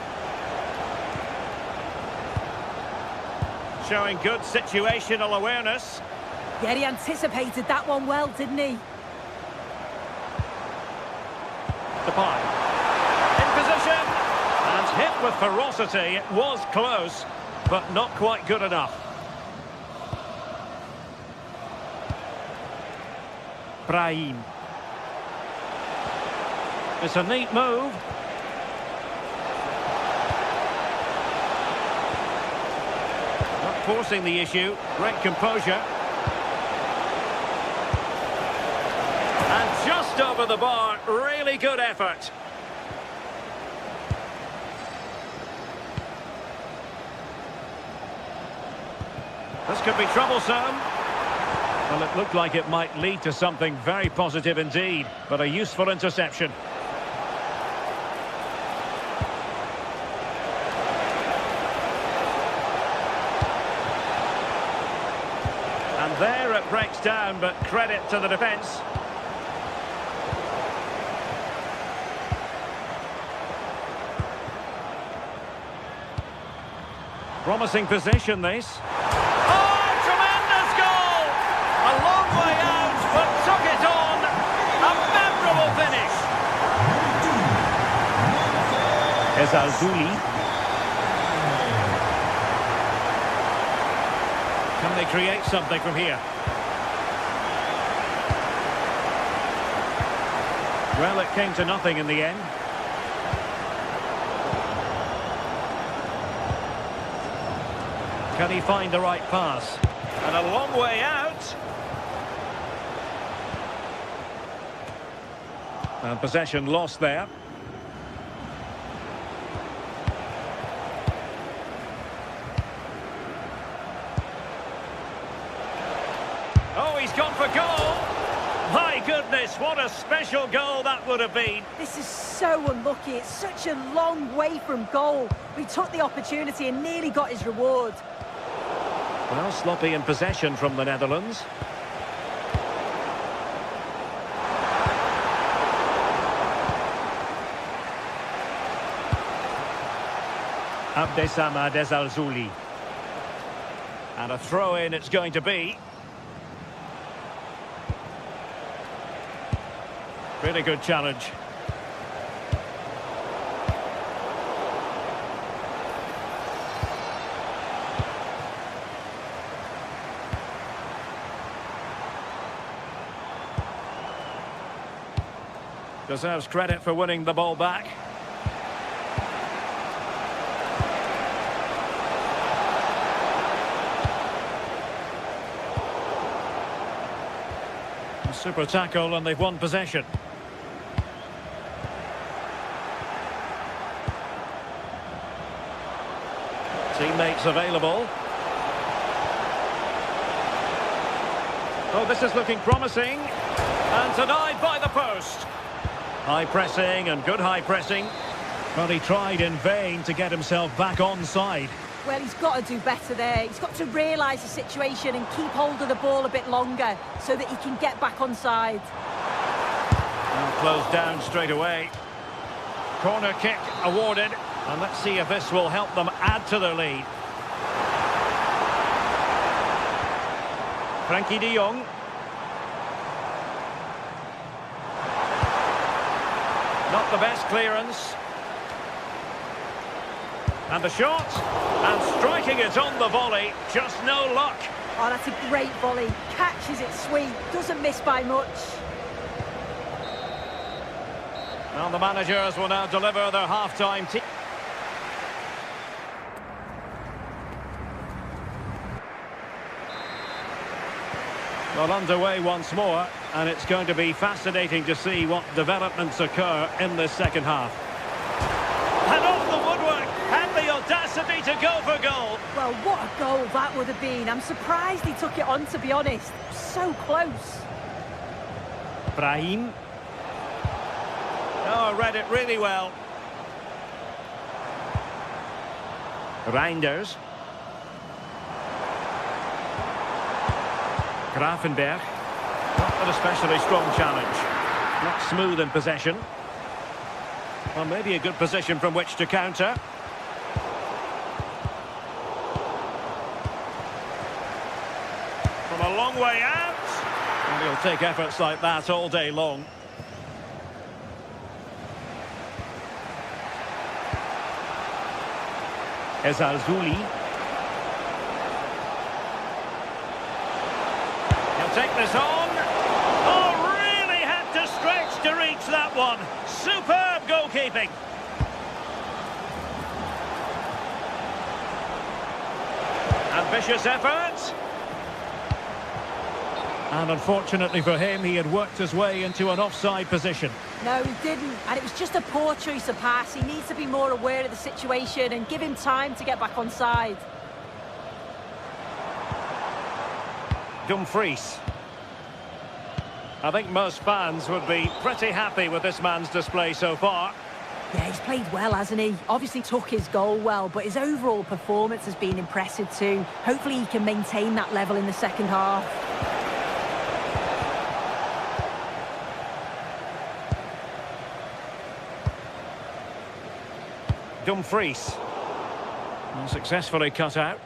Showing good situational awareness. Yeah, he anticipated that one well, didn't he? Depay. In position. And hit with ferocity. It was close, but not quite good enough. Brahim. It's a neat move. Not forcing the issue. Great composure. And just over the bar. Really good effort. This could be troublesome. Well, it looked like it might lead to something very positive indeed, but a useful interception. And there it breaks down, but credit to the defence. Promising position, this. Oh, tremendous goal! A long way out, but took it on. A memorable finish. It's Al-Zouli. Can they create something from here? Well, it came to nothing in the end. Can he find the right pass? And a long way out. And possession lost there. Oh, he's gone for goal. My goodness, what a special goal that would have been. This is so unlucky. It's such a long way from goal. He took the opportunity and nearly got his reward. Well, sloppy in possession from the Netherlands. Abdessamad Ezalzouli. And a throw-in it's going to be. Really good challenge. Deserves credit for winning the ball back. A super tackle and they've won possession. Teammates available. Oh, this is looking promising. And denied by the post. High pressing and good high pressing. But he tried in vain to get himself back onside. Well, he's got to do better there. He's got to realise the situation and keep hold of the ball a bit longer so that he can get back onside. And closed down straight away. Corner kick awarded. And let's see if this will help them add to their lead. Frankie de Jong. Not the best clearance. And the shot. And striking it on the volley. Just no luck. Oh, that's a great volley. Catches it sweet. Doesn't miss by much. Well, the managers will now deliver their half-time team. Well, underway once more, and it's going to be fascinating to see what developments occur in this second half. And off the woodwork, and the audacity to go for goal. Well, what a goal that would have been. I'm surprised he took it on, to be honest. So close. Brahim. Oh, read it really well. Reinders. Grafenberg. Not an especially strong challenge. Not smooth in possession. Well, maybe a good position from which to counter. From a long way out. And he'll take efforts like that all day long. Ezalzouli. Take this on. Oh, really had to stretch to reach that one. Superb goalkeeping. Ambitious effort. And unfortunately for him, he had worked his way into an offside position. No, he didn't. And it was just a poor choice of pass. He needs to be more aware of the situation and give him time to get back on side. Dumfries. I think most fans would be pretty happy with this man's display so far. Yeah, he's played well, hasn't he? Obviously took his goal well, but his overall performance has been impressive too. Hopefully he can maintain that level in the second half. Dumfries. Successfully cut out.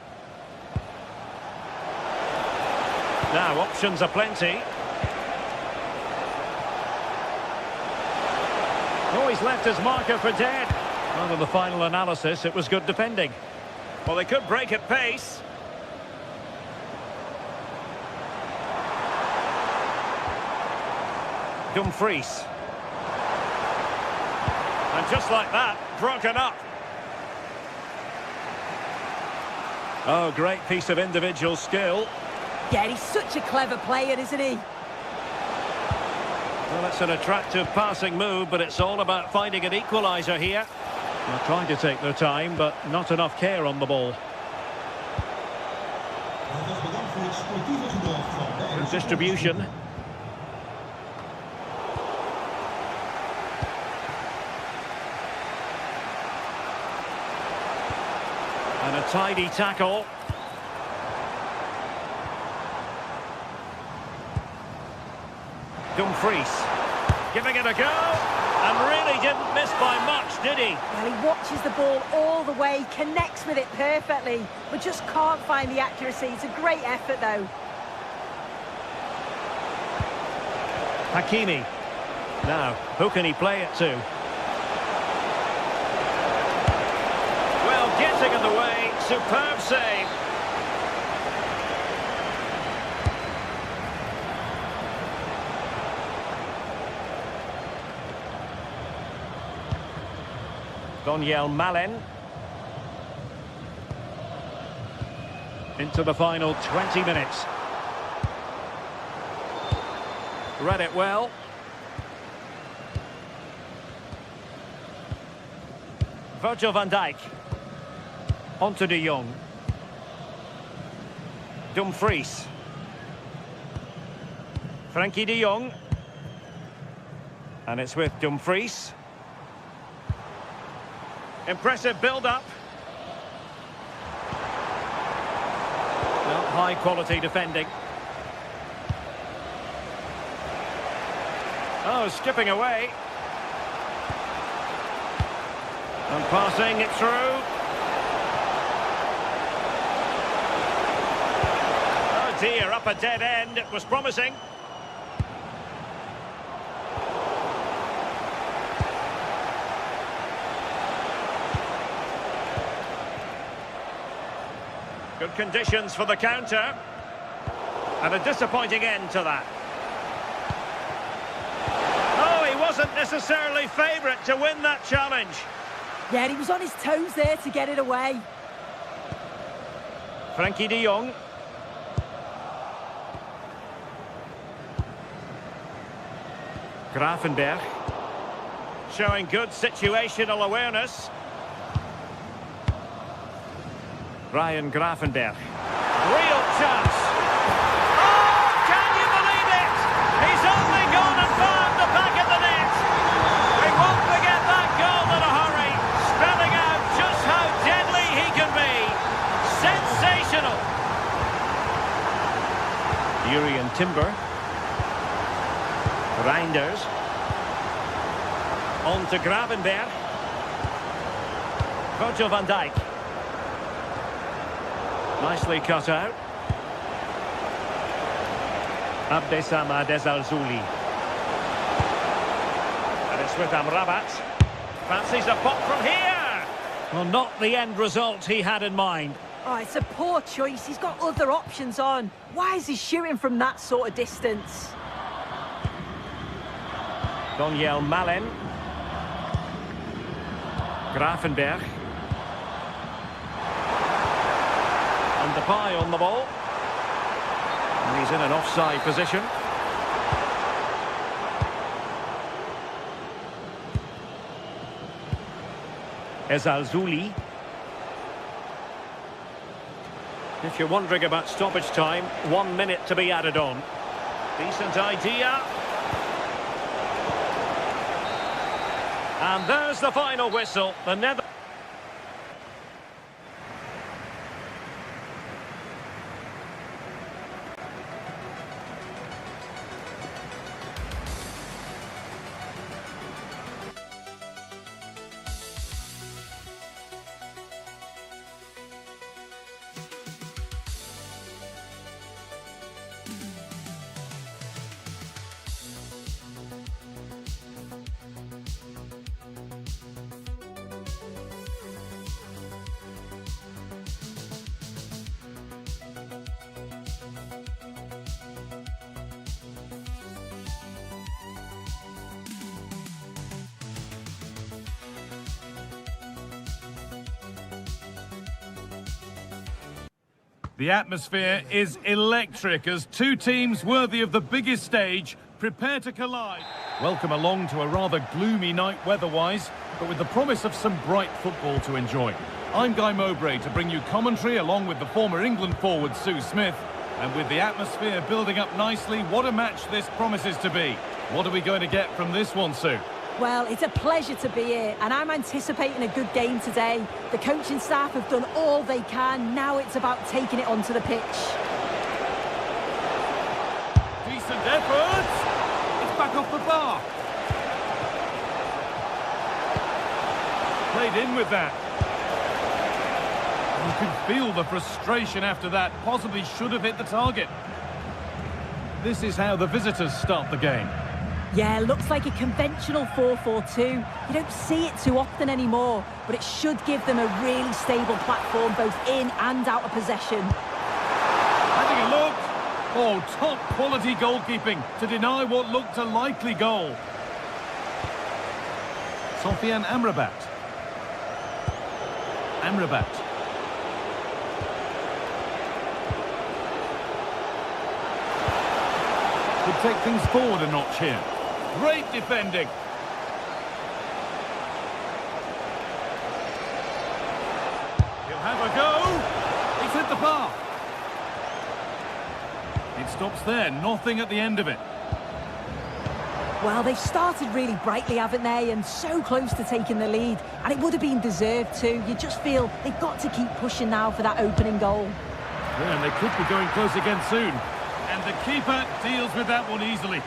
Now, options are plenty. Oh, he's left his marker for dead. Well, in the final analysis, it was good defending. Well, they could break at pace. Dumfries. And just like that, broken up. Oh, great piece of individual skill. Yeah, he's such a clever player, isn't he? Well, it's an attractive passing move, but it's all about finding an equaliser here. They're trying to take their time, but not enough care on the ball. Good distribution. And a tidy tackle. Dumfries, giving it a go, and And really didn't miss by much, did he? Well, he watches the ball all the way, connects with it perfectly, but just can't find the accuracy. It's a great effort, though. Hakimi. Now, who can he play it to? Well, getting in the way. Superb save. Daniel Malen. Into the final 20 minutes. Read it well. Virgil van Dijk. On to De Jong. Dumfries. Frankie De Jong. And it's with Dumfries. Impressive build-up. Well, high-quality defending. Oh, skipping away. And passing it through. Oh dear, up a dead end. It was promising. Good conditions for the counter. And a disappointing end to that. Oh, he wasn't necessarily favourite to win that challenge. Yeah, he was on his toes there to get it away. Frankie De Jong. Gravenberch. Showing good situational awareness. Ryan Gravenberch. Real chance. Oh, can you believe it? He's only gone and found the back of the net. We won't forget that goal in a hurry, spelling out just how deadly he can be. Sensational. Jurien Timber. Reinders. On to Gravenberch. Virgil van Dijk. Nicely cut out. Abdesamad Al-Zouli. And it's with Amrabat. Fancies a pop from here. Well, not the end result he had in mind. Oh, it's a poor choice. He's got other options on. Why is he shooting from that sort of distance? Daniel Malen. Gravenberch. And Depay on the ball. And he's in an offside position. Al-Zouli. If you're wondering about stoppage time, 1 minute to be added on. Decent idea. And there's the final whistle. The Netherlands. The atmosphere is electric as two teams worthy of the biggest stage prepare to collide. Welcome along to a rather gloomy night weather-wise, but with the promise of some bright football to enjoy. I'm Guy Mowbray to bring you commentary along with the former England forward Sue Smith. And with the atmosphere building up nicely, what a match this promises to be. What are we going to get from this one, Sue? Well, it's a pleasure to be here, and I'm anticipating a good game today. The coaching staff have done all they can. Now it's about taking it onto the pitch. Decent effort. It's back off the bar. played in with that. You could feel the frustration after that. Possibly should have hit the target. This is how the visitors start the game. Yeah, looks like a conventional 4-4-2. You don't see it too often anymore, but it should give them a really stable platform both in and out of possession. Having a look. Oh, top quality goalkeeping to deny what looked a likely goal. Sofian Amrabat. Amrabat. Could take things forward a notch here. Great defending. He'll have a go. He's hit the bar. It stops there, nothing at the end of it. Well, they've started really brightly, haven't they? And so close to taking the lead. And it would have been deserved too. You just feel they've got to keep pushing now for that opening goal. Yeah, and they could be going close again soon. And the keeper deals with that one easily.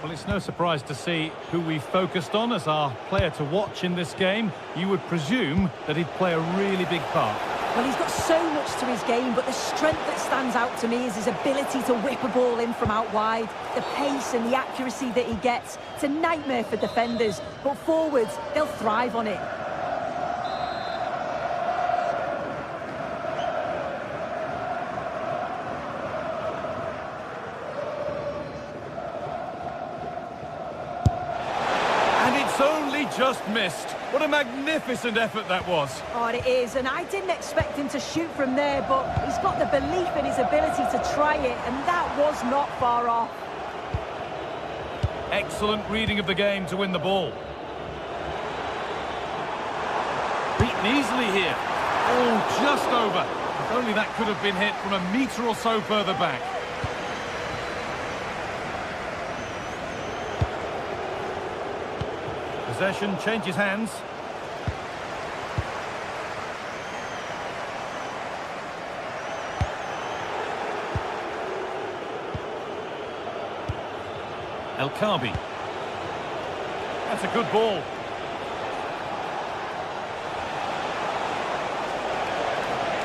Well, it's no surprise to see who we focused on as our player to watch in this game. You would presume that he'd play a really big part. Well, he's got so much to his game, but the strength that stands out to me is his ability to whip a ball in from out wide. The pace and the accuracy that he gets. It's a nightmare for defenders, but forwards, they'll thrive on it. Just missed. What a magnificent effort that was. Oh, it is, and I didn't expect him to shoot from there, but he's got the belief in his ability to try it, and that was not far off. Excellent reading of the game to win the ball. Beaten easily here. Oh, just over. If only that could have been hit from a metre or so further back. Possession changes hands. El Khabi. That's a good ball.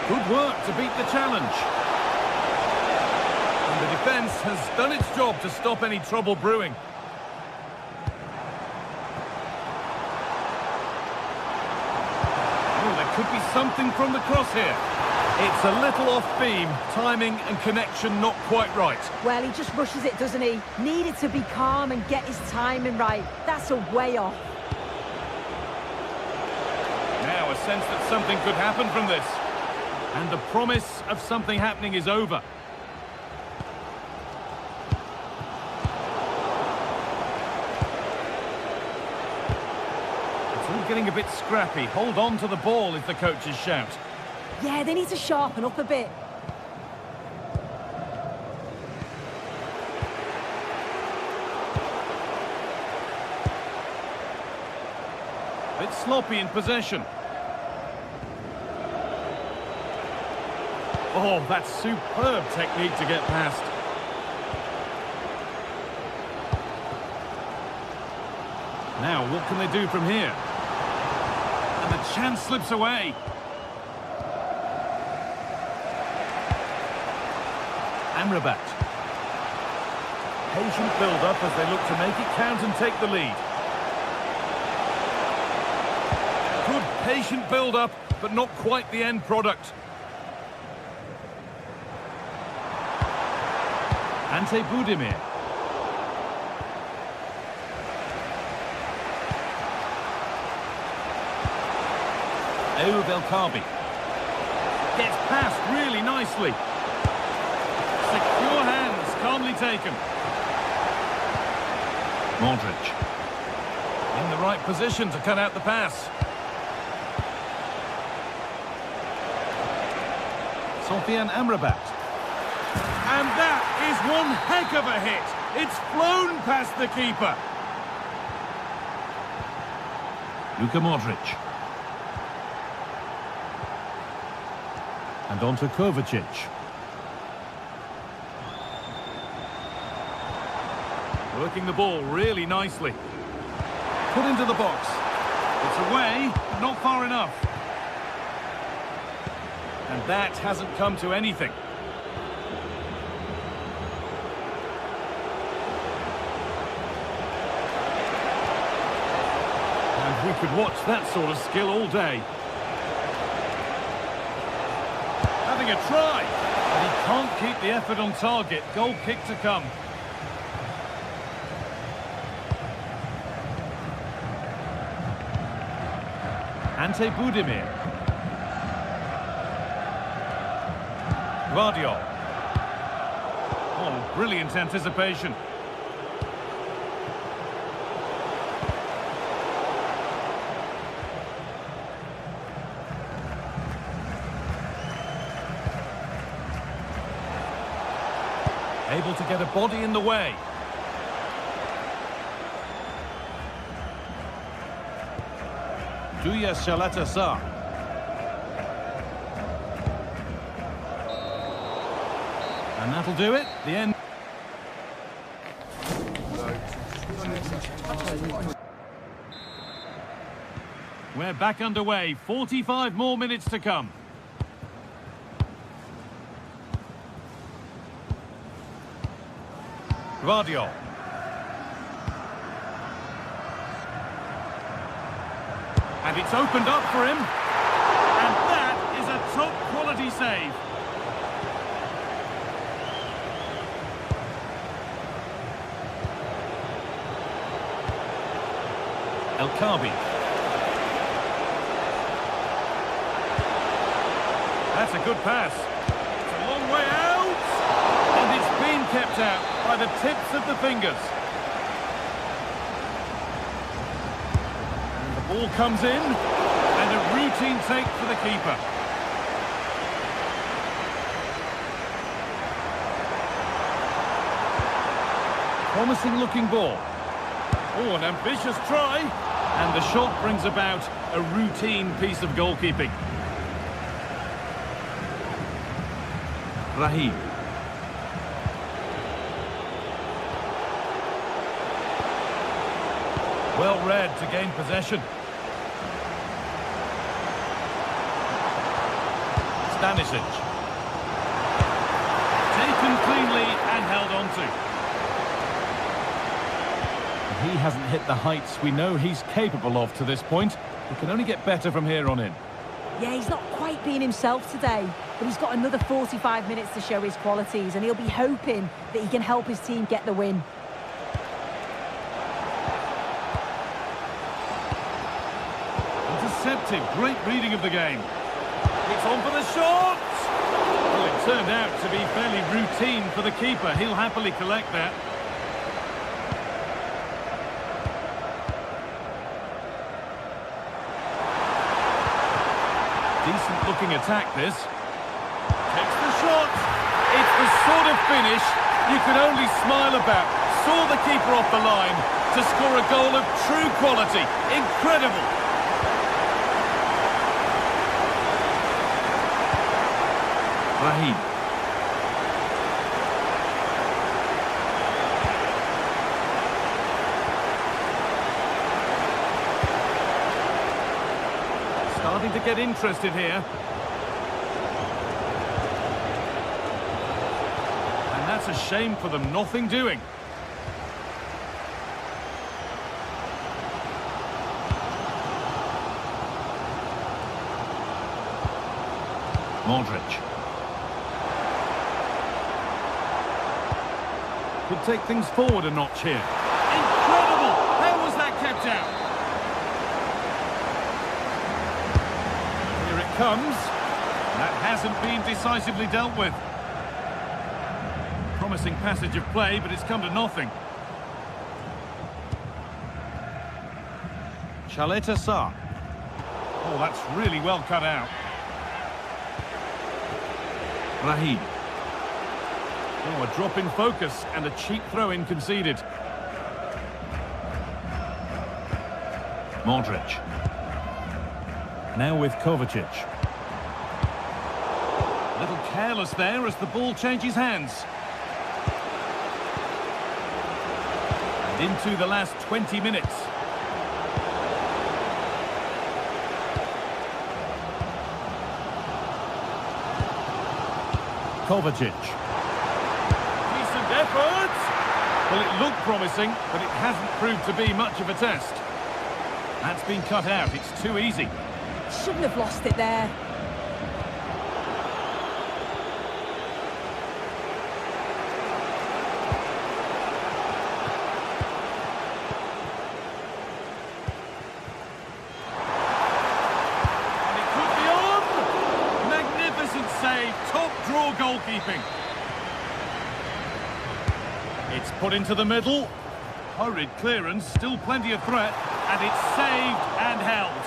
Good work to beat the challenge. And the defence has done its job to stop any trouble brewing. Could be something from the cross here. It's a little off beam, timing and connection not quite right. Well, he just rushes it, doesn't he? Needed to be calm and get his timing right. That's a way off. Now a sense that something could happen from this. And the promise of something happening is over. Getting a bit scrappy. Hold on to the ball is the coach's shout. Yeah, they need to sharpen up a bit. A bit sloppy in possession. Oh, that's superb technique to get past. Now, what can they do from here? And the chance slips away. Amrabat. Patient build-up as they look to make it count and take the lead. Good patient build-up, but not quite the end product. Ante Budimir. El Khabi gets past really nicely. Secure hands, calmly taken. Modric in the right position to cut out the pass. Sofian Amrabat. And that is one heck of a hit. It's flown past the keeper. Luka Modric. And on to Kovacic. Working the ball really nicely. Put into the box. It's away, but not far enough. And that hasn't come to anything. And we could watch that sort of skill all day. Having a try. And he can't keep the effort on target. Goal kick to come. Ante Budimir. Guardiol. Oh, brilliant anticipation. Able to get a body in the way. GTSports. And that'll do it. The end. We're back underway. 45 more minutes to come. Guardiol. And it's opened up for him. And that is a top quality save. El Khabi. That's a good pass. It's a long way out. And it's been kept out by the tips of the fingers. And the ball comes in. And a routine take for the keeper. Promising looking ball. Oh, an ambitious try. And the shot brings about a routine piece of goalkeeping. Raheem. Well read to gain possession. Stanisic. Taken cleanly and held on to. He hasn't hit the heights we know he's capable of to this point. He can only get better from here on in. Yeah, he's not quite being himself today, but he's got another 45 minutes to show his qualities, and he'll be hoping that he can help his team get the win. Intercepted, great reading of the game. It's on for the shot! Well, it turned out to be fairly routine for the keeper. He'll happily collect that. Decent looking attack this. Takes the shot. It's the sort of finish you can only smile about. Saw the keeper off the line to score a goal of true quality. Incredible. Raheem. Starting to get interested here. And that's a shame for them, nothing doing. Modric. Could take things forward a notch here. Incredible! How was that kept out? Here it comes. That hasn't been decisively dealt with. Promising passage of play, but it's come to nothing. GTSports. Oh, that's really well cut out. Raheem. Oh, a drop in focus and a cheap throw-in conceded. Modric. Now with Kovacic. A little careless there as the ball changes hands. And into the last 20 minutes. Kovacic. Decent effort! Well, it looked promising, but it hasn't proved to be much of a test. That's been cut out. It's too easy. Shouldn't have lost it there. And it could be on! Magnificent save. Top draw goalkeeping. It's put into the middle. Hurried clearance, still plenty of threat, and it's saved and held.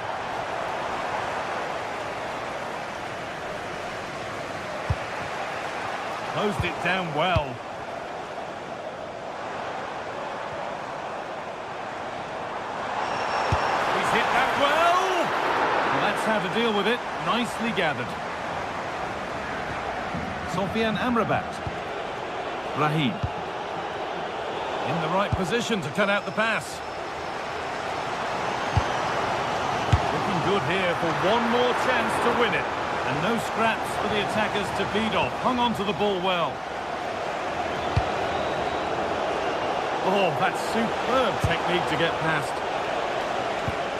Closed it down well. He's hit that well. Well, that's how to deal with it. Nicely gathered. Sofian Amrabat. Raheem. In the right position to cut out the pass. Looking good here for one more chance to win it. And no scraps for the attackers to beat off. Hung on to the ball well. Oh, that's superb technique to get past.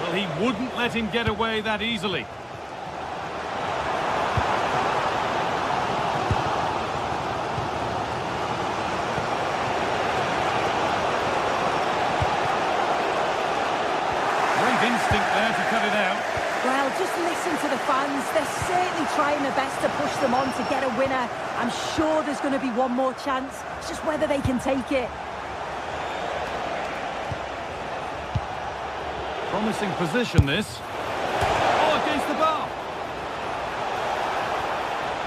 Well, he wouldn't let him get away that easily. Instinct there to cut it out. Well, just listen to the fans. They're certainly trying their best to push them on to get a winner. I'm sure there's going to be one more chance. It's just whether they can take it. Promising position, this. Oh, against the bar.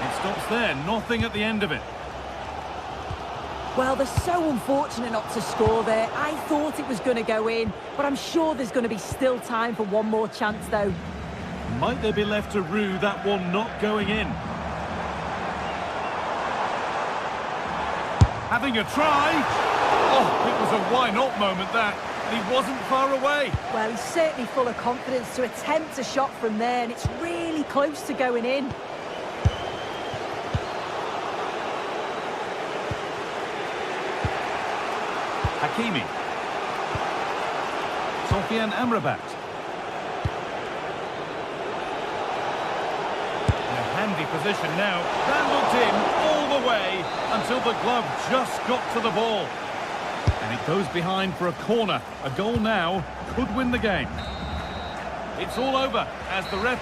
It stops there. Nothing at the end of it. Well, they're so unfortunate not to score there. I thought it was going to go in, but I'm sure there's going to be still time for one more chance, though. Might they be left to rue that one not going in? Having a try. Oh, it was a why-not moment, that. And he wasn't far away. Well, he's certainly full of confidence to attempt a shot from there, and it's really close to going in. Hakimi. Sofian Amrabat. In a handy position now. Handled in all the way until the glove just got to the ball. And it goes behind for a corner. A goal now could win the game. It's all over as the ref...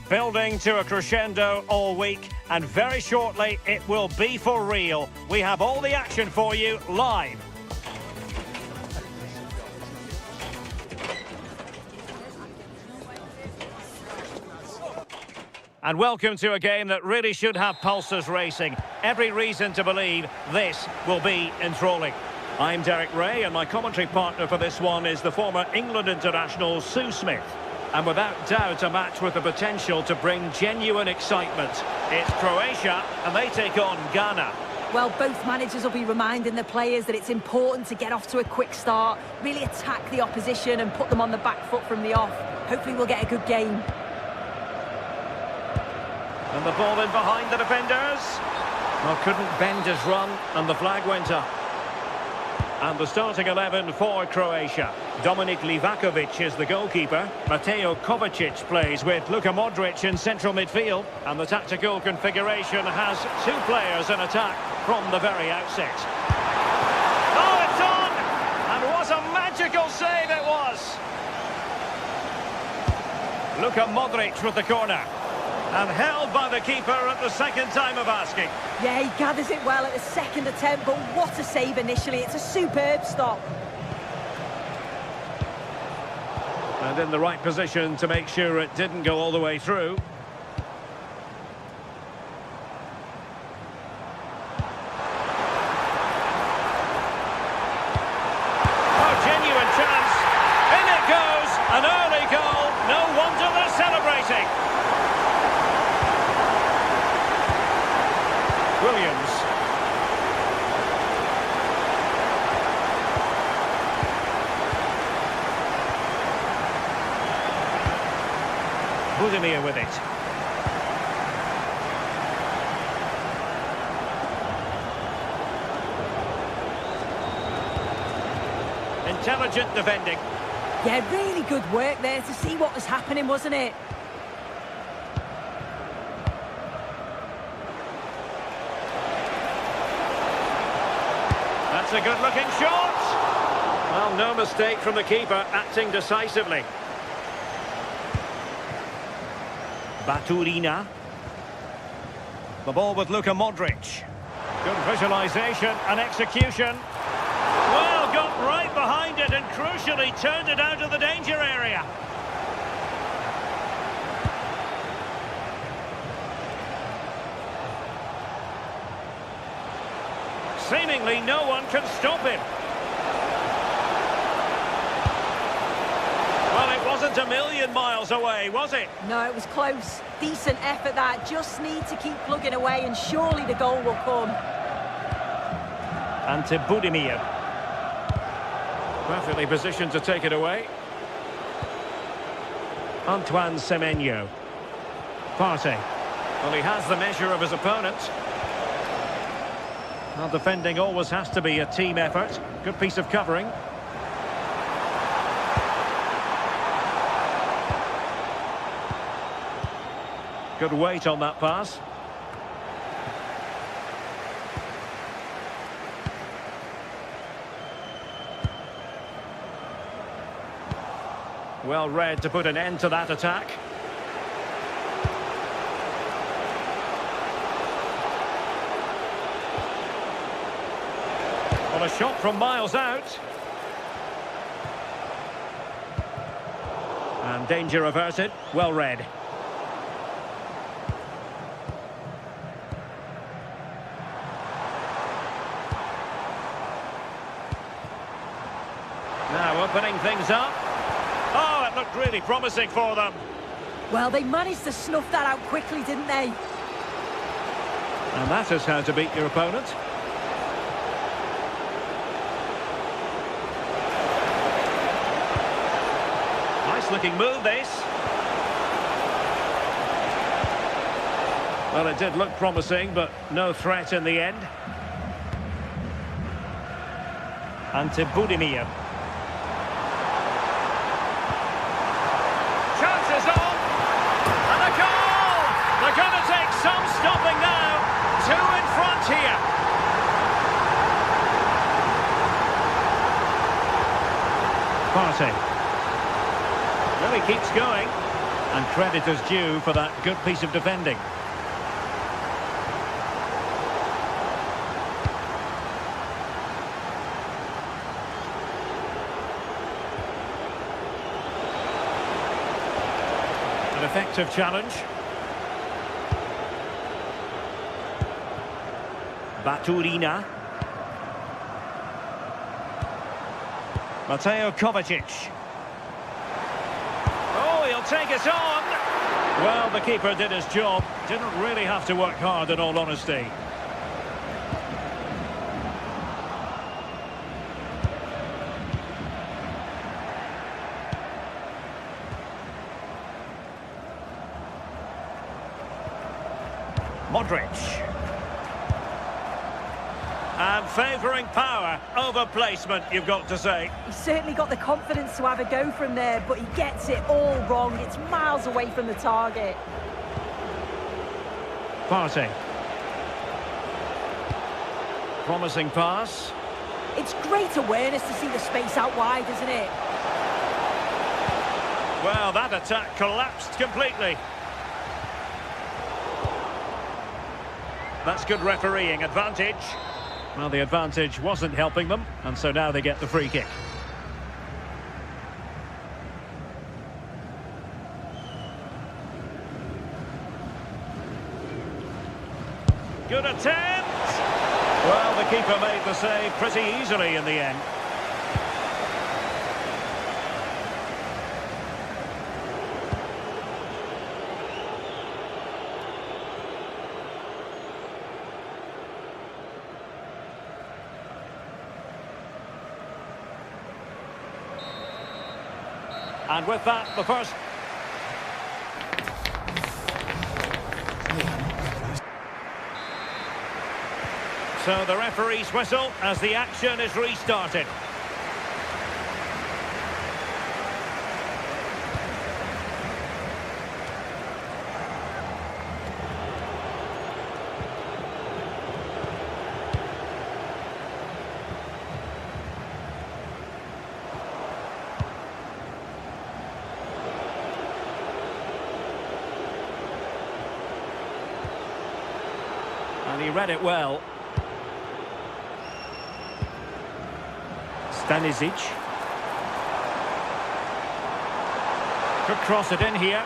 Building to a crescendo all week, and very shortly it will be for real. We have all the action for you live. And welcome to a game that really should have pulses racing. Every reason to believe this will be enthralling. I'm Derek Ray, and my commentary partner for this one is the former England international Sue Smith. And without doubt, a match with the potential to bring genuine excitement. It's Croatia, and they take on Ghana. Well, both managers will be reminding the players that it's important to get off to a quick start, really attack the opposition and put them on the back foot from the off. Hopefully we'll get a good game. And the ball in behind the defenders. Well, couldn't bend his run, and the flag went up. And the starting 11 for Croatia. Dominik Livakovic is the goalkeeper. Mateo Kovacic plays with Luka Modric in central midfield. And the tactical configuration has two players in attack from the very outset. Oh, it's on! And what a magical save it was! Luka Modric with the corner. And held by the keeper at the second time of asking. Yeah, he gathers it well at the second attempt, but what a save initially. It's a superb stop. And in the right position to make sure it didn't go all the way through. Oh, genuine chance. In it goes. An early goal. No wonder they're celebrating. Williams. Budimir with it. Intelligent defending. Yeah, really good work there to see what was happening, wasn't it? That's a good-looking shot. Well, no mistake from the keeper, acting decisively. Baturina. The ball with Luka Modric. Good visualisation and execution. Well, got right behind it and crucially turned it out of the danger area. Seemingly no one can stop him. Well, it wasn't a million miles away, was it? No, it was close. Decent effort that. Just need to keep plugging away and surely the goal will come. And to Budimir. Perfectly positioned to take it away. Antoine Semenyo. Partey. Well, he has the measure of his opponent. Well, defending always has to be a team effort. Good piece of covering. Good weight on that pass. Well read to put an end to that attack. Well, a shot from miles out. And danger averted. Well read. Now opening things up. Oh, it looked really promising for them. Well, they managed to snuff that out quickly, didn't they? And that is how to beat your opponent. Nice looking move, this. Well, it did look promising, but no threat in the end. And to Budimir. Chances on! And a goal! They're going to take some stopping now. Two in front here. Partey. Really keeps going. And credit is due for that good piece of defending. An effective challenge. Baturina. Mateo Kovacic. Oh, he'll take it on. Well, the keeper did his job. Didn't really have to work hard, in all honesty. Modric. And favouring power over placement, you've got to say. He's certainly got the confidence to have a go from there, but he gets it all wrong. It's miles away from the target. Partey. Promising pass. It's great awareness to see the space out wide, isn't it? Well, that attack collapsed completely. That's good refereeing. Advantage. Well, the advantage wasn't helping them, and so now they get the free kick. Good attempt! Well, the keeper made the save pretty easily in the end. And with that, the first... So the referee's whistle as the action is restarted. And he read it well. Stanisic. Could cross it in here.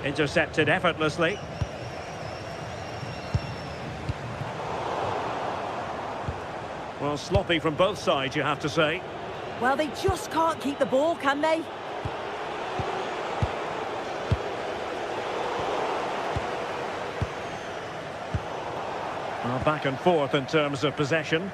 Intercepted effortlessly. Well, sloppy from both sides, you have to say. Well, they just can't keep the ball, can they? Well, back and forth in terms of possession.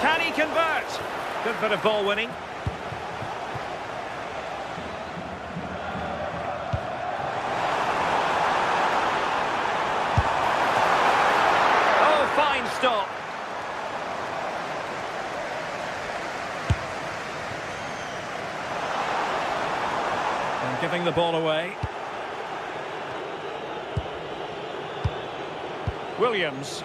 Can he convert? Good bit of ball winning. Oh, fine stop. Giving the ball away. Williams.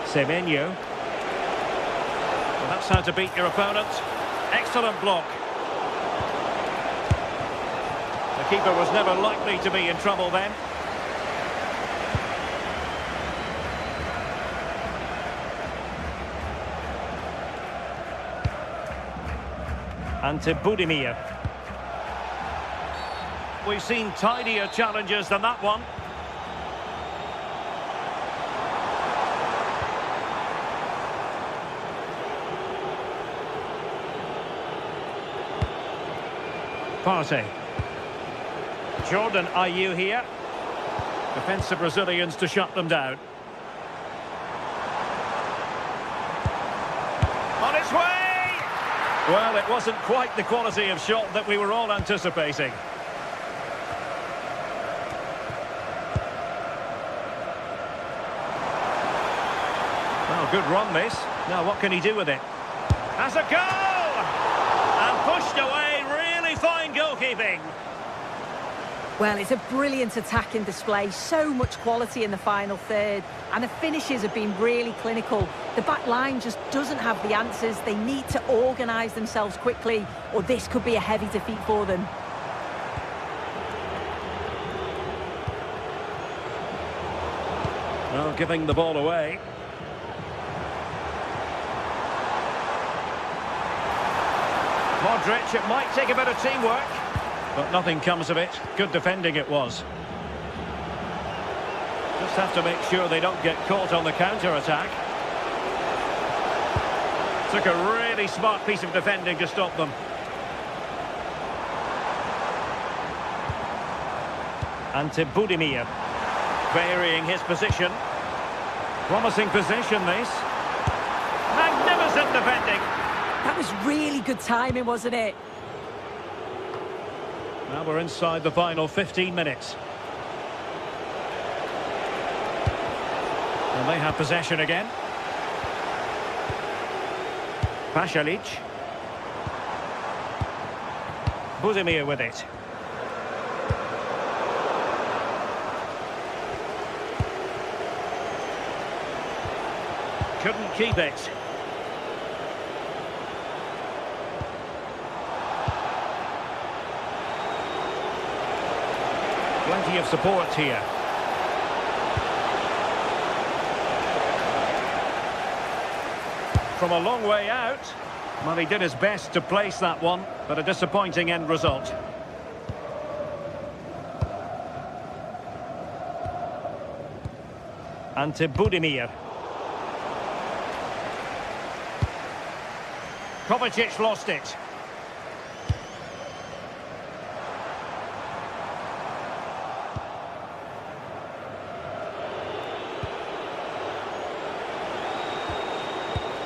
Semenyo. Well, that's how to beat your opponent. Excellent block. The keeper was never likely to be in trouble then. And to Budimir. We've seen tidier challenges than that one. Partey. Jordan Ayew here. Defensive Brazilians to shut them down. On its way! Well, it wasn't quite the quality of shot that we were all anticipating. Oh, good run, this. Now, what can he do with it? Has a goal! And pushed away, really fine goalkeeping. Well, it's a brilliant attacking display. So much quality in the final third. And the finishes have been really clinical. The back line just doesn't have the answers. They need to organise themselves quickly, or this could be a heavy defeat for them. Well, giving the ball away. Modric, it might take a bit of teamwork, but nothing comes of it. Good defending it was. Just have to make sure they don't get caught on the counter-attack. Took a really smart piece of defending to stop them. Ante Budimir, varying his position. Promising position, this. Magnificent defending. That was really good timing, wasn't it? Now we're inside the final 15 minutes. And they have possession again. Pasalic. Budimir with it. Couldn't keep it. Plenty of support here. From a long way out. Well, he did his best to place that one, but a disappointing end result. Ante Budimir. Kovacic lost it.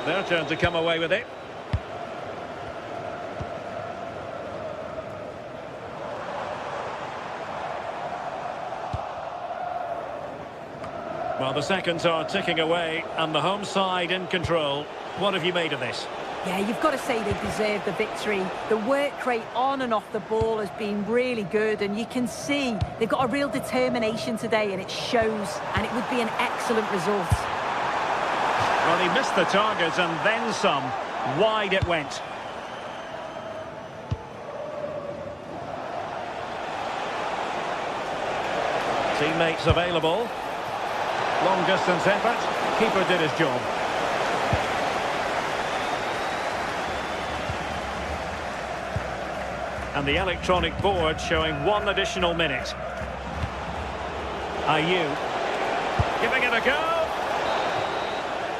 Their turn to come away with it. Well, the seconds are ticking away and the home side in control. What have you made of this? Yeah, you've got to say they deserve the victory. The work rate on and off the ball has been really good, and you can see they've got a real determination today, and it shows, and it would be an excellent result. Well, he missed the target and then some. Wide it went. Teammates available. Long distance effort. Keeper did his job. And the electronic board showing 1 additional minute. Ayew giving it a go.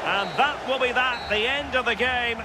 And that will be that, the end of the game.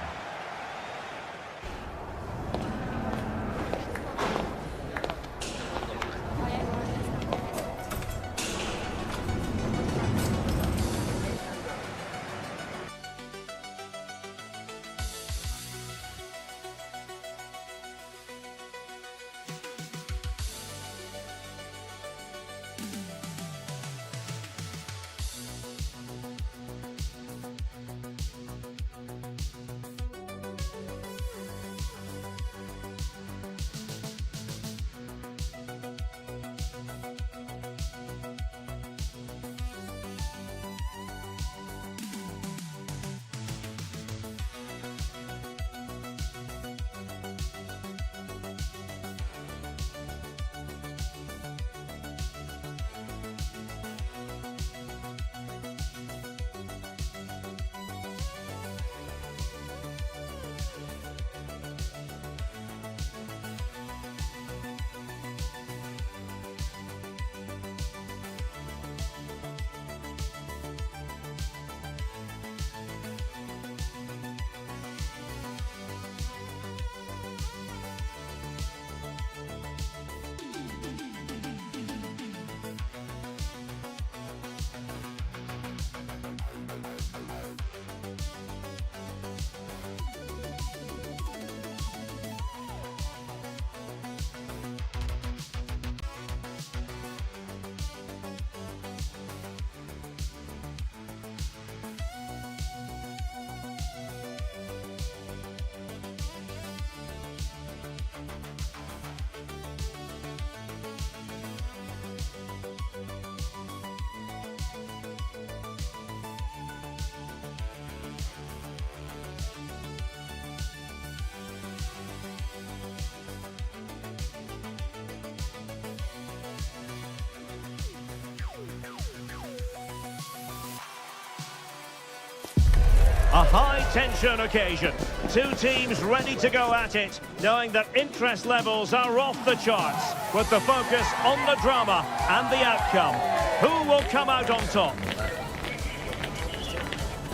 A high-tension occasion. Two teams ready to go at it, knowing that interest levels are off the charts, with the focus on the drama and the outcome. Who will come out on top?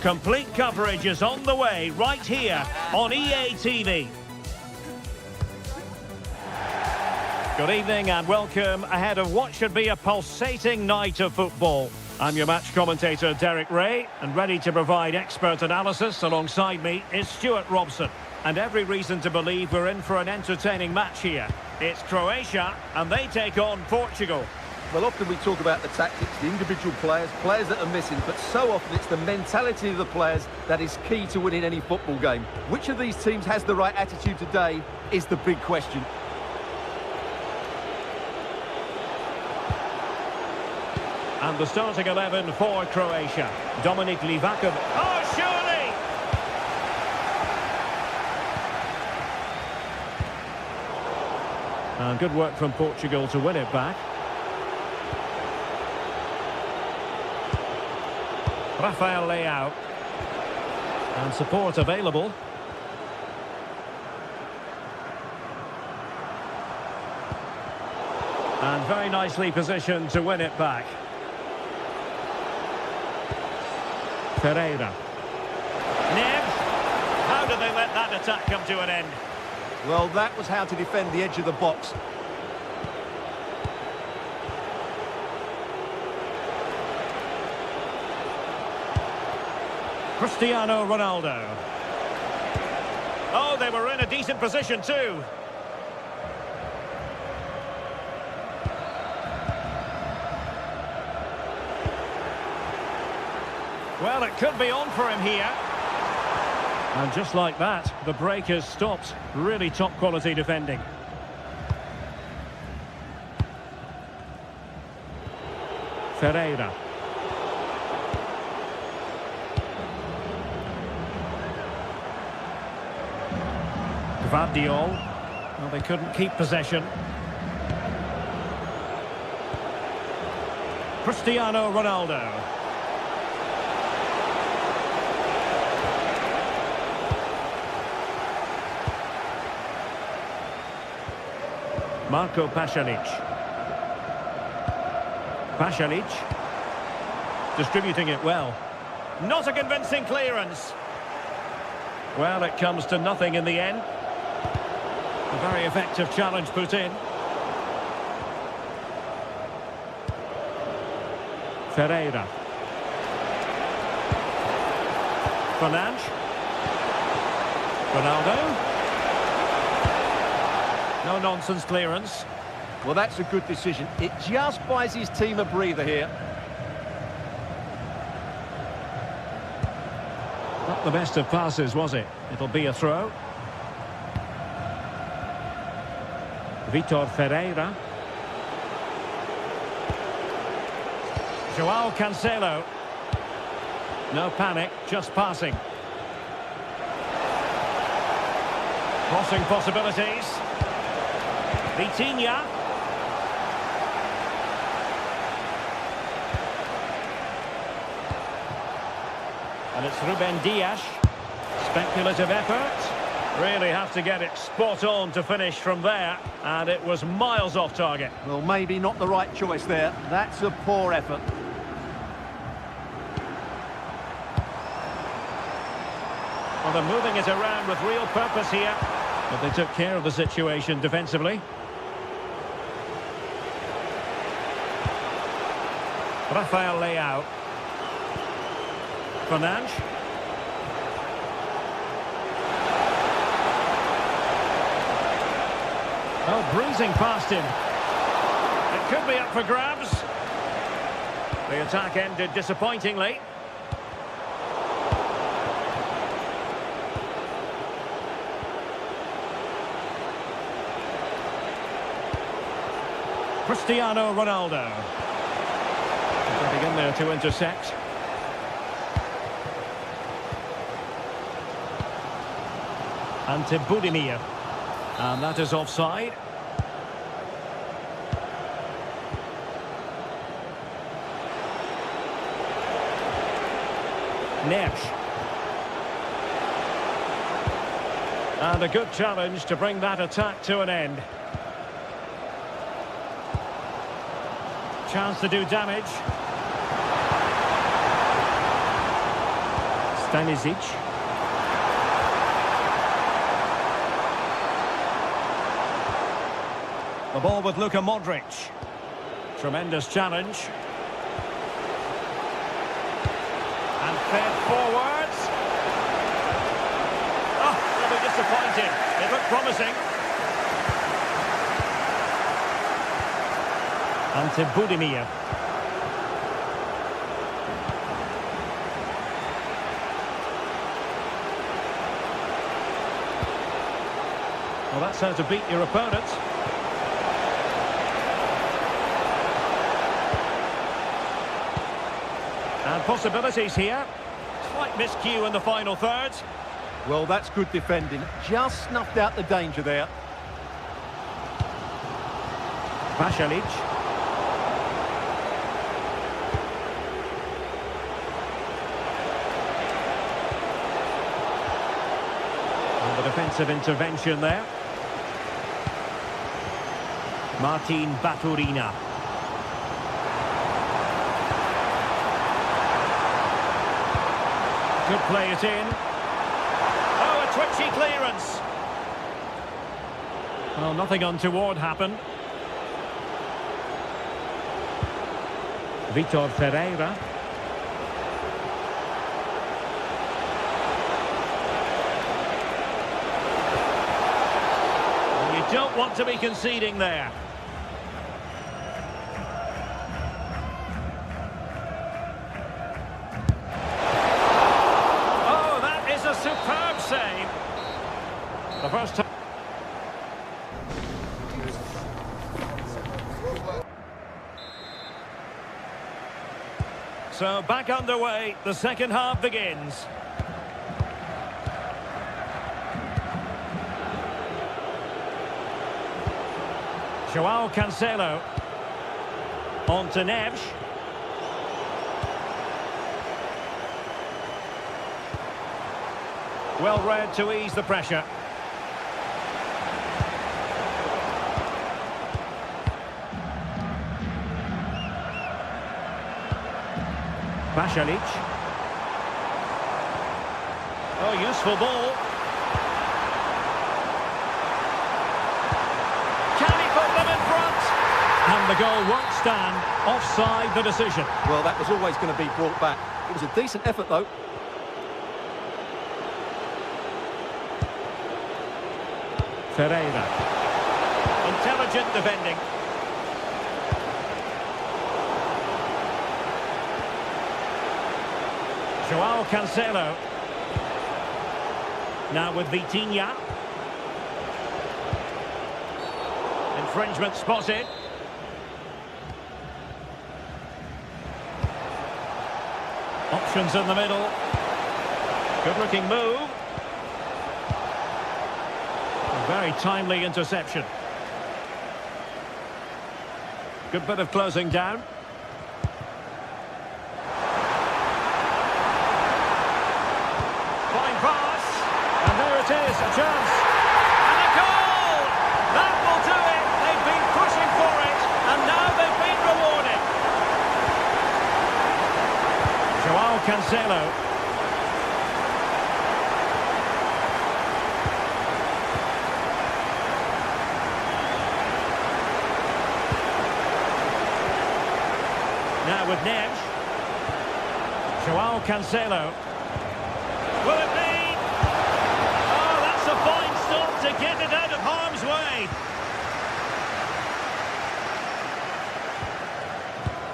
Complete coverage is on the way right here on EA TV. Good evening and welcome ahead of what should be a pulsating night of football. I'm your match commentator Derek Ray, and ready to provide expert analysis alongside me is Stuart Robson. And every reason to believe we're in for an entertaining match here. It's Croatia and they take on Portugal. Well, often we talk about the tactics, the individual players that are missing, but so often it's the mentality of the players that is key to winning any football game. Which of these teams has the right attitude today is the big question. And the starting 11 for Croatia. Dominik Livakovic. Oh, surely! And good work from Portugal to win it back. Rafael Leao. And support available. And very nicely positioned to win it back. Pereira. Neves. How did they let that attack come to an end? Well, that was how to defend the edge of the box. Cristiano Ronaldo. Oh, they were in a decent position too. Well, it could be on for him here. And just like that, the break has stopped. Really top quality defending. Ferreira. Gvardiol. Well, they couldn't keep possession. Cristiano Ronaldo. Marco Pasalic. Pasalic. Distributing it well. Not a convincing clearance. Well, it comes to nothing in the end. A very effective challenge put in. Ferreira. Fernandes. Ronaldo. No-nonsense clearance. Well, that's a good decision. It just buys his team a breather here. Not the best of passes, was it? It'll be a throw. Vitor Ferreira. João Cancelo. No panic, just passing. Crossing possibilities. Vitinha. And it's Ruben Dias. Speculative effort. Really have to get it spot on to finish from there. And it was miles off target. Well, maybe not the right choice there. That's a poor effort. Well, they're moving it around with real purpose here. But they took care of the situation defensively. Rafael Leao. Fernandes. Oh, breezing past him. It could be up for grabs. The attack ended disappointingly. Cristiano Ronaldo. Getting in there to intercept. Ante Budimir. And that is offside. Neves. And a good challenge to bring that attack to an end. Chance to do damage. Stanisic. The ball with Luka Modric. Tremendous challenge. And fed forwards. Oh, that'll be disappointing. It looked promising. Ante Budimir. Well, that's how to beat your opponent. And possibilities here. Slight miscue in the final third. Well, that's good defending. Just snuffed out the danger there. Pasalic. And the defensive intervention there. Martin Baturina. Could play it in. Oh, a twitchy clearance. Well, nothing untoward happened. Vitor Ferreira. You don't want to be conceding there. Superb save. The first time. So back underway, the second half begins. João Cancelo. On to Neves. Well read to ease the pressure. Pasalic. Oh, useful ball. Can he put them in front? And the goal won't stand. Offside the decision. Well, that was always going to be brought back. It was a decent effort, though. Ferreira. Intelligent defending. João Cancelo. Now with Vitinha. Infringement spotted. Options in the middle. Good looking move. Very timely interception. Good bit of closing down. Fine pass. And there it is, a chance. And a goal! That will do it. They've been pushing for it. And now they've been rewarded. João Cancelo. Now with Neves. João Cancelo. Will it be? Oh, that's a fine stop to get it out of harm's way.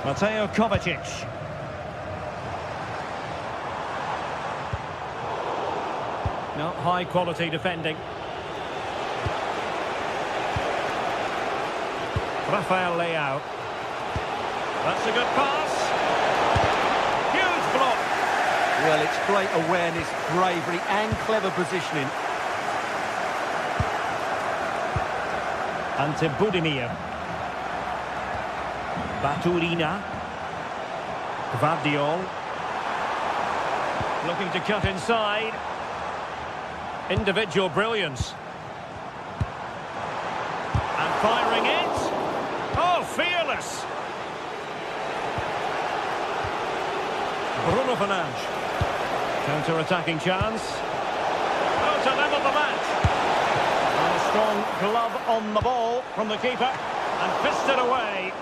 Mateo Kovacic. No, high quality defending. Rafael Leao. That's a good pass. Huge block. Well, it's great awareness, bravery and clever positioning. Ante Budimir. Baturina. Gvardiol. Looking to cut inside. Individual brilliance. And firing it. Oh, fearless. Bruno Fernandes. Counter-attacking chance. Oh, to level the match. And a strong glove on the ball from the keeper. And fisted away.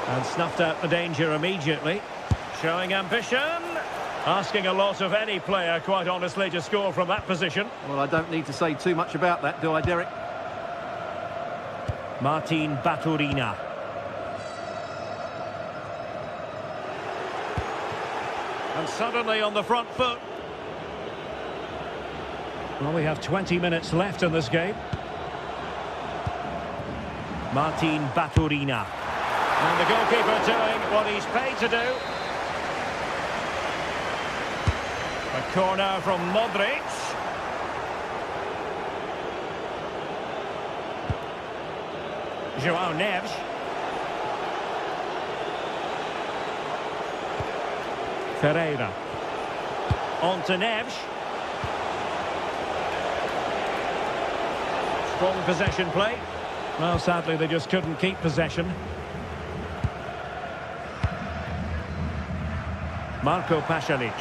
And snuffed out the danger immediately. Showing ambition. Asking a lot of any player, quite honestly, to score from that position. Well, I don't need to say too much about that, do I, Derek? Martin Baturina. And suddenly on the front foot. Well, we have 20 minutes left in this game. Martin Baturina. And the goalkeeper doing what he's paid to do. A corner from Modric. João Neves. Ferreira. On to Neves. Strong possession play. Well, sadly, they just couldn't keep possession. Marco Pasalic.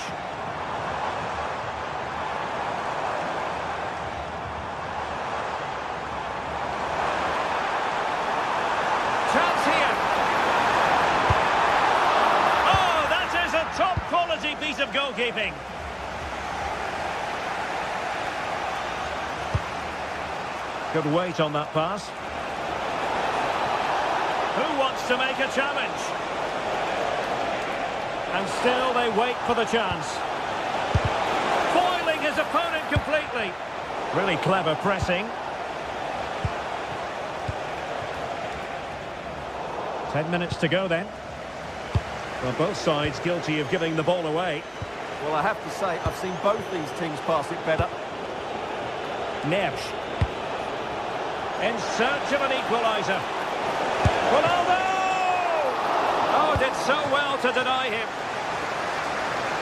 Chance here. Oh, that is a top-quality piece of goalkeeping. Good weight on that pass. Who wants to make a challenge? And still they wait for the chance. Foiling his opponent completely. Really clever pressing. 10 minutes to go then. Well, both sides guilty of giving the ball away. Well, I have to say, I've seen both these teams pass it better. Neves. In search of an equaliser. Ronaldo! Oh, did so well to deny him.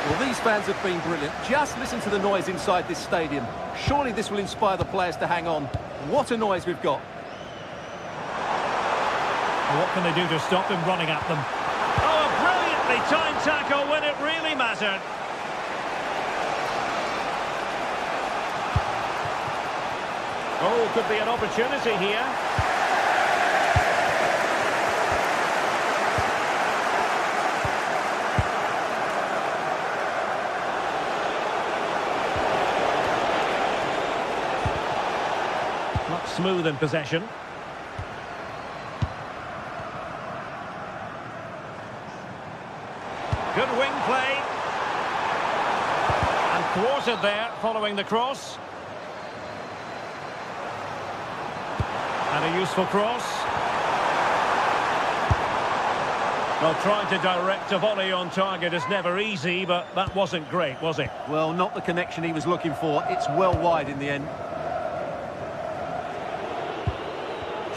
Well, these fans have been brilliant. Just listen to the noise inside this stadium. Surely this will inspire the players to hang on. What a noise we've got. Well, what can they do to stop him running at them? Oh, a brilliantly timed tackle when it really mattered. Oh, could be an opportunity here. Not smooth in possession. Good wing play. And thwarted there following the cross. And a useful cross. Well, trying to direct a volley on target is never easy, but that wasn't great, was it? Well, not the connection he was looking for. It's well wide in the end.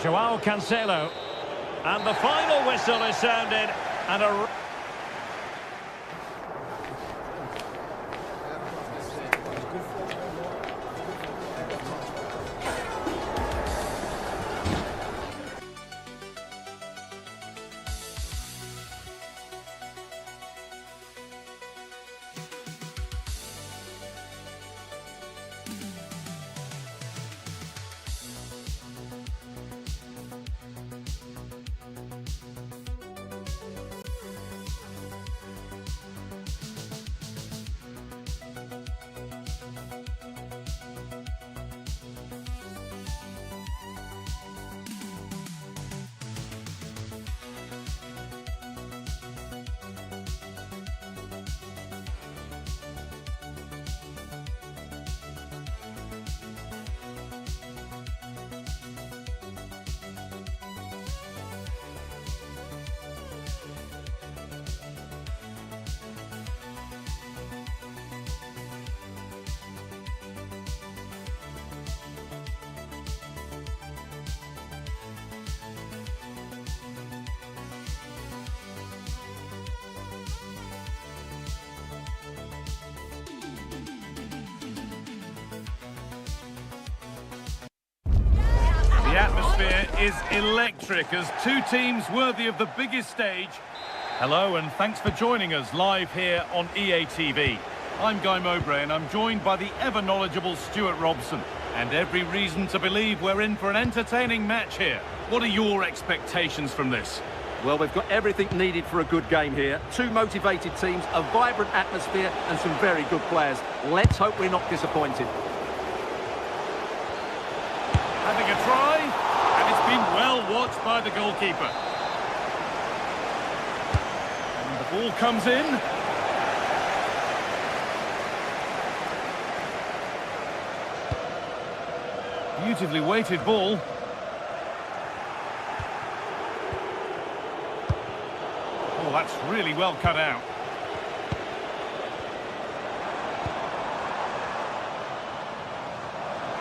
João Cancelo. And the final whistle is sounded. And a... The atmosphere is electric as two teams worthy of the biggest stage Hello and thanks for joining us live here on EA TV. I'm Guy Mowbray and I'm joined by the ever-knowledgeable Stuart Robson. And every reason to believe we're in for an entertaining match here. What are your expectations from this? Well, we've got everything needed for a good game here. Two motivated teams, a vibrant atmosphere and some very good players. Let's hope we're not disappointed. Having a try, and it's been well watched by the goalkeeper. And the ball comes in. Beautifully weighted ball. Oh, that's really well cut out.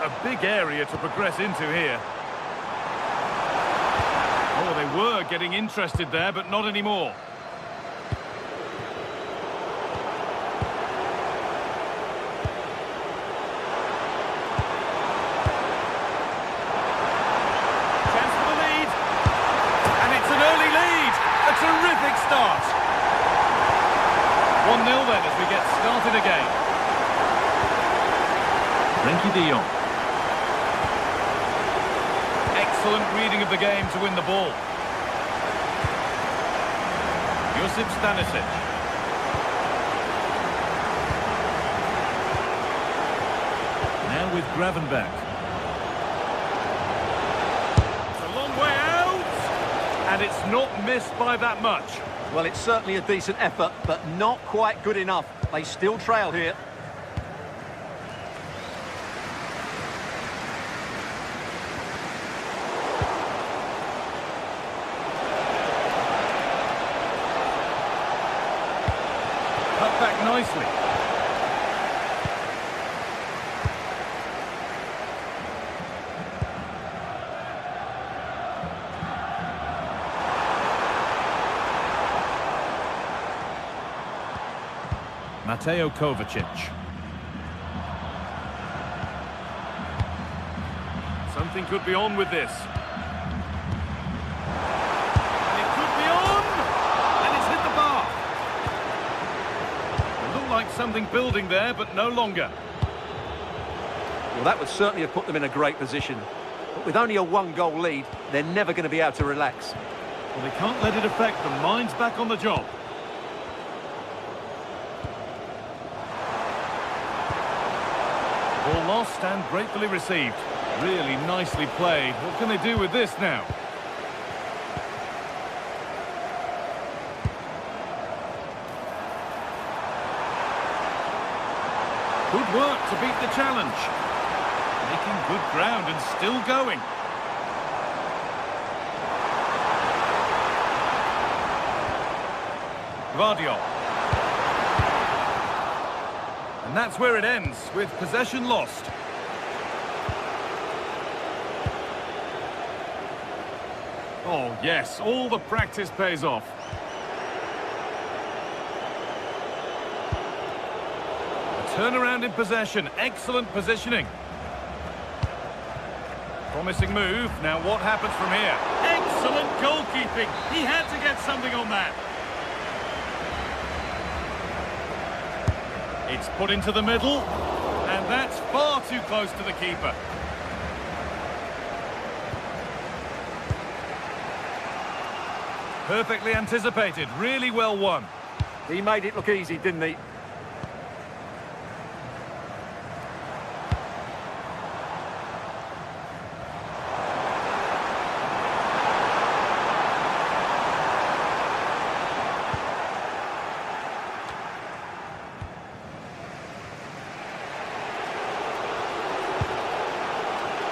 A big area to progress into here. Oh, they were getting interested there, but not anymore. Chance for the lead. And it's an early lead. A terrific start. 1-0 then as we get started again. Frenkie de Jong. Excellent reading of the game to win the ball. Josip Stanisic. Now with Gravenberch. It's a long way out. And it's not missed by that much. Well, it's certainly a decent effort, but not quite good enough. They still trail here. Cut back nicely. Mateo Kovacic. Something could be on with this. And it could be on! And it's hit the bar. It looked like something building there, but no longer. Well, that would certainly have put them in a great position. But with only a one-goal lead, they're never going to be able to relax. Well, they can't let it affect them. Mind's back on the job. Ball lost and gratefully received. Really nicely played. What can they do with this now? Good work to beat the challenge. Making good ground and still going. Gvardiol. And that's where it ends, with possession lost. Oh, yes, all the practice pays off. A turnaround in possession, excellent positioning. Promising move, now what happens from here? Excellent goalkeeping, he had to get something on that. It's put into the middle, and that's far too close to the keeper. Perfectly anticipated, really well won. He made it look easy, didn't he?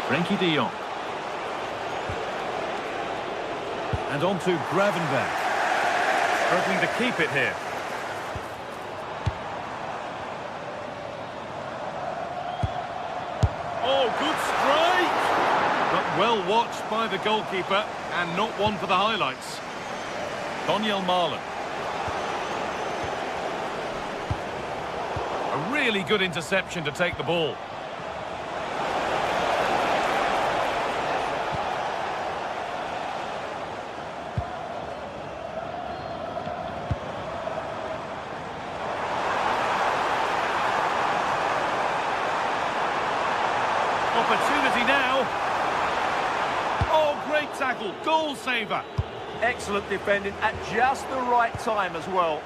Frenkie de Jong. And on to Gravenberch. Struggling to keep it here. Oh, good strike! But well watched by the goalkeeper and not one for the highlights. Daniel Marlon. A really good interception to take the ball. Opportunity now. Oh, great tackle. Goal saver. Excellent defending at just the right time as well.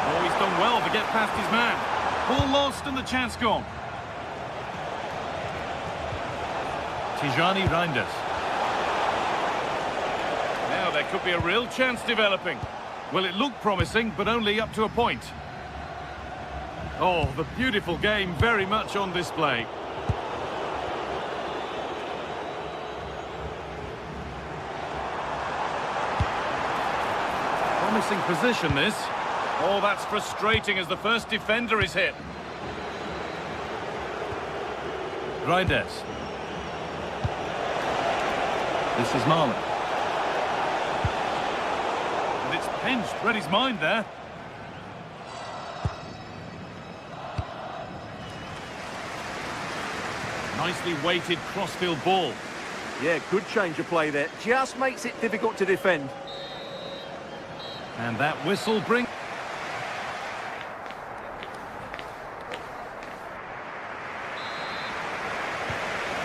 Oh, he's done well to get past his man. Ball lost and the chance gone. Tijani Reinders. Now there could be a real chance developing. Well, it looked promising, but only up to a point. Oh, the beautiful game very much on display. Promising position, this. Oh, that's frustrating as the first defender is hit. Reinders. This is Marlon. And it's pinched, read his mind there. Nicely weighted crossfield ball. Yeah, good change of play there. Just makes it difficult to defend. And that whistle brings...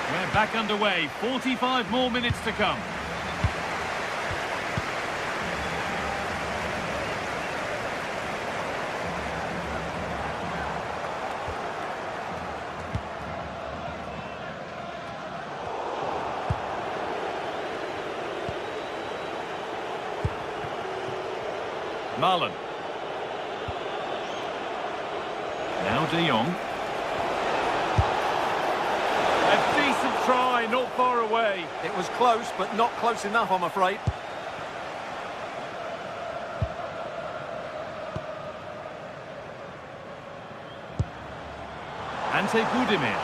We're back underway. 45 more minutes to come. Marlon. Now De Jong. A decent try, not far away. It was close, but not close enough, I'm afraid. Ante Budimir.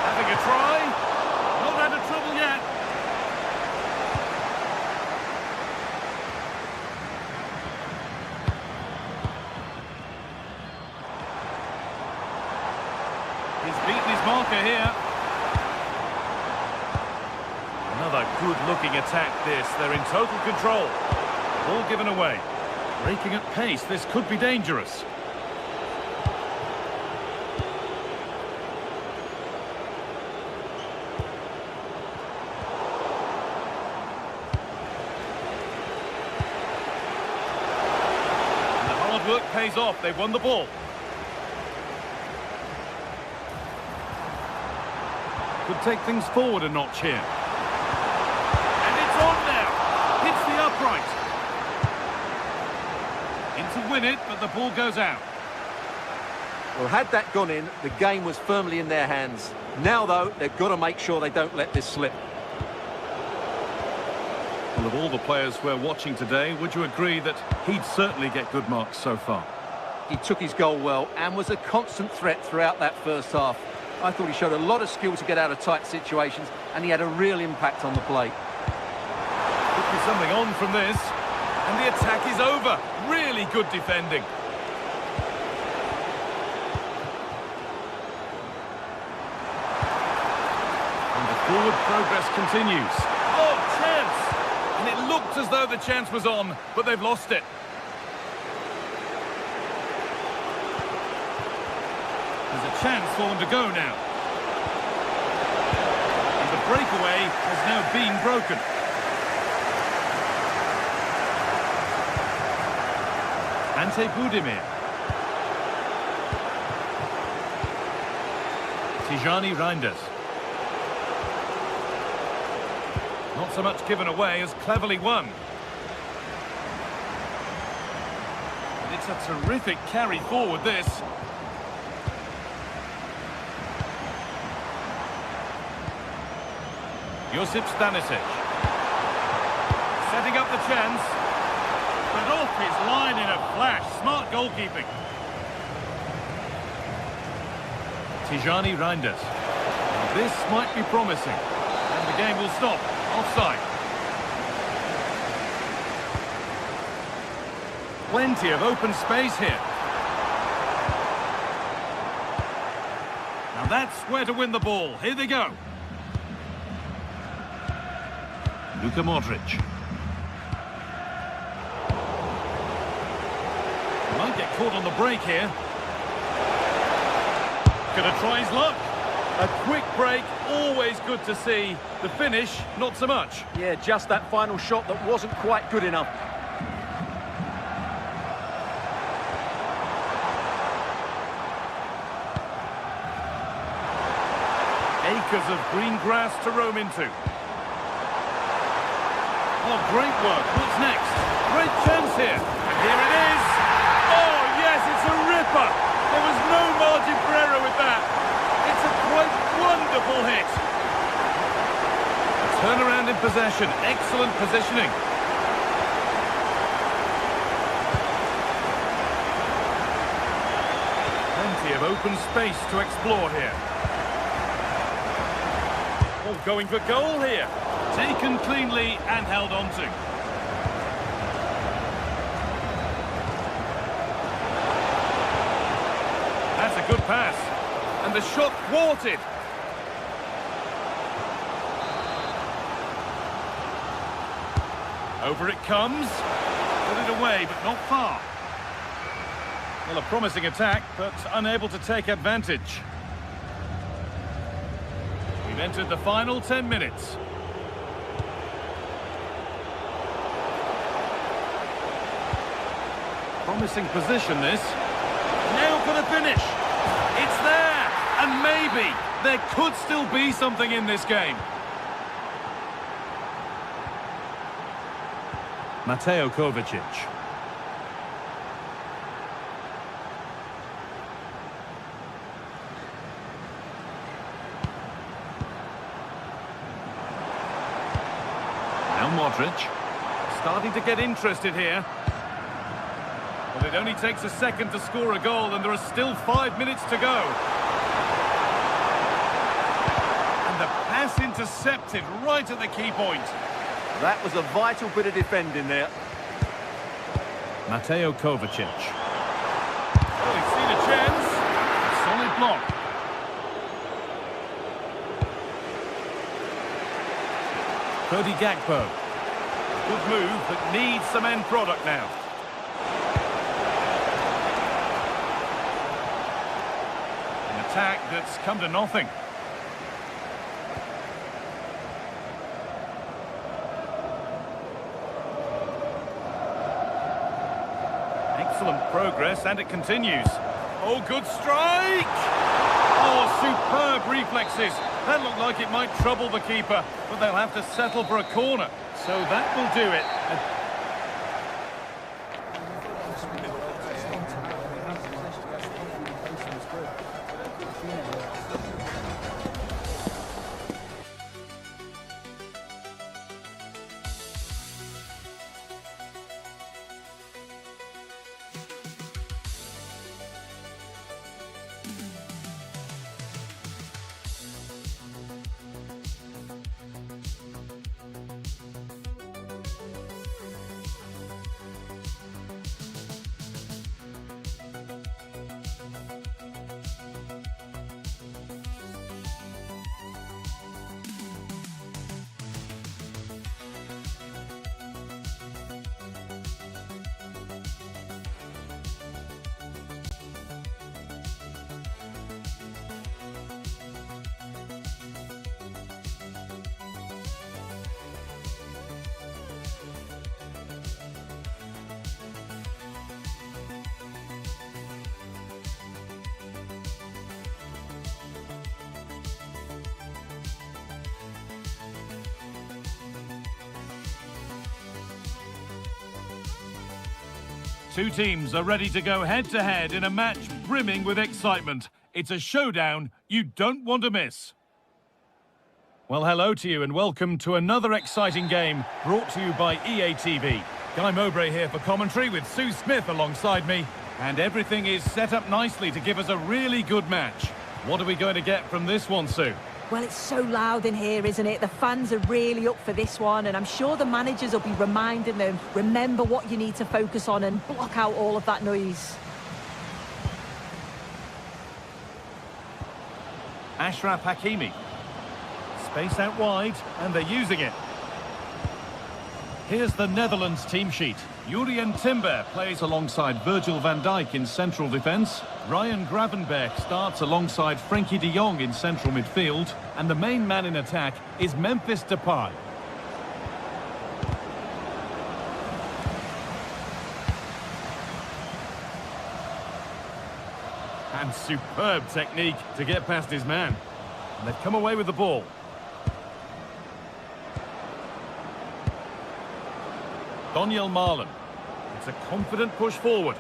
Having a try. Not out of trouble yet. He's beaten his marker here. Another good-looking attack, this. They're in total control. Ball given away. Breaking at pace, this could be dangerous. And the hard work pays off. They've won the ball. Could take things forward a notch here. And it's on now. Hits the upright. In to win it, but the ball goes out. Well, had that gone in, the game was firmly in their hands. Now, though, they've got to make sure they don't let this slip. Well, of all the players we're watching today, would you agree that he'd certainly get good marks so far? He took his goal well and was a constant threat throughout that first half. I thought he showed a lot of skill to get out of tight situations, and he had a real impact on the play. Could be something on from this. And the attack is over. Really good defending. And the forward progress continues. Oh, chance! And it looked as though the chance was on, but they've lost it. There's a chance for them to go now. And the breakaway has now been broken. Ante Budimir. Tijani Reinders. Not so much given away as cleverly won. It's a terrific carry forward, this. Josip Stanisic. Setting up the chance. But off his line in a flash. Smart goalkeeping. Tijani Reinders. This might be promising. And the game will stop. Offside. Plenty of open space here. Now that's where to win the ball. Here they go. Luka Modric. Might Might get caught on the break here. Gonna try his luck. A quick break, always good to see. The finish, not so much. Yeah, just that final shot that wasn't quite good enough. Acres of green grass to roam into. Oh, great work. What's next? Great chance here. And here it is. Oh, yes, it's a ripper. There was no margin for error with that. It's a quite wonderful hit. A turnaround in possession. Excellent positioning. Plenty of open space to explore here. Oh, going for goal here. Taken cleanly and held on to. That's a good pass. And the shot thwarted. Over it comes. Put it away, but not far. Well, a promising attack, but unable to take advantage. We've entered the final 10 minutes. Promising position, this. Now for the finish. It's there. And maybe there could still be something in this game. Mateo Kovacic. Now Modric. Starting to get interested here. Well, it only takes a second to score a goal, and there are still 5 minutes to go. And the pass intercepted right at the key point. That was a vital bit of defending there. Mateo Kovacic. Oh, he's seen a chance. A solid block. Cody Gakpo. Good move, but needs some end product now. An attack that's come to nothing. Excellent progress, and it continues. Oh, good strike! Oh, superb reflexes. That looked like it might trouble the keeper, but they'll have to settle for a corner. So that will do it. Two teams are ready to go head-to-head in a match brimming with excitement. It's a showdown you don't want to miss. Well, hello to you and welcome to another exciting game brought to you by EA TV. Guy Mowbray here for commentary with Sue Smith alongside me. And everything is set up nicely to give us a really good match. What are we going to get from this one, Sue? Well, it's so loud in here, isn't it? The fans are really up for this one, and I'm sure the managers will be reminding them, remember what you need to focus on and block out all of that noise. Ashraf Hakimi. Space out wide, and they're using it. Here's the Netherlands team sheet. Jurien Timber plays alongside Virgil van Dijk in central defence. Ryan Gravenberch starts alongside Frenkie de Jong in central midfield. And the main man in attack is Memphis Depay. And superb technique to get past his man. And they've come away with the ball. Daniel Marlon. It's a confident push forward.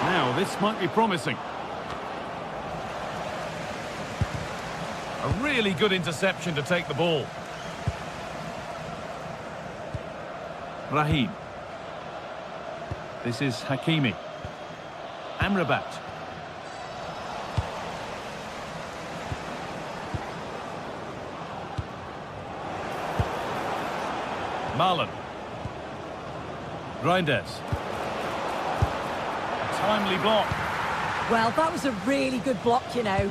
Now, this might be promising. A really good interception to take the ball. Raheem. This is Hakimi. Amrabat. Marlon. Reinders. A timely block. Well, that was a really good block, you know.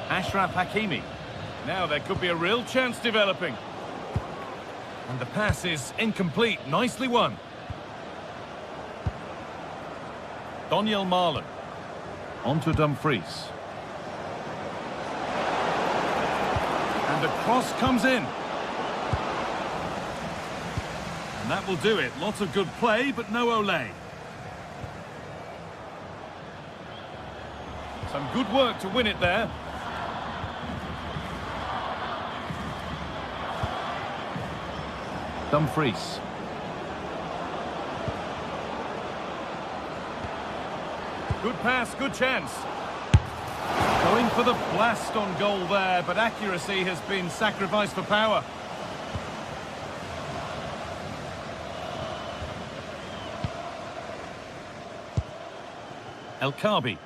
Achraf Hakimi. Now there could be a real chance developing. And the pass is incomplete. Nicely won. Daniel Marlon. On to Dumfries. And the cross comes in. And that will do it. Lots of good play, but no Olé. Some good work to win it there. Dumfries. Good pass, good chance. Going for the blast on goal there, but accuracy has been sacrificed for power. El Kaabi.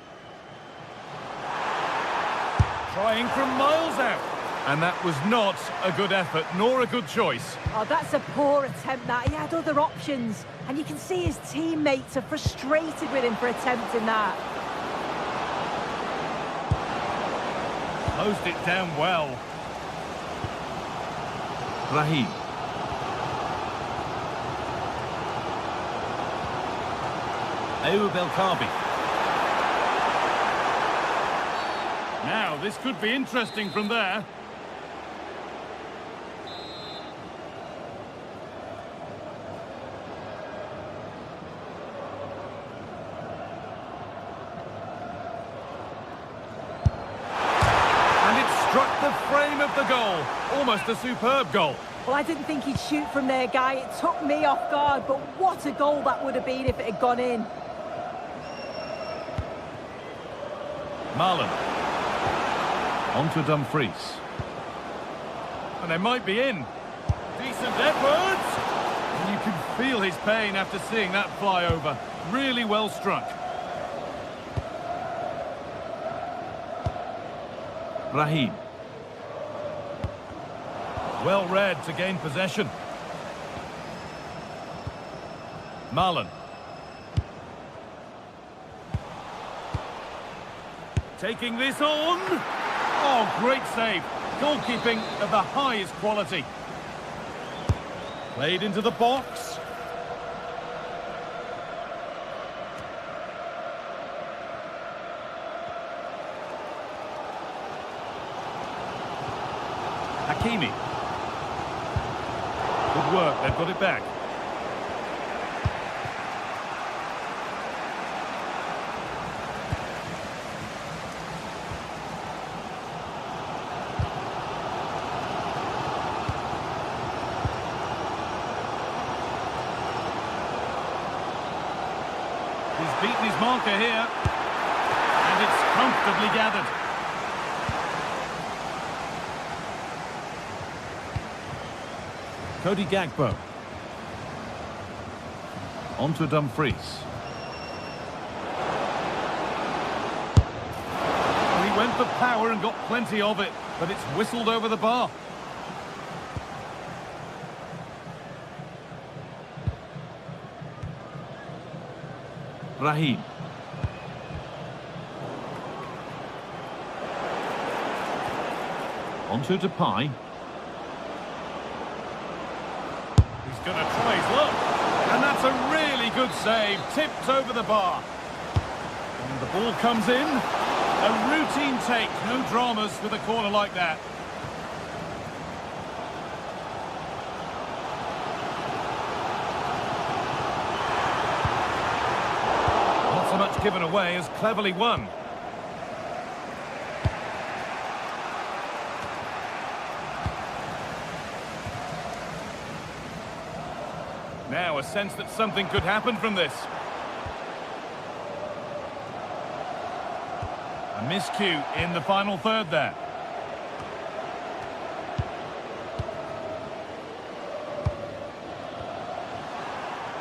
Trying from miles out. And that was not a good effort, nor a good choice. Oh, that's a poor attempt, that. He had other options. And you can see his teammates are frustrated with him for attempting that. Closed it down well. Raheem. Ayoub El Kaabi. Now, this could be interesting from there. Struck the frame of the goal. Almost a superb goal. Well, I didn't think he'd shoot from there, Guy. It took me off guard, but what a goal that would have been if it had gone in. Marlon. On to Dumfries. And they might be in. Decent efforts. And you can feel his pain after seeing that fly over. Really well struck. Raheem. Well read to gain possession. Marlon. Taking this on. Oh, great save. Goalkeeping of the highest quality. Played into the box. Hakimi. Good work, they've got it back. He's beaten his marker here. And it's comfortably gathered. Cody Gakpo. On to Dumfries. Well, he went for power and got plenty of it, but it's whistled over the bar. Raheem. Onto Depay. He's going to try his luck. And that's a really good save. Tipped over the bar. And the ball comes in. A routine take. No dramas with a corner like that. Not so much given away as cleverly won. Now a sense that something could happen from this. A miscue in the final third there.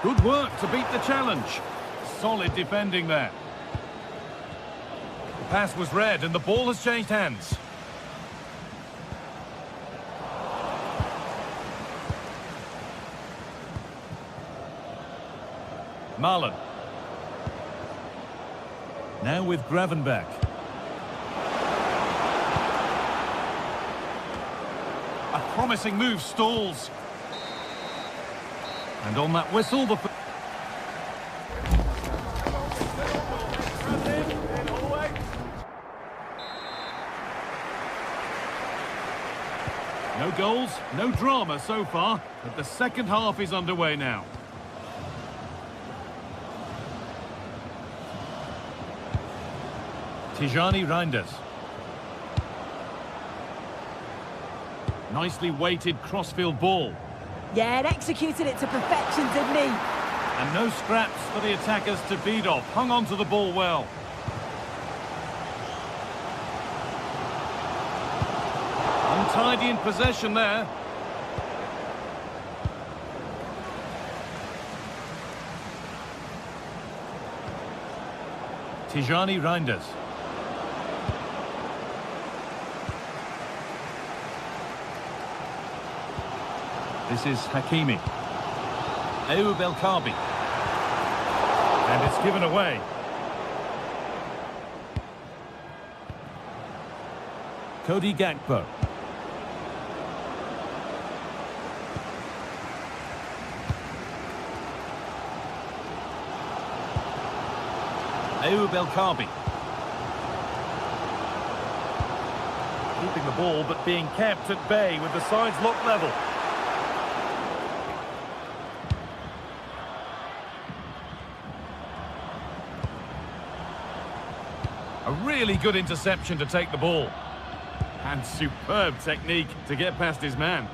Good work to beat the challenge. Solid defending there. The pass was read and the ball has changed hands. Marlon. Now with Gravenberch. A promising move stalls. And on that whistle, the... No goals, no drama so far, but the second half is underway now. Tijani Reinders. Nicely weighted crossfield ball. Yeah, and executed it to perfection, didn't he? And no scraps for the attackers to beat off. Hung on to the ball well. Untidy in possession there. Tijani Reinders. This is Hakimi. Ayoub El Kaabi. And it's given away. Cody Gakpo. Ayoub El Kaabi. Keeping the ball but being kept at bay with the sides locked level. A really good interception to take the ball. And superb technique to get past his man.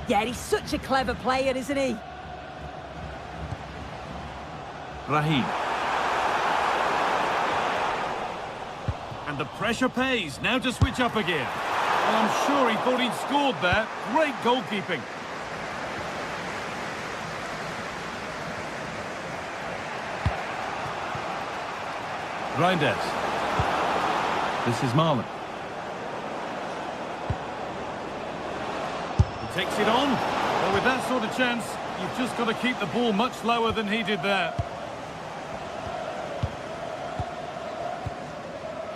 Yeah, he's such a clever player, isn't he? Raheem. And the pressure pays. Now to switch up again. Well, I'm sure he thought he'd scored there. Great goalkeeping. Reinders. This is Marlon. He takes it on. Well, with that sort of chance, you've just got to keep the ball much lower than he did there.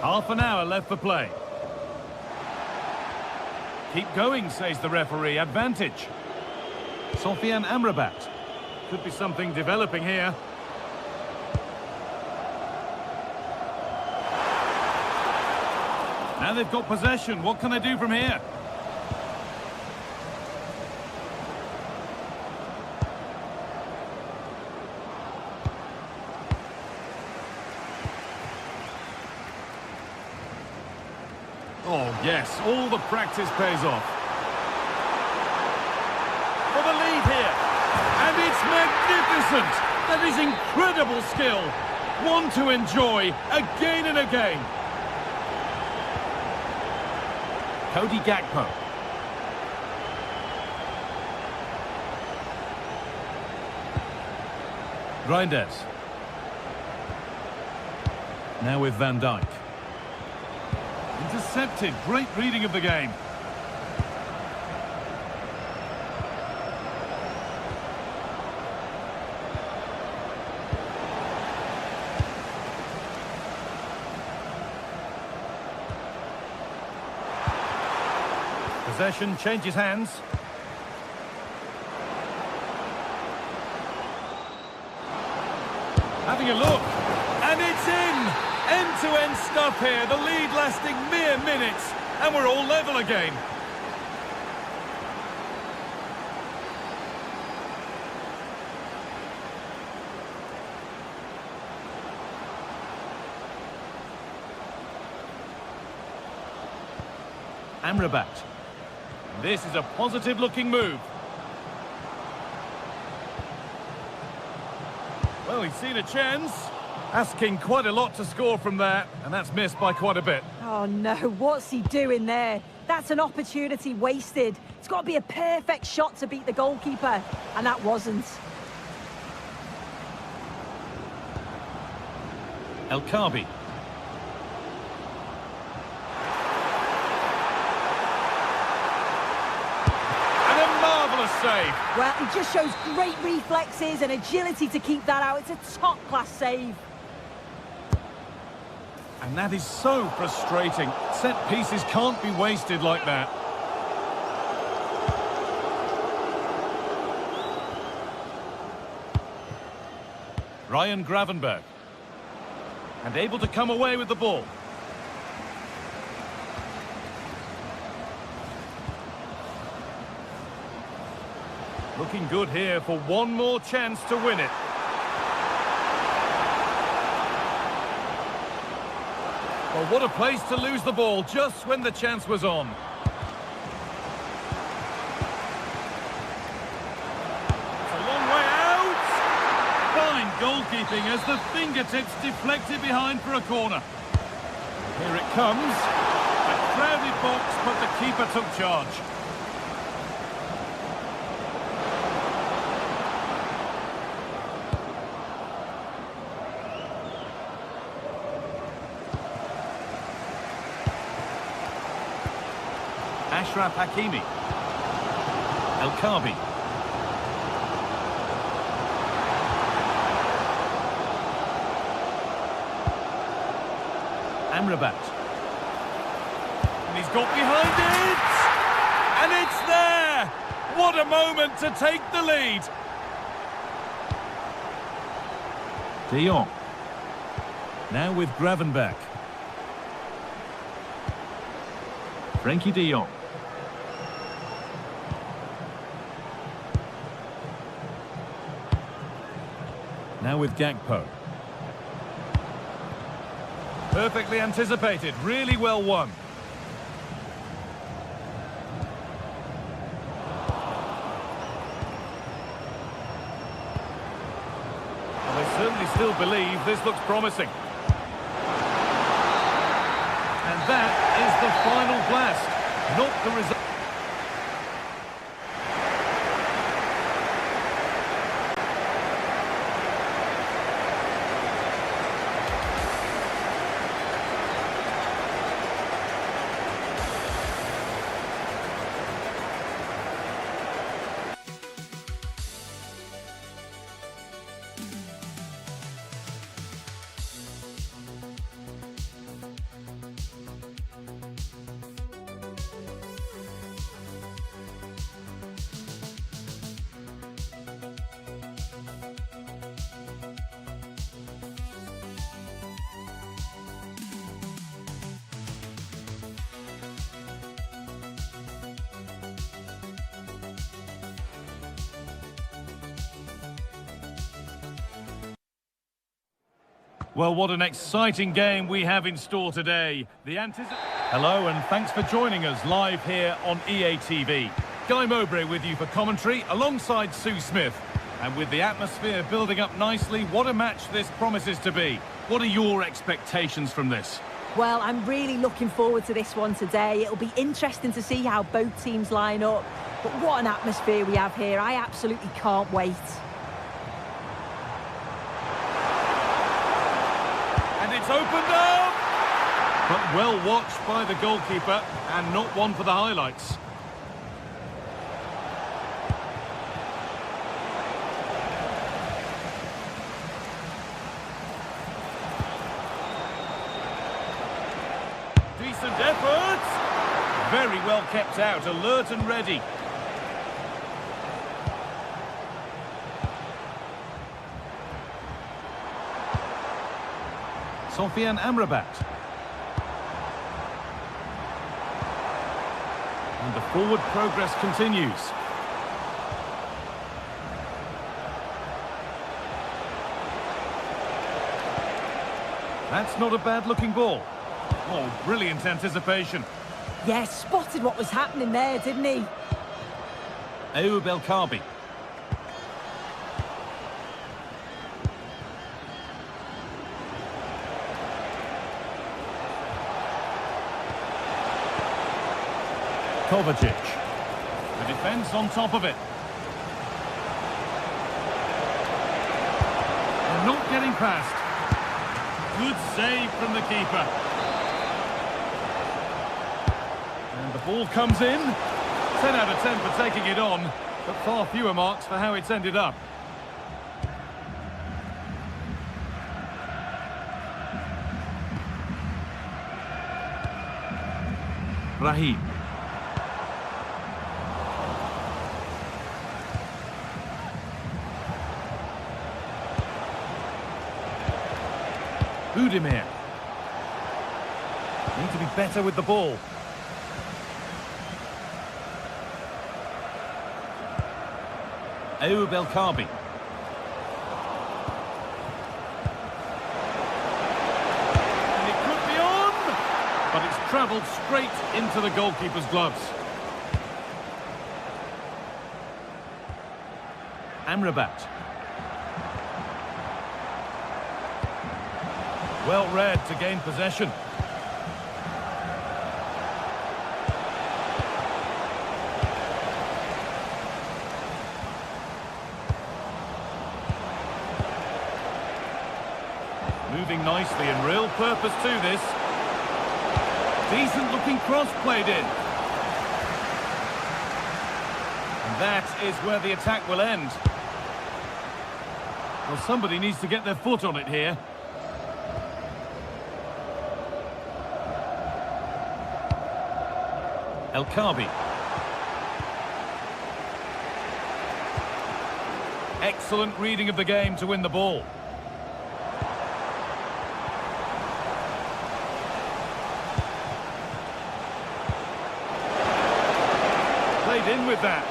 Half an hour left for play. Keep going, says the referee. Advantage. Sofiane Amrabat. Could be something developing here. Now they've got possession. What can they do from here? Oh, yes. All the practice pays off. For the lead here. And it's magnificent. That is incredible skill. One to enjoy again and again. Cody Gakpo. Reinders. Now with Van Dijk. Intercepted. Great reading of the game. Possession changes hands. Having a look, and it's in! End-to-end stuff here, the lead lasting mere minutes, and we're all level again. Amrabat. This is a positive-looking move. Well, he's seen a chance. Asking quite a lot to score from there, and that's missed by quite a bit. Oh no, what's he doing there? That's an opportunity wasted. It's got to be a perfect shot to beat the goalkeeper, and that wasn't. El Kaabi. And a marvellous save. Well, he just shows great reflexes and agility to keep that out. It's a top-class save. And that is so frustrating. Set pieces can't be wasted like that. Ryan Gravenberg. And able to come away with the ball. Looking good here for one more chance to win it. Well, what a place to lose the ball just when the chance was on. It's a long way out. Fine goalkeeping as the fingertips deflected behind for a corner. Here it comes. A crowded box, but the keeper took charge. Ashraf Hakimi. El Kaabi. Amrabat. And he's got behind it! And it's there! What a moment to take the lead! De Jong. Now with Gravenberg. Frenkie de Jong. Now with Gakpo. Perfectly anticipated, really well won. Well, they certainly still believe this looks promising. And that is the final blast, not the result. Well, what an exciting game we have in store today. Hello, and thanks for joining us live here on EA TV. Guy Mowbray with you for commentary, alongside Sue Smith. And with the atmosphere building up nicely, what a match this promises to be. What are your expectations from this? Well, I'm really looking forward to this one today. It'll be interesting to see how both teams line up. But what an atmosphere we have here. I absolutely can't wait. It's opened up! But well watched by the goalkeeper, and not one for the highlights. Decent effort! Very well kept out, alert and ready. Sofian Amrabat. And the forward progress continues. That's not a bad-looking ball. Oh, brilliant anticipation. Yeah, spotted what was happening there, didn't he? Ayoub El Kaabi. Kovacic. The defence on top of it. They're not getting past. Good save from the keeper. And the ball comes in. 10 out of 10 for taking it on, but far fewer marks for how it's ended up. Raheem. Budimir. Need to be better with the ball. Ayoub El Kaabi. And it could be on! But it's travelled straight into the goalkeeper's gloves. Amrabat. Well read to gain possession. Moving nicely and real purpose to this. Decent looking cross played in. And that is where the attack will end. Well, somebody needs to get their foot on it here. El Kaabi. Excellent reading of the game to win the ball. Played in with that.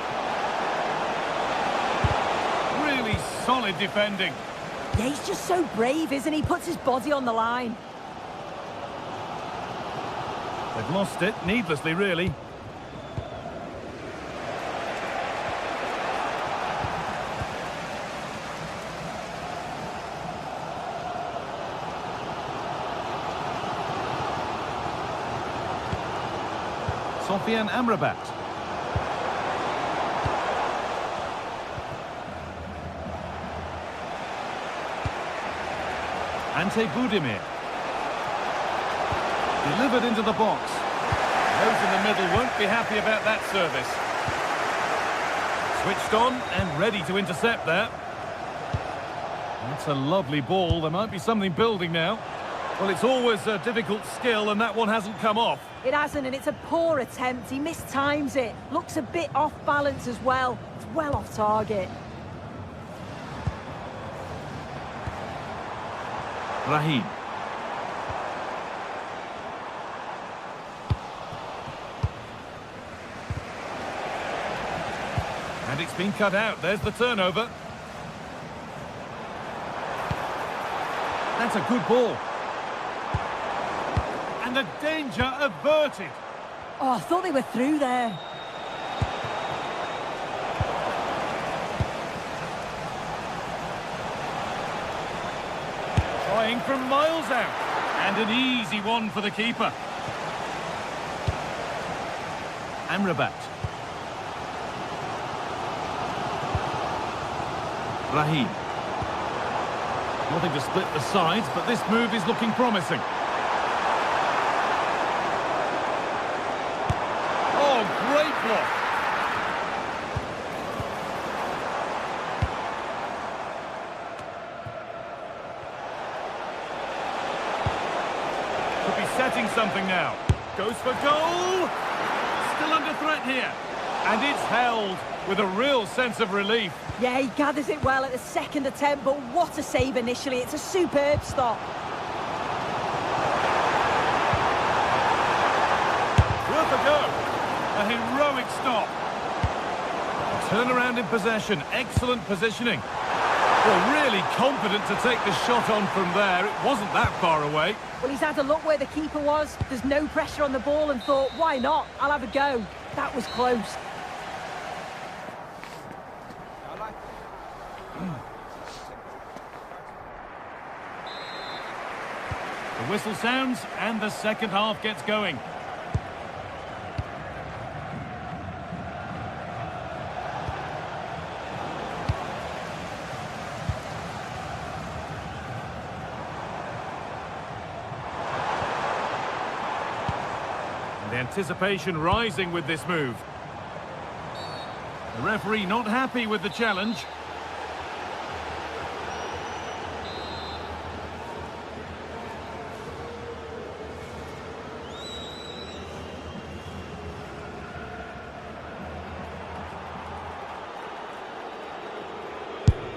Really solid defending. Yeah, he's just so brave, isn't he? Puts his body on the line. They've lost it, needlessly, really. Sofian Amrabat. Ante Budimir. Delivered into the box. Those in the middle won't be happy about that service. Switched on and ready to intercept there. That's a lovely ball. There might be something building now. Well, it's always a difficult skill, and that one hasn't come off. It hasn't, and it's a poor attempt. He mistimes it. Looks a bit off balance as well. It's well off target. Raheem. And it's been cut out. There's the turnover. That's a good ball. And the danger averted. Oh, I thought they were through there. Trying from miles out. And an easy one for the keeper. Amrabat. Raheem. Nothing to split the sides, but this move is looking promising. Oh, great block. Could be setting something now. Goes for goal. still under threat here. And it's held with a real sense of relief. Yeah, he gathers it well at the second attempt, but what a save initially. It's a superb stop. Worth a go. A heroic stop. Turnaround in possession. Excellent positioning. Well, really confident to take the shot on from there. It wasn't that far away. Well, he's had a look where the keeper was. There's no pressure on the ball and thought, why not? I'll have a go. That was close. The whistle sounds and the second half gets going. And the anticipation rising with this move. The referee not happy with the challenge.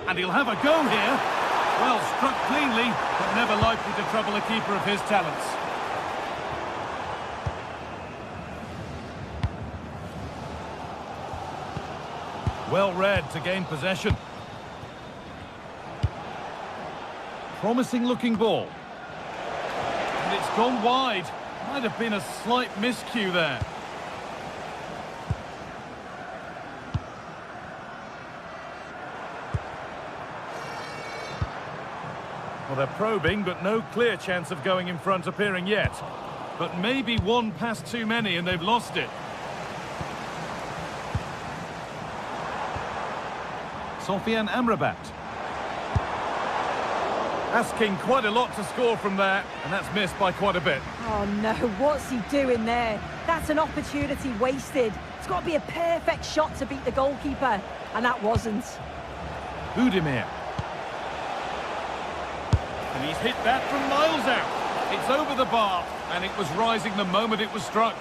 And he'll have a go here. Well, struck cleanly, but never likely to trouble a keeper of his talents. Well read to gain possession. Promising looking ball. And it's gone wide. Might have been a slight miscue there. Well, they're probing, but no clear chance of going in front appearing yet. But maybe one pass too many and they've lost it. Sofian Amrabat. Asking quite a lot to score from there, and that's missed by quite a bit. Oh no, what's he doing there? That's an opportunity wasted. It's got to be a perfect shot to beat the goalkeeper, and that wasn't. Budimir. And he's hit that from miles out. It's over the bar, and it was rising the moment it was struck.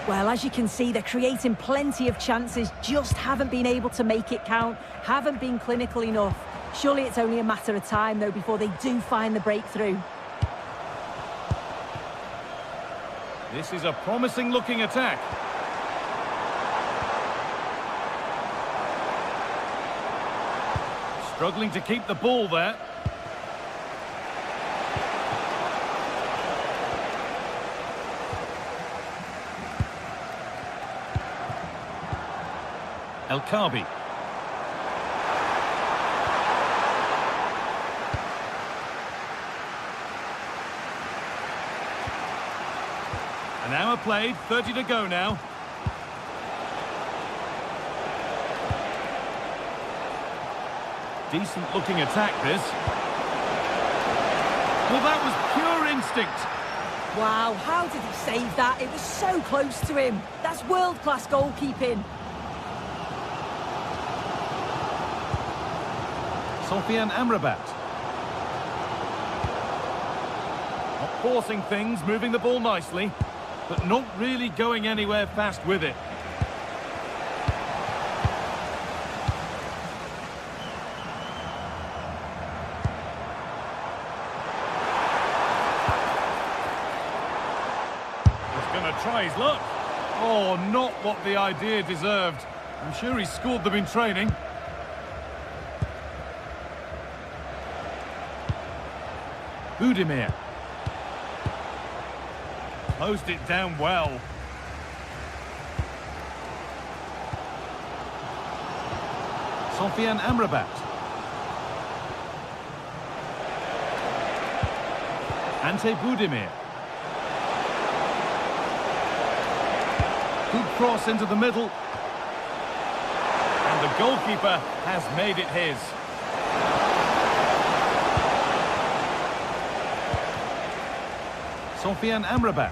Well, as you can see, they're creating plenty of chances, just haven't been able to make it count, haven't been clinical enough. Surely it's only a matter of time, though, before they do find the breakthrough. This is a promising-looking attack. Struggling to keep the ball there. El Kabi. An hour played, 30 to go now. Decent looking attack this. Well, that was pure instinct. Wow, how did he save that? It was so close to him. That's world-class goalkeeping. Sofian Amrabat. Not forcing things, moving the ball nicely, but not really going anywhere fast with it. He's going to try his luck. Oh, not what the idea deserved. I'm sure he scored them in training. Budimir. Closed it down well. Sofian Amrabat. Ante Budimir. Good cross into the middle. And the goalkeeper has made it his. Sofian Amrabat.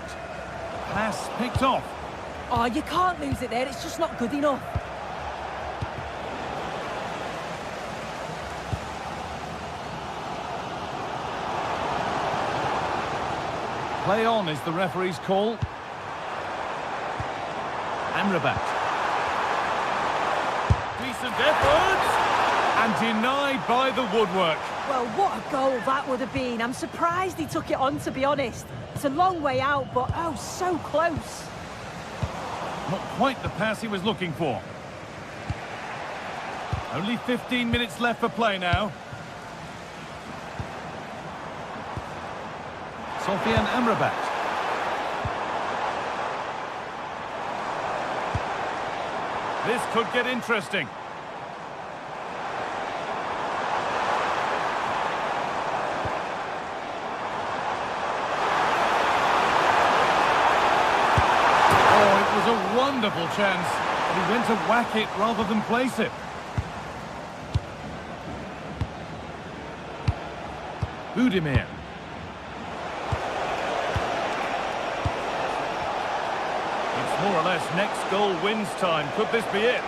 Pass picked off. Oh, you can't lose it there. It's just not good enough. Play on is the referee's call. Amrabat. Decent effort! And denied by the woodwork. Well, what a goal that would have been. I'm surprised he took it on, to be honest. It's a long way out, but oh, so close. Not quite the pass he was looking for. Only 15 minutes left for play now. Sofian Amrabat. This could get interesting. Oh, it was a wonderful chance. But he went to whack it rather than place it. Budimir. It's more or less next goal wins time. Could this be it?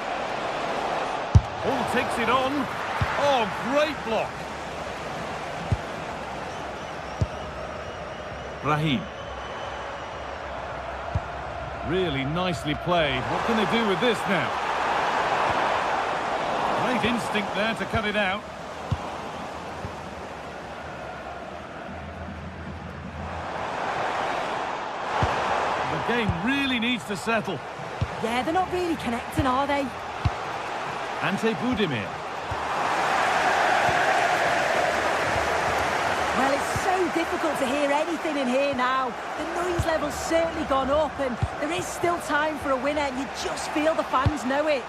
Hall takes it on. Oh, great block. Brahim. Really nicely played. What can they do with this now? Great instinct there to cut it out. The game really needs to settle. Yeah, they're not really connecting, are they? Ante Budimir. Well, it's so difficult to hear anything in here now. The noise level's certainly gone up, and there is still time for a winner. You just feel the fans know it.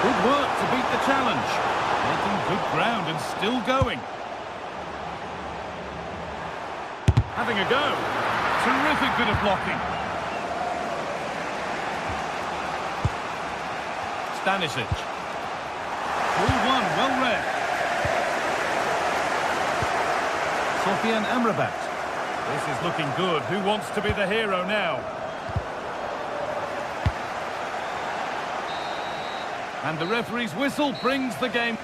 Good work to beat the challenge. Making good ground and still going. Having a go. Terrific bit of blocking. Stanisic. Ball one, well read. Sofian Amrabat. This is looking good. Who wants to be the hero now? And the referee's whistle brings the game.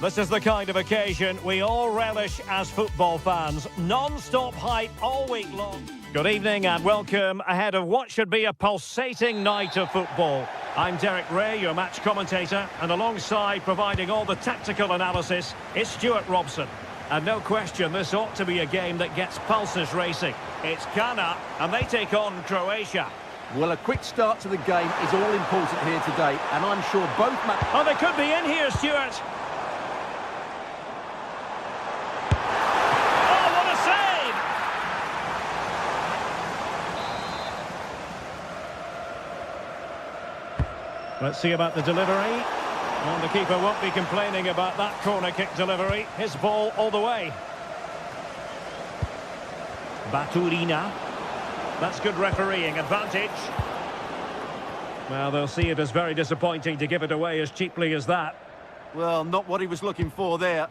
This is the kind of occasion we all relish as football fans. Non-stop hype all week long. Good evening and welcome ahead of what should be a pulsating night of football. I'm Derek Ray, your match commentator, and alongside providing all the tactical analysis is Stuart Robson. And no question, this ought to be a game that gets pulses racing. It's Ghana, and they take on Croatia. Well, a quick start to the game is all important here today, and I'm sure both Oh, they could be in here, Stuart. Let's see about the delivery. And the keeper won't be complaining about that corner kick delivery. His ball all the way. Baturina. That's good refereeing advantage. Well, they'll see it as very disappointing to give it away as cheaply as that. Well, not what he was looking for there.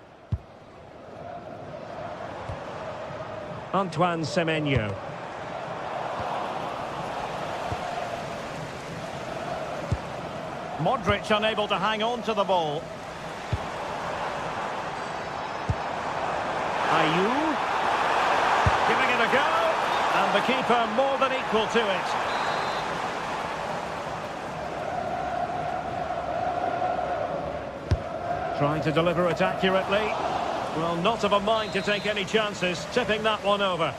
Antoine Semenyo. Modric unable to hang on to the ball. Ayew. Giving it a go. And the keeper more than equal to it. Trying to deliver it accurately. Well, not of a mind to take any chances, tipping that one over.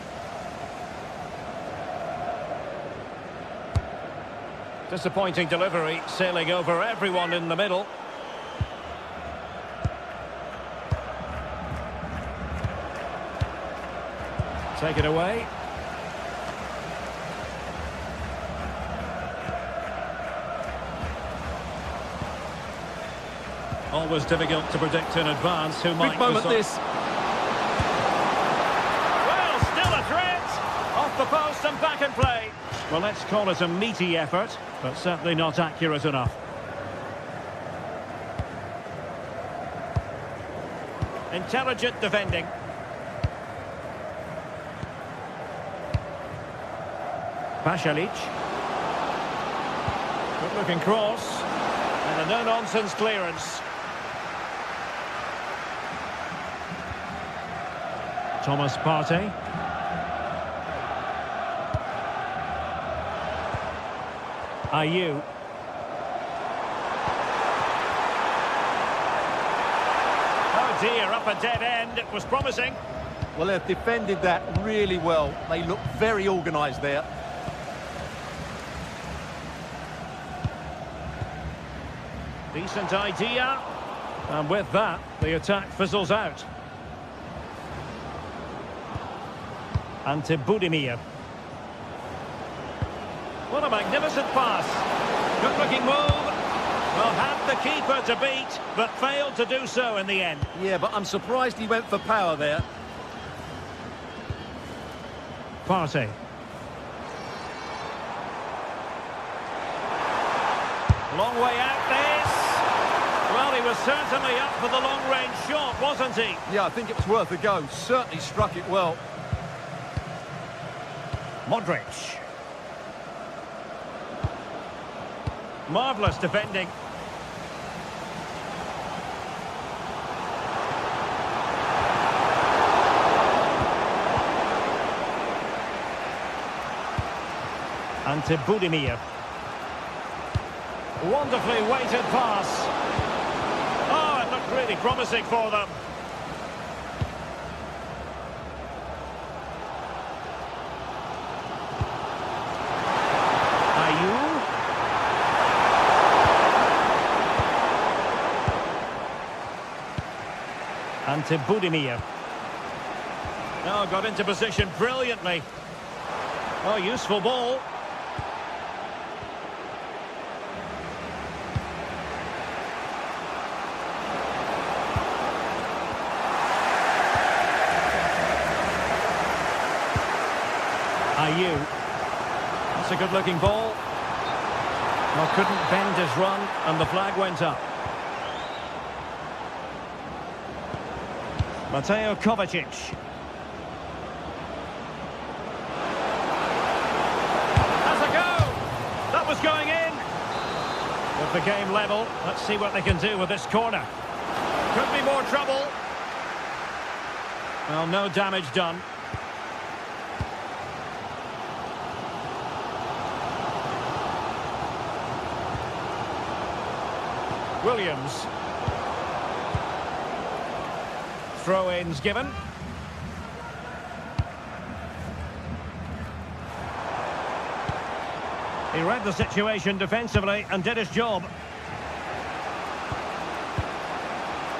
Disappointing delivery, sailing over everyone in the middle. Take it away. Always difficult to predict in advance who might... Big moment this. Well, still a threat. Off the post and back in play. Well, let's call it a meaty effort, but certainly not accurate enough. Intelligent defending. Pasalic. Good looking cross. And a no-nonsense clearance. Thomas Partey. Ayew. Oh dear, up a dead end. It was promising. Well, they've defended that really well. They look very organised there. Decent idea. And with that, the attack fizzles out. Ante Budimir. What a magnificent pass. Good-looking move. Well, had the keeper to beat, but failed to do so in the end. Yeah, but I'm surprised he went for power there. Partey. Long way out this. Well, he was certainly up for the long-range shot, wasn't he? Yeah, I think it was worth a go. Certainly struck it well. Modric. Marvellous defending. Ante Budimir. Wonderfully weighted pass. Oh, it looked really promising for them. Ayew. Ante Budimir. Oh, got into position brilliantly. Oh, useful ball. Ayew. That's a good-looking ball. Well, couldn't bend his run, and the flag went up. Mateo Kovacic. Has a go! That was going in! With the game level, let's see what they can do with this corner. Could be more trouble. Well, no damage done. Williams. Throw-ins given. He read the situation defensively and did his job.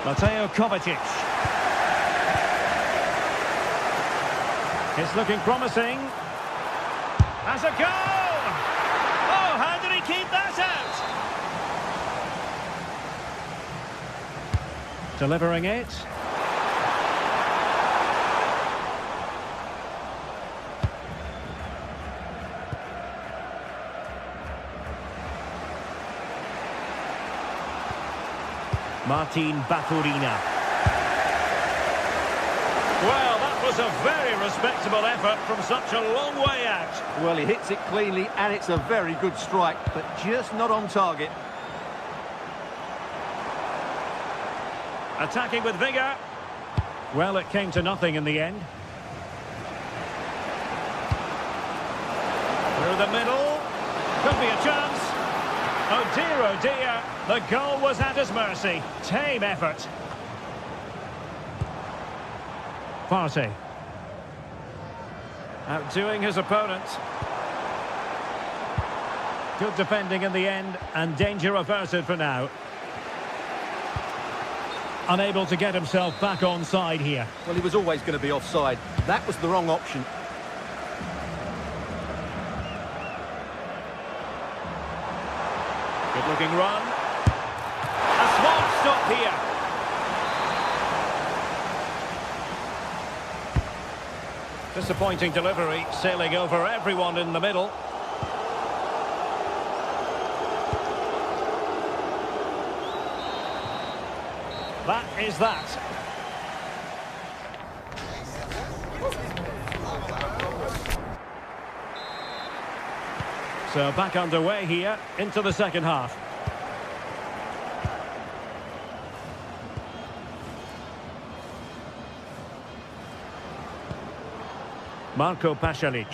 Mateo Kovacic. It's looking promising. Has a go! Oh, how did he keep that out? Delivering it. Martin Baturina. Well, that was a very respectable effort from such a long way out. Well, he hits it cleanly, and it's a very good strike, but just not on target. Attacking with vigour. Well, it came to nothing in the end. Through the middle. Could be a chance. Oh dear, the goal was at his mercy. Tame effort. Partey. Outdoing his opponent. Good defending in the end, and danger averted for now. Unable to get himself back onside here. Well, he was always going to be offside. That was the wrong option. Good looking run. A small stop here. Disappointing delivery, sailing over everyone in the middle. That is that. So back underway here into the second half. Marco Pasalic.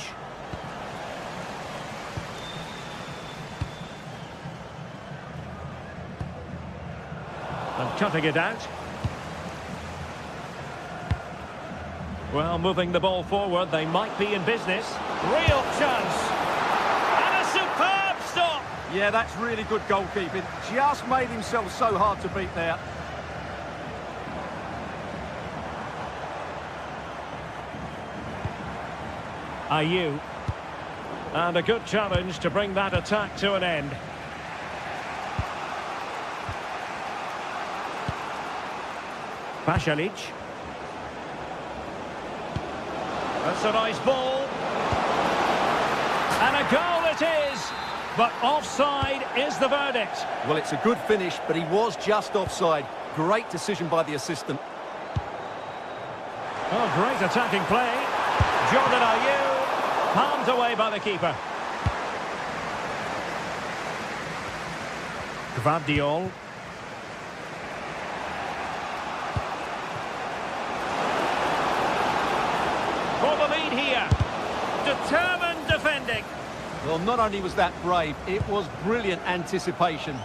And cutting it out. Well, moving the ball forward, they might be in business. Real chance. And a superb stop. Yeah, that's really good goalkeeping. Just made himself so hard to beat there. Ayew. And a good challenge to bring that attack to an end. Pasalic. That's a nice ball. And a goal it is. But offside is the verdict. Well, it's a good finish, but he was just offside. Great decision by the assistant. Oh, great attacking play. Jordan Ayew. Palmed away by the keeper. Gvardiol. For the lead here. Determined defending. Well, not only was that brave, it was brilliant anticipation.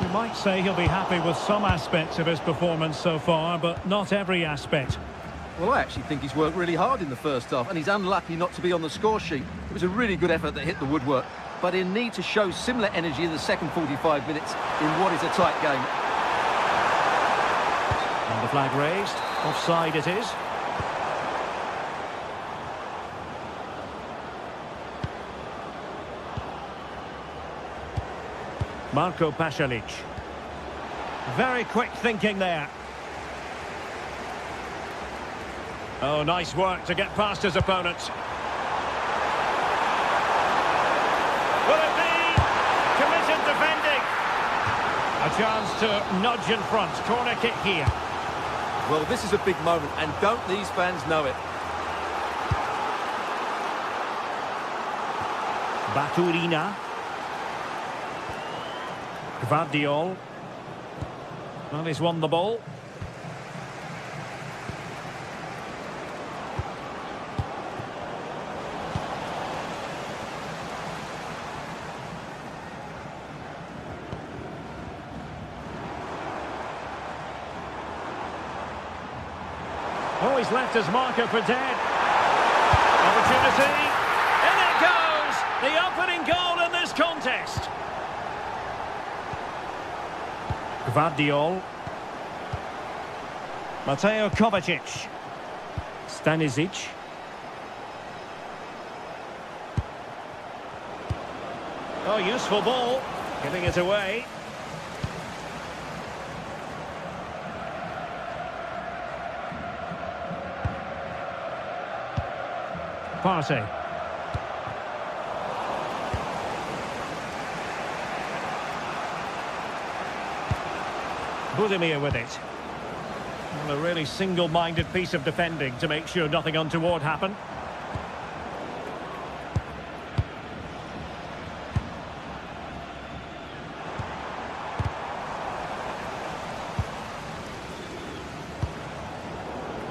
You might say he'll be happy with some aspects of his performance so far, but not every aspect. Well, I actually think he's worked really hard in the first half, and he's unlucky not to be on the score sheet. It was a really good effort that hit the woodwork, but he'll need to show similar energy in the second 45 minutes in what is a tight game. And the flag raised. Offside it is. Marco Pasalic. Very quick thinking there. Oh, nice work to get past his opponent. Will it be? Committed defending. A chance to nudge in front. Corner kick here. Well, this is a big moment, and don't these fans know it? Baturina. Gvardiol. Well, he's won the ball. Oh, he's left his marker for dead. Opportunity. In it goes! The opening goal in this contest. Gvardiol. Mateo Kovacic. Stanisic. Oh, useful ball. Giving it away. Partey. Budimir with it. Well, a really single-minded piece of defending to make sure nothing untoward happened.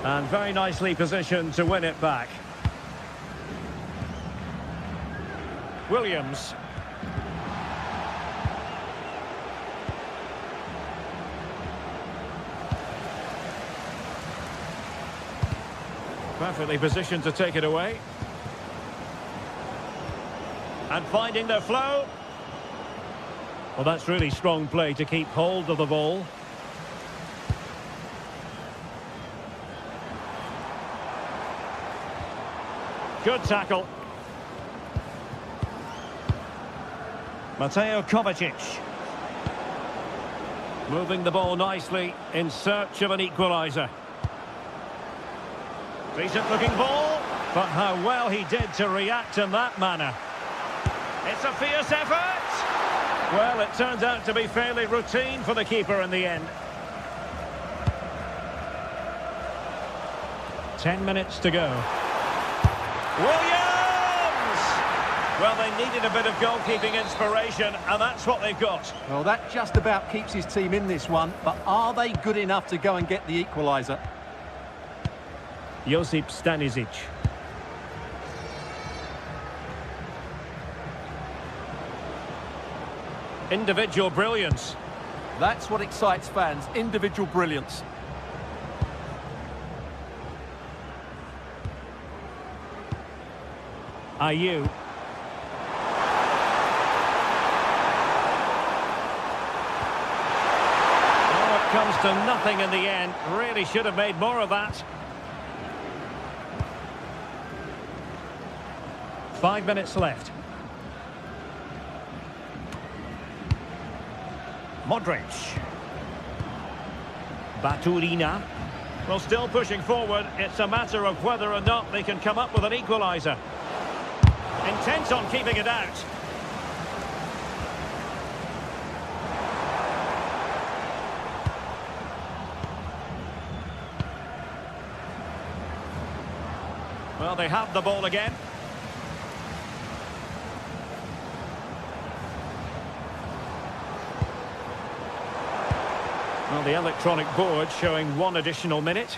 And very nicely positioned to win it back. Williams. Perfectly positioned to take it away. And finding the flow. Well, that's really strong play to keep hold of the ball. Good tackle. Mateo Kovacic. Moving the ball nicely in search of an equaliser. Decent looking ball, but how well he did to react in that manner. It's a fierce effort. Well, it turns out to be fairly routine for the keeper in the end. 10 minutes to go. Williams! Well, they needed a bit of goalkeeping inspiration, and that's what they've got. Well, that just about keeps his team in this one, but are they good enough to go and get the equaliser? Josip Stanisic. Individual brilliance. That's what excites fans, individual brilliance. Ayew. Oh, it comes to nothing in the end. Really should have made more of that. 5 minutes left. Modric. Baturina. Well, still pushing forward. It's a matter of whether or not they can come up with an equaliser. Intent on keeping it out. Well, they have the ball again. Well, the electronic board showing 1 additional minute.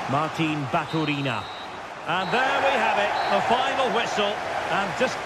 Martin Baturina. And there we have it, the final whistle, and just...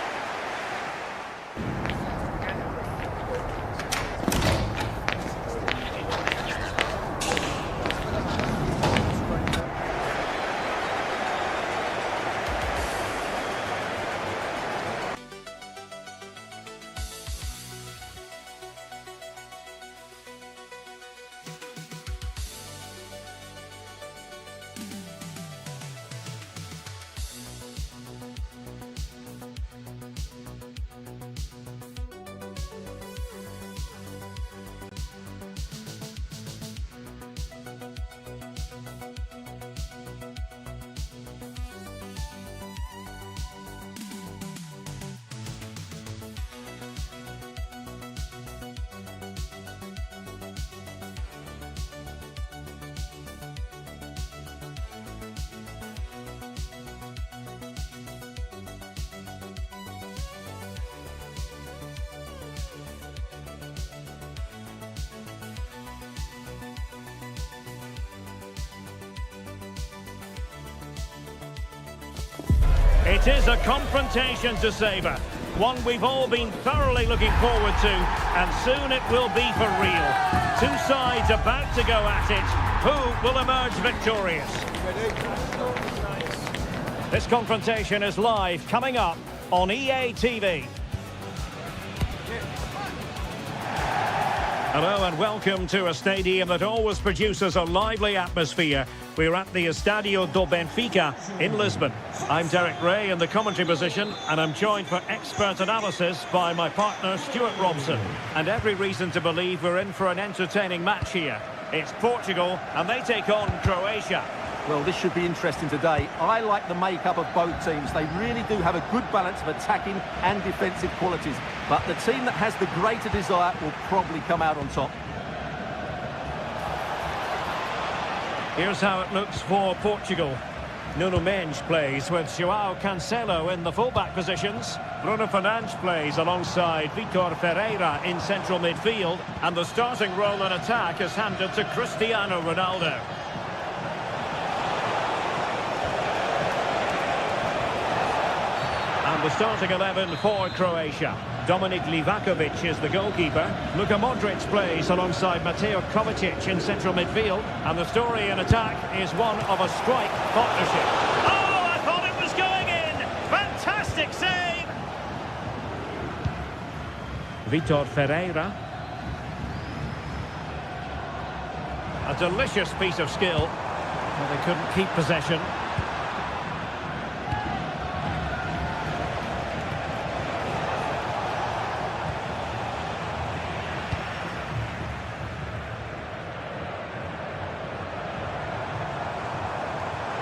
It is a confrontation to savour, one we've all been thoroughly looking forward to, and soon it will be for real. Two sides about to go at it. Who will emerge victorious? This confrontation is live, coming up on EA TV. Hello and welcome to a stadium that always produces a lively atmosphere. We're at the Estadio do Benfica in Lisbon. I'm Derek Ray in the commentary position, and I'm joined for expert analysis by my partner Stuart Robson. And every reason to believe we're in for an entertaining match here. It's Portugal, and they take on Croatia. Well, this should be interesting today. I like the makeup of both teams. They really do have a good balance of attacking and defensive qualities. But the team that has the greater desire will probably come out on top. Here's how it looks for Portugal. Nuno Mendes plays with João Cancelo in the fullback positions. Bruno Fernandes plays alongside Vitor Ferreira in central midfield, and the starting role in attack is handed to Cristiano Ronaldo. And the starting 11 for Croatia. Dominik Livakovic is the goalkeeper. Luka Modric plays alongside Mateo Kovacic in central midfield, and the story in attack is one of a strike partnership. Oh, I thought it was going in! Fantastic save! Vitor Ferreira. A delicious piece of skill, but they couldn't keep possession.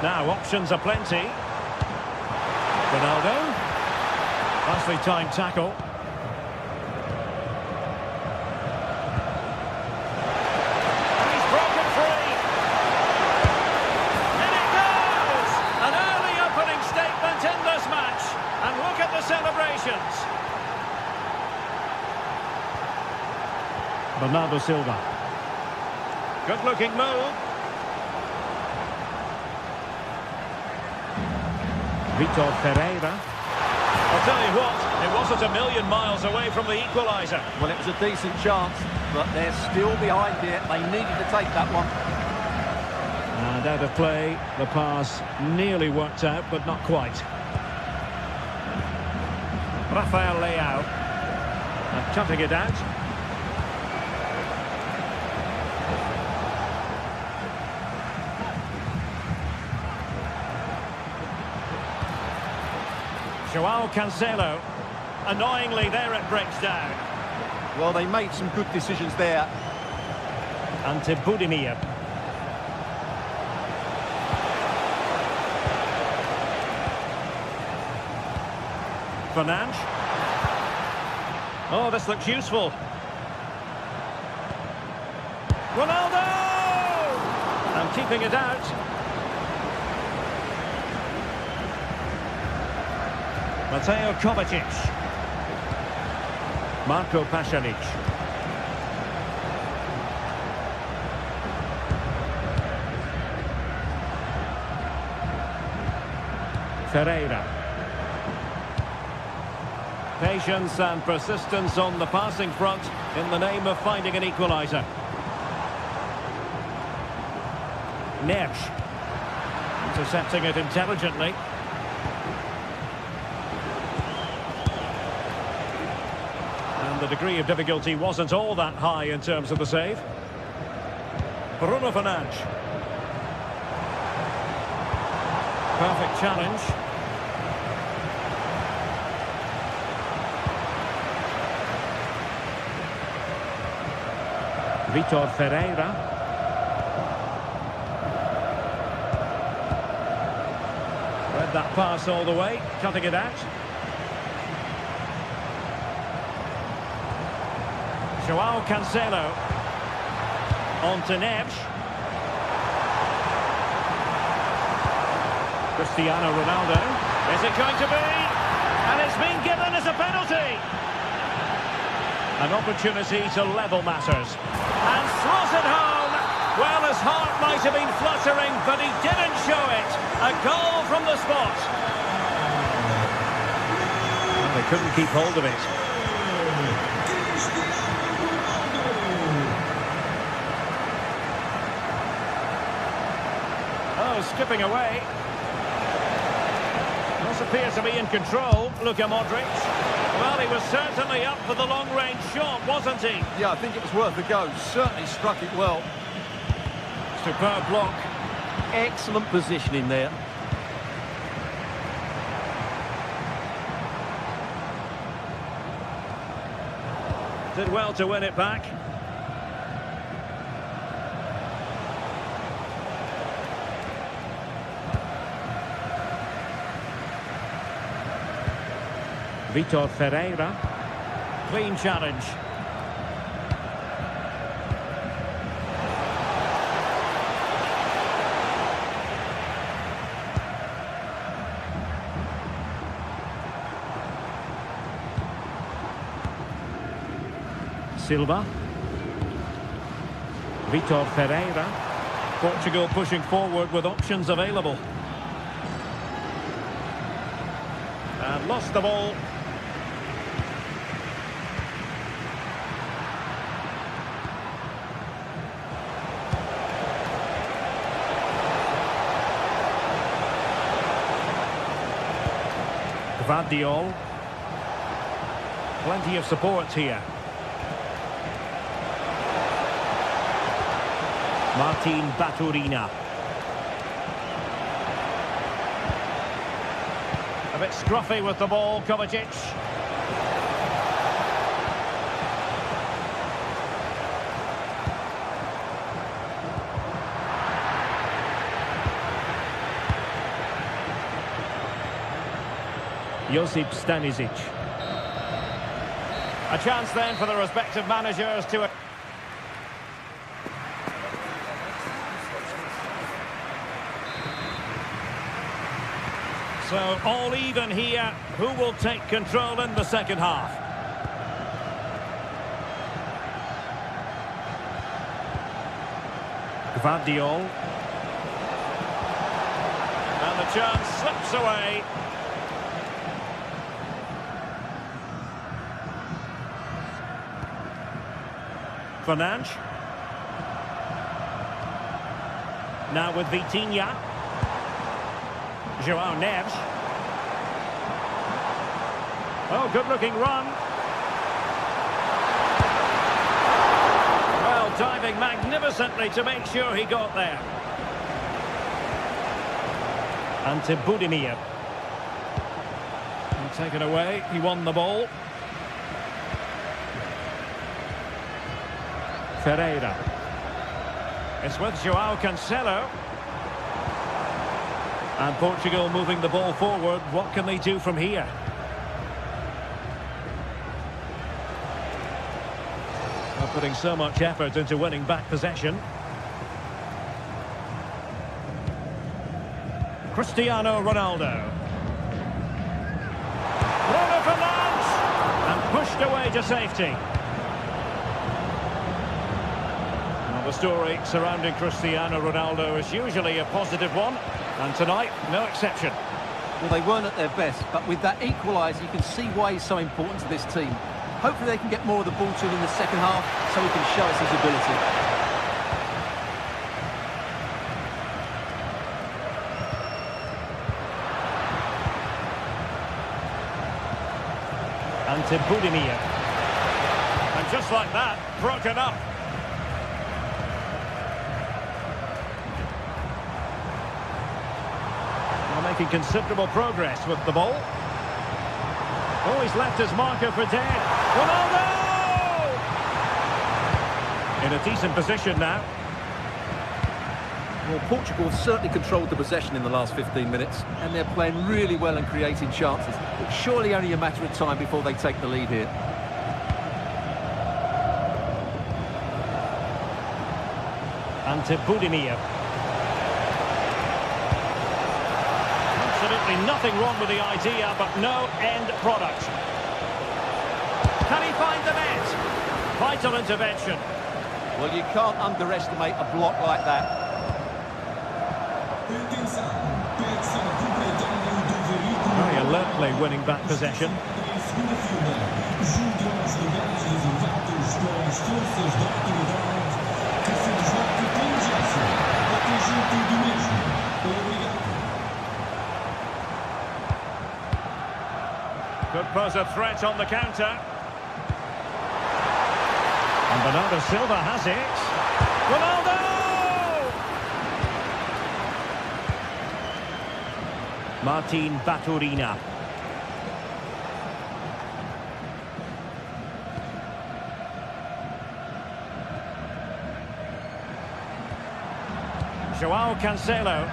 Now, options are plenty. Ronaldo. Nicely timed tackle. And he's broken free. In it goes! An early opening statement in this match. And look at the celebrations. Bernardo Silva. Good-looking move. Vitor Ferreira. I'll tell you what, it wasn't a million miles away from the equaliser. Well, it was a decent chance, but they're still behind here. They needed to take that one. And out of play, the pass nearly worked out, but not quite. Rafael Leao. And cutting it out. Joao Cancelo. Annoyingly, there it breaks down. Well, they made some good decisions there. Ante Budimir. Fernandes. Oh, this looks useful. Ronaldo! And keeping it out. Mateo Kovacic. Marco Pasalic. Ferreira. Patience and persistence on the passing front in the name of finding an equaliser. Neves. Intercepting it intelligently. The degree of difficulty wasn't all that high in terms of the save. Bruno Fernandes. Perfect challenge. Vitor Ferreira. Read that pass all the way, cutting it out. Joao Cancelo. On to Neves. Cristiano Ronaldo. Is it going to be? And it's been given as a penalty. An opportunity to level matters. And throws it home. Well, his heart might have been fluttering, but he didn't show it. A goal from the spot. Well, they couldn't keep hold of it. Skipping away. Does appear to be in control, Luka Modric. Well, he was certainly up for the long-range shot, wasn't he? Yeah, I think it was worth a go. Certainly struck it well. Superb block. Excellent positioning there. Did well to win it back. Vitor Ferreira. Clean challenge. Silva. Vitor Ferreira. Portugal pushing forward with options available. And lost the ball. Gvardiol. Plenty of support here. Martin Baturina. A bit scruffy with the ball, Kovacic. Josip Stanisic. A chance then for the respective managers to... So, all even here. Who will take control in the second half? Gvardiol. And the chance slips away. Fernandes. Now with Vitinha. João Neves. Oh, good-looking run. Well, diving magnificently to make sure he got there. And to Budimir. And taken away, he won the ball. Ferreira. It's with João Cancelo. And Portugal moving the ball forward. What can they do from here? They're putting so much effort into winning back possession. Cristiano Ronaldo. Bruno Fernandes! And pushed away to safety. Well, the story surrounding Cristiano Ronaldo is usually a positive one. And tonight, no exception. Well, they weren't at their best, but with that equaliser, you can see why he's so important to this team. Hopefully they can get more of the ball to him in the second half, so he can show us his ability. And to Budimir. And just like that, broken up. Making considerable progress with the ball. Oh, he's left his marker for dead. Ronaldo! In a decent position now. Well, Portugal have certainly controlled the possession in the last 15 minutes, and they're playing really well and creating chances. It's surely only a matter of time before they take the lead here. And to Budimir. Absolutely nothing wrong with the idea, but no end product. Can he find the net? Vital intervention. Well, you can't underestimate a block like that. Very alertly winning back possession. Could pose a threat on the counter. And Bernardo Silva has it. Ronaldo! Martin Baturina. João Cancelo.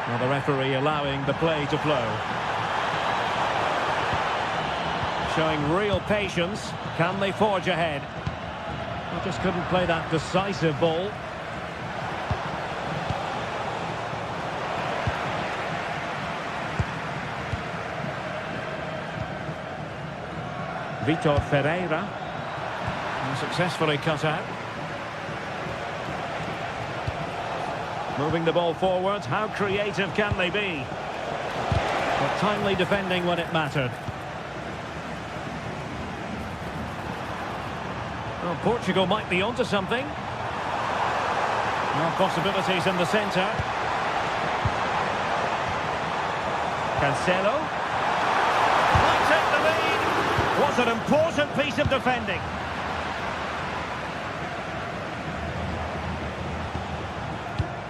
Well, the referee allowing the play to flow. Showing real patience. Can they forge ahead? They just couldn't play that decisive ball. Vitor Ferreira. Successfully cut out. Moving the ball forward, how creative can they be? But timely defending when it mattered. Well, Portugal might be onto something. Well, possibilities in the centre. Cancelo. Might take the lead. What an important piece of defending.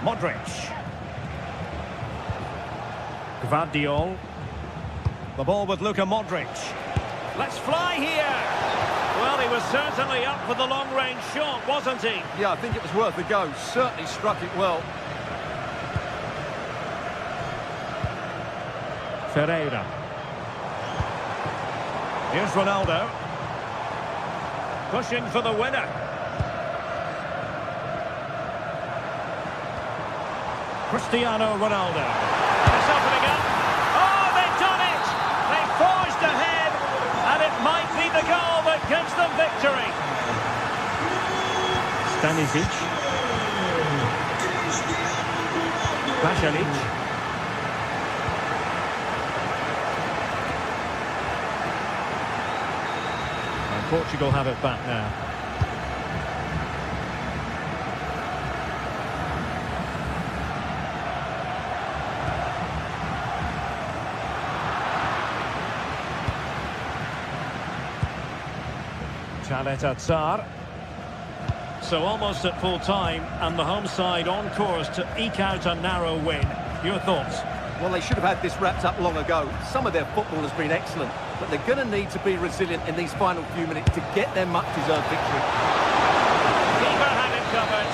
Modric. Gvardiol. The ball with Luka Modric. Let's fly here. Well, he was certainly up for the long-range shot, wasn't he? Yeah, I think it was worth a go. Certainly struck it well. Ferreira. Here's Ronaldo. Pushing for the winner. Cristiano Ronaldo. It's opening up. Oh, they've done it! They've forged ahead, and it might be the goal that gives them victory. Stanisic. Pasalic. And Portugal have it back now. Tsar. So almost at full time, and the home side on course to eke out a narrow win. Your thoughts? Well, they should have had this wrapped up long ago. Some of their football has been excellent, but they're going to need to be resilient in these final few minutes to get their much-deserved victory. Keeper had it covered.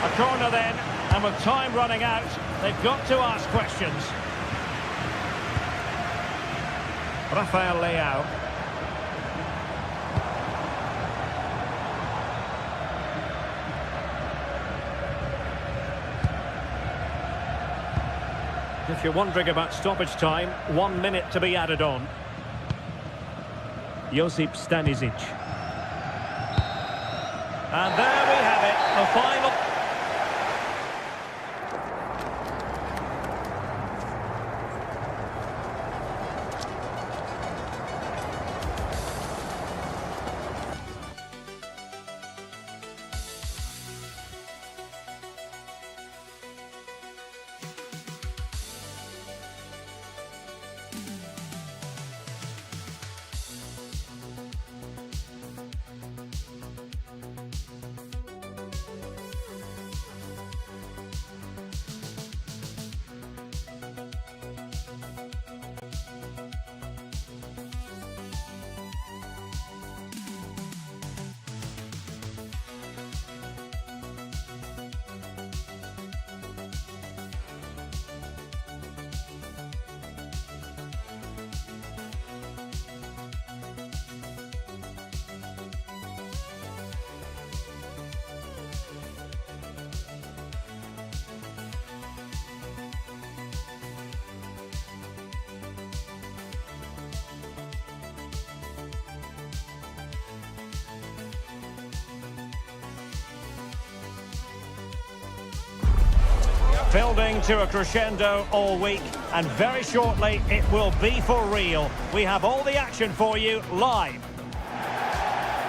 A corner then, and with time running out, they've got to ask questions. Rafael Leao. If you're wondering about stoppage time, 1 minute to be added on. Josip Stanisic. And there we have it, the final. Building to a crescendo all week, and very shortly it will be for real. We have all the action for you live.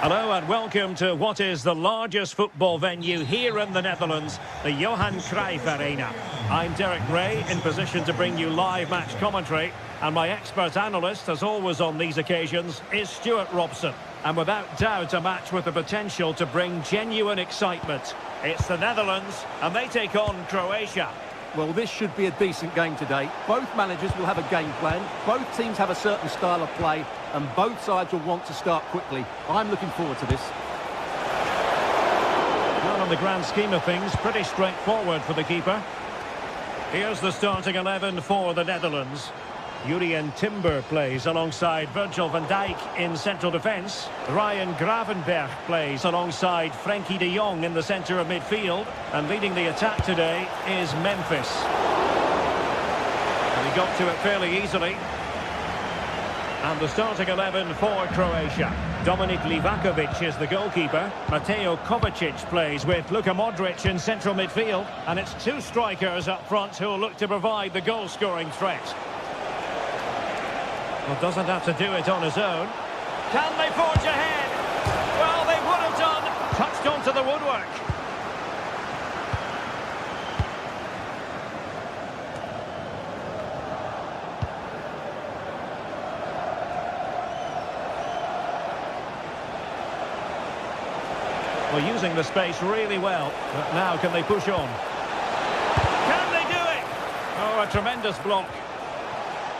Hello and welcome to what is the largest football venue here in the Netherlands, the Johan Cruyff Arena. I'm Derek Ray, in position to bring you live match commentary, and my expert analyst, as always on these occasions, is Stuart Robson. And without doubt, a match with the potential to bring genuine excitement. It's the Netherlands, and they take on Croatia. Well, this should be a decent game today. Both managers will have a game plan. Both teams have a certain style of play, and both sides will want to start quickly. I'm looking forward to this. Well, on the grand scheme of things, pretty straightforward for the keeper. Here's the starting 11 for the Netherlands. Jurien Timber plays alongside Virgil van Dijk in central defence. Ryan Gravenberch plays alongside Frenkie de Jong in the centre of midfield. And leading the attack today is Memphis. And he got to it fairly easily. And the starting 11 for Croatia. Dominik Livakovic is the goalkeeper. Mateo Kovacic plays with Luka Modric in central midfield. And it's two strikers up front who will look to provide the goal-scoring threat. Well, doesn't have to do it on his own. Can they forge ahead? Well, they would have done. Touched onto the woodwork. Well, using the space really well. But now can they push on? Can they do it? Oh, a tremendous block.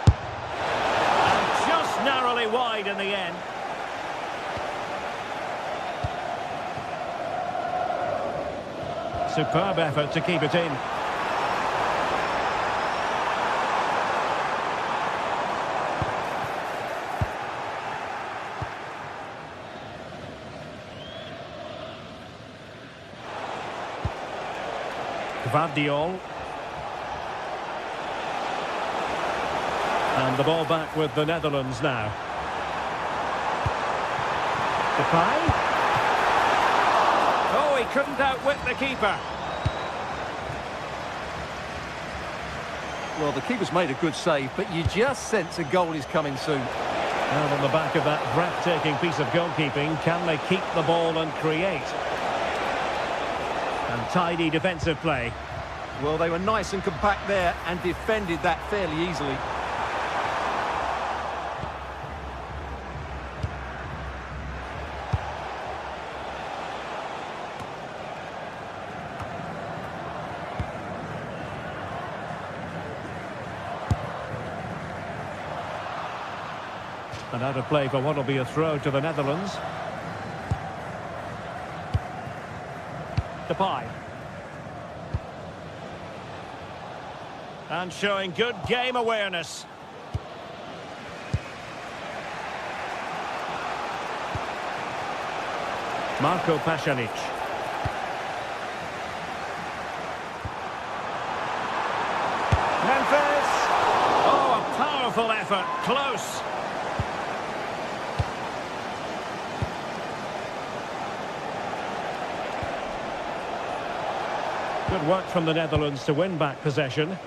And just narrowly wide in the end. Superb effort to keep it in. Gvardiol. And the ball back with the Netherlands now. Depay. Oh, he couldn't outwit the keeper. Well, the keeper's made a good save, but you just sense a goal is coming soon. And on the back of that breathtaking piece of goalkeeping, can they keep the ball and create? And tidy defensive play. Well, they were nice and compact there and defended that fairly easily. And out of play for what will be a throw to the Netherlands. Depay. And showing good game awareness. Marko Pasanic. Memphis. Oh, a powerful effort. Close. Good work from the Netherlands to win back possession.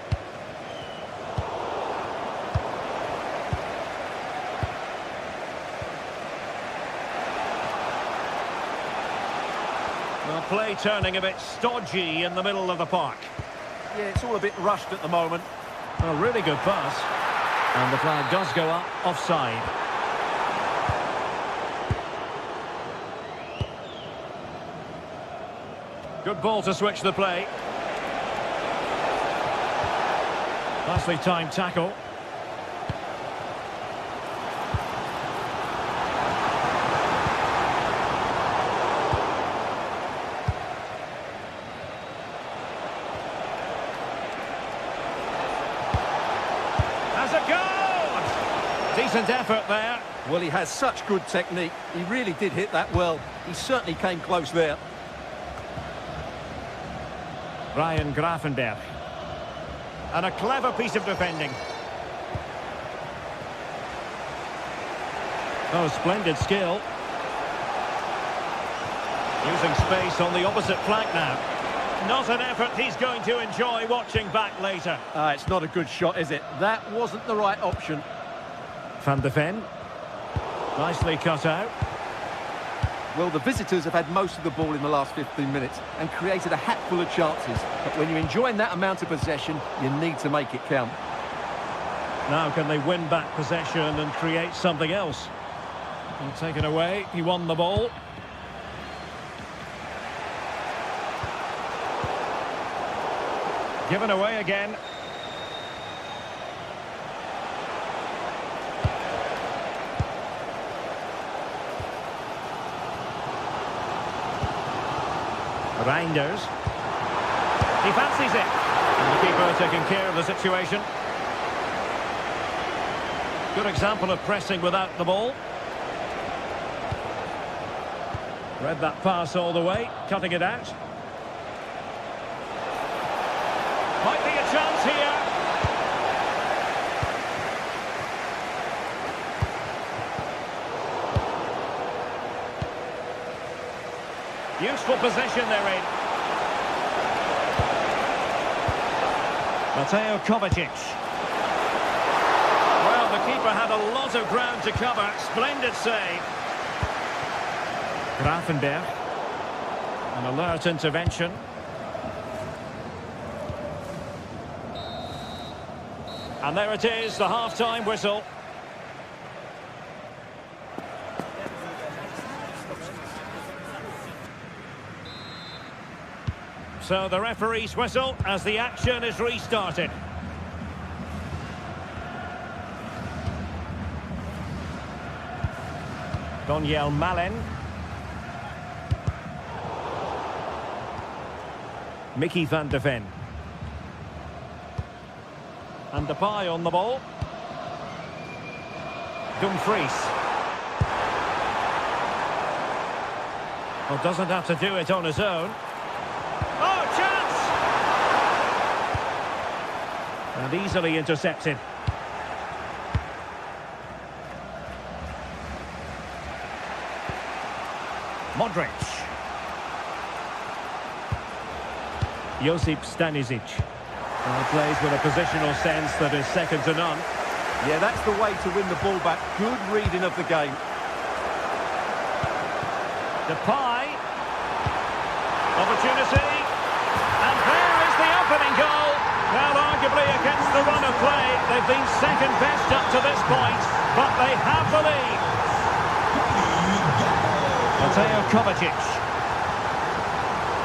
Well, play turning a bit stodgy in the middle of the park. Yeah, it's all a bit rushed at the moment. A really good pass. And the flag does go up, offside. Good ball to switch the play. Nicely timed tackle. Has a goal! Decent effort there. Well, he has such good technique. He really did hit that well. He certainly came close there. Ryan Grafenberg. And a clever piece of defending. Oh, splendid skill. Using space on the opposite flank now. Not an effort he's going to enjoy watching back later. It's not a good shot, is it? That wasn't the right option. Van de Ven. Nicely cut out. Well, the visitors have had most of the ball in the last 15 minutes and created a hatful of chances. But when you're enjoying that amount of possession, you need to make it count. Now can they win back possession and create something else? And taken away, he won the ball. Given away again. Reinders. He fancies it. And the keeper taking care of the situation. Good example of pressing without the ball. Read that pass all the way, cutting it out. Might be a chance here. Useful position they're in. Mateo Kovacic. Well, the keeper had a lot of ground to cover. Splendid save. Grafenberg. An alert intervention. And there it is, the half-time whistle. So the referee's whistle as the action is restarted. Daniel Malen. Mickey van de Ven. And Depay on the ball. Dumfries. Well, doesn't have to do it on his own. Oh, chance! And easily intercepted. Modric. Josip Stanisic. Well, plays with a positional sense that is second to none. Yeah, that's the way to win the ball back. Good reading of the game. Depay. Opportunity. And there is the opening goal. Well, arguably against the run of play, they've been second best up to this point, but they have the lead. Mateo Kovacic.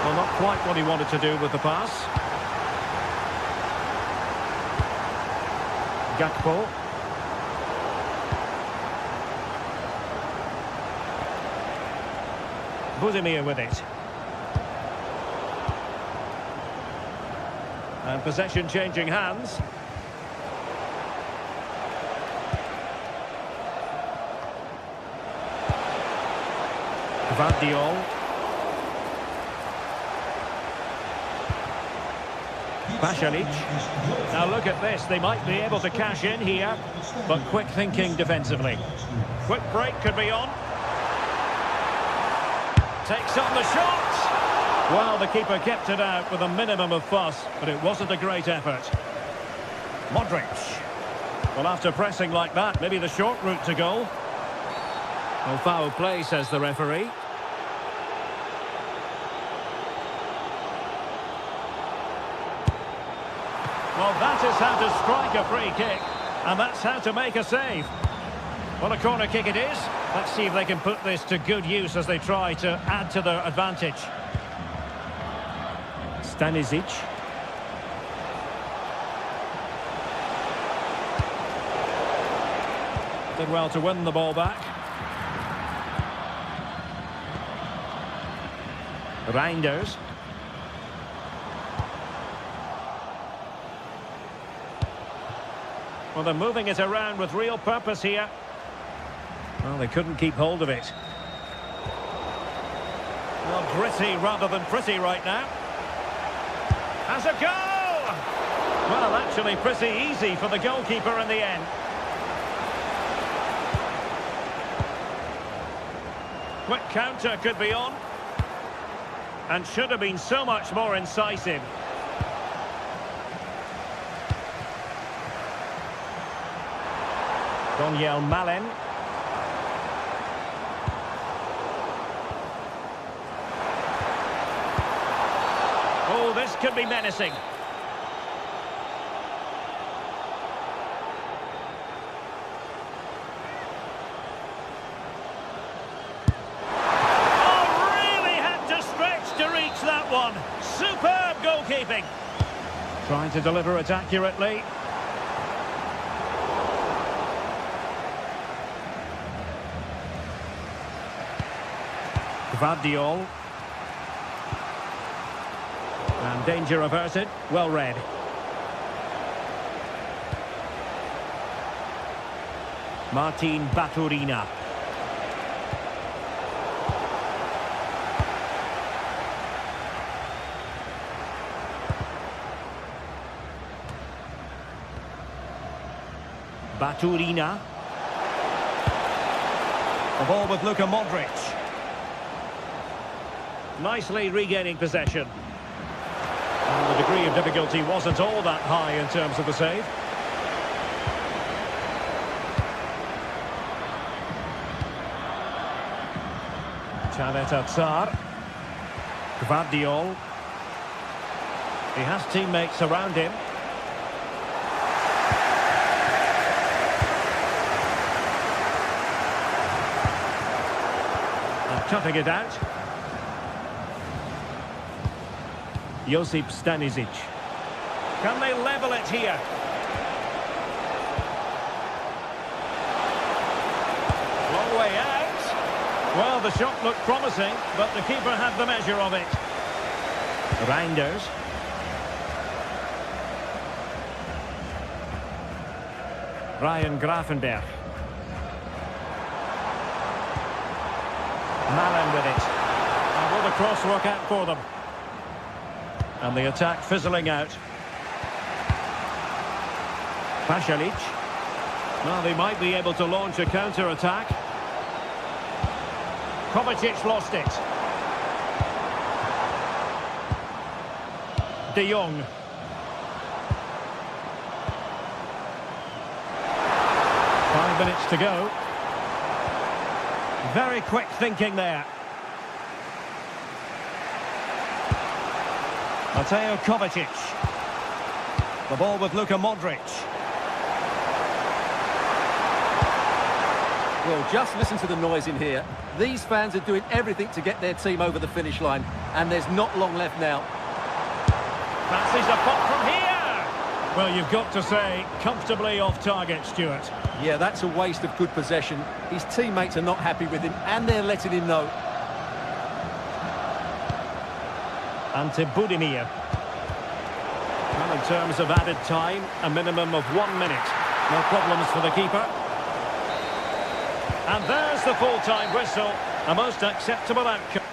Well, not quite what he wanted to do with the pass. Gakpo. Budimir with it. And possession changing hands. Gvardiol. Pasalic. Now look at this, they might be able to cash in here, but quick thinking defensively. Quick break could be on. Takes on the shot. Well, the keeper kept it out with a minimum of fuss, but it wasn't a great effort. Modric. Well, after pressing like that, maybe the short route to goal. Well, foul play, says the referee. Well, that is how to strike a free kick, and that's how to make a save. Well, a corner kick it is. Let's see if they can put this to good use as they try to add to their advantage. Stanisic. Did well to win the ball back. Reinders. Well, they're moving it around with real purpose here. Well, they couldn't keep hold of it. Well, gritty rather than pretty right now. Has a goal! Well, actually pretty easy for the goalkeeper in the end. Quick counter could be on. And should have been so much more incisive. Daniel Malen. Oh, this could be menacing. Oh, really had to stretch to reach that one. Superb goalkeeping. Trying to deliver it accurately. Gvardiol. And danger averted. Well read. Martin Baturina. Baturina. The ball with Luka Modric. Nicely regaining possession. And the degree of difficulty wasn't all that high in terms of the save. Chaneta Tsar. Gvardiol. He has teammates around him. And cutting it out. Josip Stanisic. Can they level it here? Long way out. Well, the shot looked promising, but the keeper had the measure of it. Reinders. Ryan Grafenberg. Malen with it. And will the cross work out for them? And the attack fizzling out. Pasalic. Well, they might be able to launch a counter-attack. Kovacic lost it. De Jong. Five minutes to go. Very quick thinking there. Mateo Kovacic. The ball with Luka Modric. Well, just listen to the noise in here. These fans are doing everything to get their team over the finish line, and there's not long left now. Fancies a pot from here! Well, you've got to say, comfortably off target, Stuart. Yeah, that's a waste of good possession. His teammates are not happy with him, and they're letting him know. Ante Budimir. Well, in terms of added time, a minimum of 1 minute. No problems for the keeper. And there's the full-time whistle. A most acceptable outcome.